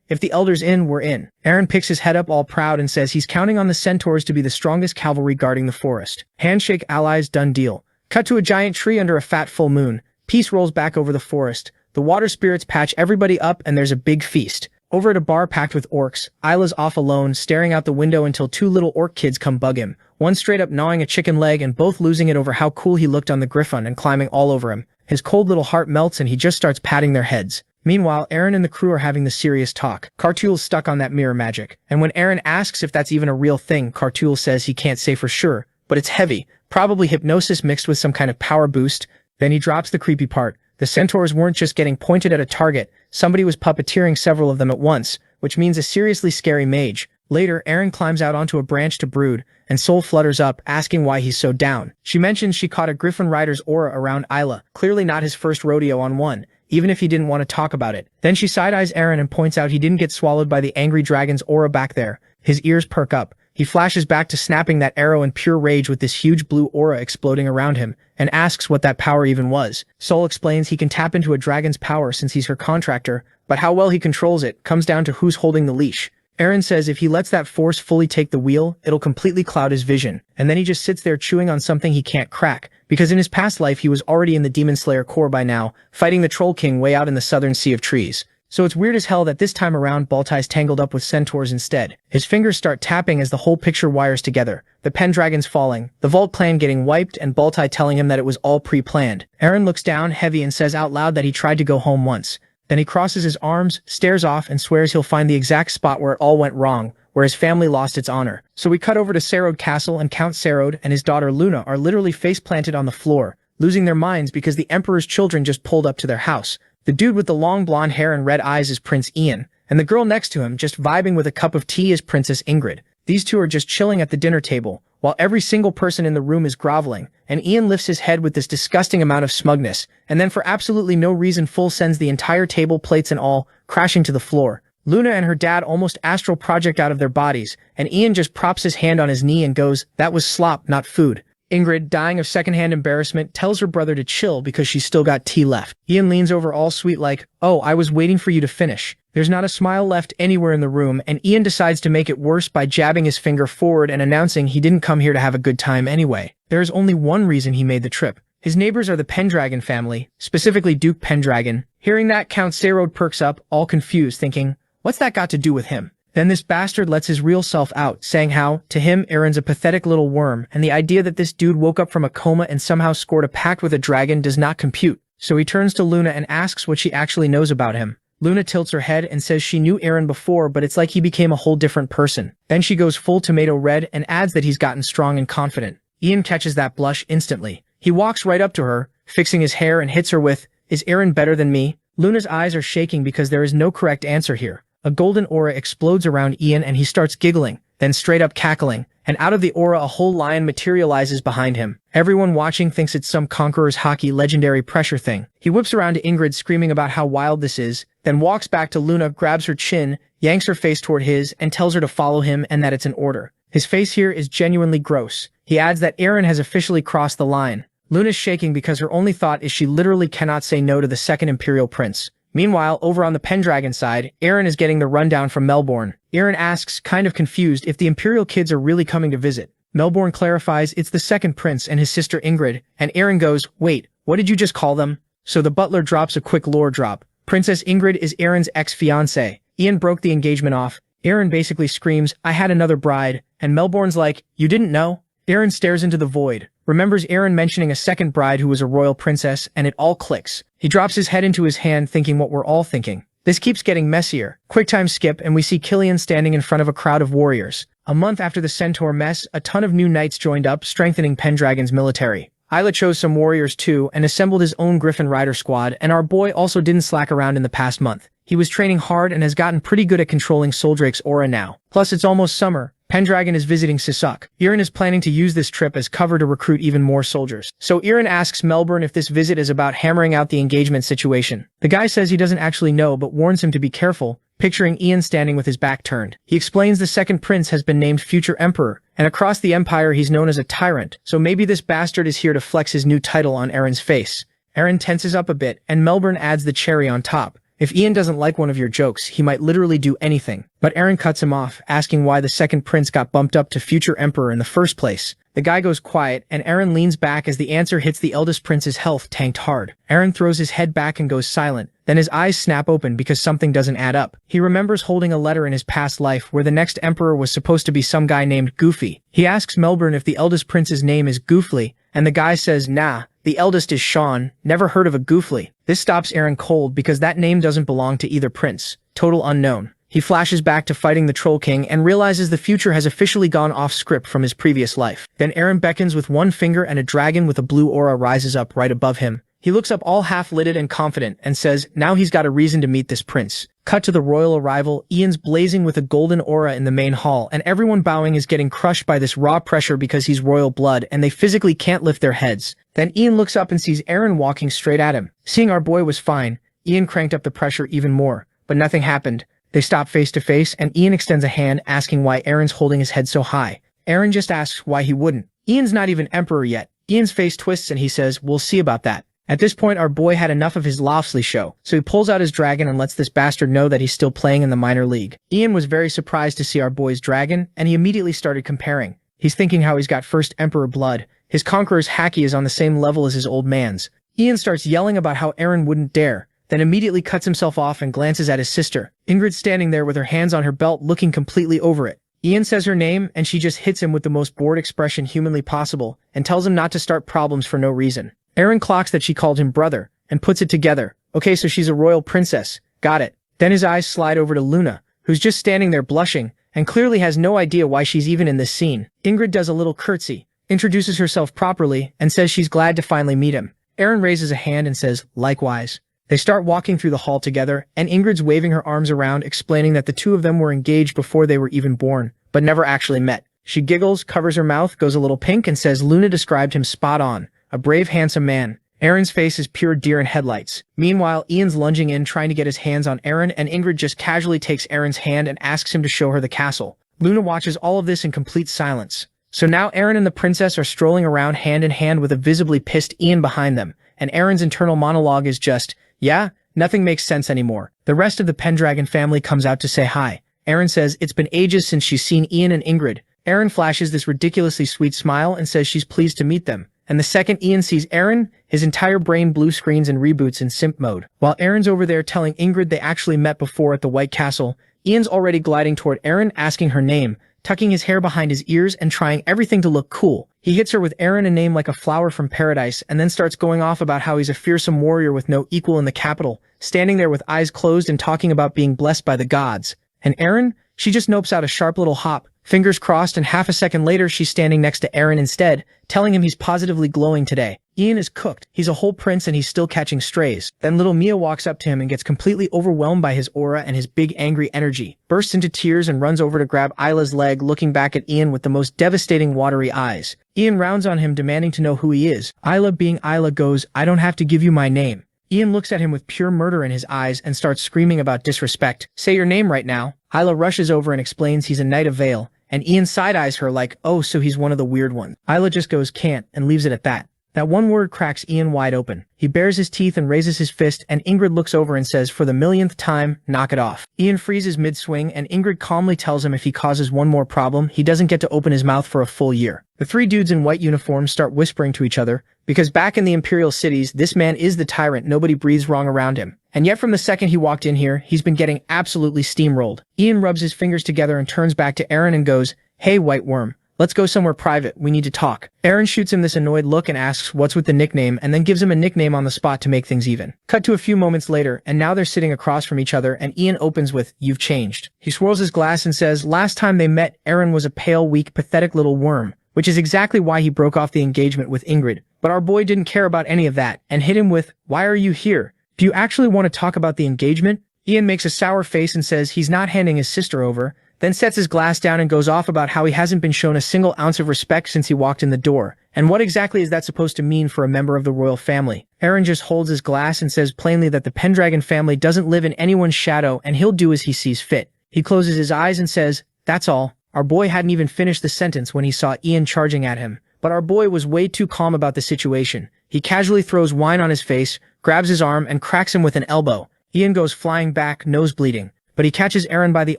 if the elders in, we're in. Aaron picks his head up all proud and says he's counting on the centaurs to be the strongest cavalry guarding the forest. Handshake allies, done deal. Cut to a giant tree under a fat full moon. Peace rolls back over the forest. The water spirits patch everybody up and there's a big feast. Over at a bar packed with orcs, Isla's off alone, staring out the window until two little orc kids come bug him. One straight up gnawing a chicken leg and both losing it over how cool he looked on the griffin and climbing all over him. His cold little heart melts and he just starts patting their heads. Meanwhile, Aaron and the crew are having the serious talk. Cartool's stuck on that mirror magic, and when Aaron asks if that's even a real thing, Cartool says he can't say for sure, but it's heavy, probably hypnosis mixed with some kind of power boost. Then he drops the creepy part. The centaurs weren't just getting pointed at a target, somebody was puppeteering several of them at once, which means a seriously scary mage. Later, Aaron climbs out onto a branch to brood, and Soul flutters up, asking why he's so down. She mentions she caught a griffin rider's aura around Isla, clearly not his first rodeo on one, even if he didn't want to talk about it. Then she side-eyes Aaron and points out he didn't get swallowed by the angry dragon's aura back there. His ears perk up. He flashes back to snapping that arrow in pure rage with this huge blue aura exploding around him, and asks what that power even was. Soul explains he can tap into a dragon's power since he's her contractor, but how well he controls it comes down to who's holding the leash. Aaron says if he lets that force fully take the wheel, it'll completely cloud his vision, and then he just sits there chewing on something he can't crack, because in his past life he was already in the Demon Slayer Corps by now, fighting the Troll King way out in the southern sea of trees. So it's weird as hell that this time around Baltai's tangled up with centaurs instead. His fingers start tapping as the whole picture wires together. The Pendragon's falling, the Vault clan getting wiped, and Baltai telling him that it was all pre-planned. Aaron looks down heavy and says out loud that he tried to go home once. Then he crosses his arms, stares off, and swears he'll find the exact spot where it all went wrong, where his family lost its honor. So we cut over to Sarod Castle, and Count Sarod and his daughter Luna are literally face-planted on the floor, losing their minds because the Emperor's children just pulled up to their house. The dude with the long blonde hair and red eyes is Prince Ian, and the girl next to him just vibing with a cup of tea is Princess Ingrid. These two are just chilling at the dinner table, while every single person in the room is groveling, and Ian lifts his head with this disgusting amount of smugness, and then for absolutely no reason full sends the entire table, plates and all, crashing to the floor. Luna and her dad almost astral project out of their bodies, and Ian just props his hand on his knee and goes, "That was slop, not food." Ingrid, dying of secondhand embarrassment, tells her brother to chill because she's still got tea left. Ian leans over all sweet like, "Oh, I was waiting for you to finish." There's not a smile left anywhere in the room, and Ian decides to make it worse by jabbing his finger forward and announcing he didn't come here to have a good time anyway. There is only one reason he made the trip. His neighbors are the Pendragon family, specifically Duke Pendragon. Hearing that, Count Sayrode perks up, all confused, thinking, what's that got to do with him? Then this bastard lets his real self out, saying how, to him, Aaron's a pathetic little worm, and the idea that this dude woke up from a coma and somehow scored a pact with a dragon does not compute. So he turns to Luna and asks what she actually knows about him. Luna tilts her head and says she knew Aaron before, but it's like he became a whole different person. Then she goes full tomato red and adds that he's gotten strong and confident. Ian catches that blush instantly. He walks right up to her, fixing his hair, and hits her with, "Is Aaron better than me?" Luna's eyes are shaking because there is no correct answer here. A golden aura explodes around Ian and he starts giggling, then straight up cackling, and out of the aura a whole lion materializes behind him. Everyone watching thinks it's some Conqueror's Hockey legendary pressure thing. He whips around to Ingrid screaming about how wild this is, then walks back to Luna, grabs her chin, yanks her face toward his, and tells her to follow him and that it's an order. His face here is genuinely gross. He adds that Aaron has officially crossed the line. Luna's shaking because her only thought is she literally cannot say no to the second Imperial Prince. Meanwhile, over on the Pendragon side, Aaron is getting the rundown from Melbourne. Aaron asks, kind of confused, if the Imperial kids are really coming to visit. Melbourne clarifies it's the second prince and his sister Ingrid, and Aaron goes, wait, what did you just call them? So the butler drops a quick lore drop. Princess Ingrid is Aaron's ex-fiancée. Ian broke the engagement off. Aaron basically screams, I had another bride, and Melbourne's like, you didn't know? Aaron stares into the void, remembers Aaron mentioning a second bride who was a royal princess, and it all clicks. He drops his head into his hand thinking what we're all thinking. This keeps getting messier. Quick time skip and we see Killian standing in front of a crowd of warriors. A month after the Centaur mess, a ton of new knights joined up, strengthening Pendragon's military. Isla chose some warriors too and assembled his own Griffin Rider squad, and our boy also didn't slack around in the past month. He was training hard and has gotten pretty good at controlling Soldrake's aura now. Plus it's almost summer. Pendragon is visiting Sisuk. Aaron is planning to use this trip as cover to recruit even more soldiers. So Aaron asks Melbourne if this visit is about hammering out the engagement situation. The guy says he doesn't actually know but warns him to be careful, picturing Ian standing with his back turned. He explains the second prince has been named future emperor, and across the empire he's known as a tyrant, so maybe this bastard is here to flex his new title on Aaron's face. Aaron tenses up a bit, and Melbourne adds the cherry on top. If Ian doesn't like one of your jokes, he might literally do anything. But Aaron cuts him off, asking why the second prince got bumped up to future emperor in the first place. The guy goes quiet, and Aaron leans back as the answer hits the eldest prince's health tanked hard. Aaron throws his head back and goes silent, then his eyes snap open because something doesn't add up. He remembers holding a letter in his past life where the next emperor was supposed to be some guy named Goofy. He asks Melbourne if the eldest prince's name is Goofly, and the guy says, nah, the eldest is Sean, never heard of a Goofly. This stops Aaron cold because that name doesn't belong to either prince. Total unknown. He flashes back to fighting the Troll King and realizes the future has officially gone off script from his previous life. Then Aaron beckons with one finger and a dragon with a blue aura rises up right above him. He looks up all half-lidded and confident and says, now he's got a reason to meet this prince. Cut to the royal arrival, Ian's blazing with a golden aura in the main hall, and everyone bowing is getting crushed by this raw pressure because he's royal blood and they physically can't lift their heads. Then Ian looks up and sees Aaron walking straight at him. Seeing our boy was fine, Ian cranked up the pressure even more, but nothing happened. They stop face to face and Ian extends a hand asking why Aaron's holding his head so high. Aaron just asks why he wouldn't. Ian's not even emperor yet. Ian's face twists and he says, we'll see about that. At this point, our boy had enough of his Loftsley show, so he pulls out his dragon and lets this bastard know that he's still playing in the minor league. Ian was very surprised to see our boy's dragon, and he immediately started comparing. He's thinking how he's got first emperor blood. His conqueror's haki is on the same level as his old man's. Ian starts yelling about how Aaron wouldn't dare, then immediately cuts himself off and glances at his sister. Ingrid's standing there with her hands on her belt looking completely over it. Ian says her name, and she just hits him with the most bored expression humanly possible, and tells him not to start problems for no reason. Aaron clocks that she called him brother, and puts it together. Okay, so she's a royal princess. Got it. Then his eyes slide over to Luna, who's just standing there blushing, and clearly has no idea why she's even in this scene. Ingrid does a little curtsy, introduces herself properly, and says she's glad to finally meet him. Aaron raises a hand and says, likewise. They start walking through the hall together, and Ingrid's waving her arms around, explaining that the two of them were engaged before they were even born, but never actually met. She giggles, covers her mouth, goes a little pink, and says Luna described him spot on. A brave, handsome man. Aaron's face is pure deer in headlights. Meanwhile, Ian's lunging in, trying to get his hands on Aaron, and Ingrid just casually takes Aaron's hand and asks him to show her the castle. Luna watches all of this in complete silence. So now Aaron and the princess are strolling around hand in hand with a visibly pissed Ian behind them, and Aaron's internal monologue is just, yeah, nothing makes sense anymore. The rest of the Pendragon family comes out to say hi. Aaron says it's been ages since she's seen Ian and Ingrid. Aaron flashes this ridiculously sweet smile and says she's pleased to meet them. And the second Ian sees Aaron, his entire brain blue screens and reboots in simp mode. While Aaron's over there telling Ingrid they actually met before at the White Castle, Ian's already gliding toward Aaron, asking her name, tucking his hair behind his ears and trying everything to look cool. He hits her with Aaron a name like a flower from paradise and then starts going off about how he's a fearsome warrior with no equal in the capital, standing there with eyes closed and talking about being blessed by the gods. And Aaron? She just nopes out a sharp little hop, fingers crossed, and half a second later she's standing next to Aaron instead, telling him he's positively glowing today. Ian is cooked. He's a whole prince and he's still catching strays. Then little Mia walks up to him and gets completely overwhelmed by his aura and his big angry energy, bursts into tears and runs over to grab Isla's leg, looking back at Ian with the most devastating watery eyes. Ian rounds on him, demanding to know who he is. Isla, being Isla, goes, "I don't have to give you my name." Ian looks at him with pure murder in his eyes and starts screaming about disrespect. "Say your name right now." Isla rushes over and explains he's a Knight of Vale, and Ian side-eyes her like, oh, so he's one of the weird ones. Isla just goes, "Can't," and leaves it at that. That one word cracks Ian wide open. He bares his teeth and raises his fist, and Ingrid looks over and says, for the millionth time, knock it off. Ian freezes mid-swing, and Ingrid calmly tells him if he causes one more problem, he doesn't get to open his mouth for a full year. The three dudes in white uniforms start whispering to each other, because back in the Imperial cities, this man is the tyrant, nobody breathes wrong around him. And yet from the second he walked in here, he's been getting absolutely steamrolled. Ian rubs his fingers together and turns back to Aaron and goes, "Hey, White Worm. Let's go somewhere private, we need to talk." Aaron shoots him this annoyed look and asks what's with the nickname, and then gives him a nickname on the spot to make things even. Cut to a few moments later, and now they're sitting across from each other, and Ian opens with, "You've changed." He swirls his glass and says, last time they met, Aaron was a pale, weak, pathetic little worm, which is exactly why he broke off the engagement with Ingrid. But our boy didn't care about any of that, and hit him with, "Why are you here? Do you actually want to talk about the engagement?" Ian makes a sour face and says he's not handing his sister over, then sets his glass down and goes off about how he hasn't been shown a single ounce of respect since he walked in the door. And what exactly is that supposed to mean for a member of the royal family? Aaron just holds his glass and says plainly that the Pendragon family doesn't live in anyone's shadow and he'll do as he sees fit. He closes his eyes and says, "That's all." Our boy hadn't even finished the sentence when he saw Ian charging at him. But our boy was way too calm about the situation. He casually throws wine on his face, grabs his arm, and cracks him with an elbow. Ian goes flying back, nose bleeding. But he catches Aaron by the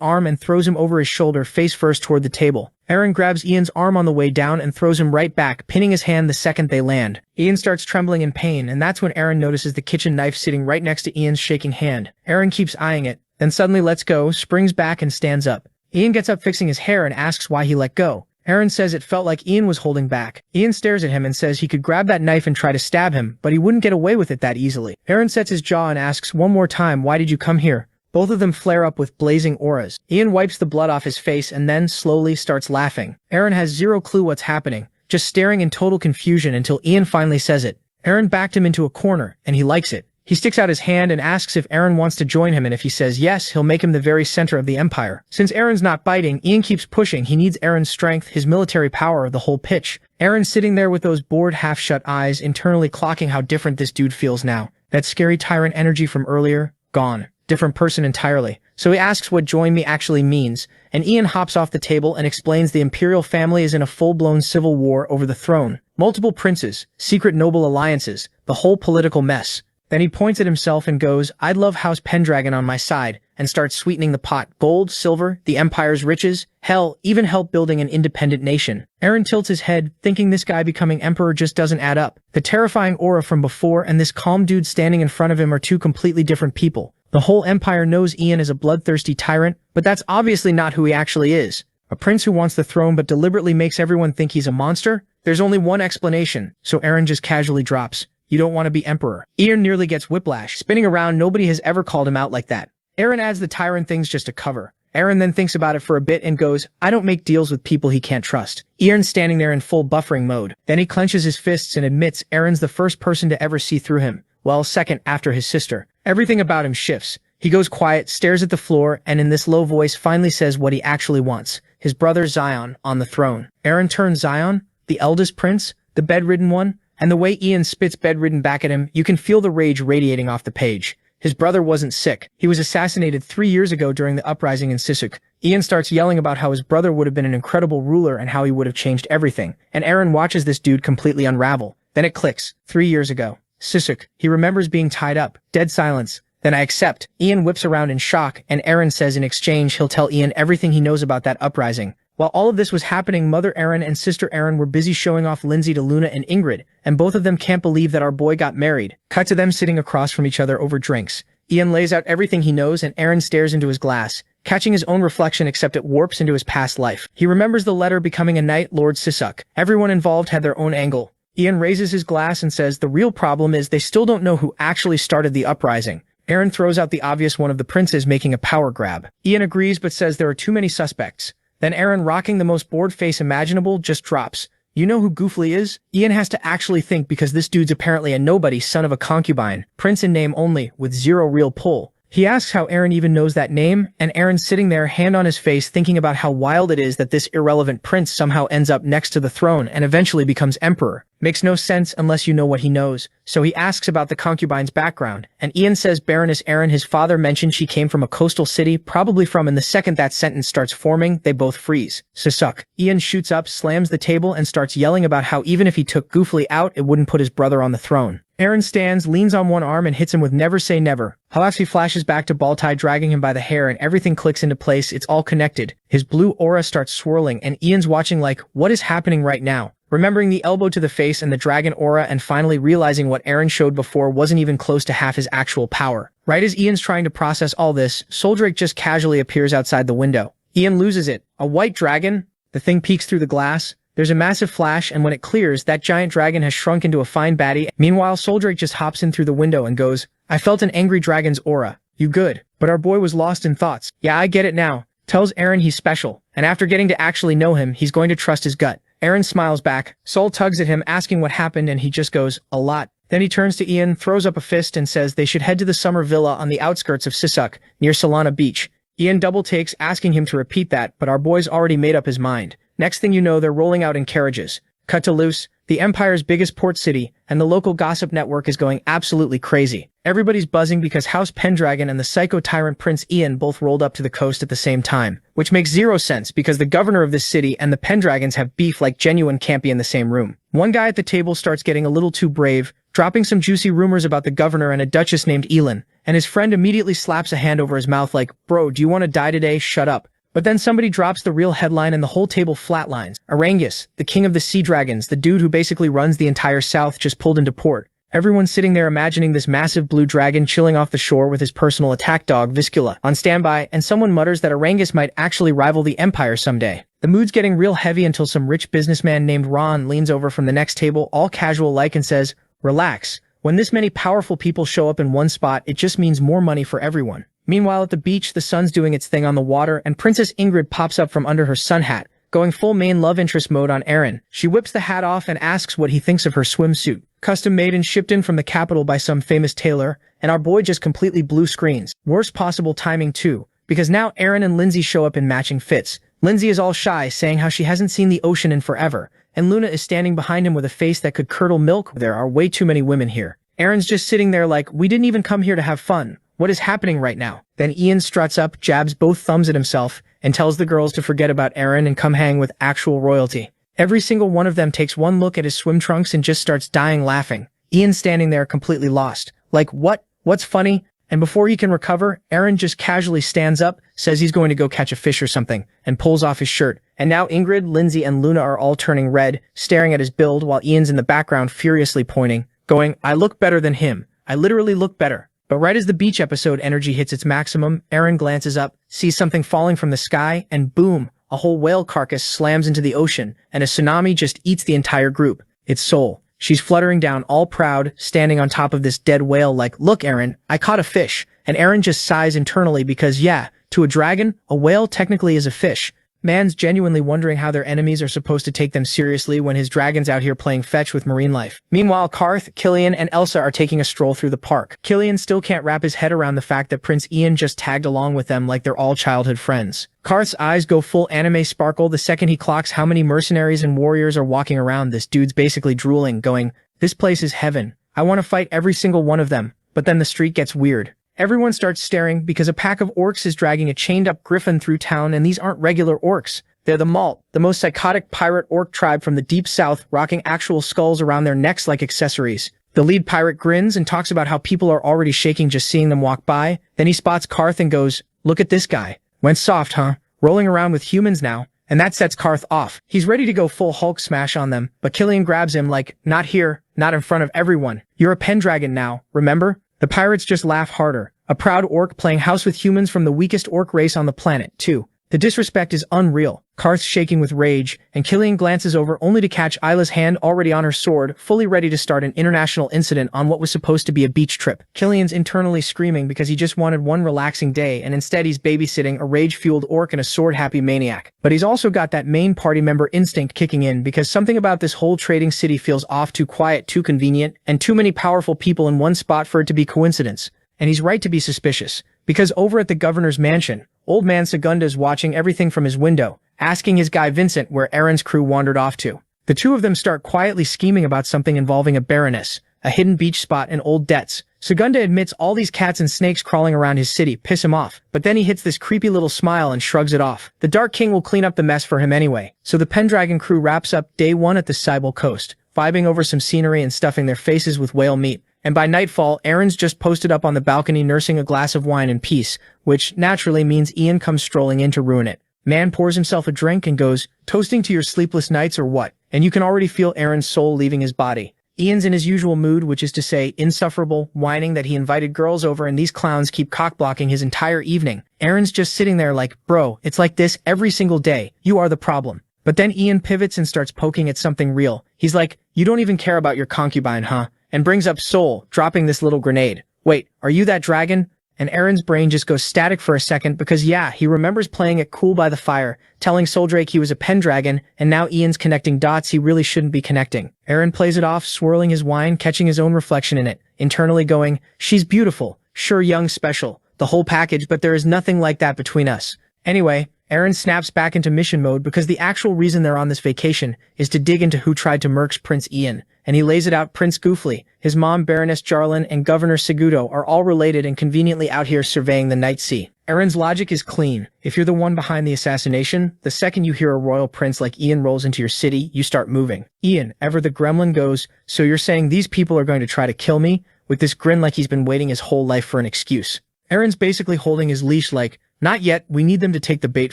arm and throws him over his shoulder face first toward the table. Aaron grabs Ian's arm on the way down and throws him right back, pinning his hand the second they land. Ian starts trembling in pain, and that's when Aaron notices the kitchen knife sitting right next to Ian's shaking hand. Aaron keeps eyeing it, then suddenly lets go, springs back, and stands up. Ian gets up fixing his hair and asks why he let go. Aaron says it felt like Ian was holding back. Ian stares at him and says he could grab that knife and try to stab him, but he wouldn't get away with it that easily. Aaron sets his jaw and asks one more time, "Why did you come here?" Both of them flare up with blazing auras. Ian wipes the blood off his face and then slowly starts laughing. Aaron has zero clue what's happening, just staring in total confusion until Ian finally says it. Aaron backed him into a corner, and he likes it. He sticks out his hand and asks if Aaron wants to join him, and if he says yes, he'll make him the very center of the empire. Since Aaron's not biting, Ian keeps pushing. He needs Aaron's strength, his military power, the whole pitch. Aaron's sitting there with those bored, half-shut eyes, internally clocking how different this dude feels now. That scary tyrant energy from earlier, gone. Different person entirely. So he asks what join me actually means, and Ian hops off the table and explains the imperial family is in a full-blown civil war over the throne. Multiple princes, secret noble alliances, the whole political mess. Then he points at himself and goes, "I'd love House Pendragon on my side," and starts sweetening the pot. Gold, silver, the empire's riches, hell, even help building an independent nation. Aaron tilts his head, thinking this guy becoming emperor just doesn't add up. The terrifying aura from before and this calm dude standing in front of him are two completely different people. The whole empire knows Ian is a bloodthirsty tyrant, but that's obviously not who he actually is. A prince who wants the throne but deliberately makes everyone think he's a monster? There's only one explanation, so Aaron just casually drops, "You don't want to be emperor." Ian nearly gets whiplash. Spinning around, nobody has ever called him out like that. Aaron adds the tyrant thing's just a cover. Aaron then thinks about it for a bit and goes, "I don't make deals with people he can't trust." Aaron's standing there in full buffering mode. Then he clenches his fists and admits Aaron's the first person to ever see through him. Well, second after his sister. Everything about him shifts. He goes quiet, stares at the floor, and in this low voice finally says what he actually wants. his brother Zion, on the throne. Eren turns Zion, the eldest prince, the bedridden one, and the way Ian spits bedridden back at him, you can feel the rage radiating off the page. His brother wasn't sick. He was assassinated 3 years ago during the uprising in Sisuk. Ian starts yelling about how his brother would have been an incredible ruler and how he would have changed everything. And Eren watches this dude completely unravel. Then it clicks. 3 years ago. Sisuk. He remembers being tied up. Dead silence. Then I accept. Ian whips around in shock, and Eren says in exchange he'll tell Ian everything he knows about that uprising. While all of this was happening, Mother Eren and Sister Eren were busy showing off Lindsay to Luna and Ingrid, and both of them can't believe that our boy got married. Cut to them sitting across from each other over drinks. Ian lays out everything he knows, and Eren stares into his glass, catching his own reflection except it warps into his past life. He remembers the letter becoming a Night Lord Sisuk. Everyone involved had their own angle. Ian raises his glass and says the real problem is they still don't know who actually started the uprising. Eren throws out the obvious one of the princes making a power grab. Ian agrees but says there are too many suspects. Then Eren, rocking the most bored face imaginable, just drops. You know who Goofly is? Ian has to actually think because this dude's apparently a nobody, son of a concubine, prince in name only, with zero real pull. He asks how Eren even knows that name, and Eren's sitting there, hand on his face, thinking about how wild it is that this irrelevant prince somehow ends up next to the throne and eventually becomes emperor. Makes no sense unless you know what he knows. So he asks about the concubine's background, and Ian says Baroness Eren, his father, mentioned she came from a coastal city, probably from, and the second that sentence starts forming, they both freeze. Sisuk. Ian shoots up, slams the table, and starts yelling about how even if he took Goofly out, it wouldn't put his brother on the throne. Eren stands, leans on one arm, and hits him with never say never. Halaxi flashes back to Baltai, dragging him by the hair, and everything clicks into place. It's all connected. His blue aura starts swirling, and Ian's watching like, what is happening right now? Remembering the elbow to the face and the dragon aura, and finally realizing what Eren showed before wasn't even close to half his actual power. Right as Ian's trying to process all this, Soldrake just casually appears outside the window. Ian loses it. A white dragon? The thing peeks through the glass. There's a massive flash, and when it clears, that giant dragon has shrunk into a fine baddie. Meanwhile, Soldrake just hops in through the window and goes, I felt an angry dragon's aura. You good? But our boy was lost in thoughts. Yeah, I get it now. Tells Eren he's special, and after getting to actually know him, he's going to trust his gut. Eren smiles back. Sol tugs at him, asking what happened, and he just goes, a lot. Then he turns to Ian, throws up a fist, and says they should head to the summer villa on the outskirts of Sisuk, near Solana Beach. Ian double takes, asking him to repeat that, but our boy's already made up his mind. Next thing you know, they're rolling out in carriages. Cut to Luce, the Empire's biggest port city, and the local gossip network is going absolutely crazy. Everybody's buzzing because House Pendragon and the psycho tyrant Prince Ian both rolled up to the coast at the same time, which makes zero sense because the governor of this city and the Pendragons have beef like genuine can't be in the same room. One guy at the table starts getting a little too brave, dropping some juicy rumors about the governor and a duchess named Elin, and his friend immediately slaps a hand over his mouth like, bro, do you want to die today? Shut up. But then somebody drops the real headline and the whole table flatlines. Arangus, the king of the sea dragons, the dude who basically runs the entire south, just pulled into port. Everyone's sitting there imagining this massive blue dragon chilling off the shore with his personal attack dog, Viscula, on standby, and someone mutters that Arangus might actually rival the Empire someday. The mood's getting real heavy until some rich businessman named Ron leans over from the next table, all casual-like, and says, relax. When this many powerful people show up in one spot, it just means more money for everyone. Meanwhile, at the beach, the sun's doing its thing on the water, and Princess Ingrid pops up from under her sun hat, going full main love interest mode on Eren. She whips the hat off and asks what he thinks of her swimsuit. Custom made and shipped in from the capital by some famous tailor, and our boy just completely blue screens. Worst possible timing too, because now Eren and Lindsay show up in matching fits. Lindsay is all shy, saying how she hasn't seen the ocean in forever, and Luna is standing behind him with a face that could curdle milk. There are way too many women here. Eren's just sitting there like, we didn't even come here to have fun. What is happening right now? Then Ian struts up, jabs both thumbs at himself, and tells the girls to forget about Eren and come hang with actual royalty. Every single one of them takes one look at his swim trunks and just starts dying laughing. Ian's standing there completely lost. Like, what? What's funny? And before he can recover, Eren just casually stands up, says he's going to go catch a fish or something, and pulls off his shirt. And now Ingrid, Lindsay, and Luna are all turning red, staring at his build while Ian's in the background furiously pointing, going, I look better than him. I literally look better. But right as the beach episode energy hits its maximum, Eren glances up, sees something falling from the sky, and boom, a whole whale carcass slams into the ocean, and a tsunami just eats the entire group. It's Sol. She's fluttering down all proud, standing on top of this dead whale like, look Eren, I caught a fish. And Eren just sighs internally because yeah, to a dragon, a whale technically is a fish. Man's genuinely wondering how their enemies are supposed to take them seriously when his dragon's out here playing fetch with marine life. Meanwhile, Karth, Killian, and Elsa are taking a stroll through the park. Killian still can't wrap his head around the fact that Prince Ian just tagged along with them like they're all childhood friends. Karth's eyes go full anime sparkle the second he clocks how many mercenaries and warriors are walking around. This dude's basically drooling, going, "This place is heaven. I want to fight every single one of them." But then the street gets weird. Everyone starts staring because a pack of orcs is dragging a chained-up griffin through town, and these aren't regular orcs. They're the Malt, the most psychotic pirate orc tribe from the deep south, rocking actual skulls around their necks like accessories. The lead pirate grins and talks about how people are already shaking just seeing them walk by. Then he spots Karth and goes, "Look at this guy. Went soft, huh? Rolling around with humans now." And that sets Karth off. He's ready to go full Hulk smash on them, but Killian grabs him like, "Not here, not in front of everyone. You're a Pendragon now, remember?" The pirates just laugh harder. A proud orc playing house with humans from the weakest orc race on the planet, too. The disrespect is unreal. Karth's shaking with rage, and Killian glances over only to catch Isla's hand already on her sword, fully ready to start an international incident on what was supposed to be a beach trip. Killian's internally screaming because he just wanted one relaxing day, and instead he's babysitting a rage-fueled orc and a sword-happy maniac. But he's also got that main party member instinct kicking in because something about this whole trading city feels off, too quiet, too convenient, and too many powerful people in one spot for it to be coincidence. And he's right to be suspicious, because over at the governor's mansion, old man Segunda's watching everything from his window, asking his guy Vincent where Aaron's crew wandered off to. The two of them start quietly scheming about something involving a baroness, a hidden beach spot, and old debts. Segunda admits all these cats and snakes crawling around his city piss him off, but then he hits this creepy little smile and shrugs it off. The Dark King will clean up the mess for him anyway. So the Pendragon crew wraps up day one at the Cybele coast, vibing over some scenery and stuffing their faces with whale meat. And by nightfall, Aaron's just posted up on the balcony nursing a glass of wine in peace, which naturally means Ian comes strolling in to ruin it. Man pours himself a drink and goes, "Toasting to your sleepless nights or what?" And you can already feel Aaron's soul leaving his body. Ian's in his usual mood, which is to say, insufferable, whining that he invited girls over and these clowns keep cock-blocking his entire evening. Aaron's just sitting there like, "Bro, it's like this every single day. You are the problem." But then Ian pivots and starts poking at something real. He's like, "You don't even care about your concubine, huh?" And brings up Soul, dropping this little grenade. "Wait, are you that dragon?" And Aaron's brain just goes static for a second because yeah, he remembers playing it cool by the fire, telling Soldrake he was a Pendragon, and now Ian's connecting dots he really shouldn't be connecting. Aaron plays it off, swirling his wine, catching his own reflection in it, internally going, "She's beautiful, sure, young, special, the whole package, but there is nothing like that between us." Anyway, Aaron snaps back into mission mode because the actual reason they're on this vacation is to dig into who tried to murk Prince Ian. And he lays it out. Prince Goofly, his mom Baroness Jarlin, and Governor Segudo are all related and conveniently out here surveying the night sea. Aaron's logic is clean. If you're the one behind the assassination, the second you hear a royal prince like Ian rolls into your city, you start moving. Ian, ever the gremlin, goes, "So you're saying these people are going to try to kill me?" With this grin like he's been waiting his whole life for an excuse. Aaron's basically holding his leash like, "Not yet, we need them to take the bait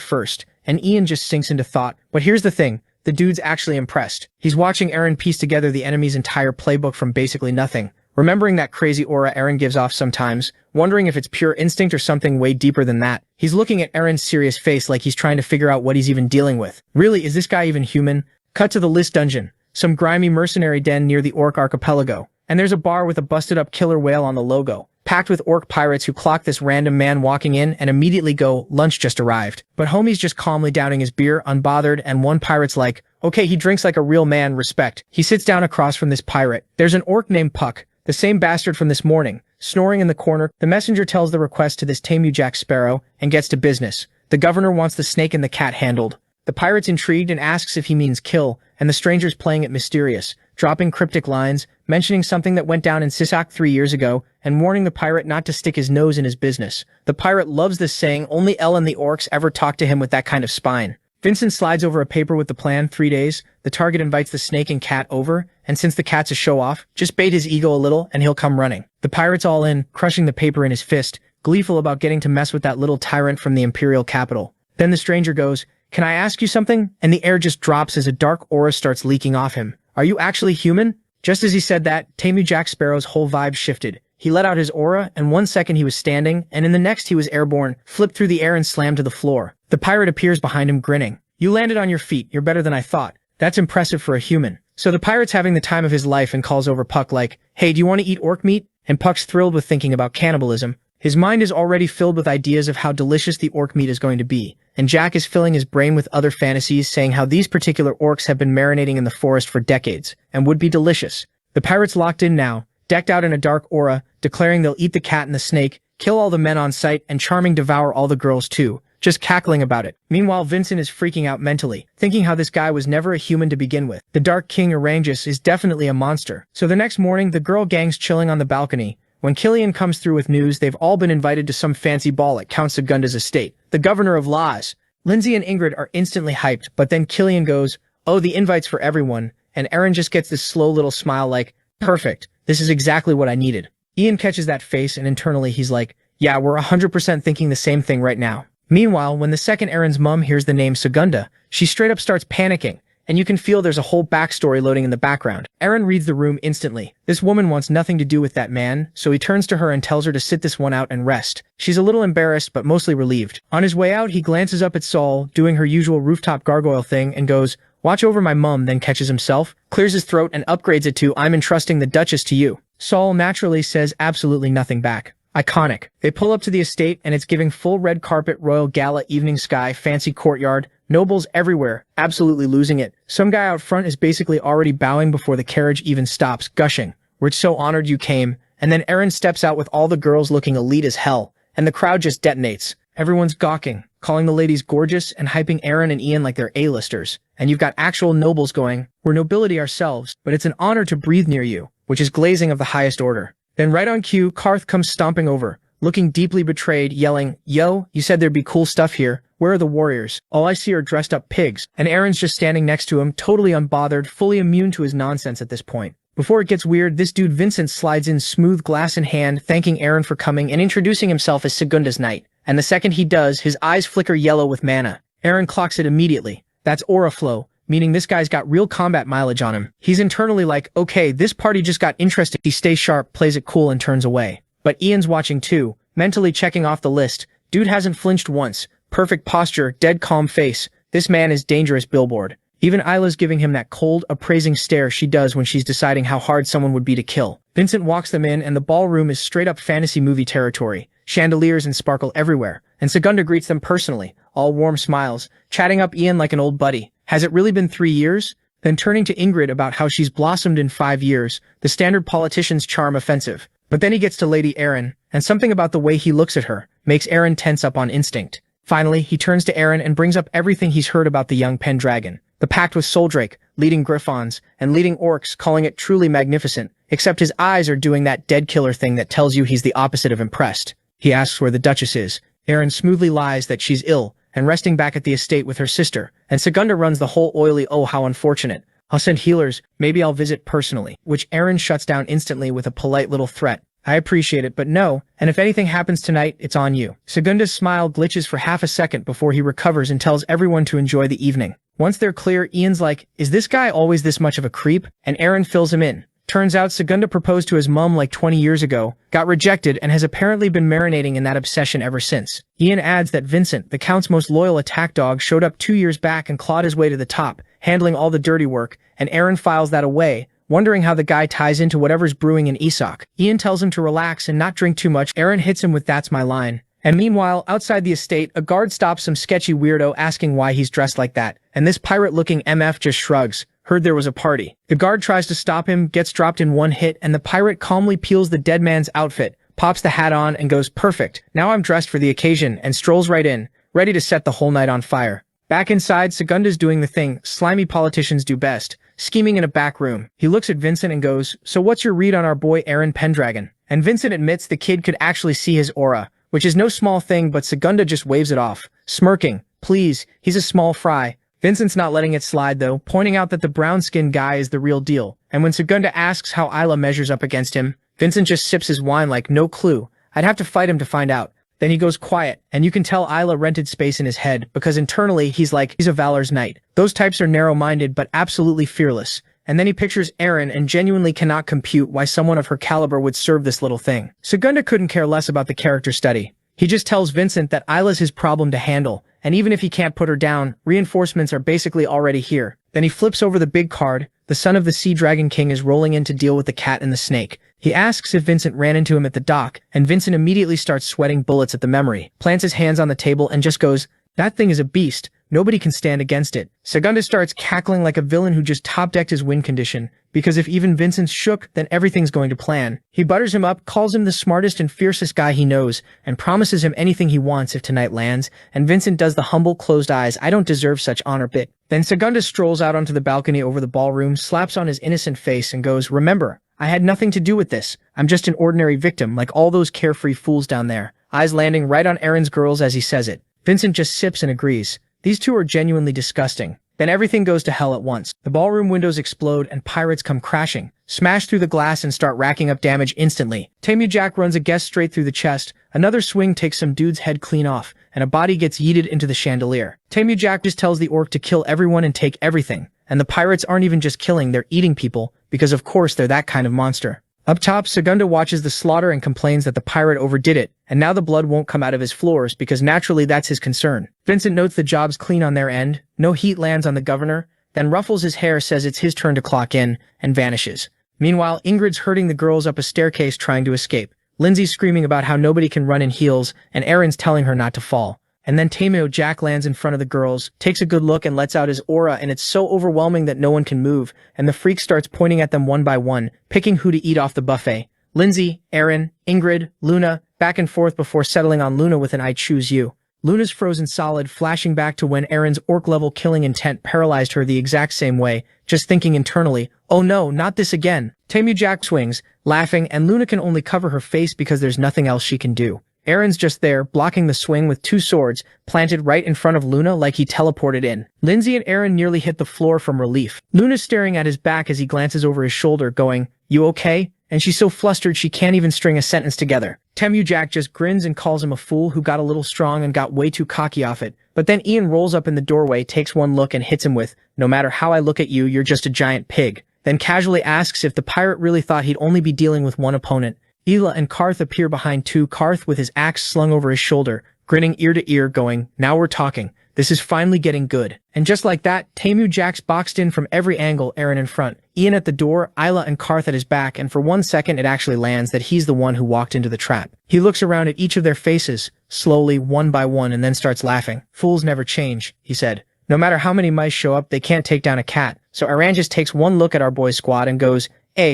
first." And Ian just sinks into thought. But here's the thing. The dude's actually impressed. He's watching Aaron piece together the enemy's entire playbook from basically nothing, remembering that crazy aura Aaron gives off sometimes, wondering if it's pure instinct or something way deeper than that. He's looking at Aaron's serious face like he's trying to figure out what he's even dealing with. Really, is this guy even human? Cut to the List dungeon, some grimy mercenary den near the Orc archipelago. And there's a bar with a busted-up killer whale on the logo, packed with orc pirates who clock this random man walking in and immediately go, "Lunch just arrived." But homie's just calmly downing his beer, unbothered, and one pirate's like, "Okay, he drinks like a real man, respect." He sits down across from this pirate. There's an orc named Puck, the same bastard from this morning, snoring in the corner. The messenger tells the request to this tame Jack Sparrow and gets to business. The governor wants the snake and the cat handled. The pirate's intrigued and asks if he means kill, and the stranger's playing it mysterious, dropping cryptic lines, mentioning something that went down in Sisak 3 years ago, and warning the pirate not to stick his nose in his business. The pirate loves this saying, only Elle and the orcs ever talk to him with that kind of spine. Vincent slides over a paper with the plan. 3 days. The target invites the snake and cat over, and since the cat's a show-off, just bait his ego a little and he'll come running. The pirate's all in, crushing the paper in his fist, gleeful about getting to mess with that little tyrant from the imperial capital. Then the stranger goes, "Can I ask you something?" And the air just drops as a dark aura starts leaking off him. "Are you actually human?" Just as he said that, Tame Jack Sparrow's whole vibe shifted. He let out his aura, and 1 second he was standing, and in the next he was airborne, flipped through the air and slammed to the floor. The pirate appears behind him grinning. "You landed on your feet, you're better than I thought. That's impressive for a human." So the pirate's having the time of his life and calls over Puck like, "Hey, do you want to eat orc meat?" And Puck's thrilled with thinking about cannibalism. His mind is already filled with ideas of how delicious the orc meat is going to be, and Jack is filling his brain with other fantasies saying how these particular orcs have been marinating in the forest for decades, and would be delicious. The pirate's locked in now, decked out in a dark aura, declaring they'll eat the cat and the snake, kill all the men on sight, and charming devour all the girls too, just cackling about it. Meanwhile, Vincent is freaking out mentally, thinking how this guy was never a human to begin with. The Dark King Orangus is definitely a monster. So the next morning, the girl gang's chilling on the balcony. When Killian comes through with news, they've all been invited to some fancy ball at Count Segunda's estate, the governor of Laws. Lindsay and Ingrid are instantly hyped, but then Killian goes, "Oh, the invite's for everyone," and Aaron just gets this slow little smile like, "Perfect, this is exactly what I needed." Ian catches that face and internally he's like, "Yeah, we're 100% thinking the same thing right now." Meanwhile, when the second Aaron's mom hears the name Segunda, she straight up starts panicking, and you can feel there's a whole backstory loading in the background. Aaron reads the room instantly. This woman wants nothing to do with that man, so he turns to her and tells her to sit this one out and rest. She's a little embarrassed, but mostly relieved. On his way out, he glances up at Saul, doing her usual rooftop gargoyle thing, and goes, "Watch over my mum," then catches himself, clears his throat, and upgrades it to, "I'm entrusting the Duchess to you." Saul naturally says absolutely nothing back. Iconic. They pull up to the estate, and it's giving full red carpet, royal gala, evening sky, fancy courtyard, nobles everywhere, absolutely losing it. Some guy out front is basically already bowing before the carriage even stops, gushing, "We're so honored you came." And then Aaron steps out with all the girls looking elite as hell, and the crowd just detonates. Everyone's gawking, calling the ladies gorgeous, and hyping Aaron and Ian like they're A-listers. And you've got actual nobles going, "We're nobility ourselves, but it's an honor to breathe near you," which is glazing of the highest order. Then right on cue, Karth comes stomping over, looking deeply betrayed, yelling, "Yo, you said there'd be cool stuff here. Where are the warriors? All I see are dressed up pigs." And Aaron's just standing next to him, totally unbothered, fully immune to his nonsense at this point. Before it gets weird, this dude Vincent slides in smooth glass in hand, thanking Aaron for coming and introducing himself as Segunda's knight. And the second he does, his eyes flicker yellow with mana. Aaron clocks it immediately. That's aura flow, meaning this guy's got real combat mileage on him. He's internally like, okay, this party just got interesting. He stays sharp, plays it cool, and turns away. But Ian's watching too, mentally checking off the list. Dude hasn't flinched once. Perfect posture, dead calm face. This man is dangerous billboard. Even Isla's giving him that cold, appraising stare she does when she's deciding how hard someone would be to kill. Vincent walks them in, and the ballroom is straight up fantasy movie territory. Chandeliers and sparkle everywhere. And Segunda greets them personally, all warm smiles, chatting up Ian like an old buddy. Has it really been 3 years? Then turning to Ingrid about how she's blossomed in 5 years, the standard politician's charm offensive. But then he gets to Lady Aaron, and something about the way he looks at her makes Aaron tense up on instinct. Finally, he turns to Aaron and brings up everything he's heard about the young Pendragon. The pact with Soldrake, leading Griffons, and leading orcs, calling it truly magnificent, except his eyes are doing that dead killer thing that tells you he's the opposite of impressed. He asks where the Duchess is. Aaron smoothly lies that she's ill, and resting back at the estate with her sister, and Segunda runs the whole oily "oh how unfortunate. I'll send healers, maybe I'll visit personally," which Aaron shuts down instantly with a polite little threat. "I appreciate it, but no, and if anything happens tonight, it's on you." Segunda's smile glitches for half a second before he recovers and tells everyone to enjoy the evening. Once they're clear, Ian's like, "Is this guy always this much of a creep?" And Aaron fills him in. Turns out Segunda proposed to his mum like 20 years ago, got rejected, and has apparently been marinating in that obsession ever since. Ian adds that Vincent, the Count's most loyal attack dog, showed up 2 years back and clawed his way to the top, handling all the dirty work, and Aaron files that away, wondering how the guy ties into whatever's brewing in Isak. Ian tells him to relax and not drink too much. Aaron hits him with "that's my line." And meanwhile, outside the estate, a guard stops some sketchy weirdo asking why he's dressed like that, and this pirate-looking MF just shrugs. Heard there was a party. The guard tries to stop him, gets dropped in one hit, and the pirate calmly peels the dead man's outfit, pops the hat on, and goes, "Perfect, now I'm dressed for the occasion," and strolls right in, ready to set the whole night on fire. Back inside, Segunda's doing the thing slimy politicians do best, scheming in a back room. He looks at Vincent and goes, "So what's your read on our boy Aaron Pendragon?" And Vincent admits the kid could actually see his aura, which is no small thing, but Segunda just waves it off, smirking. Please, he's a small fry. Vincent's not letting it slide though, pointing out that the brown-skinned guy is the real deal. And when Segunda asks how Isla measures up against him, Vincent just sips his wine like, "No clue. I'd have to fight him to find out." Then he goes quiet, and you can tell Isla rented space in his head, because internally he's like, he's a Valor's knight. Those types are narrow-minded but absolutely fearless. And then he pictures Aaron and genuinely cannot compute why someone of her caliber would serve this little thing. Segunda couldn't care less about the character study. He just tells Vincent that Isla's his problem to handle, and even if he can't put her down, reinforcements are basically already here. Then he flips over the big card. The son of the Sea Dragon King is rolling in to deal with the cat and the snake. He asks if Vincent ran into him at the dock, and Vincent immediately starts sweating bullets at the memory, plants his hands on the table and just goes, "That thing is a beast. Nobody can stand against it." Segunda starts cackling like a villain who just top-decked his win condition, because if even Vincent's shook, then everything's going to plan. He butters him up, calls him the smartest and fiercest guy he knows, and promises him anything he wants if tonight lands, and Vincent does the humble, closed eyes, "I don't deserve such honor" bit. Then Segunda strolls out onto the balcony over the ballroom, slaps on his innocent face, and goes, "Remember, I had nothing to do with this. I'm just an ordinary victim, like all those carefree fools down there." Eyes landing right on Aaron's girls as he says it. Vincent just sips and agrees. These two are genuinely disgusting. Then everything goes to hell at once. The ballroom windows explode and pirates come crashing, smash through the glass and start racking up damage instantly. Tamu Jack runs a guest straight through the chest, another swing takes some dude's head clean off, and a body gets yeeted into the chandelier. Tamu Jack just tells the orc to kill everyone and take everything. And the pirates aren't even just killing, they're eating people, because of course they're that kind of monster. Up top, Segunda watches the slaughter and complains that the pirate overdid it, and now the blood won't come out of his floors because naturally that's his concern. Vincent notes the job's clean on their end, no heat lands on the governor, then ruffles his hair, says it's his turn to clock in, and vanishes. Meanwhile, Ingrid's herding the girls up a staircase trying to escape. Lindsay's screaming about how nobody can run in heels, and Aaron's telling her not to fall. And then Tamu Jack lands in front of the girls, takes a good look and lets out his aura, and it's so overwhelming that no one can move, and the freak starts pointing at them one by one, picking who to eat off the buffet. Lindsay, Aaron, Ingrid, Luna, back and forth before settling on Luna with an "I choose you." Luna's frozen solid, flashing back to when Aaron's orc-level killing intent paralyzed her the exact same way, just thinking internally, "Oh no, not this again." Tamu Jack swings, laughing, and Luna can only cover her face because there's nothing else she can do. Aaron's just there, blocking the swing with two swords, planted right in front of Luna like he teleported in. Lindsay and Aaron nearly hit the floor from relief. Luna's staring at his back as he glances over his shoulder, going, "You okay?" And she's so flustered she can't even string a sentence together. Tamu Jack just grins and calls him a fool who got a little strong and got way too cocky off it. But then Ian rolls up in the doorway, takes one look and hits him with, "No matter how I look at you, you're just a giant pig." Then casually asks if the pirate really thought he'd only be dealing with one opponent. Ela and Karth appear behind too, Karth with his axe slung over his shoulder, grinning ear to ear, going, "Now we're talking. This is finally getting good." And just like that, Tamu Jack's boxed in from every angle, Aaron in front, Ian at the door, Isla and Karth at his back, and for 1 second it actually lands that he's the one who walked into the trap. He looks around at each of their faces, slowly, one by one, and then starts laughing. "Fools never change," he said. "No matter how many mice show up, they can't take down a cat." So Aran just takes one look at our boys' squad and goes,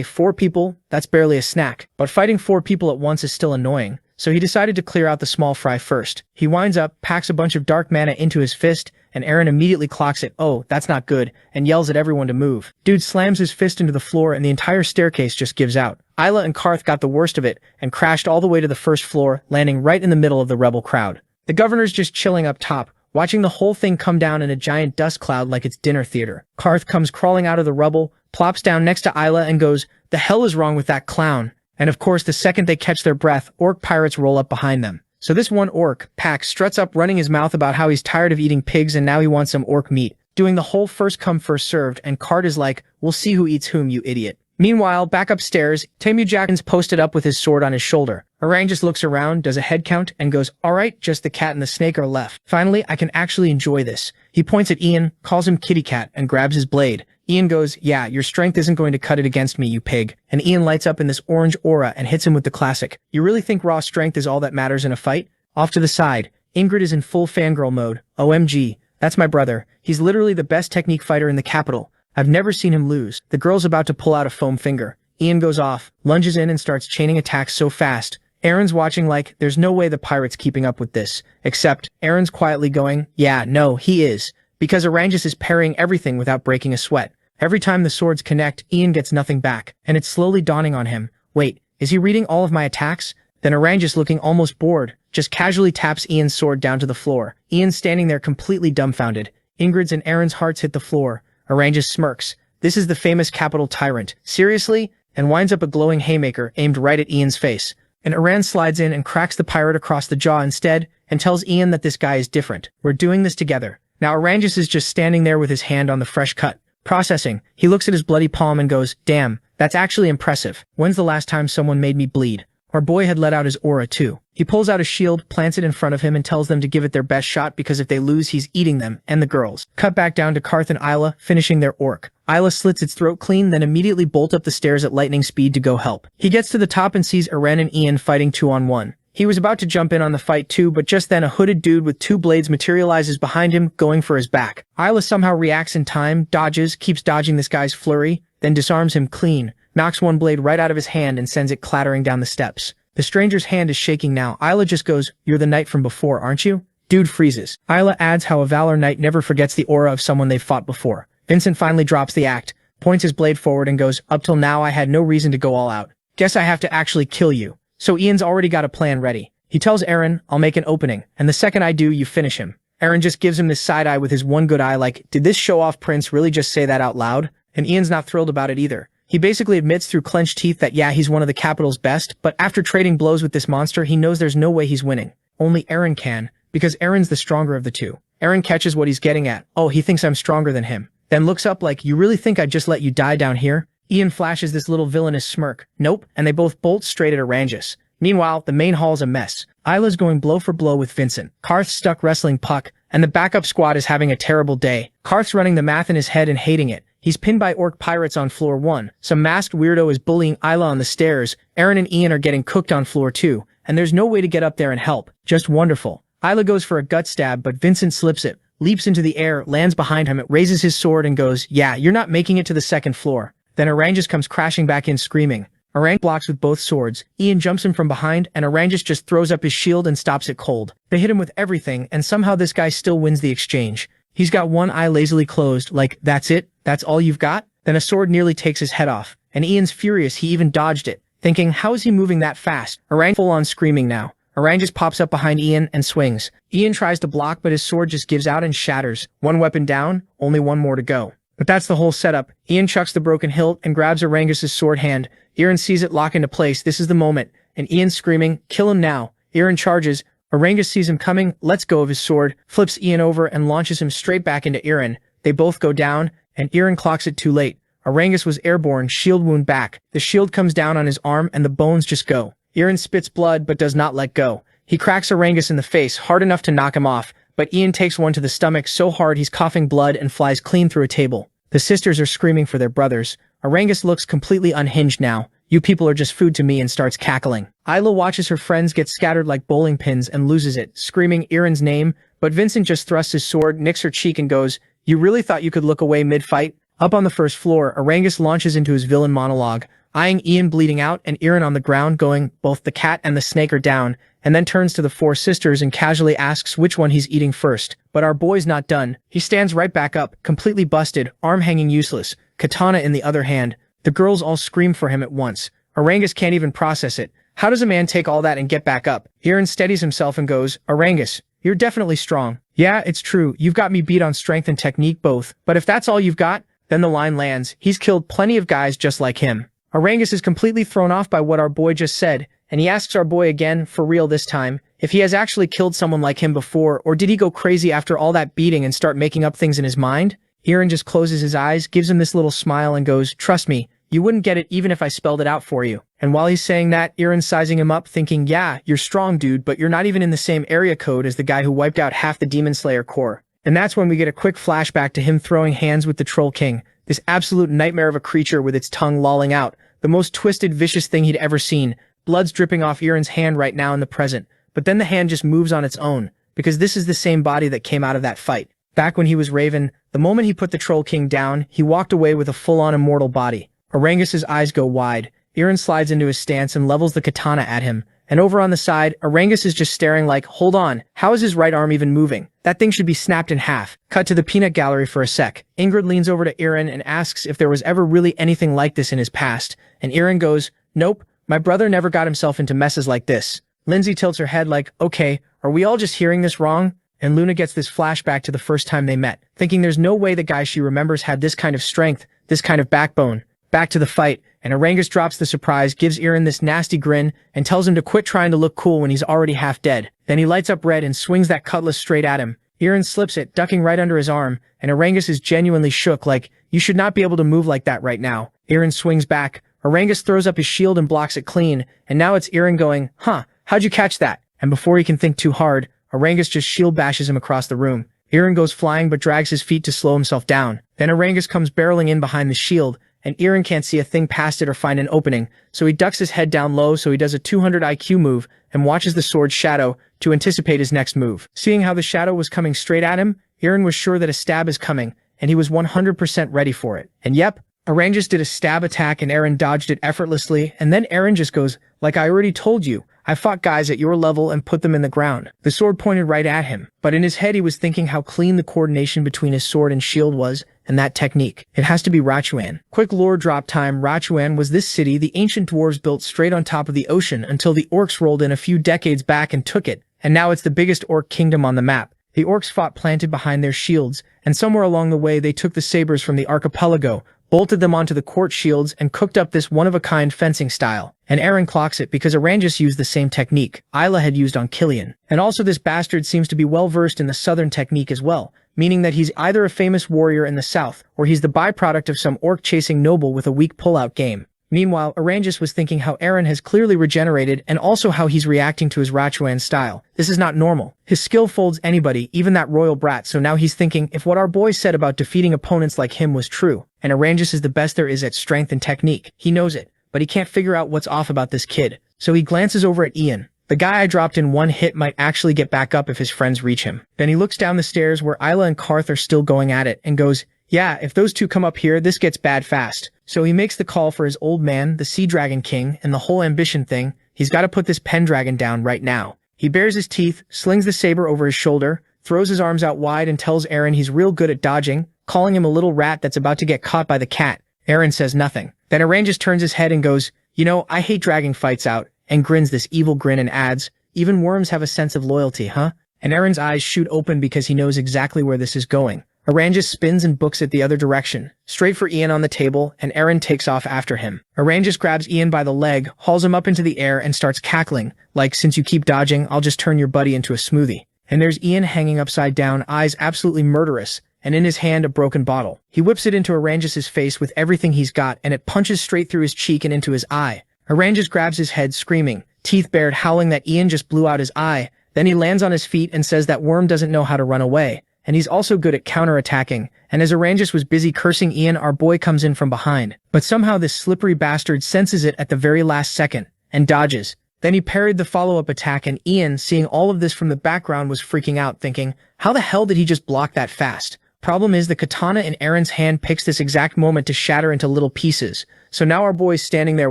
4 people? That's barely a snack." But fighting 4 people at once is still annoying, so he decided to clear out the small fry first. He winds up, packs a bunch of dark mana into his fist, and Aaron immediately clocks it, "Oh, that's not good," and yells at everyone to move. Dude slams his fist into the floor and the entire staircase just gives out. Isla and Karth got the worst of it and crashed all the way to the first floor, landing right in the middle of the rebel crowd. The governor's just chilling up top, watching the whole thing come down in a giant dust cloud like it's dinner theater. Karth comes crawling out of the rubble, plops down next to Isla and goes, "The hell is wrong with that clown?" And of course, the second they catch their breath, orc pirates roll up behind them. So this one orc, Pax, struts up running his mouth about how he's tired of eating pigs and now he wants some orc meat, doing the whole first come first served, and Card is like, "We'll see who eats whom, you idiot." Meanwhile, back upstairs, Tamu Jack's posted up with his sword on his shoulder. Orang just looks around, does a head count, and goes, "Alright, just the cat and the snake are left. Finally, I can actually enjoy this." He points at Ian, calls him kitty cat, and grabs his blade. Ian goes, "Yeah, your strength isn't going to cut it against me, you pig." And Ian lights up in this orange aura and hits him with the classic, "You really think raw strength is all that matters in a fight?" Off to the side, Ingrid is in full fangirl mode. "OMG, that's my brother. He's literally the best technique fighter in the capital. I've never seen him lose." The girl's about to pull out a foam finger. Ian goes off, lunges in and starts chaining attacks so fast. Aaron's watching like, there's no way the pirate's keeping up with this. Except, Aaron's quietly going, "Yeah, no, he is." Because Arangis is parrying everything without breaking a sweat. Every time the swords connect, Ian gets nothing back, and it's slowly dawning on him. Wait, is he reading all of my attacks? Then Arangis, looking almost bored, just casually taps Ian's sword down to the floor. Ian's standing there completely dumbfounded. Ingrid's and Aaron's hearts hit the floor. Arangis smirks. This is the famous capital tyrant. Seriously? And winds up a glowing haymaker aimed right at Ian's face. And Aran slides in and cracks the pirate across the jaw instead, and tells Ian that this guy is different. We're doing this together. Now Arangis is just standing there with his hand on the fresh cut. Processing, he looks at his bloody palm and goes, "Damn, that's actually impressive. When's the last time someone made me bleed?" Our boy had let out his aura too. He pulls out a shield, plants it in front of him, and tells them to give it their best shot because if they lose, he's eating them and the girls. Cut back down to Karth and Isla, finishing their orc. Isla slits its throat clean, then immediately bolt up the stairs at lightning speed to go help. He gets to the top and sees Eren and Ian fighting 2-on-1. He was about to jump in on the fight too, but just then a hooded dude with 2 blades materializes behind him, going for his back. Isla somehow reacts in time, dodges, keeps dodging this guy's flurry, then disarms him clean, knocks one blade right out of his hand and sends it clattering down the steps. The stranger's hand is shaking now. Isla just goes, "You're the knight from before, aren't you?" Dude freezes. Isla adds how a Valor Knight never forgets the aura of someone they've fought before. Vincent finally drops the act, points his blade forward and goes, "Up till now I had no reason to go all out. Guess I have to actually kill you." So Ian's already got a plan ready. He tells Eren, "I'll make an opening, and the second I do, you finish him." Eren just gives him this side eye with his one good eye like, did this show-off prince really just say that out loud? And Ian's not thrilled about it either. He basically admits through clenched teeth that yeah, he's one of the capital's best, but after trading blows with this monster, he knows there's no way he's winning. Only Eren can, because Eren's the stronger of the two. Eren catches what he's getting at. Oh, he thinks I'm stronger than him. Then looks up like, you really think I'd just let you die down here? Ian flashes this little villainous smirk. Nope, and they both bolt straight at Arrangus. Meanwhile, the main hall's a mess. Isla's going blow for blow with Vincent. Karth's stuck wrestling Puck, and the backup squad is having a terrible day. Karth's running the math in his head and hating it. He's pinned by orc pirates on floor 1. Some masked weirdo is bullying Isla on the stairs. Eren and Ian are getting cooked on floor 2, and there's no way to get up there and help. Just wonderful. Isla goes for a gut stab, but Vincent slips it, leaps into the air, lands behind him, raises his sword and goes, "Yeah, you're not making it to the 2nd floor." Then Arrangus comes crashing back in screaming. Arrangus blocks with both swords. Ian jumps him from behind, and Arrangus just throws up his shield and stops it cold. They hit him with everything, and somehow this guy still wins the exchange. He's got one eye lazily closed, like, that's it? That's all you've got? Then a sword nearly takes his head off, and Ian's furious he even dodged it, thinking, how is he moving that fast? Arrangus full on screaming now. Arrangus pops up behind Ian and swings. Ian tries to block, but his sword just gives out and shatters. One weapon down, only one more to go. But that's the whole setup. Ian chucks the broken hilt and grabs Arangus's sword hand. Eren sees it lock into place. This is the moment. And Ian's screaming, "Kill him now." Eren charges. Arrangus sees him coming, lets go of his sword, flips Ian over and launches him straight back into Eren. They both go down, and Eren clocks it too late. Arrangus was airborne, shield wound back. The shield comes down on his arm and the bones just go. Eren spits blood but does not let go. He cracks Arrangus in the face, hard enough to knock him off, but Ian takes one to the stomach so hard he's coughing blood and flies clean through a table. The sisters are screaming for their brothers. Arrangus looks completely unhinged now. "You people are just food to me," and starts cackling. Isla watches her friends get scattered like bowling pins and loses it, screaming Eren's name, but Vincent just thrusts his sword, nicks her cheek and goes, "You really thought you could look away mid-fight?" Up on the 1st floor, Arrangus launches into his villain monologue, eyeing Ian bleeding out and Eren on the ground going, "Both the cat and the snake are down," and then turns to the 4 sisters and casually asks which one he's eating first. But our boy's not done. He stands right back up, completely busted, arm hanging useless, katana in the other hand. The girls all scream for him at once. Arrangus can't even process it. How does a man take all that and get back up? Eren steadies himself and goes, "Arrangus, you're definitely strong. Yeah, it's true, you've got me beat on strength and technique both, but if that's all you've got," then the line lands, "He's killed plenty of guys just like him." Arrangus is completely thrown off by what our boy just said, and he asks our boy again, for real this time, if he has actually killed someone like him before, or did he go crazy after all that beating and start making up things in his mind? Eren just closes his eyes, gives him this little smile and goes, "Trust me, you wouldn't get it even if I spelled it out for you." And while he's saying that, Eren's sizing him up, thinking, yeah, you're strong, dude, but you're not even in the same area code as the guy who wiped out half the Demon Slayer Corps. And that's when we get a quick flashback to him throwing hands with the Troll King, this absolute nightmare of a creature with its tongue lolling out, the most twisted, vicious thing he'd ever seen. Blood's dripping off Eren's hand right now in the present, but then the hand just moves on its own, because this is the same body that came out of that fight. Back when he was Raven, the moment he put the Troll King down, he walked away with a full-on immortal body. Arangus's eyes go wide. Eren slides into his stance and levels the katana at him, and over on the side, Arrangus is just staring like, hold on, how is his right arm even moving? That thing should be snapped in half. Cut to the peanut gallery for a sec. Ingrid leans over to Eren and asks if there was ever really anything like this in his past, and Eren goes, "Nope, my brother never got himself into messes like this." Lindsay tilts her head like, okay, are we all just hearing this wrong? And Luna gets this flashback to the first time they met, thinking there's no way the guy she remembers had this kind of strength, this kind of backbone. Back to the fight, and Arrangus drops the surprise, gives Eren this nasty grin, and tells him to quit trying to look cool when he's already half dead. Then he lights up red and swings that cutlass straight at him. Eren slips it, ducking right under his arm, and Arrangus is genuinely shook like, you should not be able to move like that right now. Eren swings back. Orangus throws up his shield and blocks it clean, and now it's Eren going, "Huh, how'd you catch that?" And before he can think too hard, Orangus just shield bashes him across the room. Eren goes flying but drags his feet to slow himself down. Then Orangus comes barreling in behind the shield, and Eren can't see a thing past it or find an opening, so he ducks his head down low so he does a 200 IQ move and watches the sword's shadow to anticipate his next move. Seeing how the shadow was coming straight at him, Eren was sure that a stab is coming, and he was 100% ready for it. And yep, Orangus did a stab attack and Eren dodged it effortlessly, and then Eren just goes, "Like I already told you, I fought guys at your level and put them in the ground." The sword pointed right at him, but in his head he was thinking how clean the coordination between his sword and shield was, and that technique. It has to be Rachuan. Quick lore drop time. Rachuan was this city the ancient dwarves built straight on top of the ocean until the orcs rolled in a few decades back and took it, and now it's the biggest orc kingdom on the map. The orcs fought planted behind their shields, and somewhere along the way they took the sabers from the archipelago, bolted them onto the court shields, and cooked up this one-of-a-kind fencing style. And Eren clocks it because Orangus used the same technique Isla had used on Killian. And also this bastard seems to be well-versed in the southern technique as well, meaning that he's either a famous warrior in the south, or he's the byproduct of some orc-chasing noble with a weak pull-out game. Meanwhile, Orangus was thinking how Eren has clearly regenerated and also how he's reacting to his Rachuan style. This is not normal. His skill folds anybody, even that royal brat, so now he's thinking if what our boy said about defeating opponents like him was true, and Orangus is the best there is at strength and technique. He knows it, but he can't figure out what's off about this kid. So he glances over at Ian. The guy I dropped in one hit might actually get back up if his friends reach him. Then he looks down the stairs where Isla and Karth are still going at it and goes, "Yeah, if those two come up here, this gets bad fast." So he makes the call for his old man, the Sea Dragon King, and the whole ambition thing. He's got to put this Pendragon down right now. He bares his teeth, slings the saber over his shoulder, throws his arms out wide and tells Eren he's real good at dodging, calling him a little rat that's about to get caught by the cat. Eren says nothing. Then Eren just turns his head and goes, "You know, I hate dragging fights out," and grins this evil grin and adds, "Even worms have a sense of loyalty, huh?" And Eren's eyes shoot open because he knows exactly where this is going. Orangus spins and books it the other direction, straight for Ian on the table, and Eren takes off after him. Orangus grabs Ian by the leg, hauls him up into the air, and starts cackling, like, "Since you keep dodging, I'll just turn your buddy into a smoothie." And there's Ian hanging upside down, eyes absolutely murderous, and in his hand a broken bottle. He whips it into Orangus's face with everything he's got, and it punches straight through his cheek and into his eye. Orangus grabs his head, screaming, teeth bared, howling that Ian just blew out his eye. Then he lands on his feet and says that Worm doesn't know how to run away. And he's also good at counterattacking, and as Orangus was busy cursing Ian, our boy comes in from behind. But somehow this slippery bastard senses it at the very last second, and dodges. Then he parried the follow-up attack, and Ian, seeing all of this from the background, was freaking out, thinking, how the hell did he just block that fast? Problem is, the katana in Eren's hand picks this exact moment to shatter into little pieces. So now our boy's standing there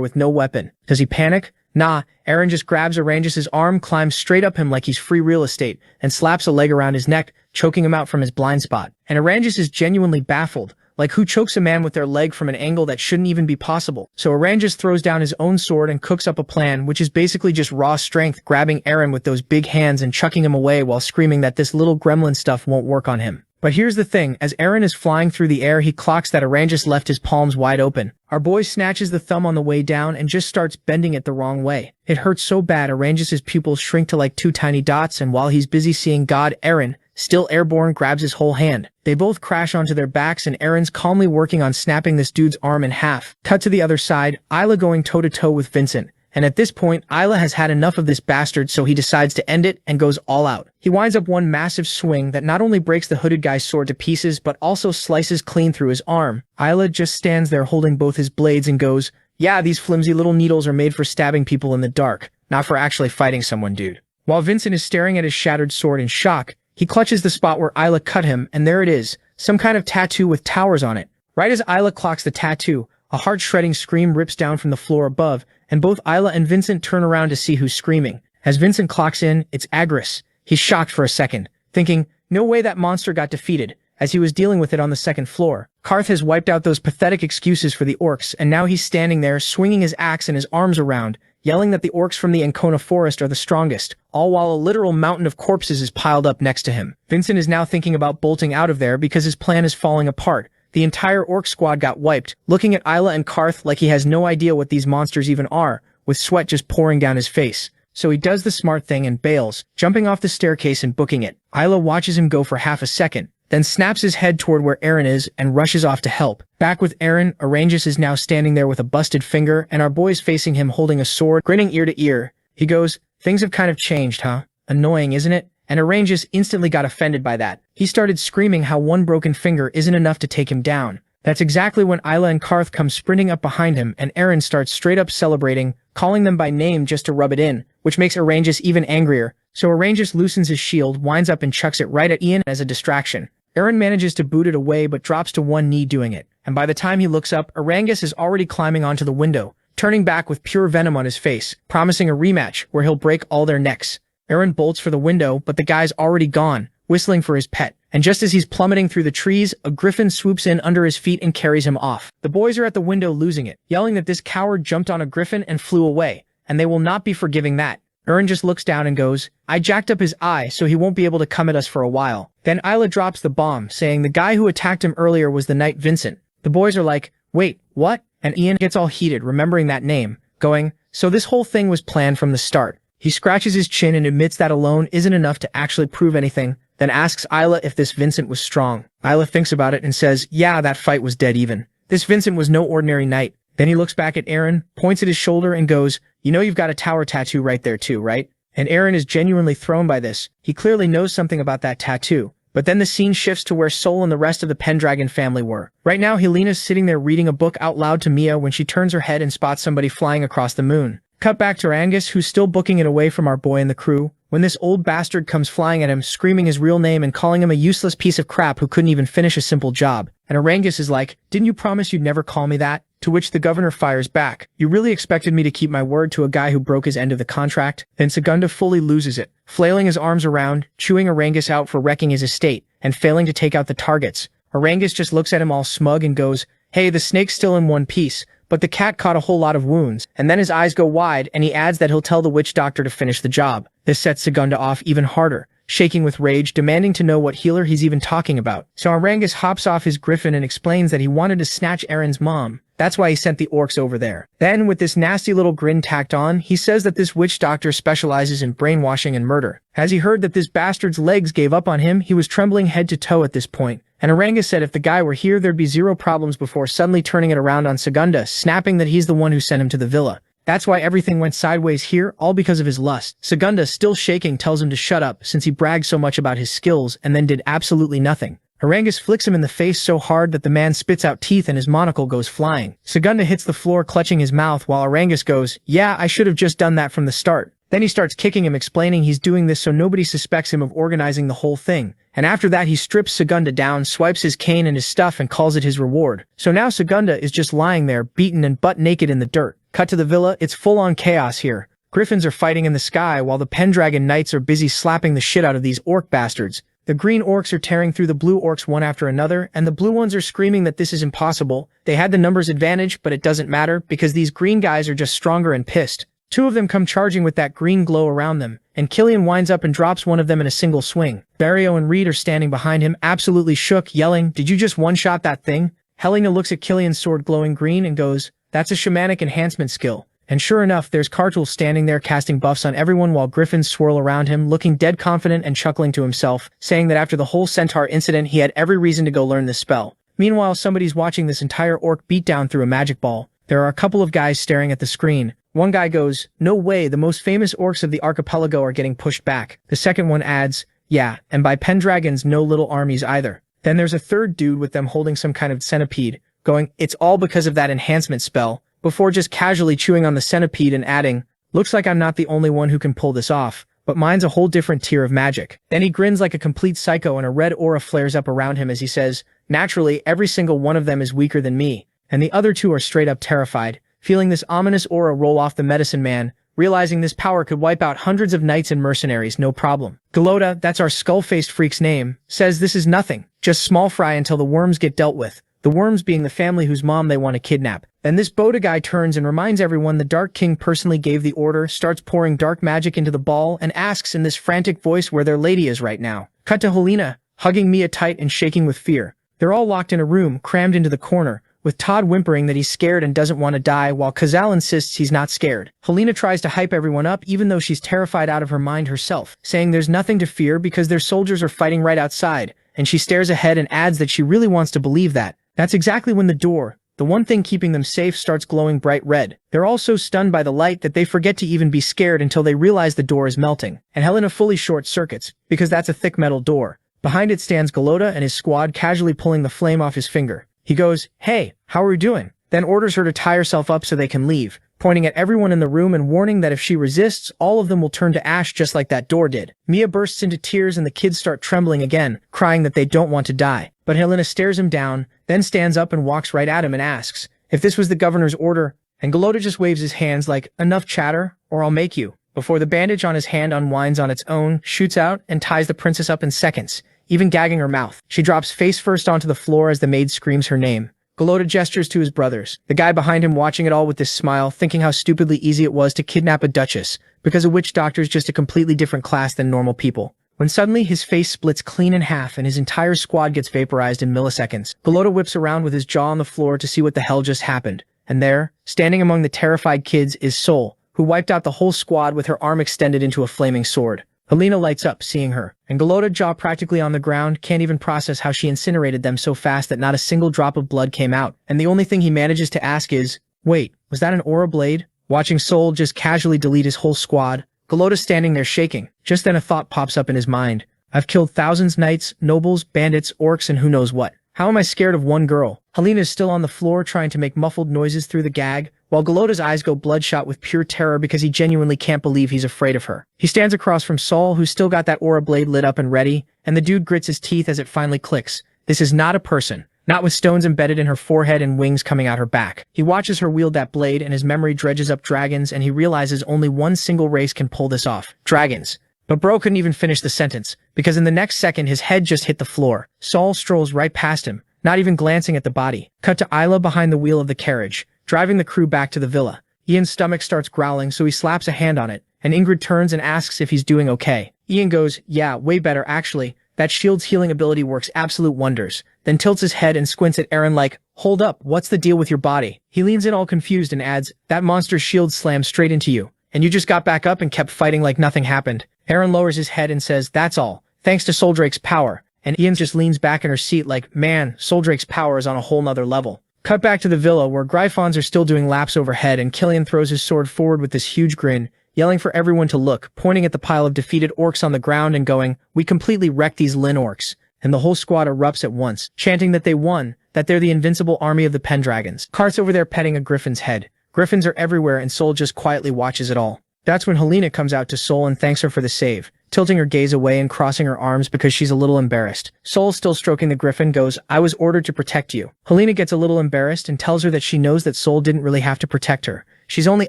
with no weapon. Does he panic? Nah, Eren just grabs Orangus's arm, climbs straight up him like he's free real estate, and slaps a leg around his neck, choking him out from his blind spot. And Orangus is genuinely baffled, like who chokes a man with their leg from an angle that shouldn't even be possible. So Orangus throws down his own sword and cooks up a plan, which is basically just raw strength, grabbing Eren with those big hands and chucking him away while screaming that this little gremlin stuff won't work on him. But here's the thing, as Eren is flying through the air, he clocks that Orangus left his palms wide open. Our boy snatches the thumb on the way down and just starts bending it the wrong way. It hurts so bad Orangus's pupils shrink to like 2 tiny dots, and while he's busy seeing God, Eren, still airborne, grabs his whole hand. They both crash onto their backs, and Eren's calmly working on snapping this dude's arm in half. Cut to the other side, Isla going toe-to-toe with Vincent. And at this point, Isla has had enough of this bastard, so he decides to end it and goes all out. He winds up one massive swing that not only breaks the hooded guy's sword to pieces, but also slices clean through his arm. Isla just stands there holding both his blades and goes, "Yeah, these flimsy little needles are made for stabbing people in the dark, not for actually fighting someone, dude." While Vincent is staring at his shattered sword in shock, he clutches the spot where Isla cut him, and there it is, some kind of tattoo with towers on it. Right as Isla clocks the tattoo, a heart-shredding scream rips down from the floor above, and both Isla and Vincent turn around to see who's screaming. As Vincent clocks in, it's Agris. He's shocked for a second, thinking, no way that monster got defeated, as he was dealing with it on the second floor. Karth has wiped out those pathetic excuses for the orcs, and now he's standing there, swinging his axe and his arms around, yelling that the orcs from the Ancona forest are the strongest, all while a literal mountain of corpses is piled up next to him. Vincent is now thinking about bolting out of there because his plan is falling apart. The entire orc squad got wiped, looking at Isla and Karth like he has no idea what these monsters even are, with sweat just pouring down his face. So he does the smart thing and bails, jumping off the staircase and booking it. Isla watches him go for half a second, then snaps his head toward where Eren is and rushes off to help. Back with Eren, Arrangus is now standing there with a busted finger, and our boy's facing him holding a sword, grinning ear to ear. He goes, "Things have kind of changed, huh? Annoying, isn't it?" And Arrangus instantly got offended by that. He started screaming how one broken finger isn't enough to take him down. That's exactly when Isla and Karth come sprinting up behind him, and Eren starts straight up celebrating, calling them by name just to rub it in, which makes Arrangus even angrier. So Arrangus loosens his shield, winds up and chucks it right at Ian as a distraction. Eren manages to boot it away but drops to one knee doing it, and by the time he looks up, Arrangus is already climbing onto the window, turning back with pure venom on his face, promising a rematch where he'll break all their necks. Eren bolts for the window, but the guy's already gone, whistling for his pet. And just as he's plummeting through the trees, a griffin swoops in under his feet and carries him off. The boys are at the window losing it, yelling that this coward jumped on a griffin and flew away, and they will not be forgiving that. Eren just looks down and goes, "I jacked up his eye so he won't be able to come at us for a while." Then Isla drops the bomb, saying the guy who attacked him earlier was the knight Vincent. The boys are like, "Wait, what?" And Ian gets all heated, remembering that name, going, "So this whole thing was planned from the start." He scratches his chin and admits that alone isn't enough to actually prove anything, then asks Isla if this Vincent was strong. Isla thinks about it and says, "Yeah, that fight was dead even. This Vincent was no ordinary knight." Then he looks back at Eren, points at his shoulder and goes, "You know you've got a tower tattoo right there too, right?" And Eren is genuinely thrown by this. He clearly knows something about that tattoo. But then the scene shifts to where Sol and the rest of the Pendragon family were. Right now, Helena's sitting there reading a book out loud to Mia when she turns her head and spots somebody flying across the moon. Cut back to Angus, who's still booking it away from our boy and the crew, when this old bastard comes flying at him, screaming his real name and calling him a useless piece of crap who couldn't even finish a simple job. And Arangus is like, "Didn't you promise you'd never call me that?" To which the governor fires back, "You really expected me to keep my word to a guy who broke his end of the contract?" Then Segunda fully loses it, flailing his arms around, chewing Arangus out for wrecking his estate, and failing to take out the targets. Arangus just looks at him all smug and goes, "Hey, the snake's still in one piece, but the cat caught a whole lot of wounds," and then his eyes go wide and he adds that he'll tell the witch doctor to finish the job. This sets Segunda off even harder, shaking with rage, demanding to know what healer he's even talking about. So Arangus hops off his griffin and explains that he wanted to snatch Eren's mom. That's why he sent the orcs over there. Then, with this nasty little grin tacked on, he says that this witch doctor specializes in brainwashing and murder. As he heard that this bastard's legs gave up on him, he was trembling head to toe at this point. And Arangus said if the guy were here, there'd be zero problems before suddenly turning it around on Segunda, snapping that he's the one who sent him to the villa. That's why everything went sideways here, all because of his lust. Segunda, still shaking, tells him to shut up, since he bragged so much about his skills and then did absolutely nothing. Arangus flicks him in the face so hard that the man spits out teeth and his monocle goes flying. Segunda hits the floor, clutching his mouth, while Arangus goes, "Yeah, I should have just done that from the start." Then he starts kicking him, explaining he's doing this so nobody suspects him of organizing the whole thing. And after that he strips Segunda down, swipes his cane and his stuff and calls it his reward. So now Segunda is just lying there, beaten and butt naked in the dirt. Cut to the villa, it's full-on chaos here. Griffins are fighting in the sky while the Pendragon Knights are busy slapping the shit out of these orc bastards. The green orcs are tearing through the blue orcs one after another, and the blue ones are screaming that this is impossible. They had the numbers advantage, but it doesn't matter because these green guys are just stronger and pissed. Two of them come charging with that green glow around them, and Killian winds up and drops one of them in a single swing. Barrio and Reed are standing behind him, absolutely shook, yelling, "Did you just one-shot that thing?" Helena looks at Killian's sword glowing green and goes, "That's a shamanic enhancement skill." And sure enough, there's Kartul standing there casting buffs on everyone while griffins swirl around him, looking dead confident and chuckling to himself, saying that after the whole centaur incident he had every reason to go learn this spell. Meanwhile, somebody's watching this entire orc beatdown through a magic ball. There are a couple of guys staring at the screen. One guy goes, "No way, the most famous orcs of the archipelago are getting pushed back." The second one adds, "Yeah, and by Pendragons, no little armies either." Then there's a third dude with them holding some kind of centipede, going, "It's all because of that enhancement spell," before just casually chewing on the centipede and adding, "Looks like I'm not the only one who can pull this off, but mine's a whole different tier of magic." Then he grins like a complete psycho and a red aura flares up around him as he says, "Naturally, every single one of them is weaker than me," and the other two are straight up terrified, feeling this ominous aura roll off the medicine man, realizing this power could wipe out hundreds of knights and mercenaries, no problem. Galota, that's our skull-faced freak's name, says this is nothing, just small fry until the worms get dealt with. The worms being the family whose mom they want to kidnap. Then this Boda guy turns and reminds everyone the Dark King personally gave the order, starts pouring dark magic into the ball, and asks in this frantic voice where their lady is right now. Cut to Helena, hugging Mia tight and shaking with fear. They're all locked in a room, crammed into the corner, with Todd whimpering that he's scared and doesn't want to die while Kazal insists he's not scared. Helena tries to hype everyone up even though she's terrified out of her mind herself, saying there's nothing to fear because their soldiers are fighting right outside, and she stares ahead and adds that she really wants to believe that. That's exactly when the door, the one thing keeping them safe, starts glowing bright red. They're all so stunned by the light that they forget to even be scared until they realize the door is melting. And Helena fully short-circuits, because that's a thick metal door. Behind it stands Golota and his squad, casually pulling the flame off his finger. He goes, "Hey, how are you doing?" Then orders her to tie herself up so they can leave, pointing at everyone in the room and warning that if she resists, all of them will turn to ash just like that door did. Mia bursts into tears and the kids start trembling again, crying that they don't want to die. But Helena stares him down, then stands up and walks right at him and asks if this was the governor's order, and Golota just waves his hands like, "Enough chatter, or I'll make you," before the bandage on his hand unwinds on its own, shoots out, and ties the princess up in seconds, even gagging her mouth. She drops face first onto the floor as the maid screams her name. Golota gestures to his brothers, the guy behind him watching it all with this smile, thinking how stupidly easy it was to kidnap a duchess, because a witch doctor is just a completely different class than normal people. When suddenly his face splits clean in half and his entire squad gets vaporized in milliseconds. Golota whips around with his jaw on the floor to see what the hell just happened. And there, standing among the terrified kids, is Sol, who wiped out the whole squad with her arm extended into a flaming sword. Helena lights up, seeing her, and Golota, jaw practically on the ground, can't even process how she incinerated them so fast that not a single drop of blood came out, and the only thing he manages to ask is, "Wait, was that an aura blade?" Watching Sol just casually delete his whole squad, Golota standing there shaking. Just then a thought pops up in his mind. I've killed thousands, knights, nobles, bandits, orcs, and who knows what. How am I scared of one girl? Helena is still on the floor trying to make muffled noises through the gag, while Golota's eyes go bloodshot with pure terror because he genuinely can't believe he's afraid of her. He stands across from Sol, who's still got that aura blade lit up and ready, and the dude grits his teeth as it finally clicks. This is not a person. Not with stones embedded in her forehead and wings coming out her back. He watches her wield that blade and his memory dredges up dragons, and he realizes only one single race can pull this off. Dragons. But bro couldn't even finish the sentence, because in the next second his head just hit the floor. Sol strolls right past him, not even glancing at the body. Cut to Isla behind the wheel of the carriage, driving the crew back to the villa. Ian's stomach starts growling, so he slaps a hand on it, and Ingrid turns and asks if he's doing okay. Ian goes, "Yeah, way better actually. That shield's healing ability works absolute wonders," then tilts his head and squints at Aaron like, "Hold up, what's the deal with your body?" He leans in all confused and adds, "That monster's shield slammed straight into you, and you just got back up and kept fighting like nothing happened." Aaron lowers his head and says, "That's all, thanks to Soldrake's power," and Ian just leans back in her seat like, "Man, Soldrake's power is on a whole nother level." Cut back to the villa where Gryphons are still doing laps overhead, and Killian throws his sword forward with this huge grin, yelling for everyone to look, pointing at the pile of defeated orcs on the ground and going, "We completely wrecked these Lin orcs." And the whole squad erupts at once, chanting that they won, that they're the invincible army of the Pendragons. Cart's over there petting a griffin's head. Griffins are everywhere and Sol just quietly watches it all. That's when Helena comes out to Sol and thanks her for the save, tilting her gaze away and crossing her arms because she's a little embarrassed. Sol, still stroking the griffin, goes, "I was ordered to protect you." Helena gets a little embarrassed and tells her that she knows that Sol didn't really have to protect her. She's only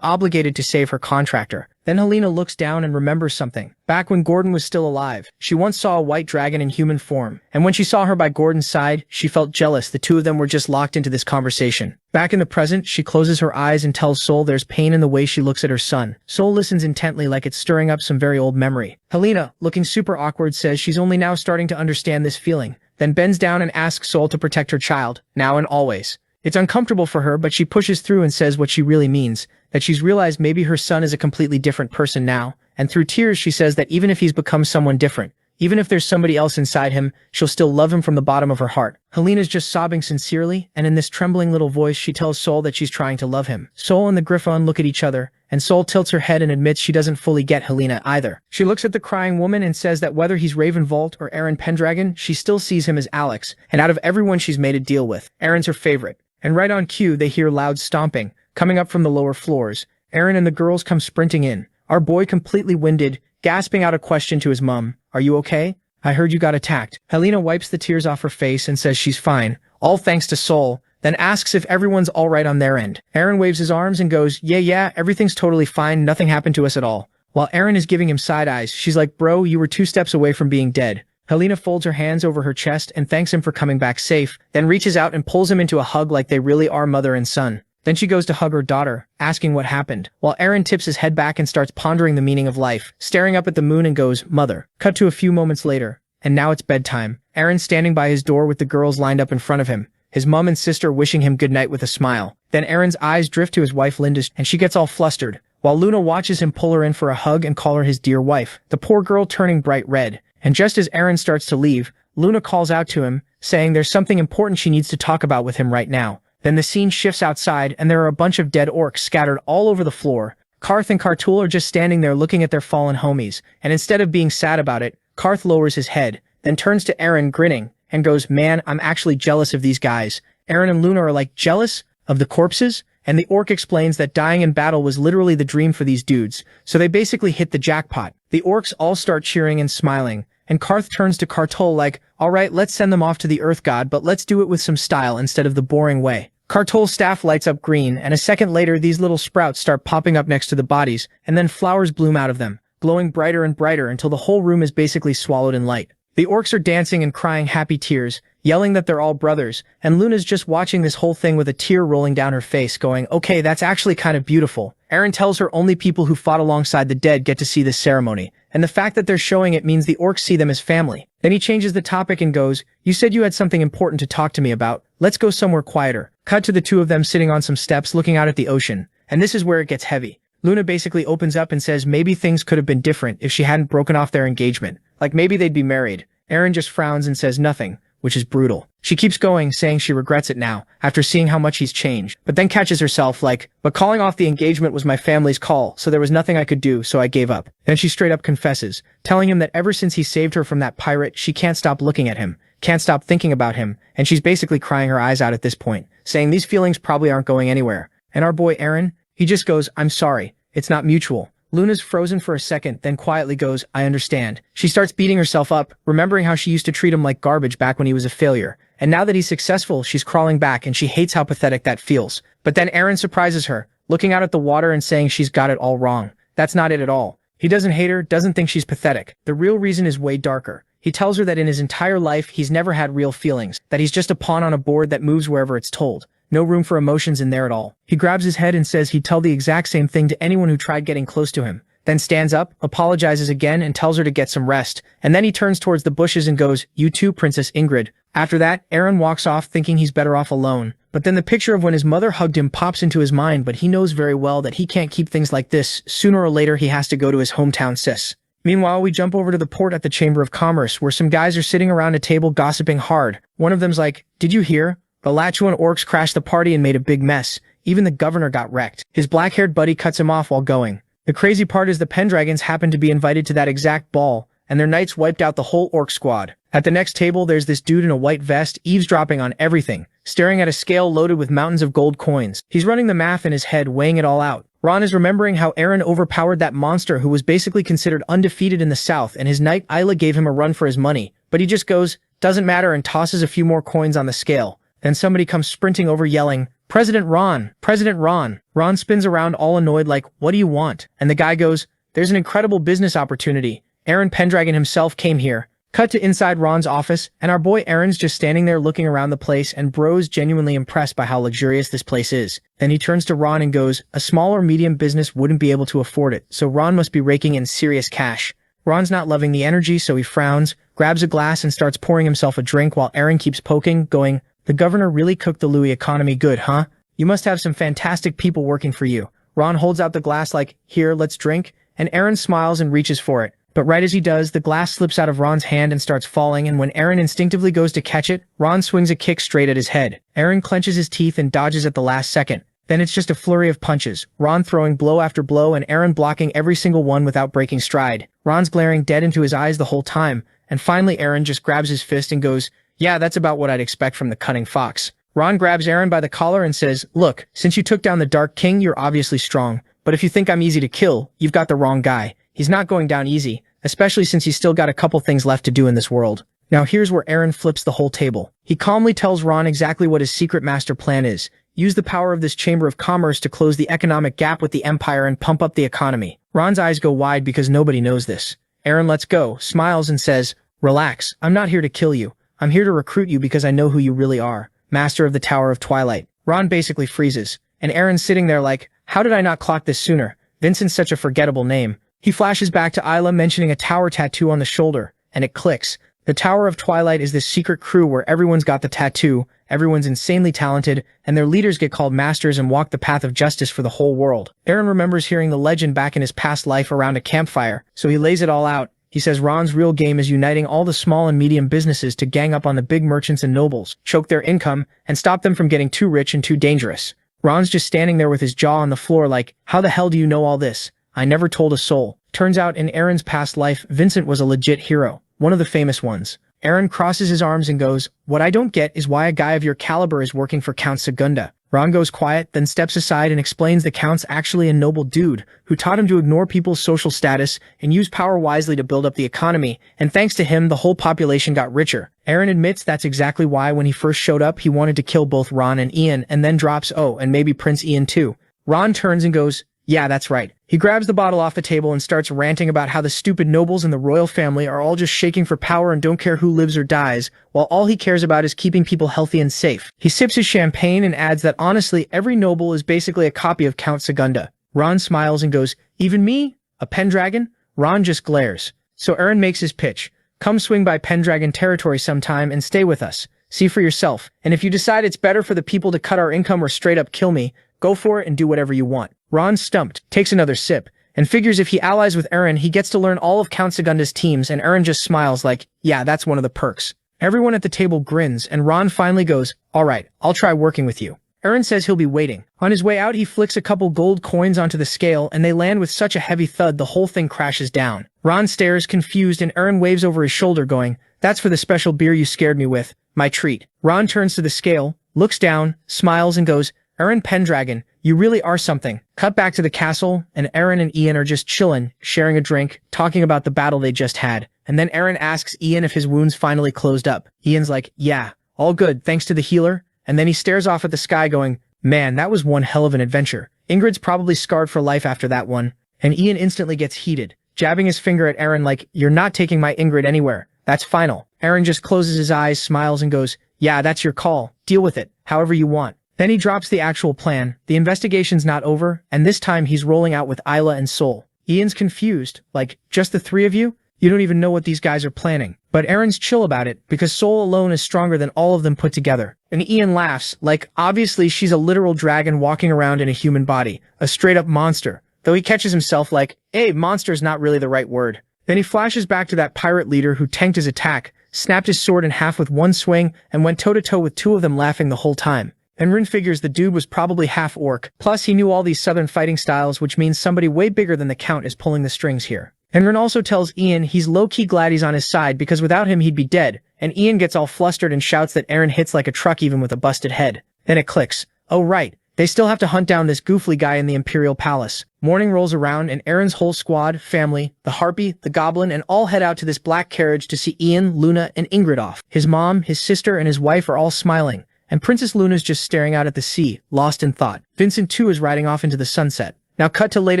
obligated to save her contractor. Then Helena looks down and remembers something. Back when Gordon was still alive, she once saw a white dragon in human form, and when she saw her by Gordon's side, she felt jealous the two of them were just locked into this conversation. Back in the present, she closes her eyes and tells Sol there's pain in the way she looks at her son. Sol listens intently like it's stirring up some very old memory. Helena, looking super awkward, says she's only now starting to understand this feeling, then bends down and asks Sol to protect her child, now and always. It's uncomfortable for her, but she pushes through and says what she really means, that she's realized maybe her son is a completely different person now, and through tears she says that even if he's become someone different, even if there's somebody else inside him, she'll still love him from the bottom of her heart. Helena's just sobbing sincerely, and in this trembling little voice she tells Sol that she's trying to love him. Sol and the Griffon look at each other, and Sol tilts her head and admits she doesn't fully get Helena either. She looks at the crying woman and says that whether he's Ravenvault or Aaron Pendragon, she still sees him as Alex, and out of everyone she's made a deal with, Aaron's her favorite. And right on cue, they hear loud stomping, coming up from the lower floors. Aaron and the girls come sprinting in, our boy completely winded, gasping out a question to his mum. "Are you okay? I heard you got attacked." Helena wipes the tears off her face and says she's fine, all thanks to Sol, then asks if everyone's alright on their end. Aaron waves his arms and goes, yeah, everything's totally fine, nothing happened to us at all. While Aaron is giving him side eyes, she's like, "Bro, you were 2 steps away from being dead." Helena folds her hands over her chest and thanks him for coming back safe, then reaches out and pulls him into a hug like they really are mother and son. Then she goes to hug her daughter, asking what happened, while Aaron tips his head back and starts pondering the meaning of life, staring up at the moon and goes, "Mother." Cut to a few moments later, and now it's bedtime. Aaron's standing by his door with the girls lined up in front of him, his mom and sister wishing him goodnight with a smile. Then Aaron's eyes drift to his wife Linda, and she gets all flustered, while Luna watches him pull her in for a hug and call her his dear wife, the poor girl turning bright red. And just as Aaron starts to leave, Luna calls out to him, saying there's something important she needs to talk about with him right now. Then the scene shifts outside and there are a bunch of dead orcs scattered all over the floor. Karth and Kartul are just standing there looking at their fallen homies, and instead of being sad about it, Karth lowers his head, then turns to Eren grinning, and goes, "Man, I'm actually jealous of these guys." Eren and Luna are like, "Jealous? Of the corpses?" And the orc explains that dying in battle was literally the dream for these dudes, so they basically hit the jackpot. The orcs all start cheering and smiling, and Karth turns to Kartul like, "Alright, let's send them off to the Earth God, but let's do it with some style instead of the boring way." Kartul's staff lights up green, and a second later these little sprouts start popping up next to the bodies, and then flowers bloom out of them, glowing brighter and brighter until the whole room is basically swallowed in light. The orcs are dancing and crying happy tears, yelling that they're all brothers, and Luna's just watching this whole thing with a tear rolling down her face going, "Okay, that's actually kind of beautiful." Eren tells her only people who fought alongside the dead get to see this ceremony, and the fact that they're showing it means the orcs see them as family. Then he changes the topic and goes, "You said you had something important to talk to me about. Let's go somewhere quieter." Cut to the two of them sitting on some steps looking out at the ocean, and this is where it gets heavy. Luna basically opens up and says maybe things could have been different if she hadn't broken off their engagement. Like maybe they'd be married. Eren just frowns and says nothing, which is brutal. She keeps going, saying she regrets it now, after seeing how much he's changed, but then catches herself like, "But calling off the engagement was my family's call, so there was nothing I could do, so I gave up." Then she straight up confesses, telling him that ever since he saved her from that pirate, she can't stop looking at him, can't stop thinking about him, and she's basically crying her eyes out at this point, saying these feelings probably aren't going anywhere. And our boy Eren, he just goes, "I'm sorry, it's not mutual." Luna's frozen for a second, then quietly goes, "I understand." She starts beating herself up, remembering how she used to treat him like garbage back when he was a failure. And now that he's successful, she's crawling back and she hates how pathetic that feels. But then Eren surprises her, looking out at the water and saying she's got it all wrong. That's not it at all. He doesn't hate her, doesn't think she's pathetic. The real reason is way darker. He tells her that in his entire life, he's never had real feelings, that he's just a pawn on a board that moves wherever it's told. No room for emotions in there at all. He grabs his head and says he'd tell the exact same thing to anyone who tried getting close to him. Then stands up, apologizes again, and tells her to get some rest. And then he turns towards the bushes and goes, "You too, Princess Ingrid." After that, Eren walks off thinking he's better off alone. But then the picture of when his mother hugged him pops into his mind, but he knows very well that he can't keep things like this. Sooner or later, he has to go to his hometown sis. Meanwhile, we jump over to the port at the Chamber of Commerce, where some guys are sitting around a table gossiping hard. One of them's like, "Did you hear? The Lachuan orcs crashed the party and made a big mess. Even the governor got wrecked." His black-haired buddy cuts him off while going. The crazy part is the Pendragons happen to be invited to that exact ball, and their knights wiped out the whole orc squad. At the next table, there's this dude in a white vest, eavesdropping on everything, staring at a scale loaded with mountains of gold coins. He's running the math in his head, weighing it all out. Ron is remembering how Eren overpowered that monster who was basically considered undefeated in the south, and his knight Isla gave him a run for his money. But he just goes, "Doesn't matter," and tosses a few more coins on the scale. Then somebody comes sprinting over yelling, "President Ron! President Ron!" Ron spins around all annoyed like, "What do you want?" And the guy goes, "There's an incredible business opportunity. Eren Pendragon himself came here." Cut to inside Ron's office, and our boy Eren's just standing there looking around the place, and Bro's genuinely impressed by how luxurious this place is. Then he turns to Ron and goes, "A small or medium business wouldn't be able to afford it, so Ron must be raking in serious cash." Ron's not loving the energy, so he frowns, grabs a glass and starts pouring himself a drink while Eren keeps poking, going, "The governor really cooked the Louis economy good, huh? You must have some fantastic people working for you." Ron holds out the glass like, "Here, let's drink," and Eren smiles and reaches for it. But right as he does, the glass slips out of Ron's hand and starts falling, and when Eren instinctively goes to catch it, Ron swings a kick straight at his head. Eren clenches his teeth and dodges at the last second. Then it's just a flurry of punches, Ron throwing blow after blow and Eren blocking every single one without breaking stride. Ron's glaring dead into his eyes the whole time, and finally Eren just grabs his fist and goes, "Yeah, that's about what I'd expect from the cunning fox." Ron grabs Eren by the collar and says, "Look, since you took down the Dark King, you're obviously strong, but if you think I'm easy to kill, you've got the wrong guy. He's not going down easy, especially since he's still got a couple things left to do in this world." Now here's where Eren flips the whole table. He calmly tells Ron exactly what his secret master plan is. Use the power of this Chamber of Commerce to close the economic gap with the Empire and pump up the economy. Ron's eyes go wide because nobody knows this. Eren lets go, smiles and says, "Relax, I'm not here to kill you. I'm here to recruit you because I know who you really are. Master of the Tower of Twilight." Ron basically freezes, and Eren's sitting there like, "How did I not clock this sooner? Vincent's such a forgettable name." He flashes back to Isla mentioning a tower tattoo on the shoulder, and it clicks. The Tower of Twilight is this secret crew where everyone's got the tattoo, everyone's insanely talented, and their leaders get called masters and walk the path of justice for the whole world. Eren remembers hearing the legend back in his past life around a campfire, so he lays it all out. He says Ron's real game is uniting all the small and medium businesses to gang up on the big merchants and nobles, choke their income, and stop them from getting too rich and too dangerous. Ron's just standing there with his jaw on the floor like, how the hell do you know all this? I never told a soul. Turns out in Aaron's past life, Vincent was a legit hero, one of the famous ones. Aaron crosses his arms and goes, what I don't get is why a guy of your caliber is working for Count Segunda. Ron goes quiet, then steps aside and explains the Count's actually a noble dude who taught him to ignore people's social status and use power wisely to build up the economy, and thanks to him, the whole population got richer. Aaron admits that's exactly why when he first showed up, he wanted to kill both Ron and Ian, and then drops, oh, and maybe Prince Ian too. Ron turns and goes, yeah, that's right. He grabs the bottle off the table and starts ranting about how the stupid nobles in the royal family are all just shaking for power and don't care who lives or dies, while all he cares about is keeping people healthy and safe. He sips his champagne and adds that honestly, every noble is basically a copy of Count Segunda. Ron smiles and goes, even me? A Pendragon? Ron just glares. So Aaron makes his pitch. Come swing by Pendragon territory sometime and stay with us. See for yourself. And if you decide it's better for the people to cut our income or straight up kill me, go for it and do whatever you want. Ron, stumped, takes another sip, and figures if he allies with Aaron, he gets to learn all of Count Segunda's teams, and Aaron just smiles like, yeah, that's one of the perks. Everyone at the table grins, and Ron finally goes, alright, I'll try working with you. Aaron says he'll be waiting. On his way out, he flicks a couple gold coins onto the scale, and they land with such a heavy thud the whole thing crashes down. Ron stares, confused, and Aaron waves over his shoulder going, that's for the special beer you scared me with, my treat. Ron turns to the scale, looks down, smiles, and goes, Aaron Pendragon, you really are something. Cut back to the castle, and Aaron and Ian are just chillin', sharing a drink, talking about the battle they just had. And then Aaron asks Ian if his wounds finally closed up. Ian's like, yeah, all good, thanks to the healer. And then he stares off at the sky going, man, that was one hell of an adventure. Ingrid's probably scarred for life after that one. And Ian instantly gets heated, jabbing his finger at Aaron like, you're not taking my Ingrid anywhere. That's final. Aaron just closes his eyes, smiles, and goes, yeah, that's your call. Deal with it, however you want. Then he drops the actual plan. The investigation's not over, and this time he's rolling out with Isla and Sol. Ian's confused, like, just the three of you? You don't even know what these guys are planning. But Aaron's chill about it, because Sol alone is stronger than all of them put together. And Ian laughs, like, obviously she's a literal dragon walking around in a human body, a straight-up monster. Though he catches himself like, hey, monster's not really the right word. Then he flashes back to that pirate leader who tanked his attack, snapped his sword in half with one swing, and went toe-to-toe with two of them laughing the whole time. And Rin figures the dude was probably half orc, plus he knew all these southern fighting styles, which means somebody way bigger than the Count is pulling the strings here. And Rin also tells Ian he's low-key glad he's on his side because without him he'd be dead, and Ian gets all flustered and shouts that Aaron hits like a truck even with a busted head. Then it clicks. Oh right, they still have to hunt down this goofly guy in the Imperial Palace. Morning rolls around and Aaron's whole squad, family, the Harpy, the Goblin, and all head out to this black carriage to see Ian, Luna, and Ingrid off. His mom, his sister, and his wife are all smiling. And Princess Luna's just staring out at the sea, lost in thought. Vincent too is riding off into the sunset. Now cut to late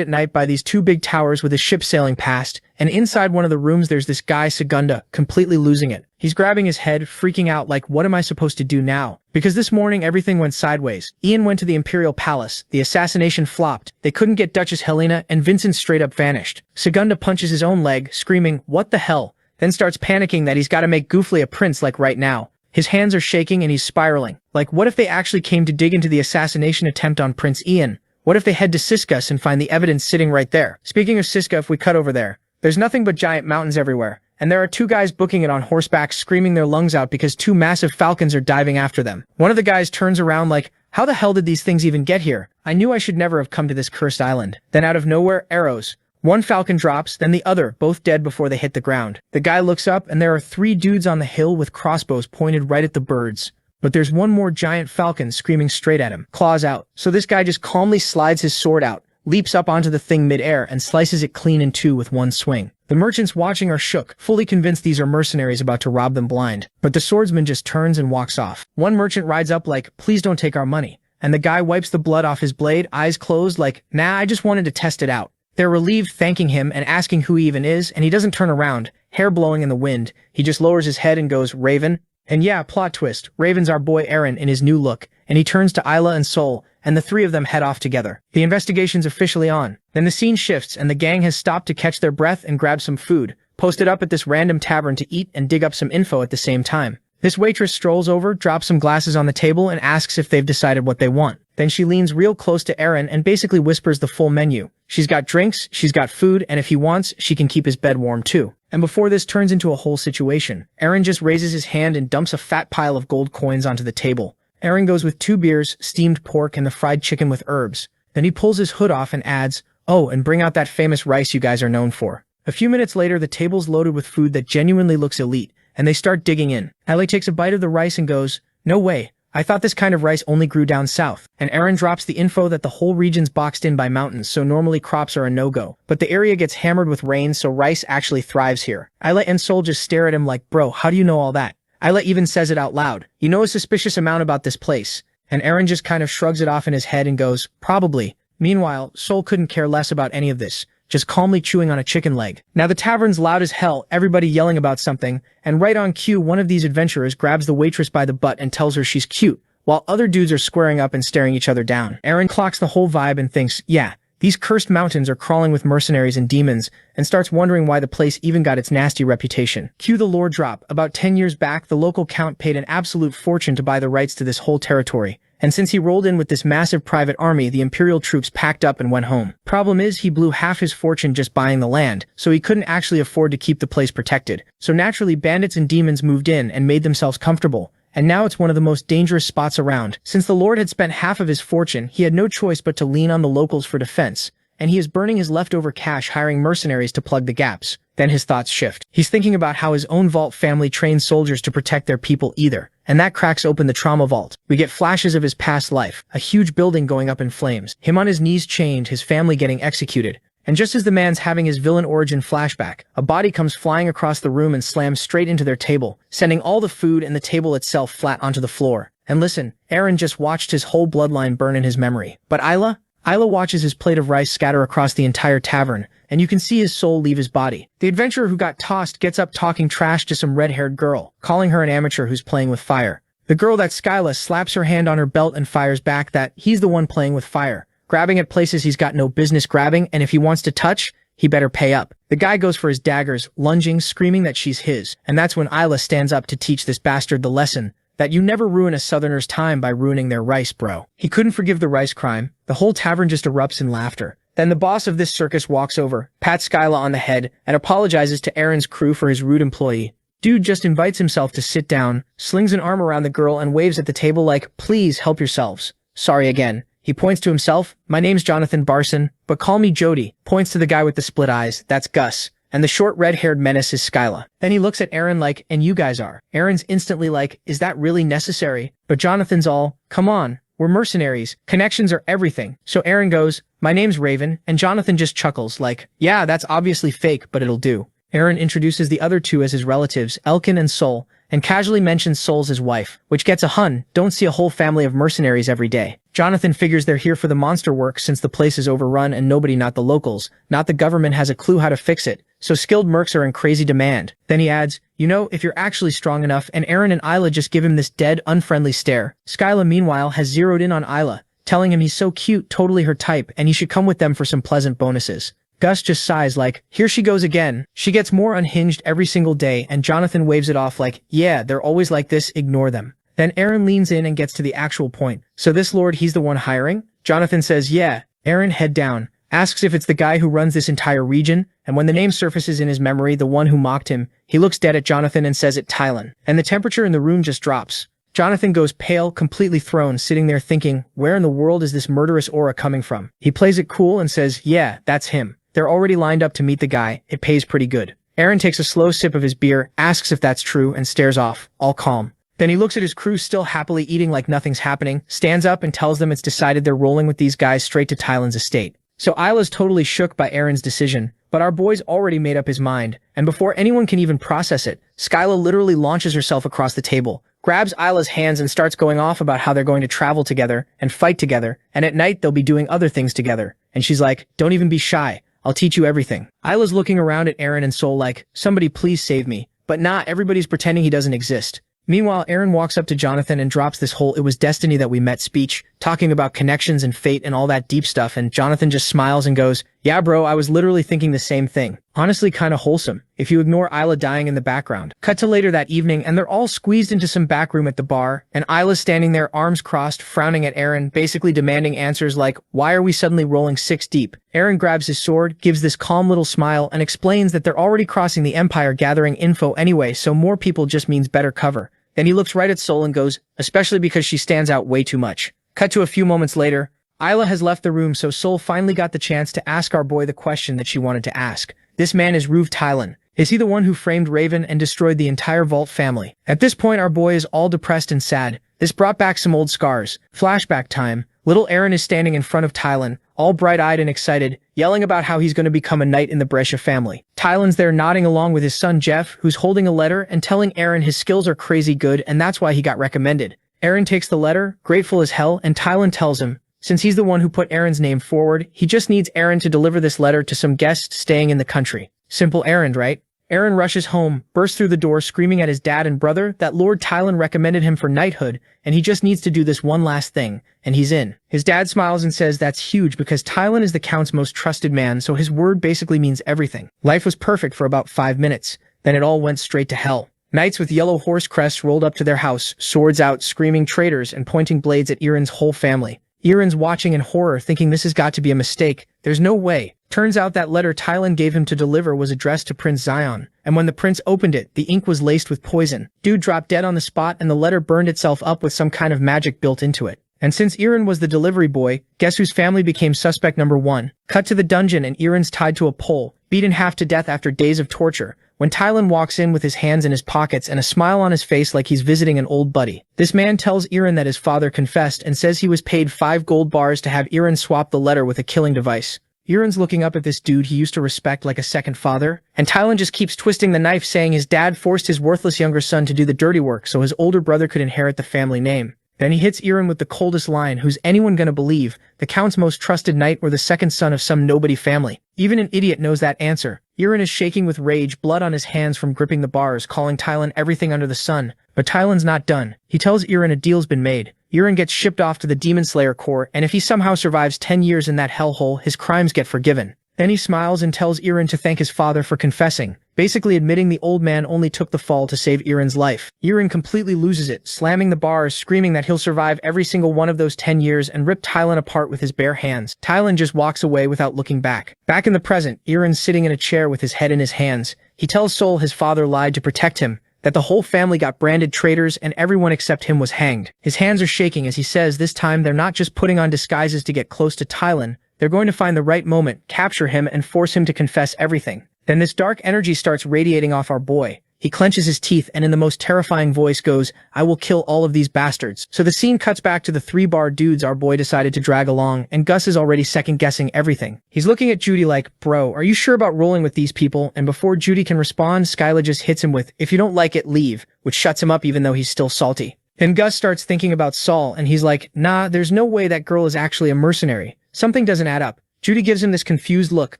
at night by these two big towers with a ship sailing past, and inside one of the rooms there's this guy Segunda, completely losing it. He's grabbing his head, freaking out like, what am I supposed to do now? Because this morning everything went sideways. Ian went to the Imperial Palace, the assassination flopped, they couldn't get Duchess Helena, and Vincent straight up vanished. Segunda punches his own leg, screaming, what the hell? Then starts panicking that he's gotta make Goofly a prince like right now. His hands are shaking and he's spiraling. Like, what if they actually came to dig into the assassination attempt on Prince Ian? What if they head to Siskus and find the evidence sitting right there? Speaking of Siska, if we cut over there, there's nothing but giant mountains everywhere, and there are two guys booking it on horseback screaming their lungs out because two massive falcons are diving after them. One of the guys turns around like, how the hell did these things even get here? I knew I should never have come to this cursed island. Then out of nowhere, arrows. One falcon drops, then the other, both dead before they hit the ground. The guy looks up, and there are three dudes on the hill with crossbows pointed right at the birds. But there's one more giant falcon screaming straight at him, claws out. So this guy just calmly slides his sword out, leaps up onto the thing midair, and slices it clean in two with one swing. The merchants watching are shook, fully convinced these are mercenaries about to rob them blind. But the swordsman just turns and walks off. One merchant rides up like, please don't take our money. And the guy wipes the blood off his blade, eyes closed like, nah, I just wanted to test it out. They're relieved, thanking him and asking who he even is, and he doesn't turn around, hair blowing in the wind. He just lowers his head and goes, Raven? And yeah, plot twist, Raven's our boy Aaron in his new look, and he turns to Isla and Sol, and the three of them head off together. The investigation's officially on. Then the scene shifts, and the gang has stopped to catch their breath and grab some food, posted up at this random tavern to eat and dig up some info at the same time. This waitress strolls over, drops some glasses on the table, and asks if they've decided what they want. Then she leans real close to Aaron and basically whispers the full menu. She's got drinks, she's got food, and if he wants, she can keep his bed warm too. And before this turns into a whole situation, Aaron just raises his hand and dumps a fat pile of gold coins onto the table. Aaron goes with 2 beers, steamed pork, and the fried chicken with herbs. Then he pulls his hood off and adds, "Oh, and bring out that famous rice you guys are known for." A few minutes later, the table's loaded with food that genuinely looks elite, and they start digging in. Ellie takes a bite of the rice and goes, "No way. I thought this kind of rice only grew down south." And Aaron drops the info that the whole region's boxed in by mountains, so normally crops are a no-go. But the area gets hammered with rain, so rice actually thrives here. Isla and Sol just stare at him like, "Bro, how do you know all that?" Isla even says it out loud. "You know a suspicious amount about this place." And Aaron just kind of shrugs it off in his head and goes, "Probably." Meanwhile, Sol couldn't care less about any of this, just calmly chewing on a chicken leg. Now the tavern's loud as hell, everybody yelling about something, and right on cue, one of these adventurers grabs the waitress by the butt and tells her she's cute, while other dudes are squaring up and staring each other down. Aaron clocks the whole vibe and thinks, yeah, these cursed mountains are crawling with mercenaries and demons, and starts wondering why the place even got its nasty reputation. Cue the lore drop. About 10 years back, the local count paid an absolute fortune to buy the rights to this whole territory. And since he rolled in with this massive private army, the imperial troops packed up and went home. Problem is, he blew half his fortune just buying the land, so he couldn't actually afford to keep the place protected. So naturally, bandits and demons moved in and made themselves comfortable. And now it's one of the most dangerous spots around. Since the Lord had spent half of his fortune, he had no choice but to lean on the locals for defense. And he is burning his leftover cash hiring mercenaries to plug the gaps. Then his thoughts shift. He's thinking about how his own vault family trained soldiers to protect their people either. And that cracks open the trauma vault. We get flashes of his past life, a huge building going up in flames, him on his knees chained, his family getting executed. And just as the man's having his villain origin flashback, a body comes flying across the room and slams straight into their table, sending all the food and the table itself flat onto the floor. And listen, Aaron just watched his whole bloodline burn in his memory. But Isla watches his plate of rice scatter across the entire tavern, and you can see his soul leave his body. The adventurer who got tossed gets up talking trash to some red-haired girl, calling her an amateur who's playing with fire. The girl, that Skyla, slaps her hand on her belt and fires back that he's the one playing with fire, grabbing at places he's got no business grabbing, and if he wants to touch, he better pay up. The guy goes for his daggers, lunging, screaming that she's his, and that's when Isla stands up to teach this bastard the lesson that you never ruin a southerner's time by ruining their rice, bro. He couldn't forgive the rice crime. The whole tavern just erupts in laughter. Then the boss of this circus walks over, pats Skyla on the head, and apologizes to Aaron's crew for his rude employee. Dude just invites himself to sit down, slings an arm around the girl and waves at the table like, "Please help yourselves." Sorry again. He points to himself. "My name's Jonathan Barson, but call me Jody." Points to the guy with the split eyes. That's Gus. And the short red-haired menace is Skyla. Then he looks at Aaron like, "And you guys are." Aaron's instantly like, "Is that really necessary?" But Jonathan's all, "Come on, we're mercenaries. Connections are everything." So Aaron goes, "My name's Raven," and Jonathan just chuckles like, "Yeah, that's obviously fake, but it'll do." Aaron introduces the other two as his relatives, Elkin and Sol, and casually mentions Sol's his wife, which gets a hun. Don't see a whole family of mercenaries every day. Jonathan figures they're here for the monster work since the place is overrun and nobody, not the locals, not the government, has a clue how to fix it, so skilled mercs are in crazy demand. Then he adds, "You know, if you're actually strong enough," and Aaron and Isla just give him this dead, unfriendly stare. Skyla, meanwhile, has zeroed in on Isla, telling him he's so cute, totally her type, and he should come with them for some pleasant bonuses. Gus just sighs like, "Here she goes again." She gets more unhinged every single day, and Jonathan waves it off like, "Yeah, they're always like this, ignore them." Then Aaron leans in and gets to the actual point. "So this lord, he's the one hiring?" Jonathan says, "Yeah." Aaron, head down, asks if it's the guy who runs this entire region, and when the name surfaces in his memory, the one who mocked him, he looks dead at Jonathan and says it, Tylan. And the temperature in the room just drops. Jonathan goes pale, completely thrown, sitting there thinking, where in the world is this murderous aura coming from? He plays it cool and says, "Yeah, that's him. They're already lined up to meet the guy. It pays pretty good." Aaron takes a slow sip of his beer, asks if that's true, and stares off, all calm. Then he looks at his crew still happily eating like nothing's happening, stands up and tells them it's decided they're rolling with these guys straight to Tylan's estate. So Isla's totally shook by Aaron's decision, but our boy's already made up his mind, and before anyone can even process it, Skyla literally launches herself across the table, grabs Isla's hands and starts going off about how they're going to travel together and fight together, and at night they'll be doing other things together. And she's like, "Don't even be shy. I'll teach you everything." Isla's looking around at Aaron and Sol like, "Somebody please save me." But nah, everybody's pretending he doesn't exist. Meanwhile, Aaron walks up to Jonathan and drops this whole "it was destiny that we met" speech, talking about connections and fate and all that deep stuff, and Jonathan just smiles and goes, "Yeah bro, I was literally thinking the same thing. Honestly kinda wholesome, if you ignore Isla dying in the background." Cut to later that evening, and they're all squeezed into some back room at the bar, and Isla's standing there arms crossed, frowning at Eren, basically demanding answers like, "Why are we suddenly rolling 6 deep?" Eren grabs his sword, gives this calm little smile, and explains that they're already crossing the Empire gathering info anyway, so more people just means better cover. Then he looks right at Sol and goes, "Especially because she stands out way too much." Cut to a few moments later. Isla has left the room, so Sol finally got the chance to ask our boy the question that she wanted to ask. This man is Ruv Tylan. Is he the one who framed Raven and destroyed the entire Vault family? At this point, our boy is all depressed and sad. This brought back some old scars. Flashback time. Little Eren is standing in front of Tylan, all bright-eyed and excited, yelling about how he's going to become a knight in the Brescia family. Tylan's there nodding along with his son Jeff, who's holding a letter and telling Eren his skills are crazy good and that's why he got recommended. Eren takes the letter, grateful as hell, and Tylan tells him, since he's the one who put Eren's name forward, he just needs Eren to deliver this letter to some guest staying in the country. Simple errand, right? Eren rushes home, bursts through the door screaming at his dad and brother that Lord Tylan recommended him for knighthood, and he just needs to do this one last thing, and he's in. His dad smiles and says that's huge because Tylan is the Count's most trusted man, so his word basically means everything. Life was perfect for about 5 minutes, then it all went straight to hell. Knights with yellow horse crests rolled up to their house, swords out, screaming traitors and pointing blades at Eren's whole family. Eren's watching in horror, thinking this has got to be a mistake. There's no way. Turns out that letter Tylan gave him to deliver was addressed to Prince Zion, and when the prince opened it, the ink was laced with poison. Dude dropped dead on the spot and the letter burned itself up with some kind of magic built into it. And since Eren was the delivery boy, guess whose family became suspect number 1? Cut to the dungeon and Eren's tied to a pole, beaten half to death after days of torture, when Tylan walks in with his hands in his pockets and a smile on his face like he's visiting an old buddy. This man tells Eren that his father confessed and says he was paid 5 gold bars to have Eren swap the letter with a killing device. Eren's looking up at this dude he used to respect like a second father, and Tylan just keeps twisting the knife saying his dad forced his worthless younger son to do the dirty work so his older brother could inherit the family name. Then he hits Eren with the coldest line, who's anyone gonna believe, the Count's most trusted knight or the second son of some nobody family? Even an idiot knows that answer. Eren is shaking with rage, blood on his hands from gripping the bars, calling Tylan everything under the sun. But Tylan's not done. He tells Eren a deal's been made. Eren gets shipped off to the Demon Slayer Corps, and if he somehow survives 10 years in that hellhole, his crimes get forgiven. Then he smiles and tells Eren to thank his father for confessing, basically admitting the old man only took the fall to save Eren's life. Eren completely loses it, slamming the bars, screaming that he'll survive every single one of those 10 years and rip Tylan apart with his bare hands. Tylan just walks away without looking back. Back in the present, Eren's sitting in a chair with his head in his hands. He tells Sol his father lied to protect him, that the whole family got branded traitors and everyone except him was hanged. His hands are shaking as he says this time they're not just putting on disguises to get close to Tylan, they're going to find the right moment, capture him, and force him to confess everything. Then this dark energy starts radiating off our boy. He clenches his teeth and in the most terrifying voice goes, "I will kill all of these bastards." So the scene cuts back to the 3-bar dudes our boy decided to drag along, and Gus is already second-guessing everything. He's looking at Judy like, "Bro, are you sure about rolling with these people?" And before Judy can respond, Skyla just hits him with, "If you don't like it, leave," which shuts him up even though he's still salty. Then Gus starts thinking about Sol, and he's like, "Nah, there's no way that girl is actually a mercenary. Something doesn't add up." Judy gives him this confused look,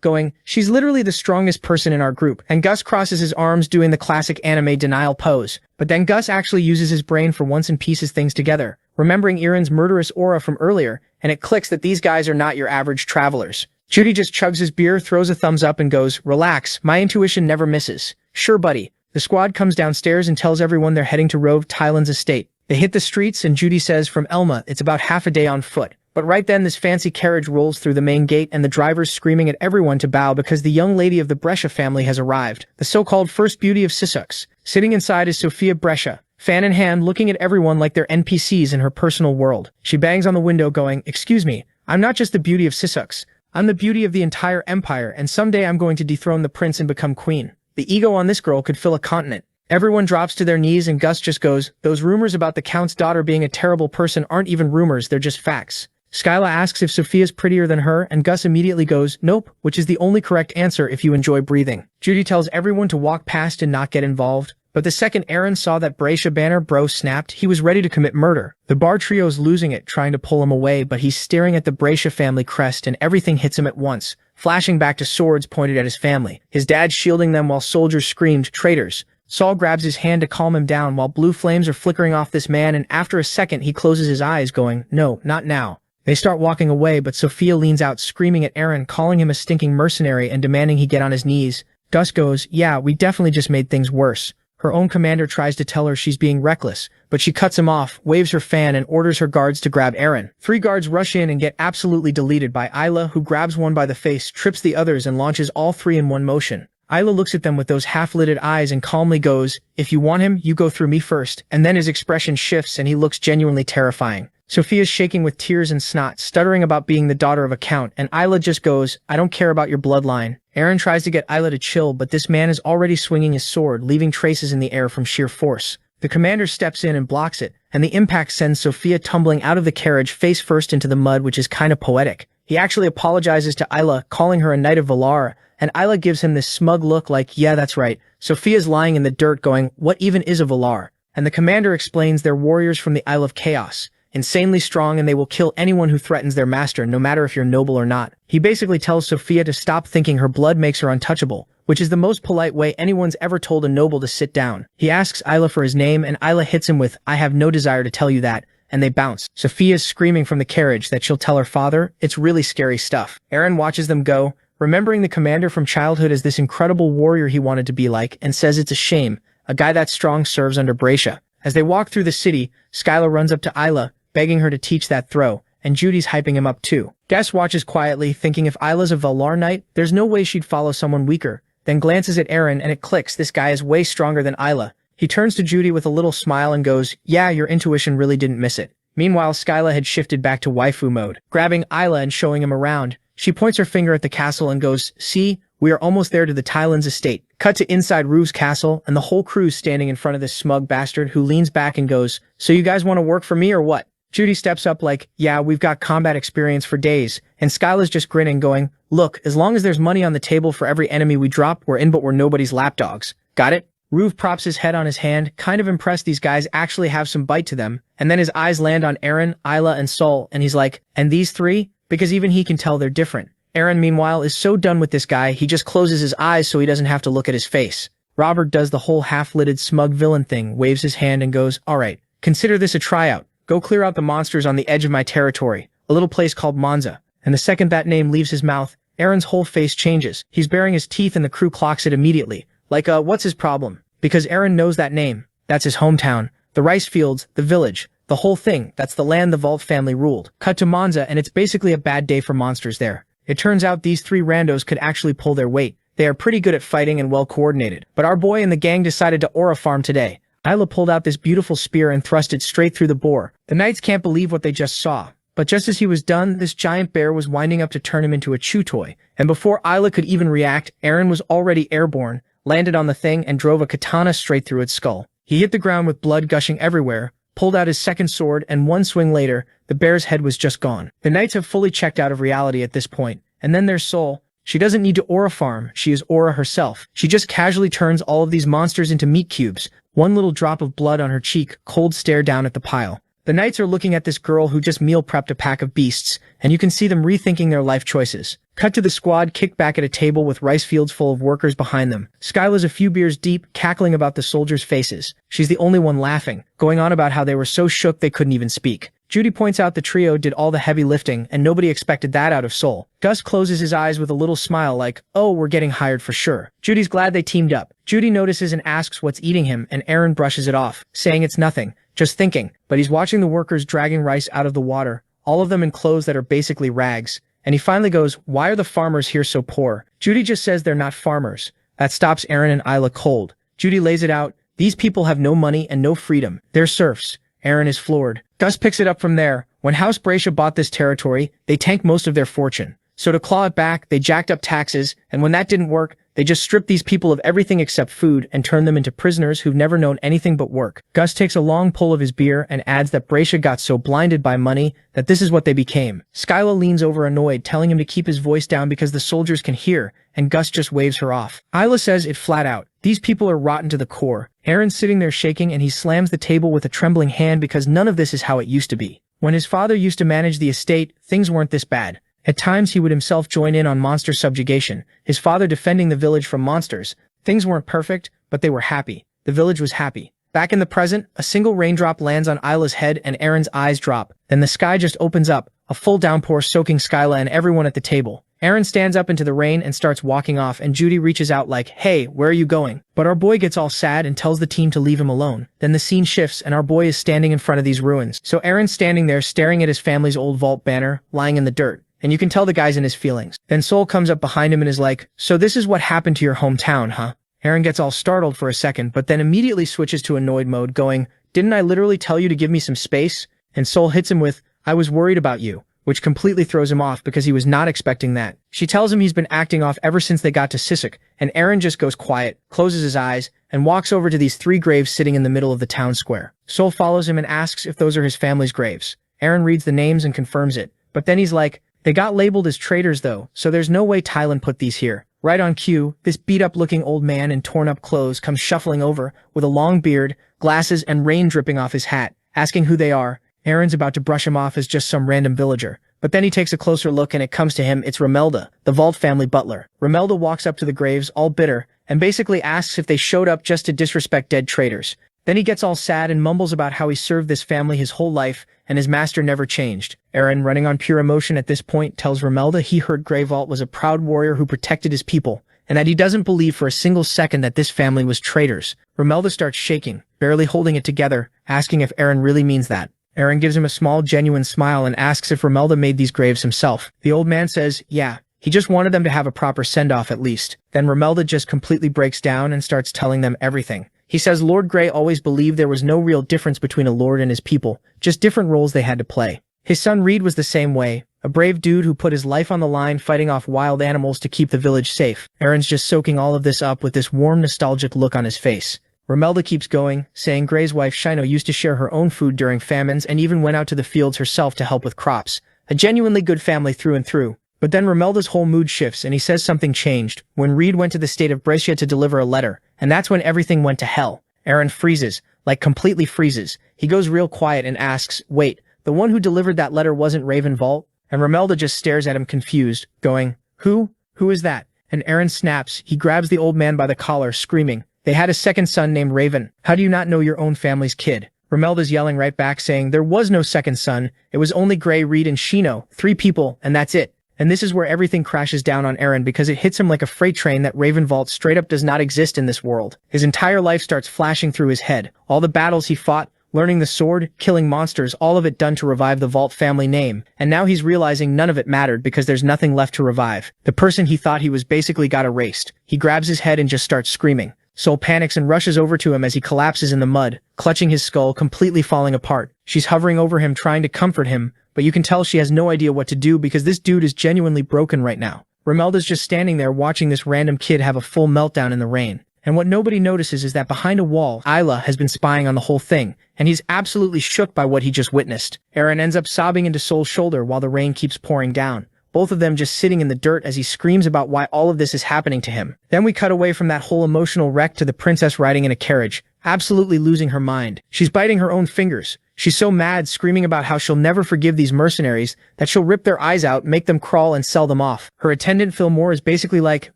going, "She's literally the strongest person in our group," and Gus crosses his arms doing the classic anime denial pose. But then Gus actually uses his brain for once and pieces things together, remembering Eren's murderous aura from earlier, and it clicks that these guys are not your average travelers. Judy just chugs his beer, throws a thumbs up, and goes, "Relax, my intuition never misses." "Sure, buddy." The squad comes downstairs and tells everyone they're heading to Rove Tylan's estate. They hit the streets, and Judy says from Elma it's about half a day on foot. But right then this fancy carriage rolls through the main gate and the driver's screaming at everyone to bow because the young lady of the Brescia family has arrived, the so-called first beauty of SHOCKS. Sitting inside is Sophia Brescia, fan in hand, looking at everyone like they're NPCs in her personal world. She bangs on the window going, "Excuse me, I'm not just the beauty of SHOCKS. I'm the beauty of the entire empire, and someday I'm going to dethrone the prince and become queen." The ego on this girl could fill a continent. Everyone drops to their knees and Gus just goes, "Those rumors about the Count's daughter being a terrible person aren't even rumors, they're just facts." Skyla asks if Sophia's prettier than her, and Gus immediately goes, "Nope," which is the only correct answer if you enjoy breathing. Judy tells everyone to walk past and not get involved, but the second Eren saw that Brescia banner bro snapped, he was ready to commit murder. The bar trio's losing it, trying to pull him away, but he's staring at the Brescia family crest and everything hits him at once, flashing back to swords pointed at his family, his dad shielding them while soldiers screamed, "Traitors." Saul grabs his hand to calm him down while blue flames are flickering off this man, and after a second he closes his eyes going, "No, not now." They start walking away, but Sophia leans out screaming at Eren, calling him a stinking mercenary and demanding he get on his knees. Gus goes, "Yeah, we definitely just made things worse." Her own commander tries to tell her she's being reckless, but she cuts him off, waves her fan, and orders her guards to grab Eren. 3 guards rush in and get absolutely deleted by Ayla, who grabs one by the face, trips the others, and launches all 3 in one motion. Ayla looks at them with those half-lidded eyes and calmly goes, "If you want him, you go through me first," and then his expression shifts and he looks genuinely terrifying. Sophia's shaking with tears and snot, stuttering about being the daughter of a count, and Ayla just goes, "I don't care about your bloodline." Eren tries to get Ayla to chill, but this man is already swinging his sword, leaving traces in the air from sheer force. The commander steps in and blocks it, and the impact sends Sophia tumbling out of the carriage face first into the mud, which is kinda poetic. He actually apologizes to Ayla, calling her a Knight of Valar, and Ayla gives him this smug look like, "Yeah, that's right." Sophia's lying in the dirt going, "What even is a Valar?" And the commander explains they're warriors from the Isle of Chaos, insanely strong, and they will kill anyone who threatens their master, no matter if you're noble or not. He basically tells Sophia to stop thinking her blood makes her untouchable, which is the most polite way anyone's ever told a noble to sit down. He asks Ayla for his name, and Ayla hits him with, "I have no desire to tell you that," and they bounce. Sophia's screaming from the carriage that she'll tell her father. It's really scary stuff. Eren watches them go, remembering the commander from childhood as this incredible warrior he wanted to be like, and says it's a shame. A guy that strong serves under Bracia. As they walk through the city, Skyla runs up to Ayla, begging her to teach that throw, and Judy's hyping him up too. Gus watches quietly, thinking if Ayla's a Valar Knight, there's no way she'd follow someone weaker, then glances at Eren and it clicks, this guy is way stronger than Ayla. He turns to Judy with a little smile and goes, "Yeah, your intuition really didn't miss it." Meanwhile, Skyla had shifted back to waifu mode, grabbing Ayla and showing him around. She points her finger at the castle and goes, "See, we are almost there to the Tylan's estate." Cut to inside Rue's castle, and the whole crew's standing in front of this smug bastard who leans back and goes, "So you guys want to work for me or what?" Judy steps up like, "Yeah, we've got combat experience for days," and Skyla's just grinning going, "Look, as long as there's money on the table for every enemy we drop, we're in, but we're nobody's lapdogs. Got it?" Rue props his head on his hand, kind of impressed these guys actually have some bite to them, and then his eyes land on Eren, Ayla, and Sol, and he's like, "And these 3? Because even he can tell they're different." Eren, meanwhile, is so done with this guy, he just closes his eyes so he doesn't have to look at his face. Robert does the whole half-lidded smug villain thing, waves his hand and goes, "Alright, consider this a tryout. Go clear out the monsters on the edge of my territory, a little place called Manza." And the second that name leaves his mouth, Eren's whole face changes. He's baring his teeth and the crew clocks it immediately. Like, what's his problem? Because Eren knows that name. That's his hometown. The rice fields, the village, the whole thing. That's the land the Vault family ruled. Cut to Manza, and it's basically a bad day for monsters there. It turns out these 3 randos could actually pull their weight. They are pretty good at fighting and well coordinated. But our boy and the gang decided to aura farm today. Ayla pulled out this beautiful spear and thrust it straight through the boar. The knights can't believe what they just saw. But just as he was done, this giant bear was winding up to turn him into a chew toy. And before Ayla could even react, Eren was already airborne, landed on the thing, and drove a katana straight through its skull. He hit the ground with blood gushing everywhere, pulled out his second sword, and one swing later, the bear's head was just gone. The knights have fully checked out of reality at this point. And then there's Sol. She doesn't need to aura farm, she is aura herself. She just casually turns all of these monsters into meat cubes. One little drop of blood on her cheek, cold stare down at the pile. The knights are looking at this girl who just meal prepped a pack of beasts, and you can see them rethinking their life choices. Cut to the squad kicked back at a table with rice fields full of workers behind them. Skyla's a few beers deep, cackling about the soldiers' faces. She's the only one laughing, going on about how they were so shook they couldn't even speak. Judy points out the trio did all the heavy lifting, and nobody expected that out of Sol. Gus closes his eyes with a little smile like, "Oh, we're getting hired for sure." Judy's glad they teamed up. Judy notices and asks what's eating him, and Eren brushes it off, saying it's nothing, just thinking. But he's watching the workers dragging rice out of the water, all of them in clothes that are basically rags. And he finally goes, "Why are the farmers here so poor?" Judy just says they're not farmers. That stops Eren and Ayla cold. Judy lays it out, "These people have no money and no freedom. They're serfs." Eren is floored. Gus picks it up from there. When House Bracia bought this territory, they tanked most of their fortune. So to claw it back, they jacked up taxes, and when that didn't work, they just stripped these people of everything except food and turned them into prisoners who've never known anything but work. Gus takes a long pull of his beer and adds that Bracia got so blinded by money that this is what they became. Skyla leans over annoyed, telling him to keep his voice down because the soldiers can hear, and Gus just waves her off. Ayla says it flat out. These people are rotten to the core. Eren's sitting there shaking and he slams the table with a trembling hand because none of this is how it used to be. When his father used to manage the estate, things weren't this bad. At times he would himself join in on monster subjugation, his father defending the village from monsters. Things weren't perfect, but they were happy. The village was happy. Back in the present, a single raindrop lands on Isla's head and Aaron's eyes drop. Then the sky just opens up, a full downpour soaking Skyla and everyone at the table. Aaron stands up into the rain and starts walking off, and Judy reaches out like, "Hey, where are you going?" But our boy gets all sad and tells the team to leave him alone. Then the scene shifts and our boy is standing in front of these ruins. So Aaron's standing there staring at his family's old vault banner, lying in the dirt. And you can tell the guy's in his feelings. Then Sol comes up behind him and is like, "So this is what happened to your hometown, huh?" Aaron gets all startled for a second, but then immediately switches to annoyed mode, going, "Didn't I literally tell you to give me some space?" And Sol hits him with, "I was worried about you," which completely throws him off because he was not expecting that. She tells him he's been acting off ever since they got to Sissik, and Aaron just goes quiet, closes his eyes, and walks over to these 3 graves sitting in the middle of the town square. Sol follows him and asks if those are his family's graves. Aaron reads the names and confirms it, but then he's like, "They got labeled as traitors though, so there's no way Thailand put these here." Right on cue, this beat-up-looking old man in torn-up clothes comes shuffling over, with a long beard, glasses, and rain dripping off his hat, asking who they are. Aaron's about to brush him off as just some random villager. But then he takes a closer look and it comes to him, it's Romelda, the Vault family butler. Romelda walks up to the graves, all bitter, and basically asks if they showed up just to disrespect dead traitors. Then he gets all sad and mumbles about how he served this family his whole life, and his master never changed. Aaron, running on pure emotion at this point, tells Romelda he heard Grey Vault was a proud warrior who protected his people, and that he doesn't believe for a single second that this family was traitors. Romelda starts shaking, barely holding it together, asking if Aaron really means that. Aaron gives him a small, genuine smile and asks if Romelda made these graves himself. The old man says, yeah, he just wanted them to have a proper send-off at least. Then Romelda just completely breaks down and starts telling them everything. He says Lord Grey always believed there was no real difference between a lord and his people, just different roles they had to play. His son Reed was the same way, a brave dude who put his life on the line fighting off wild animals to keep the village safe. Aaron's just soaking all of this up with this warm, nostalgic look on his face. Romelda keeps going, saying Grey's wife Shino used to share her own food during famines and even went out to the fields herself to help with crops. A genuinely good family through and through. But then Romelda's whole mood shifts and he says something changed when Reed went to the state of Brescia to deliver a letter, and that's when everything went to hell. Aaron freezes, like completely freezes. He goes real quiet and asks, wait, the one who delivered that letter wasn't Raven Vault? And Romelda just stares at him confused, going, Who? Who is that? And Aaron snaps. He grabs the old man by the collar, screaming, they had a second son named Raven. How do you not know your own family's kid? Romelda's yelling right back saying there was no second son. It was only Grey, Reed, and Shino, 3 people, and that's it. And this is where everything crashes down on Aaron because it hits him like a freight train that Raven Vault straight up does not exist in this world. His entire life starts flashing through his head. All the battles he fought, learning the sword, killing monsters, all of it done to revive the Vault family name. And now he's realizing none of it mattered because there's nothing left to revive. The person he thought he was basically got erased. He grabs his head and just starts screaming. Sol panics and rushes over to him as he collapses in the mud, clutching his skull, completely falling apart. She's hovering over him trying to comfort him, but you can tell she has no idea what to do because this dude is genuinely broken right now. Romelda's just standing there watching this random kid have a full meltdown in the rain. And what nobody notices is that behind a wall, Isla has been spying on the whole thing, and he's absolutely shook by what he just witnessed. Aaron ends up sobbing into Sol's shoulder while the rain keeps pouring down. Both of them just sitting in the dirt as he screams about why all of this is happening to him. Then we cut away from that whole emotional wreck to the princess riding in a carriage, absolutely losing her mind. She's biting her own fingers. She's so mad, screaming about how she'll never forgive these mercenaries, that she'll rip their eyes out, make them crawl, and sell them off. Her attendant Fillmore is basically like,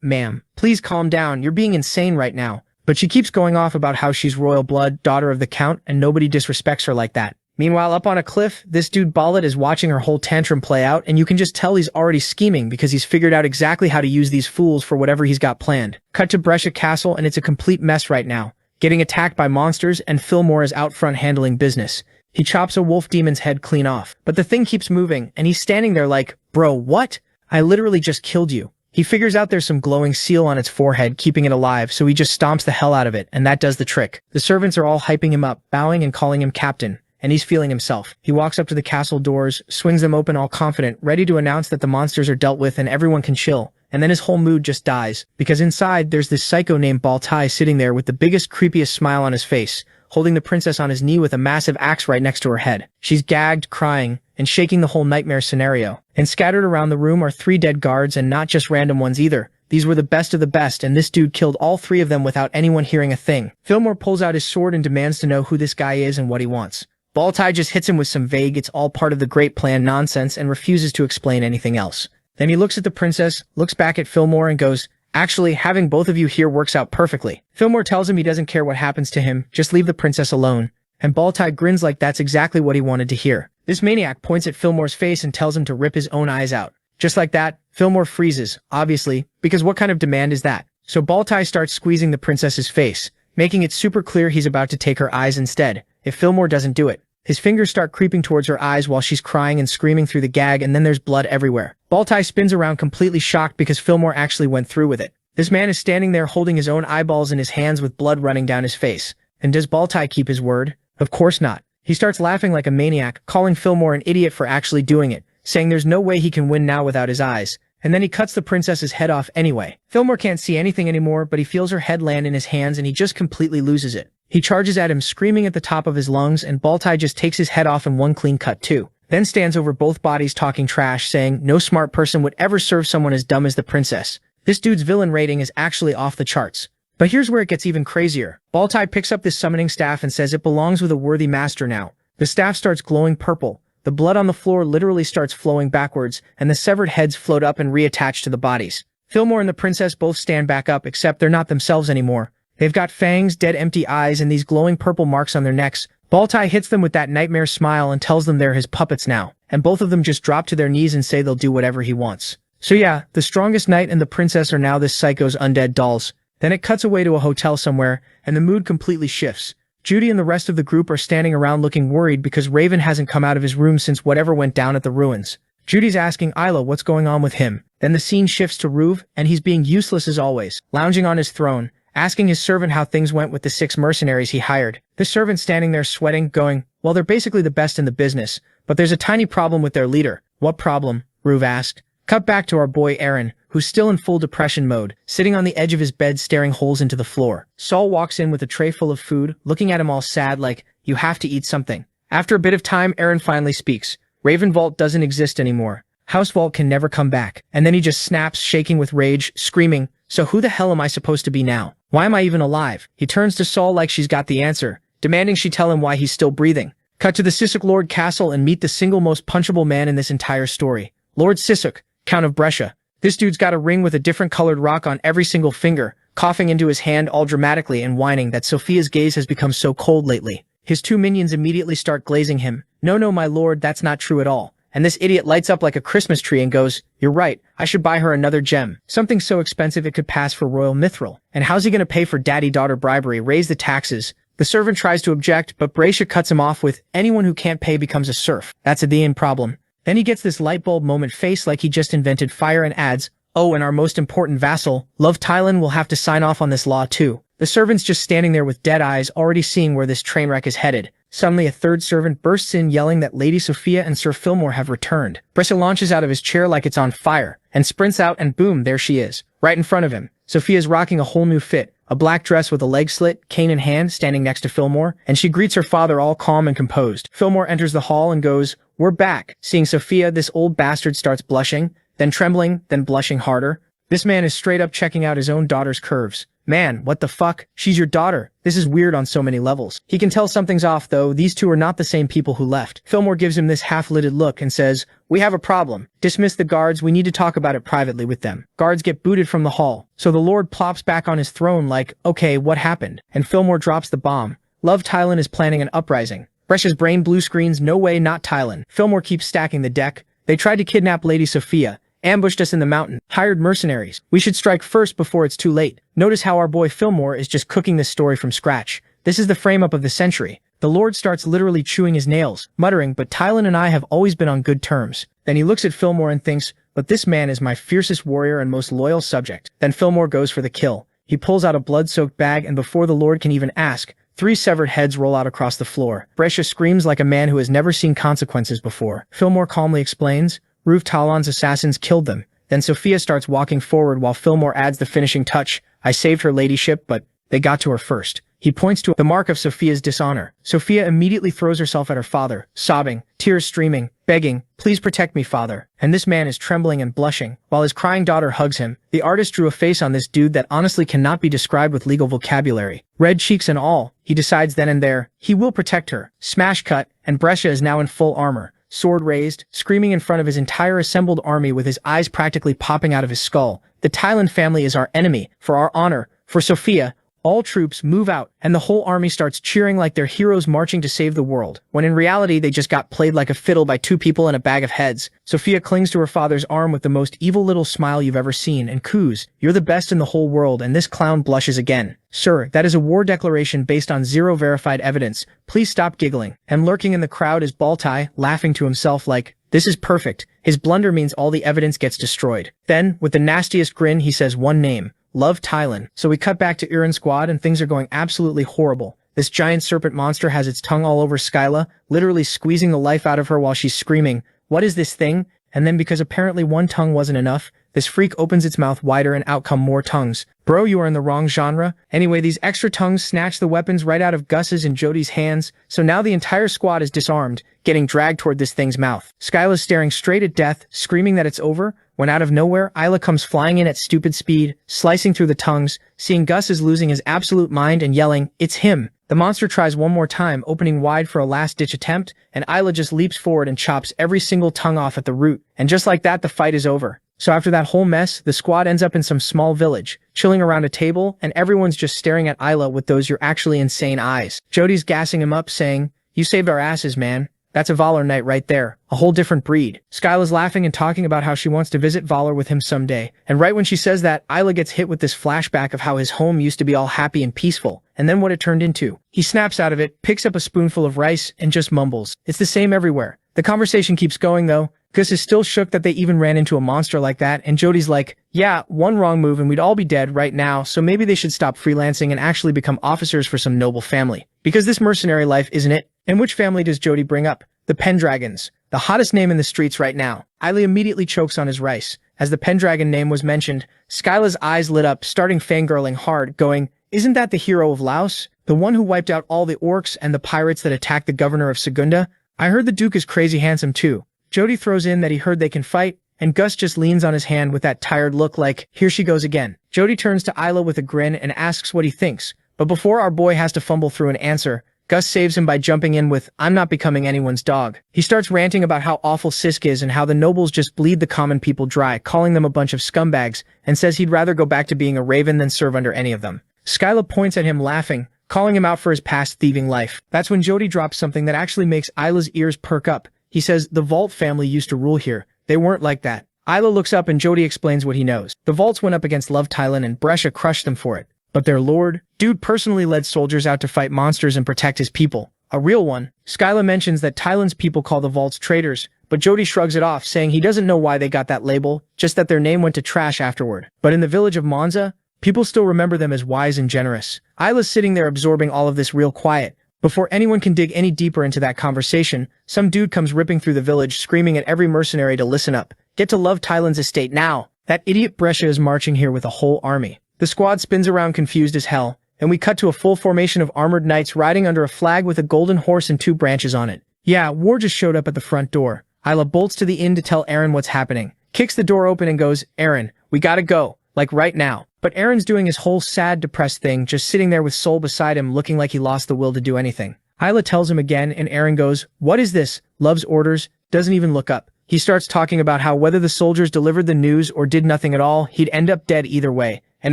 ma'am, please calm down, you're being insane right now. But she keeps going off about how she's royal blood, daughter of the count, and nobody disrespects her like that. Meanwhile, up on a cliff, this dude Ballet is watching her whole tantrum play out, and you can just tell he's already scheming because he's figured out exactly how to use these fools for whatever he's got planned. Cut to Brescia Castle, and it's a complete mess right now. Getting attacked by monsters, and Fillmore is out front handling business. He chops a wolf demon's head clean off, but the thing keeps moving, and he's standing there like, bro, what? I literally just killed you. He figures out there's some glowing seal on its forehead, keeping it alive, so he just stomps the hell out of it, and that does the trick. The servants are all hyping him up, bowing and calling him captain. And he's feeling himself. He walks up to the castle doors, swings them open all confident, ready to announce that the monsters are dealt with and everyone can chill. And then his whole mood just dies, because inside there's this psycho named Baltai sitting there with the biggest, creepiest smile on his face, holding the princess on his knee with a massive axe right next to her head. She's gagged, crying, and shaking the whole nightmare scenario. And scattered around the room are 3 dead guards, and not just random ones either. These were the best of the best, and this dude killed all 3 of them without anyone hearing a thing. Fillmore pulls out his sword and demands to know who this guy is and what he wants. Baltai just hits him with some vague, it's all part of the great plan nonsense and refuses to explain anything else. Then he looks at the princess, looks back at Fillmore and goes, Actually, having both of you here works out perfectly. Fillmore tells him he doesn't care what happens to him, just leave the princess alone. And Baltai grins like that's exactly what he wanted to hear. This maniac points at Fillmore's face and tells him to rip his own eyes out. Just like that, Fillmore freezes, obviously, because what kind of demand is that? So Baltai starts squeezing the princess's face, making it super clear he's about to take her eyes instead, if Fillmore doesn't do it. His fingers start creeping towards her eyes while she's crying and screaming through the gag, and then there's blood everywhere. Baltai spins around completely shocked because Fillmore actually went through with it. This man is standing there holding his own eyeballs in his hands with blood running down his face. And does Baltai keep his word? Of course not. He starts laughing like a maniac, calling Fillmore an idiot for actually doing it, saying there's no way he can win now without his eyes. And then he cuts the princess's head off anyway. Fillmore can't see anything anymore, but he feels her head land in his hands and he just completely loses it. He charges at him screaming at the top of his lungs, and Baltai just takes his head off in one clean cut too. Then stands over both bodies talking trash, saying no smart person would ever serve someone as dumb as the princess. This dude's villain rating is actually off the charts. But here's where it gets even crazier. Baltai picks up this summoning staff and says it belongs with a worthy master now. The staff starts glowing purple. The blood on the floor literally starts flowing backwards, and the severed heads float up and reattach to the bodies. Fillmore and the princess both stand back up, except they're not themselves anymore. They've got fangs, dead empty eyes, and these glowing purple marks on their necks. Baltai hits them with that nightmare smile and tells them they're his puppets now, and both of them just drop to their knees and say they'll do whatever he wants. So yeah, the strongest knight and the princess are now this psycho's undead dolls. Then it cuts away to a hotel somewhere, and the mood completely shifts. Judy and the rest of the group are standing around looking worried because Raven hasn't come out of his room since whatever went down at the ruins. Judy's asking Isla what's going on with him. Then the scene shifts to Ruve, and he's being useless as always, lounging on his throne, asking his servant how things went with the 6 mercenaries he hired. The servant standing there sweating, going, well, they're basically the best in the business, but there's a tiny problem with their leader. What problem? Ruve asked. Cut back to our boy Aaron, who's still in full depression mode, sitting on the edge of his bed staring holes into the floor. Saul walks in with a tray full of food, looking at him all sad like, you have to eat something. After a bit of time, Aaron finally speaks. Raven Vault doesn't exist anymore. House Vault can never come back. And then he just snaps, shaking with rage, screaming, so who the hell am I supposed to be now? Why am I even alive? He turns to Saul like she's got the answer, demanding she tell him why he's still breathing. Cut to the Sissuk Lord Castle and meet the single most punchable man in this entire story. Lord Sissuk, Count of Brescia. This dude's got a ring with a different colored rock on every single finger, coughing into his hand all dramatically and whining that Sophia's gaze has become so cold lately. His 2 minions immediately start glazing him. No, my lord, that's not true at all. And this idiot lights up like a Christmas tree and goes, you're right, I should buy her another gem. Something so expensive it could pass for royal mithril. And how's he gonna pay for daddy-daughter bribery? Raise the taxes. The servant tries to object, but Brescia cuts him off with, anyone who can't pay becomes a serf. That's a the end problem. Then he gets this light bulb moment face like he just invented fire and adds, oh, and our most important vassal, Love Tylan, will have to sign off on this law too. The servant's just standing there with dead eyes, already seeing where this train wreck is headed. Suddenly a third servant bursts in yelling that Lady Sophia and Sir Fillmore have returned. Brescia launches out of his chair like it's on fire, and sprints out and boom, there she is, right in front of him. Sophia's rocking a whole new fit, a black dress with a leg slit, cane in hand, standing next to Fillmore, and she greets her father all calm and composed. Fillmore enters the hall and goes, we're back. Seeing Sophia, this old bastard starts blushing, then trembling, then blushing harder. This man is straight up checking out his own daughter's curves. Man, what the fuck? She's your daughter. This is weird on so many levels. He can tell something's off though, these two are not the same people who left. Fillmore gives him this half-lidded look and says, we have a problem. Dismiss the guards, we need to talk about it privately with them. Guards get booted from the hall. So the Lord plops back on his throne like, okay, what happened? And Fillmore drops the bomb. Love Tylan is planning an uprising. Brescia's brain blue screens, no way, not Tylan. Fillmore keeps stacking the deck. They tried to kidnap Lady Sophia. Ambushed us in the mountain. Hired mercenaries. We should strike first before it's too late. Notice how our boy Fillmore is just cooking this story from scratch. This is the frame-up of the century. The Lord starts literally chewing his nails, muttering, but Tylan and I have always been on good terms. Then he looks at Fillmore and thinks, but this man is my fiercest warrior and most loyal subject. Then Fillmore goes for the kill. He pulls out a blood-soaked bag and before the Lord can even ask, 3 severed heads roll out across the floor. Brescia screams like a man who has never seen consequences before. Fillmore calmly explains, Ruve Talon's assassins killed them. Then Sophia starts walking forward while Fillmore adds the finishing touch, I saved her ladyship, but they got to her first. He points to the mark of Sophia's dishonor. Sophia immediately throws herself at her father, sobbing, tears streaming, begging, please protect me, father. And this man is trembling and blushing, while his crying daughter hugs him. The artist drew a face on this dude that honestly cannot be described with legal vocabulary. Red cheeks and all, he decides then and there, he will protect her. Smash cut, and Brescia is now in full armor. sword raised, screaming in front of his entire assembled army with his eyes practically popping out of his skull. The Thailand family is our enemy, for our honor, for Sophia. All troops move out, and the whole army starts cheering like they're heroes marching to save the world, when in reality they just got played like a fiddle by two people in a bag of heads. Sophia clings to her father's arm with the most evil little smile you've ever seen and coos, "You're the best in the whole world," and this clown blushes again. "Sir, that is a war declaration based on zero verified evidence. Please stop giggling." And lurking in the crowd is Baltai, laughing to himself like, "This is perfect." His blunder means all the evidence gets destroyed. Then, with the nastiest grin, he says one name. Love Thailand. So we cut back to Iran's squad and things are going absolutely horrible. This giant serpent monster has its tongue all over Skyla, literally squeezing the life out of her while she's screaming, "What is this thing?" And then because apparently one tongue wasn't enough, this freak opens its mouth wider and out come more tongues. Bro, you are in the wrong genre. Anyway, these extra tongues snatch the weapons right out of Gus's and Jody's hands, so now the entire squad is disarmed, getting dragged toward this thing's mouth. Skyla's staring straight at death, screaming that it's over, when out of nowhere, Isla comes flying in at stupid speed, slicing through the tongues, seeing Gus is losing his absolute mind and yelling, "It's him!" The monster tries one more time, opening wide for a last-ditch attempt, and Isla just leaps forward and chops every single tongue off at the root, and just like that, the fight is over. So after that whole mess, the squad ends up in some small village, chilling around a table, and everyone's just staring at Isla with those "you're actually insane" eyes. Jody's gassing him up, saying, "You saved our asses, man. That's a Valor Knight right there. A whole different breed." Skyla's laughing and talking about how she wants to visit Valor with him someday. And right when she says that, Isla gets hit with this flashback of how his home used to be all happy and peaceful, and then what it turned into. He snaps out of it, picks up a spoonful of rice, and just mumbles. It's the same everywhere. The conversation keeps going though. Gus is still shook that they even ran into a monster like that, and Jody's like, "Yeah, one wrong move and we'd all be dead right now, so maybe they should stop freelancing and actually become officers for some noble family. Because this mercenary life isn't it." And which family does Jody bring up? The Pendragons, the hottest name in the streets right now. Isla immediately chokes on his rice. As the Pendragon name was mentioned, Skyla's eyes lit up, starting fangirling hard, going, "Isn't that the hero of Laos? The one who wiped out all the orcs and the pirates that attacked the governor of Segunda? I heard the Duke is crazy handsome too." Jody throws in that he heard they can fight, and Gus just leans on his hand with that tired look like, here she goes again. Jody turns to Isla with a grin and asks what he thinks, but before our boy has to fumble through an answer, Gus saves him by jumping in with, "I'm not becoming anyone's dog." He starts ranting about how awful Sisk is and how the nobles just bleed the common people dry, calling them a bunch of scumbags, and says he'd rather go back to being a raven than serve under any of them. Skyla points at him laughing, calling him out for his past thieving life. That's when Jody drops something that actually makes Isla's ears perk up. He says, "The Vault family used to rule here. They weren't like that." Isla looks up and Jody explains what he knows. The Vaults went up against Love Thailand and Brescia crushed them for it. But their lord? Dude personally led soldiers out to fight monsters and protect his people. A real one. Skyla mentions that Thailand's people call the Vaults traitors, but Jody shrugs it off, saying he doesn't know why they got that label, just that their name went to trash afterward. But in the village of Monza, people still remember them as wise and generous. Isla's sitting there absorbing all of this real quiet. Before anyone can dig any deeper into that conversation, some dude comes ripping through the village screaming at every mercenary to listen up. Get to Love Thailand's estate now. That idiot Brescia is marching here with a whole army. The squad spins around confused as hell, and we cut to a full formation of armored knights riding under a flag with a golden horse and 2 branches on it. Yeah, war just showed up at the front door. Isla bolts to the inn to tell Aaron what's happening, kicks the door open and goes, "Aaron, we gotta go, like right now." But Aaron's doing his whole sad, depressed thing, just sitting there with Sol beside him looking like he lost the will to do anything. Isla tells him again, and Aaron goes, "What is this?" Loves orders, doesn't even look up. He starts talking about how whether the soldiers delivered the news or did nothing at all, he'd end up dead either way, and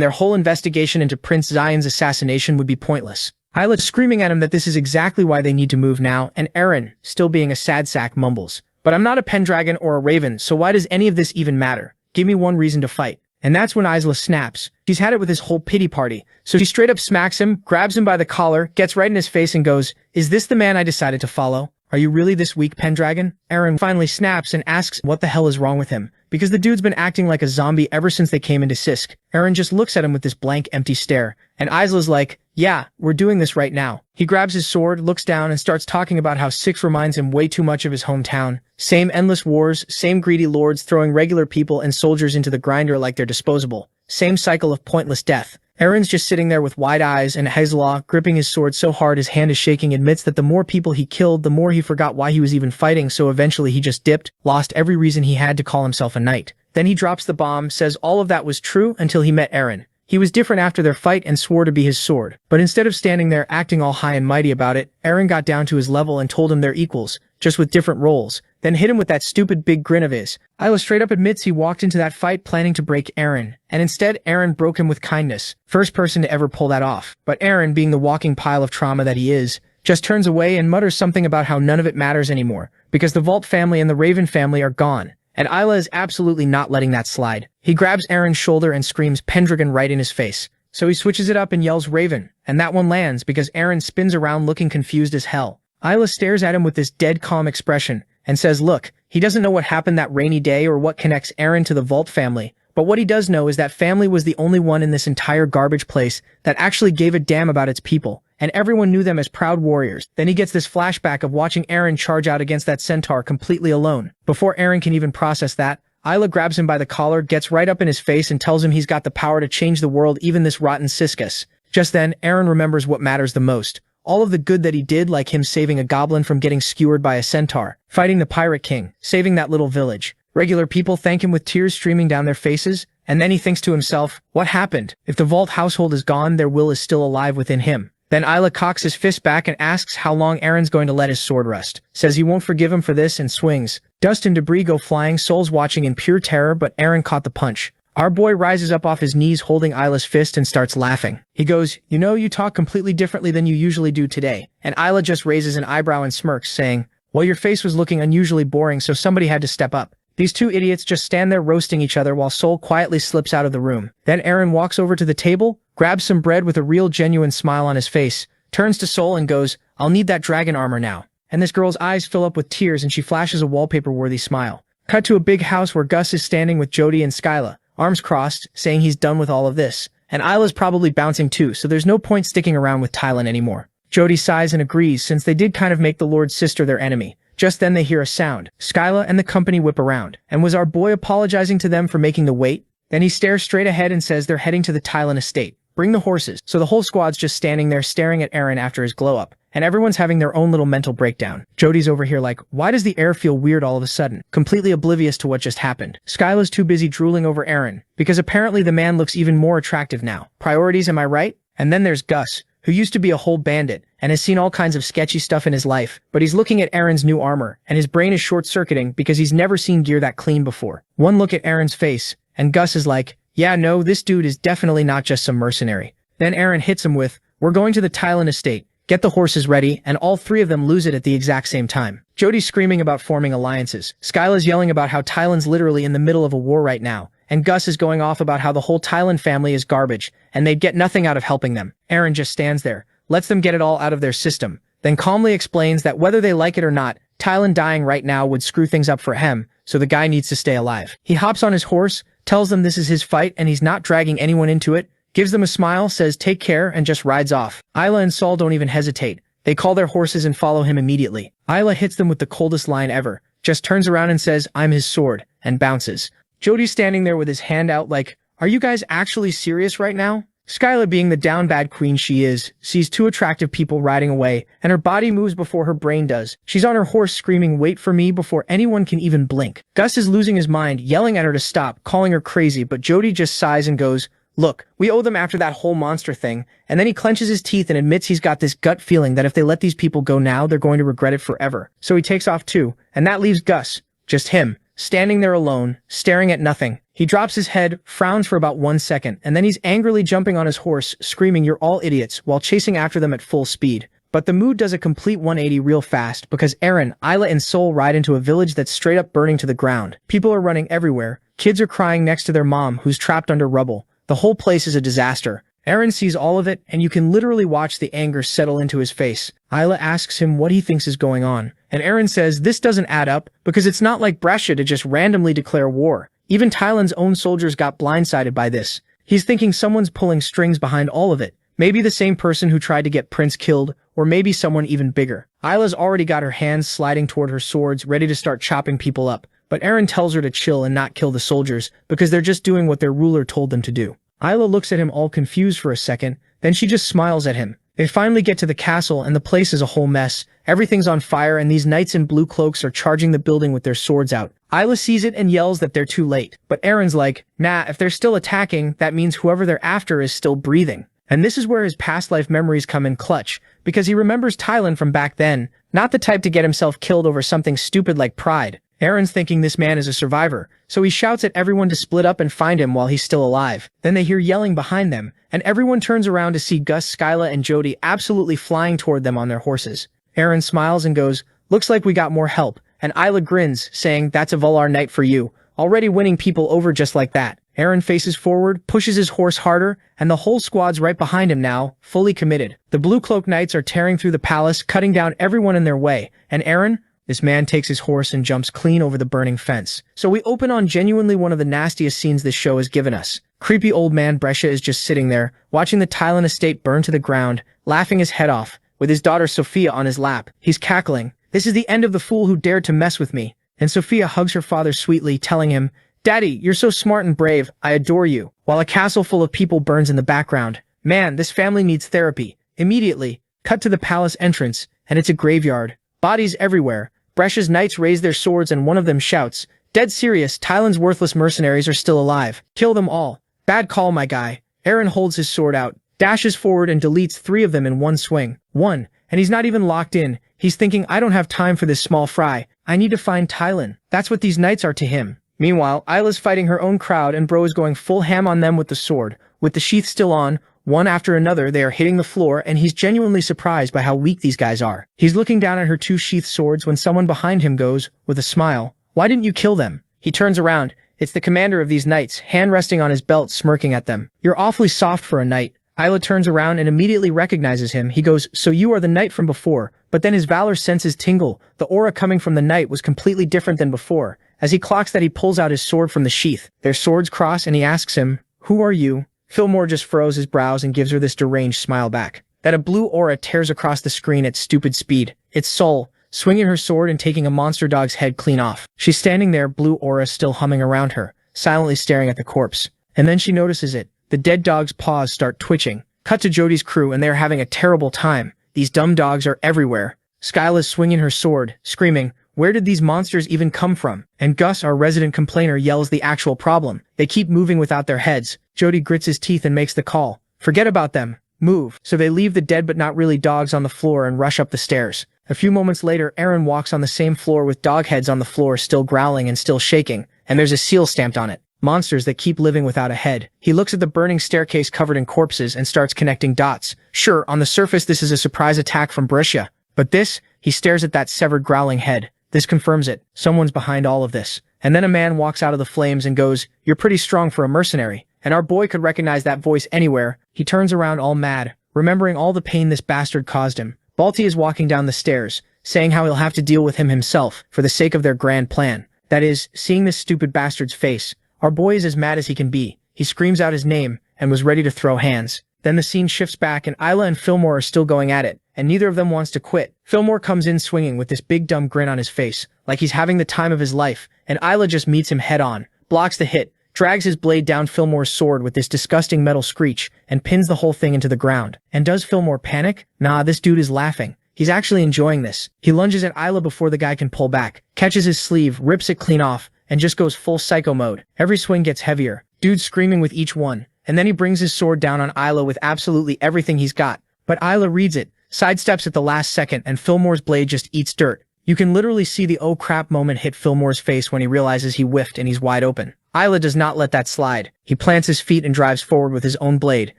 their whole investigation into Prince Zion's assassination would be pointless. Isla screaming at him that this is exactly why they need to move now, and Aaron, still being a sad sack, mumbles, "But I'm not a Pendragon or a Raven, so why does any of this even matter? Give me one reason to fight." And that's when Isla snaps. She's had it with his whole pity party, so she straight up smacks him, grabs him by the collar, gets right in his face and goes, "Is this the man I decided to follow? Are you really this weak, Pendragon?" Aaron finally snaps and asks what the hell is wrong with him, because the dude's been acting like a zombie ever since they came into Sisk. Aaron just looks at him with this blank, empty stare, and Isla's like, "Yeah, we're doing this right now." He grabs his sword, looks down, and starts talking about how Six reminds him way too much of his hometown. Same endless wars, same greedy lords throwing regular people and soldiers into the grinder like they're disposable. Same cycle of pointless death. Aaron's just sitting there with wide eyes, and Hazelah, gripping his sword so hard his hand is shaking, admits that the more people he killed, the more he forgot why he was even fighting, so eventually he just dipped, lost every reason he had to call himself a knight. Then he drops the bomb, says all of that was true until he met Aaron. He was different after their fight and swore to be his sword. But instead of standing there acting all high and mighty about it, Aaron got down to his level and told him they're equals, just with different roles, then hit him with that stupid big grin of his. Isla straight up admits he walked into that fight planning to break Eren, and instead Eren broke him with kindness. First person to ever pull that off. But Eren, being the walking pile of trauma that he is, just turns away and mutters something about how none of it matters anymore, because the Vault family and the Raven family are gone. And Isla is absolutely not letting that slide. He grabs Eren's shoulder and screams Pendragon right in his face. So he switches it up and yells Raven, and that one lands because Eren spins around looking confused as hell. Isla stares at him with this dead calm expression and says, look, he doesn't know what happened that rainy day or what connects Eren to the Vault family, but what he does know is that family was the only one in this entire garbage place that actually gave a damn about its people, and everyone knew them as proud warriors. Then he gets this flashback of watching Eren charge out against that centaur completely alone. Before Eren can even process that, Isla grabs him by the collar, gets right up in his face, and tells him he's got the power to change the world, even this rotten Siscus. Just then, Eren remembers what matters the most. All of the good that he did, like him saving a goblin from getting skewered by a centaur, fighting the Pirate King, saving that little village. Regular people thank him with tears streaming down their faces, and then he thinks to himself, what happened? If the Vault household is gone, their will is still alive within him. Then Isla cocks his fist back and asks how long Eren's going to let his sword rust. Says he won't forgive him for this and swings. Dust and debris go flying, souls watching in pure terror, but Eren caught the punch. Our boy rises up off his knees holding Isla's fist and starts laughing. He goes, you know, you talk completely differently than you usually do today. And Isla just raises an eyebrow and smirks, saying, well, your face was looking unusually boring, so somebody had to step up. These two idiots just stand there roasting each other while Sol quietly slips out of the room. Then Eren walks over to the table, grabs some bread with a real genuine smile on his face, turns to Sol and goes, I'll need that dragon armor now. And this girl's eyes fill up with tears and she flashes a wallpaper-worthy smile. Cut to a big house where Gus is standing with Jody and Skyla, arms crossed, saying he's done with all of this. And Isla's probably bouncing too, so there's no point sticking around with Tylan anymore. Jody sighs and agrees, since they did kind of make the Lord's sister their enemy. Just then they hear a sound. Skyla and the company whip around. And was our boy apologizing to them for making the wait? Then he stares straight ahead and says they're heading to the Tylan estate. Bring the horses. So the whole squad's just standing there staring at Eren after his glow-up. And everyone's having their own little mental breakdown. Jody's over here like, why does the air feel weird all of a sudden? Completely oblivious to what just happened. Skyla's too busy drooling over Eren, because apparently the man looks even more attractive now. Priorities, am I right? And then there's Gus, who used to be a whole bandit, and has seen all kinds of sketchy stuff in his life, but he's looking at Eren's new armor, and his brain is short-circuiting because he's never seen gear that clean before. One look at Eren's face, and Gus is like, yeah, no, this dude is definitely not just some mercenary. Then Eren hits him with, we're going to the Tylan estate. Get the horses ready, and all three of them lose it at the exact same time. Jody's screaming about forming alliances. Skyla's yelling about how Tylan's literally in the middle of a war right now, and Gus is going off about how the whole Tylan family is garbage, and they'd get nothing out of helping them. Eren just stands there, lets them get it all out of their system, then calmly explains that whether they like it or not, Tylan dying right now would screw things up for him, so the guy needs to stay alive. He hops on his horse, tells them this is his fight and he's not dragging anyone into it, gives them a smile, says take care, and just rides off. Isla and Sol don't even hesitate. They call their horses and follow him immediately. Isla hits them with the coldest line ever, just turns around and says, I'm his sword, and bounces. Jody's standing there with his hand out like, are you guys actually serious right now? Skyla, being the down bad queen she is, sees two attractive people riding away, and her body moves before her brain does. She's on her horse screaming, wait for me, before anyone can even blink. Gus is losing his mind, yelling at her to stop, calling her crazy, but Jody just sighs and goes, look, we owe them after that whole monster thing, and then he clenches his teeth and admits he's got this gut feeling that if they let these people go now, they're going to regret it forever. So he takes off too, and that leaves Gus, just him, standing there alone, staring at nothing. He drops his head, frowns for about 1 second, and then he's angrily jumping on his horse, screaming, you're all idiots, while chasing after them at full speed. But the mood does a complete 180 real fast, because Eren, Isla, and Sol ride into a village that's straight up burning to the ground. People are running everywhere. Kids are crying next to their mom, who's trapped under rubble. The whole place is a disaster. Eren sees all of it, and you can literally watch the anger settle into his face. Isla asks him what he thinks is going on, and Eren says this doesn't add up, because it's not like Brescia to just randomly declare war. Even Tylan's own soldiers got blindsided by this. He's thinking someone's pulling strings behind all of it. Maybe the same person who tried to get Prince killed, or maybe someone even bigger. Isla's already got her hands sliding toward her swords, ready to start chopping people up, but Eren tells her to chill and not kill the soldiers, because they're just doing what their ruler told them to do. Isla looks at him all confused for a second, then she just smiles at him. They finally get to the castle and the place is a whole mess. Everything's on fire and these knights in blue cloaks are charging the building with their swords out. Isla sees it and yells that they're too late. But Eren's like, nah, if they're still attacking, that means whoever they're after is still breathing. And this is where his past life memories come in clutch, because he remembers Thailand from back then, not the type to get himself killed over something stupid like pride. Aaron's thinking this man is a survivor, so he shouts at everyone to split up and find him while he's still alive. Then they hear yelling behind them, and everyone turns around to see Gus, Skyla, and Jody absolutely flying toward them on their horses. Aaron smiles and goes, "Looks like we got more help," and Isla grins, saying, "That's a Valar night for you, already winning people over just like that." Aaron faces forward, pushes his horse harder, and the whole squad's right behind him now, fully committed. The Blue Cloak Knights are tearing through the palace, cutting down everyone in their way, and Aaron, this man takes his horse and jumps clean over the burning fence. So we open on genuinely one of the nastiest scenes this show has given us. Creepy old man Brescia is just sitting there, watching the Thailand estate burn to the ground, laughing his head off, with his daughter Sophia on his lap. He's cackling, "This is the end of the fool who dared to mess with me." And Sophia hugs her father sweetly, telling him, "Daddy, you're so smart and brave, I adore you," while a castle full of people burns in the background. Man, this family needs therapy. Immediately, cut to the palace entrance, and it's a graveyard. Bodies everywhere. Brescia's knights raise their swords and one of them shouts, "Dead serious, Thailand's worthless mercenaries are still alive. Kill them all." "Bad call, my guy." Aaron holds his sword out, dashes forward and deletes 3 of them in one swing. And he's not even locked in. He's thinking, "I don't have time for this small fry. I need to find Thailand." That's what these knights are to him. Meanwhile, Isla's fighting her own crowd and Bro is going full ham on them with the sword. With the sheath still on, one after another they are hitting the floor and he's genuinely surprised by how weak these guys are. He's looking down at her 2 sheathed swords when someone behind him goes, with a smile, "Why didn't you kill them?" He turns around. It's the commander of these knights, hand resting on his belt, smirking at them. "You're awfully soft for a knight." Isla turns around and immediately recognizes him. He goes, "So you are the knight from before," but then his valor senses tingle. The aura coming from the knight was completely different than before. As he clocks that, he pulls out his sword from the sheath. Their swords cross and he asks him, "Who are you?" Fillmore just furrows his brows and gives her this deranged smile back. That a blue aura tears across the screen at stupid speed. It's Sol, swinging her sword and taking a monster dog's head clean off. She's standing there, blue aura still humming around her, silently staring at the corpse. And then she notices it. The dead dog's paws start twitching. Cut to Jody's crew and they are having a terrible time. These dumb dogs are everywhere. Skyla's swinging her sword, screaming, "Where did these monsters even come from?" And Gus, our resident complainer, yells the actual problem. They keep moving without their heads. Jody grits his teeth and makes the call. "Forget about them. Move." So they leave the dead but not really dogs on the floor and rush up the stairs. A few moments later, Aaron walks on the same floor with dog heads on the floor, still growling and still shaking, and there's a seal stamped on it. Monsters that keep living without a head. He looks at the burning staircase covered in corpses and starts connecting dots. Sure, on the surface this is a surprise attack from Brescia. But this, he stares at that severed growling head. This confirms it. Someone's behind all of this. And then a man walks out of the flames and goes, "You're pretty strong for a mercenary." And our boy could recognize that voice anywhere. He turns around all mad, remembering all the pain this bastard caused him. Balti is walking down the stairs, saying how he'll have to deal with him himself for the sake of their grand plan. That is, seeing this stupid bastard's face. Our boy is as mad as he can be. He screams out his name and was ready to throw hands. Then the scene shifts back and Isla and Fillmore are still going at it, and neither of them wants to quit. Fillmore comes in swinging with this big dumb grin on his face, like he's having the time of his life, and Isla just meets him head on, blocks the hit, drags his blade down Fillmore's sword with this disgusting metal screech, and pins the whole thing into the ground. And does Fillmore panic? Nah, this dude is laughing. He's actually enjoying this. He lunges at Isla before the guy can pull back, catches his sleeve, rips it clean off, and just goes full psycho mode. Every swing gets heavier, dude screaming with each one, and then he brings his sword down on Isla with absolutely everything he's got. But Isla reads it, sidesteps at the last second, and Fillmore's blade just eats dirt. You can literally see the "oh crap" moment hit Fillmore's face when he realizes he whiffed and he's wide open. Isla does not let that slide. He plants his feet and drives forward with his own blade,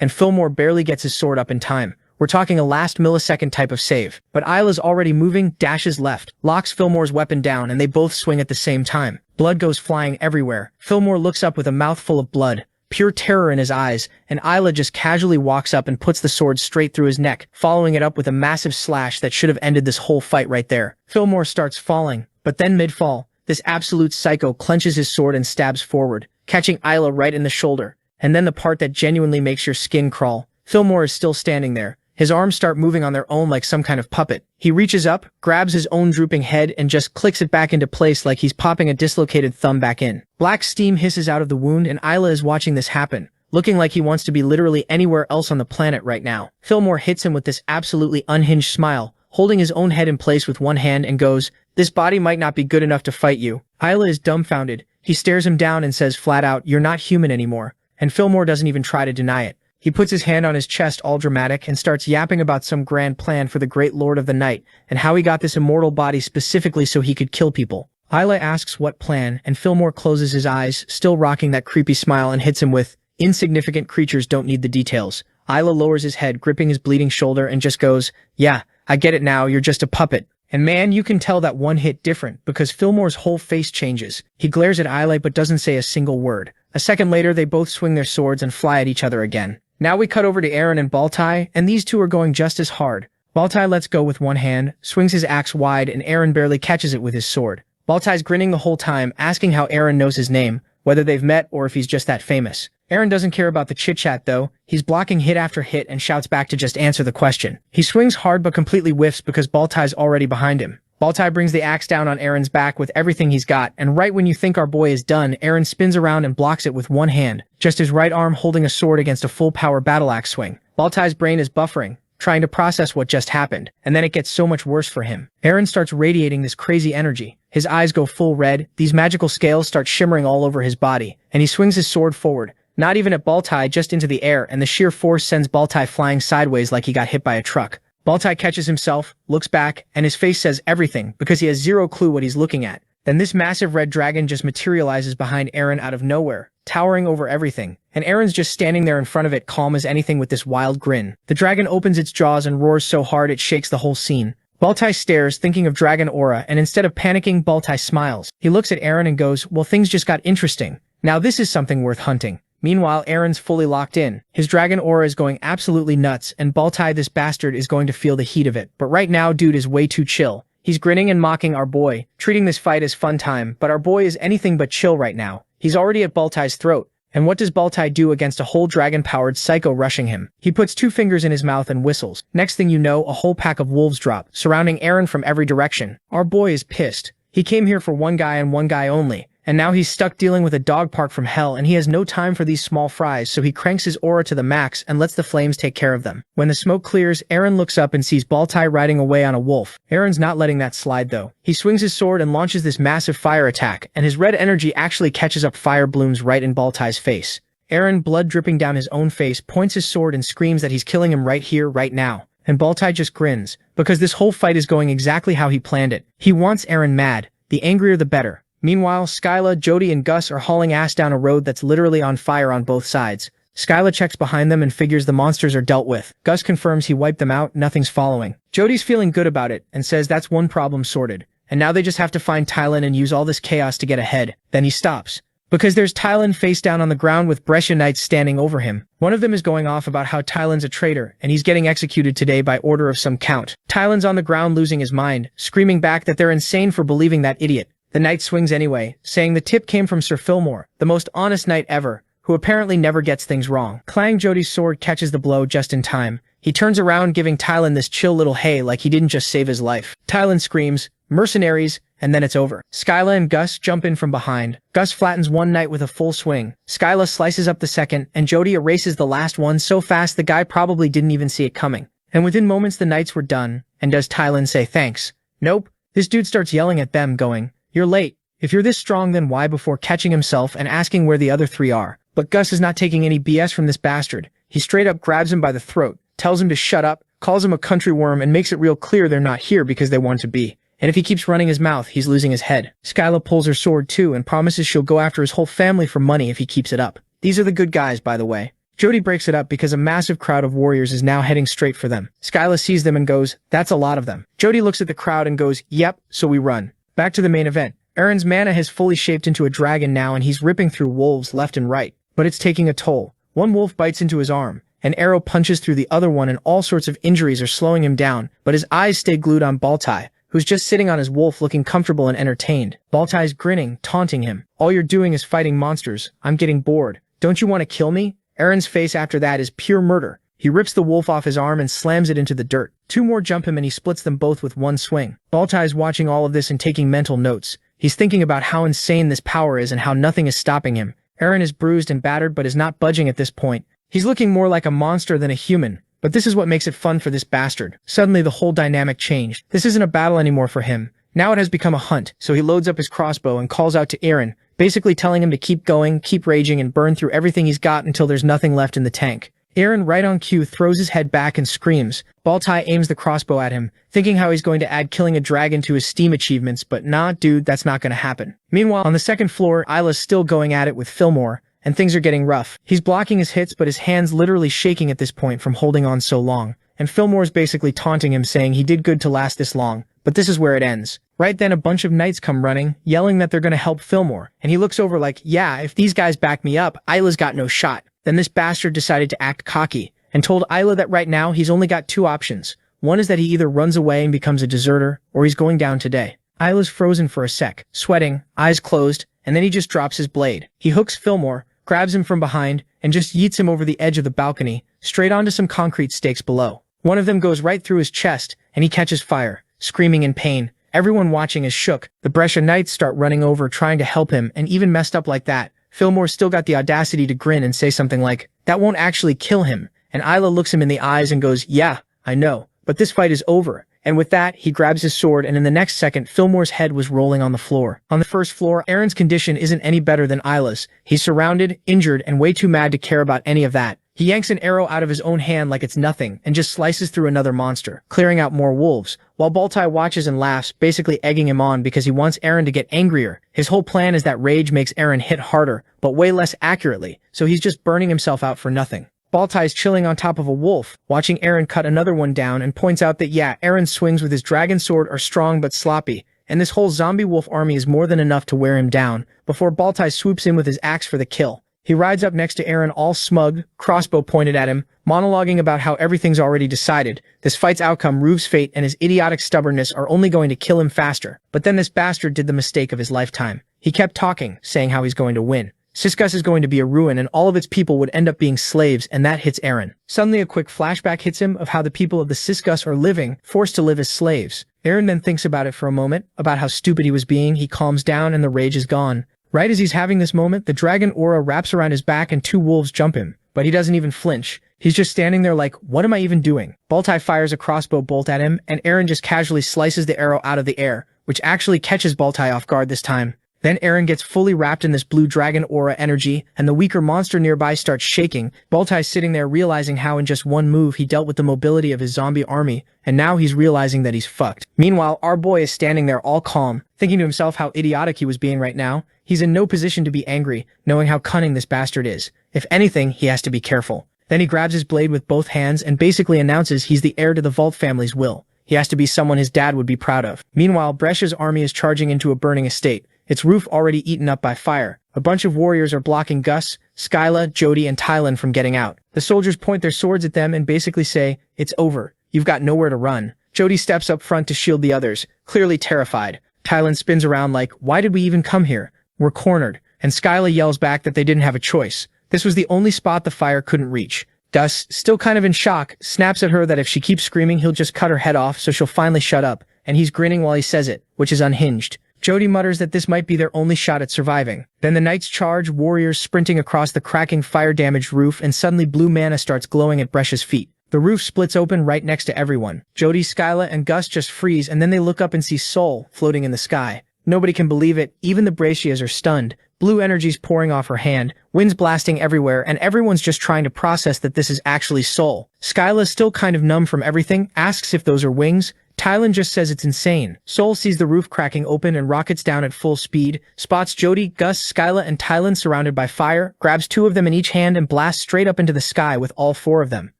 and Fillmore barely gets his sword up in time. We're talking a last millisecond type of save. But Isla's already moving, dashes left, locks Fillmore's weapon down, and they both swing at the same time. Blood goes flying everywhere. Fillmore looks up with a mouthful of blood, pure terror in his eyes, and Isla just casually walks up and puts the sword straight through his neck, following it up with a massive slash that should have ended this whole fight right there. Fillmore starts falling, but then mid-fall, this absolute psycho clenches his sword and stabs forward, catching Isla right in the shoulder. And then the part that genuinely makes your skin crawl. Fillmore is still standing there. His arms start moving on their own like some kind of puppet. He reaches up, grabs his own drooping head, and just clicks it back into place like he's popping a dislocated thumb back in. Black steam hisses out of the wound, and Isla is watching this happen, looking like he wants to be literally anywhere else on the planet right now. Fillmore hits him with this absolutely unhinged smile, holding his own head in place with one hand, and goes, "This body might not be good enough to fight you." Isla is dumbfounded. He stares him down and says flat out, "You're not human anymore." And Fillmore doesn't even try to deny it. He puts his hand on his chest all dramatic and starts yapping about some grand plan for the great Lord of the Night and how he got this immortal body specifically so he could kill people. Isla asks what plan, and Fillmore closes his eyes, still rocking that creepy smile, and hits him with, "Insignificant creatures don't need the details." Isla lowers his head, gripping his bleeding shoulder, and just goes, "Yeah, I get it now, you're just a puppet." And man, you can tell that one hit different, because Fillmore's whole face changes. He glares at Isla but doesn't say a single word. A second later, they both swing their swords and fly at each other again. Now we cut over to Eren and Baltai, and these two are going just as hard. Baltai lets go with one hand, swings his axe wide, and Eren barely catches it with his sword. Baltai's grinning the whole time, asking how Eren knows his name, whether they've met or if he's just that famous. Eren doesn't care about the chit-chat though. He's blocking hit after hit and shouts back to just answer the question. He swings hard but completely whiffs because Baltai's already behind him. Baltai brings the axe down on Eren's back with everything he's got, and right when you think our boy is done, Eren spins around and blocks it with one hand, just his right arm holding a sword against a full-power battle axe swing. Baltai's brain is buffering, trying to process what just happened, and then it gets so much worse for him. Eren starts radiating this crazy energy. His eyes go full red, these magical scales start shimmering all over his body, and he swings his sword forward, not even at Baltai, just into the air, and the sheer force sends Baltai flying sideways like he got hit by a truck. Baltai catches himself, looks back, and his face says everything because he has zero clue what he's looking at. Then this massive red dragon just materializes behind Eren out of nowhere, towering over everything, and Eren's just standing there in front of it calm as anything with this wild grin. The dragon opens its jaws and roars so hard it shakes the whole scene. Baltai stares, thinking of dragon aura, and instead of panicking, Baltai smiles. He looks at Eren and goes, "Well, things just got interesting. Now this is something worth hunting." Meanwhile, Eren's fully locked in. His dragon aura is going absolutely nuts, and Baltai, this bastard, is going to feel the heat of it. But right now, dude is way too chill. He's grinning and mocking our boy, treating this fight as fun time, but our boy is anything but chill right now. He's already at Baltai's throat. And what does Baltai do against a whole dragon-powered psycho rushing him? He puts two fingers in his mouth and whistles. Next thing you know, a whole pack of wolves drop, surrounding Eren from every direction. Our boy is pissed. He came here for one guy and one guy only. And now he's stuck dealing with a dog park from hell, and he has no time for these small fries, so he cranks his aura to the max and lets the flames take care of them. When the smoke clears, Eren looks up and sees Baltai riding away on a wolf. Eren's not letting that slide though. He swings his sword and launches this massive fire attack, and his red energy actually catches up fire blooms right in Baltai's face. Eren, blood dripping down his own face, points his sword and screams that he's killing him right here, right now. And Baltai just grins, because this whole fight is going exactly how he planned it. He wants Eren mad. The angrier the better. Meanwhile, Skyla, Jody, and Gus are hauling ass down a road that's literally on fire on both sides. Skyla checks behind them and figures the monsters are dealt with. Gus confirms he wiped them out, nothing's following. Jody's feeling good about it, and says that's one problem sorted. And now they just have to find Tylan and use all this chaos to get ahead. Then he stops. Because there's Tylan face down on the ground with Brescia Knights standing over him. One of them is going off about how Tylan's a traitor, and he's getting executed today by order of some count. Tylan's on the ground losing his mind, screaming back that they're insane for believing that idiot. The knight swings anyway, saying the tip came from Sir Fillmore, the most honest knight ever, who apparently never gets things wrong. Clang Jody's sword catches the blow just in time. He turns around giving Tylan this chill little hey like he didn't just save his life. Tylan screams, "Mercenaries," and then it's over. Skyla and Gus jump in from behind. Gus flattens one knight with a full swing. Skyla slices up the second, and Jody erases the last one so fast the guy probably didn't even see it coming. And within moments the knights were done, and does Tylan say thanks? Nope. This dude starts yelling at them going, "You're late. If you're this strong then why?" before catching himself and asking where the other three are. But Gus is not taking any BS from this bastard. He straight up grabs him by the throat, tells him to shut up, calls him a country worm, and makes it real clear they're not here because they want to be. And if he keeps running his mouth, he's losing his head. Skyla pulls her sword too and promises she'll go after his whole family for money if he keeps it up. These are the good guys, by the way. Jody breaks it up because a massive crowd of warriors is now heading straight for them. Skyla sees them and goes, "That's a lot of them." Jody looks at the crowd and goes, "Yep," so we run. Back to the main event. Eren's mana has fully shaped into a dragon now and he's ripping through wolves left and right. But it's taking a toll. One wolf bites into his arm. An arrow punches through the other one and all sorts of injuries are slowing him down, but his eyes stay glued on Baltai, who's just sitting on his wolf looking comfortable and entertained. Baltai's grinning, taunting him. "All you're doing is fighting monsters. I'm getting bored. Don't you want to kill me?" Eren's face after that is pure murder. He rips the wolf off his arm and slams it into the dirt. Two more jump him and he splits them both with one swing. Baltai's watching all of this and taking mental notes. He's thinking about how insane this power is and how nothing is stopping him. Eren is bruised and battered but is not budging at this point. He's looking more like a monster than a human, but this is what makes it fun for this bastard. Suddenly the whole dynamic changed. This isn't a battle anymore for him. Now it has become a hunt, so he loads up his crossbow and calls out to Eren, basically telling him to keep going, keep raging, and burn through everything he's got until there's nothing left in the tank. Aaron, right on cue, throws his head back and screams. Baltai aims the crossbow at him, thinking how he's going to add killing a dragon to his Steam achievements, but nah, dude, that's not gonna happen. Meanwhile, on the second floor, Isla's still going at it with Fillmore, and things are getting rough. He's blocking his hits, but his hand's literally shaking at this point from holding on so long. And Fillmore's basically taunting him, saying he did good to last this long, but this is where it ends. Right then, a bunch of knights come running, yelling that they're gonna help Fillmore, and he looks over like, yeah, if these guys back me up, Isla's got no shot. Then this bastard decided to act cocky, and told Isla that right now he's only got two options. One is that he either runs away and becomes a deserter, or he's going down today. Isla's frozen for a sec, sweating, eyes closed, and then he just drops his blade. He hooks Fillmore, grabs him from behind, and just yeets him over the edge of the balcony, straight onto some concrete stakes below. One of them goes right through his chest, and he catches fire, screaming in pain. Everyone watching is shook. The Brescia knights start running over trying to help him, and even messed up like that, Fillmore still got the audacity to grin and say something like, that won't actually kill him, and Isla looks him in the eyes and goes, yeah, I know, but this fight is over. And with that, he grabs his sword, and in the next second, Fillmore's head was rolling on the floor. On the first floor, Aaron's condition isn't any better than Isla's. He's surrounded, injured, and way too mad to care about any of that. He yanks an arrow out of his own hand like it's nothing, and just slices through another monster, clearing out more wolves, while Baltai watches and laughs, basically egging him on because he wants Aaron to get angrier. His whole plan is that rage makes Aaron hit harder, but way less accurately, so he's just burning himself out for nothing. Baltai's chilling on top of a wolf, watching Aaron cut another one down, and points out that yeah, Aaron's swings with his dragon sword are strong but sloppy, and this whole zombie wolf army is more than enough to wear him down, before Baltai swoops in with his axe for the kill. He rides up next to Aaron all smug, crossbow pointed at him, monologuing about how everything's already decided. This fight's outcome, Ruve's fate, and his idiotic stubbornness are only going to kill him faster. But then this bastard did the mistake of his lifetime. He kept talking, saying how he's going to win. Siskus is going to be a ruin and all of its people would end up being slaves, and that hits Aaron. Suddenly a quick flashback hits him of how the people of the Siskus are living, forced to live as slaves. Aaron then thinks about it for a moment, about how stupid he was being. He calms down and the rage is gone. Right as he's having this moment, the dragon aura wraps around his back and two wolves jump him. But he doesn't even flinch. He's just standing there like, what am I even doing? Baltai fires a crossbow bolt at him, and Aaron just casually slices the arrow out of the air, which actually catches Baltai off guard this time. Then Aaron gets fully wrapped in this blue dragon aura energy, and the weaker monster nearby starts shaking. Baltai's sitting there realizing how in just one move he dealt with the mobility of his zombie army, and now he's realizing that he's fucked. Meanwhile, our boy is standing there all calm, thinking to himself how idiotic he was being right now. He's in no position to be angry, knowing how cunning this bastard is. If anything, he has to be careful. Then he grabs his blade with both hands and basically announces he's the heir to the Vault family's will. He has to be someone his dad would be proud of. Meanwhile, Brescia's army is charging into a burning estate, its roof already eaten up by fire. A bunch of warriors are blocking Gus, Skyla, Jody, and Tylan from getting out. The soldiers point their swords at them and basically say, it's over. You've got nowhere to run. Jody steps up front to shield the others, clearly terrified. Tylan spins around like, why did we even come here? We're cornered. And Skyla yells back that they didn't have a choice. This was the only spot the fire couldn't reach. Gus, still kind of in shock, snaps at her that if she keeps screaming he'll just cut her head off so she'll finally shut up, and he's grinning while he says it, which is unhinged. Jody mutters that this might be their only shot at surviving. Then the knights charge, warriors sprinting across the cracking fire-damaged roof, and suddenly blue mana starts glowing at Brescia's feet. The roof splits open right next to everyone. Jody, Skyla, and Gus just freeze, and then they look up and see Sol floating in the sky. Nobody can believe it, even the Brescias are stunned. Blue energy's pouring off her hand, winds blasting everywhere, and everyone's just trying to process that this is actually Sol. Skyla's still kind of numb from everything, asks if those are wings. Tylan just says it's insane. Sol sees the roof cracking open and rockets down at full speed, spots Jody, Gus, Skyla, and Tylan surrounded by fire, grabs two of them in each hand and blasts straight up into the sky with all four of them.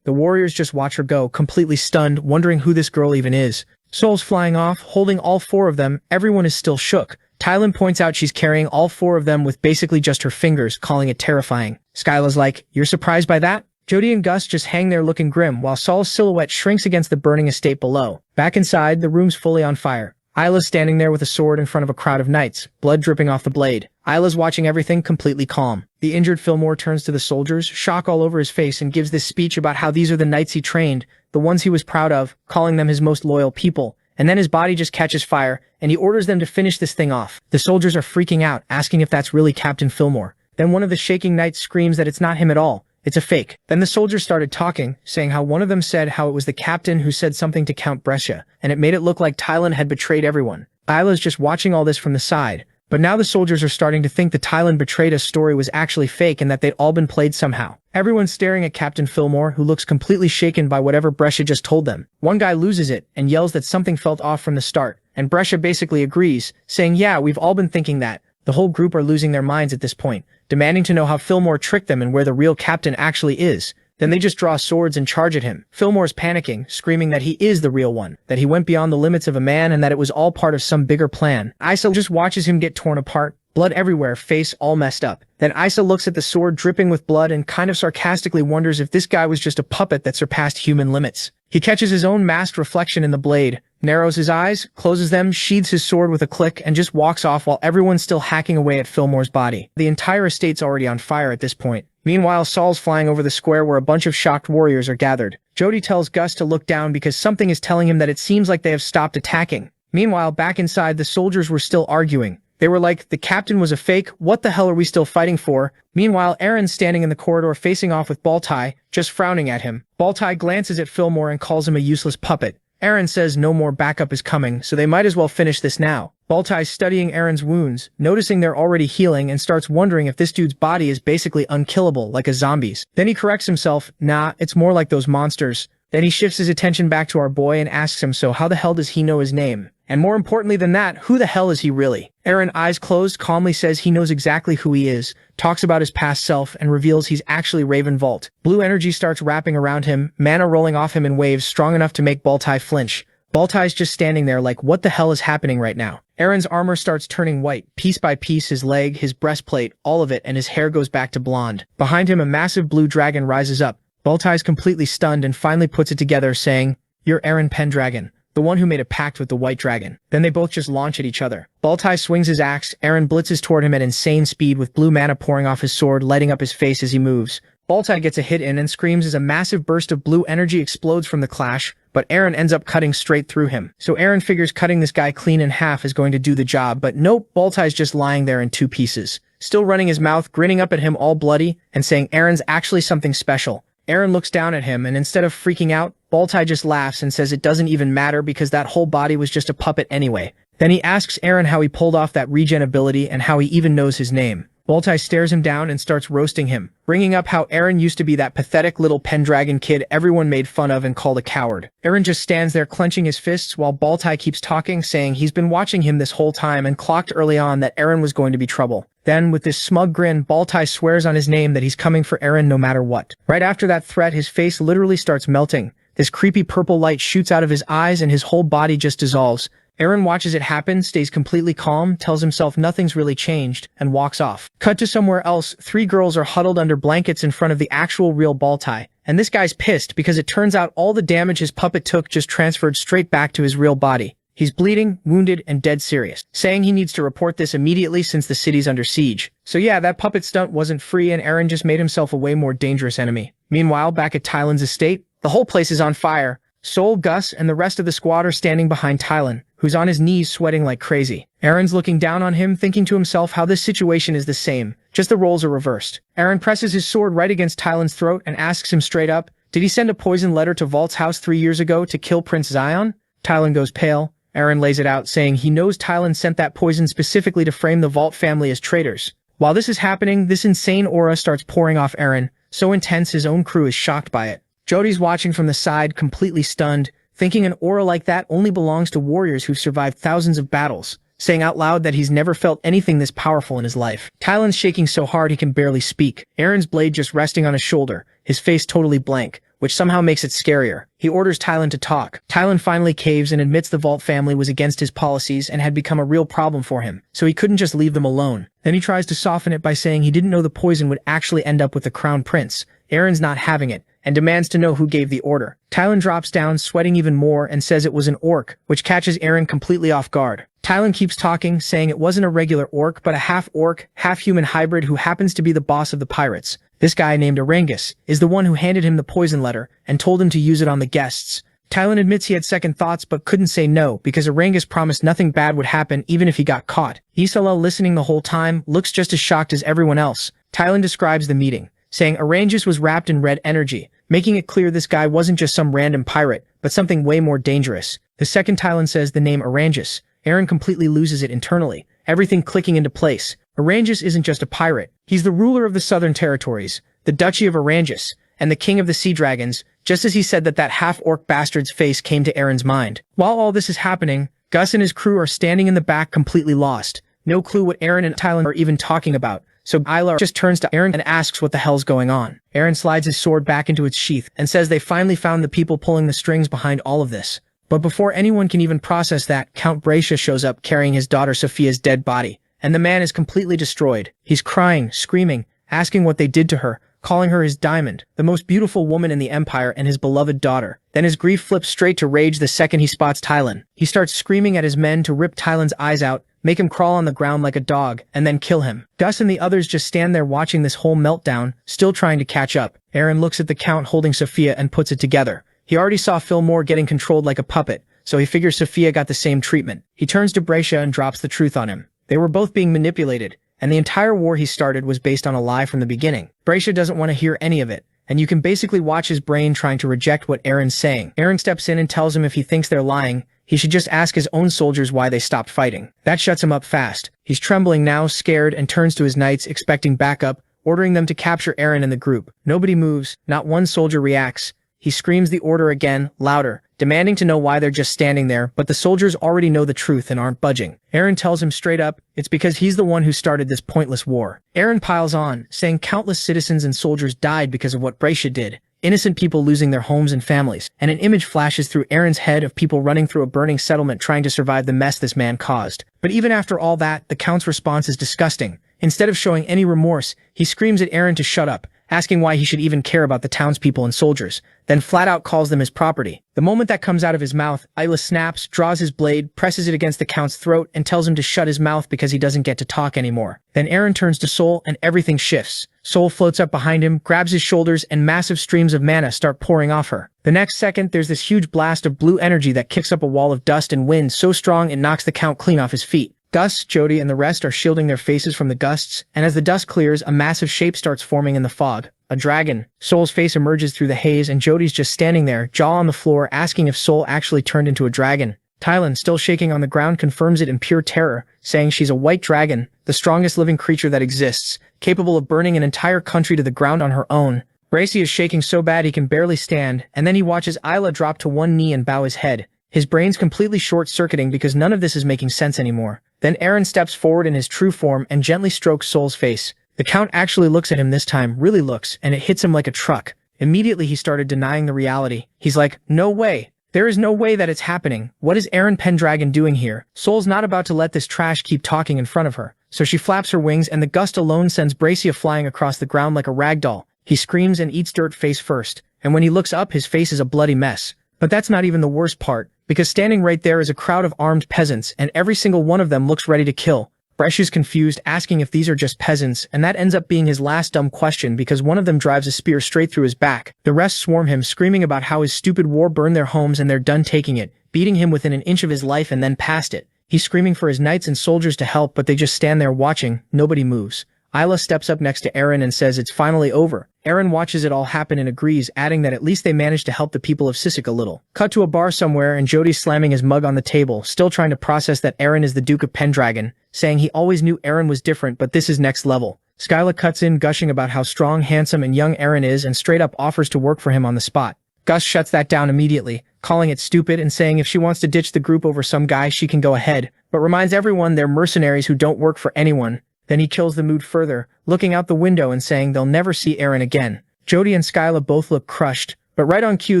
The warriors just watch her go, completely stunned, wondering who this girl even is. Sol's flying off, holding all four of them. Everyone is still shook. Tylan points out she's carrying all four of them with basically just her fingers, calling it terrifying. Skyla's like, you're surprised by that? Jody and Gus just hang there looking grim, while Sol's silhouette shrinks against the burning estate below. Back inside, the room's fully on fire. Isla's standing there with a sword in front of a crowd of knights, blood dripping off the blade. Isla's watching everything completely calm. The injured Fillmore turns to the soldiers, shock all over his face, and gives this speech about how these are the knights he trained, the ones he was proud of, calling them his most loyal people. And then his body just catches fire, and he orders them to finish this thing off. The soldiers are freaking out, asking if that's really Captain Fillmore. Then one of the shaking knights screams that it's not him at all. It's a fake. Then the soldiers started talking, saying how one of them said how it was the captain who said something to Count Brescia, and it made it look like Tylan had betrayed everyone. Isla's just watching all this from the side, But now the soldiers are starting to think the Thailand betrayed us story was actually fake and that they'd all been played somehow. Everyone's staring at Captain Fillmore, who looks completely shaken by whatever Brescia just told them. One guy loses it and yells that something felt off from the start, and Brescia basically agrees, saying, yeah, we've all been thinking that. The whole group are losing their minds at this point, demanding to know how Fillmore tricked them and where the real captain actually is. Then they just draw swords and charge at him. Fillmore's panicking, screaming that he is the real one, that he went beyond the limits of a man and that it was all part of some bigger plan. Isa just watches him get torn apart, blood everywhere, face all messed up. Then Isa looks at the sword dripping with blood and kind of sarcastically wonders if this guy was just a puppet that surpassed human limits. He catches his own masked reflection in the blade, narrows his eyes, closes them, sheathes his sword with a click, and just walks off while everyone's still hacking away at Fillmore's body. The entire estate's already on fire at this point. Meanwhile, Saul's flying over the square where a bunch of shocked warriors are gathered. Jody tells Gus to look down because something is telling him that it seems like they have stopped attacking. Meanwhile, back inside, the soldiers were still arguing. They were like, the captain was a fake, what the hell are we still fighting for? Meanwhile, Aaron's standing in the corridor facing off with Baltai, just frowning at him. Baltai glances at Fillmore and calls him a useless puppet. Aaron says no more backup is coming, so they might as well finish this now. Baltai's studying Aaron's wounds, noticing they're already healing, and starts wondering if this dude's body is basically unkillable, like a zombie's. Then he corrects himself, nah, it's more like those monsters. Then he shifts his attention back to our boy and asks him, so how the hell does he know his name? And more importantly than that, who the hell is he really? Aaron, eyes closed, calmly says he knows exactly who he is, talks about his past self, and reveals he's actually Raven Vault. Blue energy starts wrapping around him, mana rolling off him in waves strong enough to make Baltai flinch. Baltai's just standing there like, what the hell is happening right now? Aaron's armor starts turning white, piece by piece, his leg, his breastplate, all of it, and his hair goes back to blonde. Behind him, a massive blue dragon rises up. Baltai's completely stunned and finally puts it together, saying, you're Aaron Pendragon, the one who made a pact with the white dragon. Then they both just launch at each other. Baltai swings his axe, Aaron blitzes toward him at insane speed with blue mana pouring off his sword, lighting up his face as he moves. Baltai gets a hit in and screams as a massive burst of blue energy explodes from the clash, but Aaron ends up cutting straight through him. So Aaron figures cutting this guy clean in half is going to do the job, but nope, Baltai's just lying there in two pieces. Still running his mouth, grinning up at him all bloody, and saying Aaron's actually something special. Aaron looks down at him, and instead of freaking out, Baltai just laughs and says it doesn't even matter because that whole body was just a puppet anyway. Then he asks Aaron how he pulled off that regen ability and how he even knows his name. Baltai stares him down and starts roasting him, bringing up how Aaron used to be that pathetic little Pendragon kid everyone made fun of and called a coward. Aaron just stands there clenching his fists while Baltai keeps talking, saying he's been watching him this whole time and clocked early on that Aaron was going to be trouble. Then, with this smug grin, Baltai swears on his name that he's coming for Aaron no matter what. Right after that threat, his face literally starts melting. This creepy purple light shoots out of his eyes and his whole body just dissolves. Aaron watches it happen, stays completely calm, tells himself nothing's really changed, and walks off. Cut to somewhere else, three girls are huddled under blankets in front of the actual real Baltai, and this guy's pissed because it turns out all the damage his puppet took just transferred straight back to his real body. He's bleeding, wounded, and dead serious, saying he needs to report this immediately since the city's under siege. So yeah, that puppet stunt wasn't free and Aaron just made himself a way more dangerous enemy. Meanwhile, back at Tylan's estate, the whole place is on fire. Sol, Gus, and the rest of the squad are standing behind Tylan, who's on his knees sweating like crazy. Aaron's looking down on him, thinking to himself how this situation is the same, just the roles are reversed. Aaron presses his sword right against Tylan's throat and asks him straight up, did he send a poison letter to Vault's house 3 years ago to kill Prince Zion? Tylan goes pale. Aaron lays it out, saying he knows Tylan sent that poison specifically to frame the Vault family as traitors. While this is happening, this insane aura starts pouring off Aaron, so intense his own crew is shocked by it. Jody's watching from the side, completely stunned, thinking an aura like that only belongs to warriors who've survived thousands of battles, saying out loud that he's never felt anything this powerful in his life. Tylan's shaking so hard he can barely speak, Aaron's blade just resting on his shoulder, his face totally blank, which somehow makes it scarier. He orders Tylan to talk. Tylan finally caves and admits the Vault family was against his policies and had become a real problem for him, so he couldn't just leave them alone. Then he tries to soften it by saying he didn't know the poison would actually end up with the Crown Prince. Aaron's not having it, and demands to know who gave the order. Tylan drops down, sweating even more, and says it was an orc, which catches Aaron completely off guard. Tylan keeps talking, saying it wasn't a regular orc, but a half-orc, half-human hybrid who happens to be the boss of the pirates. This guy named Arangus is the one who handed him the poison letter and told him to use it on the guests. Tylan admits he had second thoughts but couldn't say no because Arangus promised nothing bad would happen even if he got caught. Isala, listening the whole time, looks just as shocked as everyone else. Tylan describes the meeting, saying Arangus was wrapped in red energy, making it clear this guy wasn't just some random pirate, but something way more dangerous. The second Tylan says the name Arangus, Aaron completely loses it internally, everything clicking into place. Arranges isn't just a pirate. He's the ruler of the southern territories, the Duchy of Arranges, and the king of the sea dragons. Just as he said that half-orc bastard's face came to Aaron's mind. While all this is happening, Gus and his crew are standing in the back completely lost. No clue what Aaron and Tylan are even talking about, so Isla just turns to Aaron and asks what the hell's going on. Aaron slides his sword back into its sheath and says they finally found the people pulling the strings behind all of this. But before anyone can even process that, Count Bracia shows up carrying his daughter Sophia's dead body, and the man is completely destroyed. He's crying, screaming, asking what they did to her, calling her his diamond, the most beautiful woman in the Empire and his beloved daughter. Then his grief flips straight to rage the second he spots Tylan. He starts screaming at his men to rip Tylan's eyes out, make him crawl on the ground like a dog, and then kill him. Gus and the others just stand there watching this whole meltdown, still trying to catch up. Aaron looks at the Count holding Sophia and puts it together. He already saw Fillmore getting controlled like a puppet, so he figures Sophia got the same treatment. He turns to Bracia and drops the truth on him. They were both being manipulated, and the entire war he started was based on a lie from the beginning. Bracia doesn't want to hear any of it, and you can basically watch his brain trying to reject what Aaron's saying. Aaron steps in and tells him if he thinks they're lying, he should just ask his own soldiers why they stopped fighting. That shuts him up fast. He's trembling now, scared, and turns to his knights expecting backup, ordering them to capture Aaron and the group. Nobody moves, not one soldier reacts. He screams the order again, louder, demanding to know why they're just standing there, but the soldiers already know the truth and aren't budging. Aaron tells him straight up, it's because he's the one who started this pointless war. Aaron piles on, saying countless citizens and soldiers died because of what Bracia did. Innocent people losing their homes and families, and an image flashes through Aaron's head of people running through a burning settlement trying to survive the mess this man caused. But even after all that, the Count's response is disgusting. Instead of showing any remorse, he screams at Aaron to shut up, asking why he should even care about the townspeople and soldiers, then flat out calls them his property. The moment that comes out of his mouth, Isla snaps, draws his blade, presses it against the Count's throat, and tells him to shut his mouth because he doesn't get to talk anymore. Then Aaron turns to Sol, and everything shifts. Sol floats up behind him, grabs his shoulders, and massive streams of mana start pouring off her. The next second, there's this huge blast of blue energy that kicks up a wall of dust and wind so strong it knocks the Count clean off his feet. Gus, Jody, and the rest are shielding their faces from the gusts, and as the dust clears, a massive shape starts forming in the fog. A dragon. Sol's face emerges through the haze, and Jody's just standing there, jaw on the floor, asking if Sol actually turned into a dragon. Tylan, still shaking on the ground, confirms it in pure terror, saying she's a white dragon, the strongest living creature that exists, capable of burning an entire country to the ground on her own. Bracy is shaking so bad he can barely stand, and then he watches Isla drop to one knee and bow his head. His brain's completely short-circuiting because none of this is making sense anymore. Then Aaron steps forward in his true form and gently strokes Sol's face. The Count actually looks at him this time, really looks, and it hits him like a truck. Immediately he started denying the reality. He's like, no way. There is no way that it's happening. What is Aaron Pendragon doing here? Sol's not about to let this trash keep talking in front of her. So she flaps her wings and the gust alone sends Bracia flying across the ground like a rag doll. He screams and eats dirt face first. And when he looks up, his face is a bloody mess. But that's not even the worst part, because standing right there is a crowd of armed peasants, and every single one of them looks ready to kill. Bracia's confused, asking if these are just peasants, and that ends up being his last dumb question because one of them drives a spear straight through his back. The rest swarm him, screaming about how his stupid war burned their homes and they're done taking it, beating him within an inch of his life and then past it. He's screaming for his knights and soldiers to help, but they just stand there watching. Nobody moves. Isla steps up next to Aaron and says it's finally over. Aaron watches it all happen and agrees, adding that at least they managed to help the people of Sisik a little. Cut to a bar somewhere and Jody's slamming his mug on the table, still trying to process that Aaron is the Duke of Pendragon, saying he always knew Aaron was different but this is next level. Skyla cuts in, gushing about how strong, handsome, and young Aaron is and straight up offers to work for him on the spot. Gus shuts that down immediately, calling it stupid and saying if she wants to ditch the group over some guy she can go ahead, but reminds everyone they're mercenaries who don't work for anyone. Then he kills the mood further, looking out the window and saying they'll never see Aaron again. Jody and Skyla both look crushed, but right on cue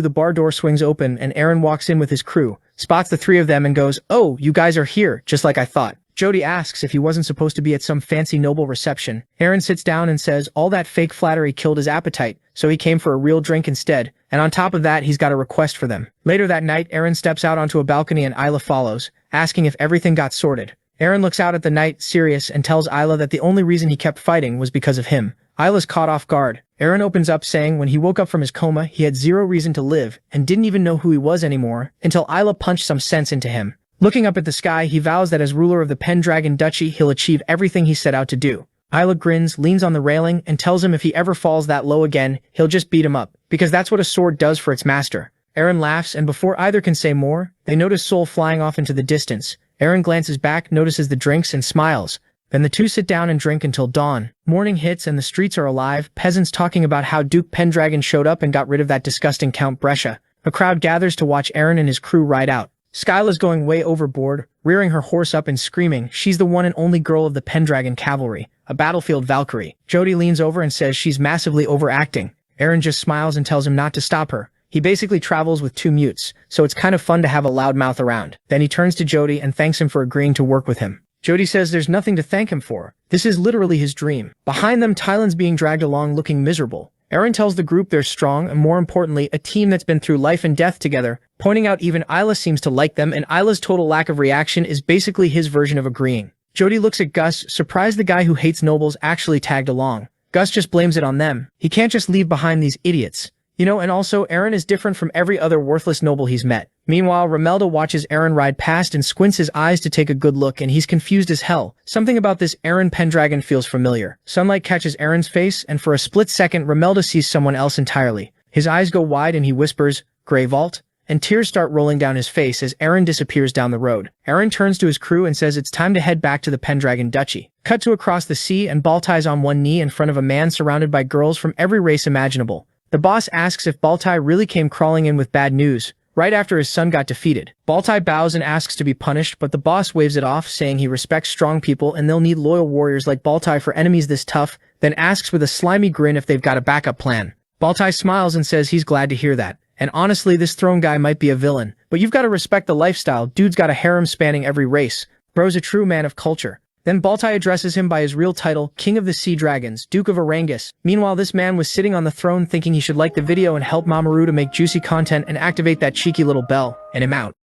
the bar door swings open and Aaron walks in with his crew, spots the three of them and goes, "Oh, you guys are here, just like I thought." Jody asks if he wasn't supposed to be at some fancy noble reception. Aaron sits down and says all that fake flattery killed his appetite, so he came for a real drink instead, and on top of that he's got a request for them. Later that night, Aaron steps out onto a balcony and Isla follows, asking if everything got sorted. Aaron looks out at the night, serious, and tells Isla that the only reason he kept fighting was because of him. Isla's caught off guard. Aaron opens up saying when he woke up from his coma, he had zero reason to live and didn't even know who he was anymore until Isla punched some sense into him. Looking up at the sky, he vows that as ruler of the Pendragon Duchy, he'll achieve everything he set out to do. Isla grins, leans on the railing, and tells him if he ever falls that low again, he'll just beat him up, because that's what a sword does for its master. Aaron laughs, and before either can say more, they notice Sol flying off into the distance. Eren glances back, notices the drinks, and smiles. Then the two sit down and drink until dawn. Morning hits and the streets are alive, peasants talking about how Duke Pendragon showed up and got rid of that disgusting Count Brescia. A crowd gathers to watch Eren and his crew ride out. Skyla's going way overboard, rearing her horse up and screaming. She's the one and only girl of the Pendragon cavalry, a battlefield Valkyrie. Jody leans over and says she's massively overacting. Eren just smiles and tells him not to stop her. He basically travels with two mutes, so it's kind of fun to have a loudmouth around. Then he turns to Jody and thanks him for agreeing to work with him. Jody says there's nothing to thank him for. This is literally his dream. Behind them, Tylan's being dragged along looking miserable. Eren tells the group they're strong and, more importantly, a team that's been through life and death together, pointing out even Isla seems to like them, and Isla's total lack of reaction is basically his version of agreeing. Jody looks at Gus, surprised the guy who hates nobles actually tagged along. Gus just blames it on them. He can't just leave behind these idiots. And also, Eren is different from every other worthless noble he's met. Meanwhile, Romelda watches Eren ride past and squints his eyes to take a good look, and he's confused as hell. Something about this Eren Pendragon feels familiar. Sunlight catches Eren's face, and for a split second, Romelda sees someone else entirely. His eyes go wide and he whispers, "Grey Vault?" And tears start rolling down his face as Eren disappears down the road. Eren turns to his crew and says it's time to head back to the Pendragon Duchy. Cut to across the sea, and Baltai's on one knee in front of a man surrounded by girls from every race imaginable. The boss asks if Baltai really came crawling in with bad news, right after his son got defeated. Baltai bows and asks to be punished, but the boss waves it off, saying he respects strong people and they'll need loyal warriors like Baltai for enemies this tough, then asks with a slimy grin if they've got a backup plan. Baltai smiles and says he's glad to hear that. And honestly, this throne guy might be a villain, but you've got to respect the lifestyle. Dude's got a harem spanning every race. Bro's a true man of culture. Then Baltai addresses him by his real title, King of the Sea Dragons, Duke of Arangus. Meanwhile, this man was sitting on the throne thinking he should like the video and help Mamoru to make juicy content and activate that cheeky little bell, and I'm out.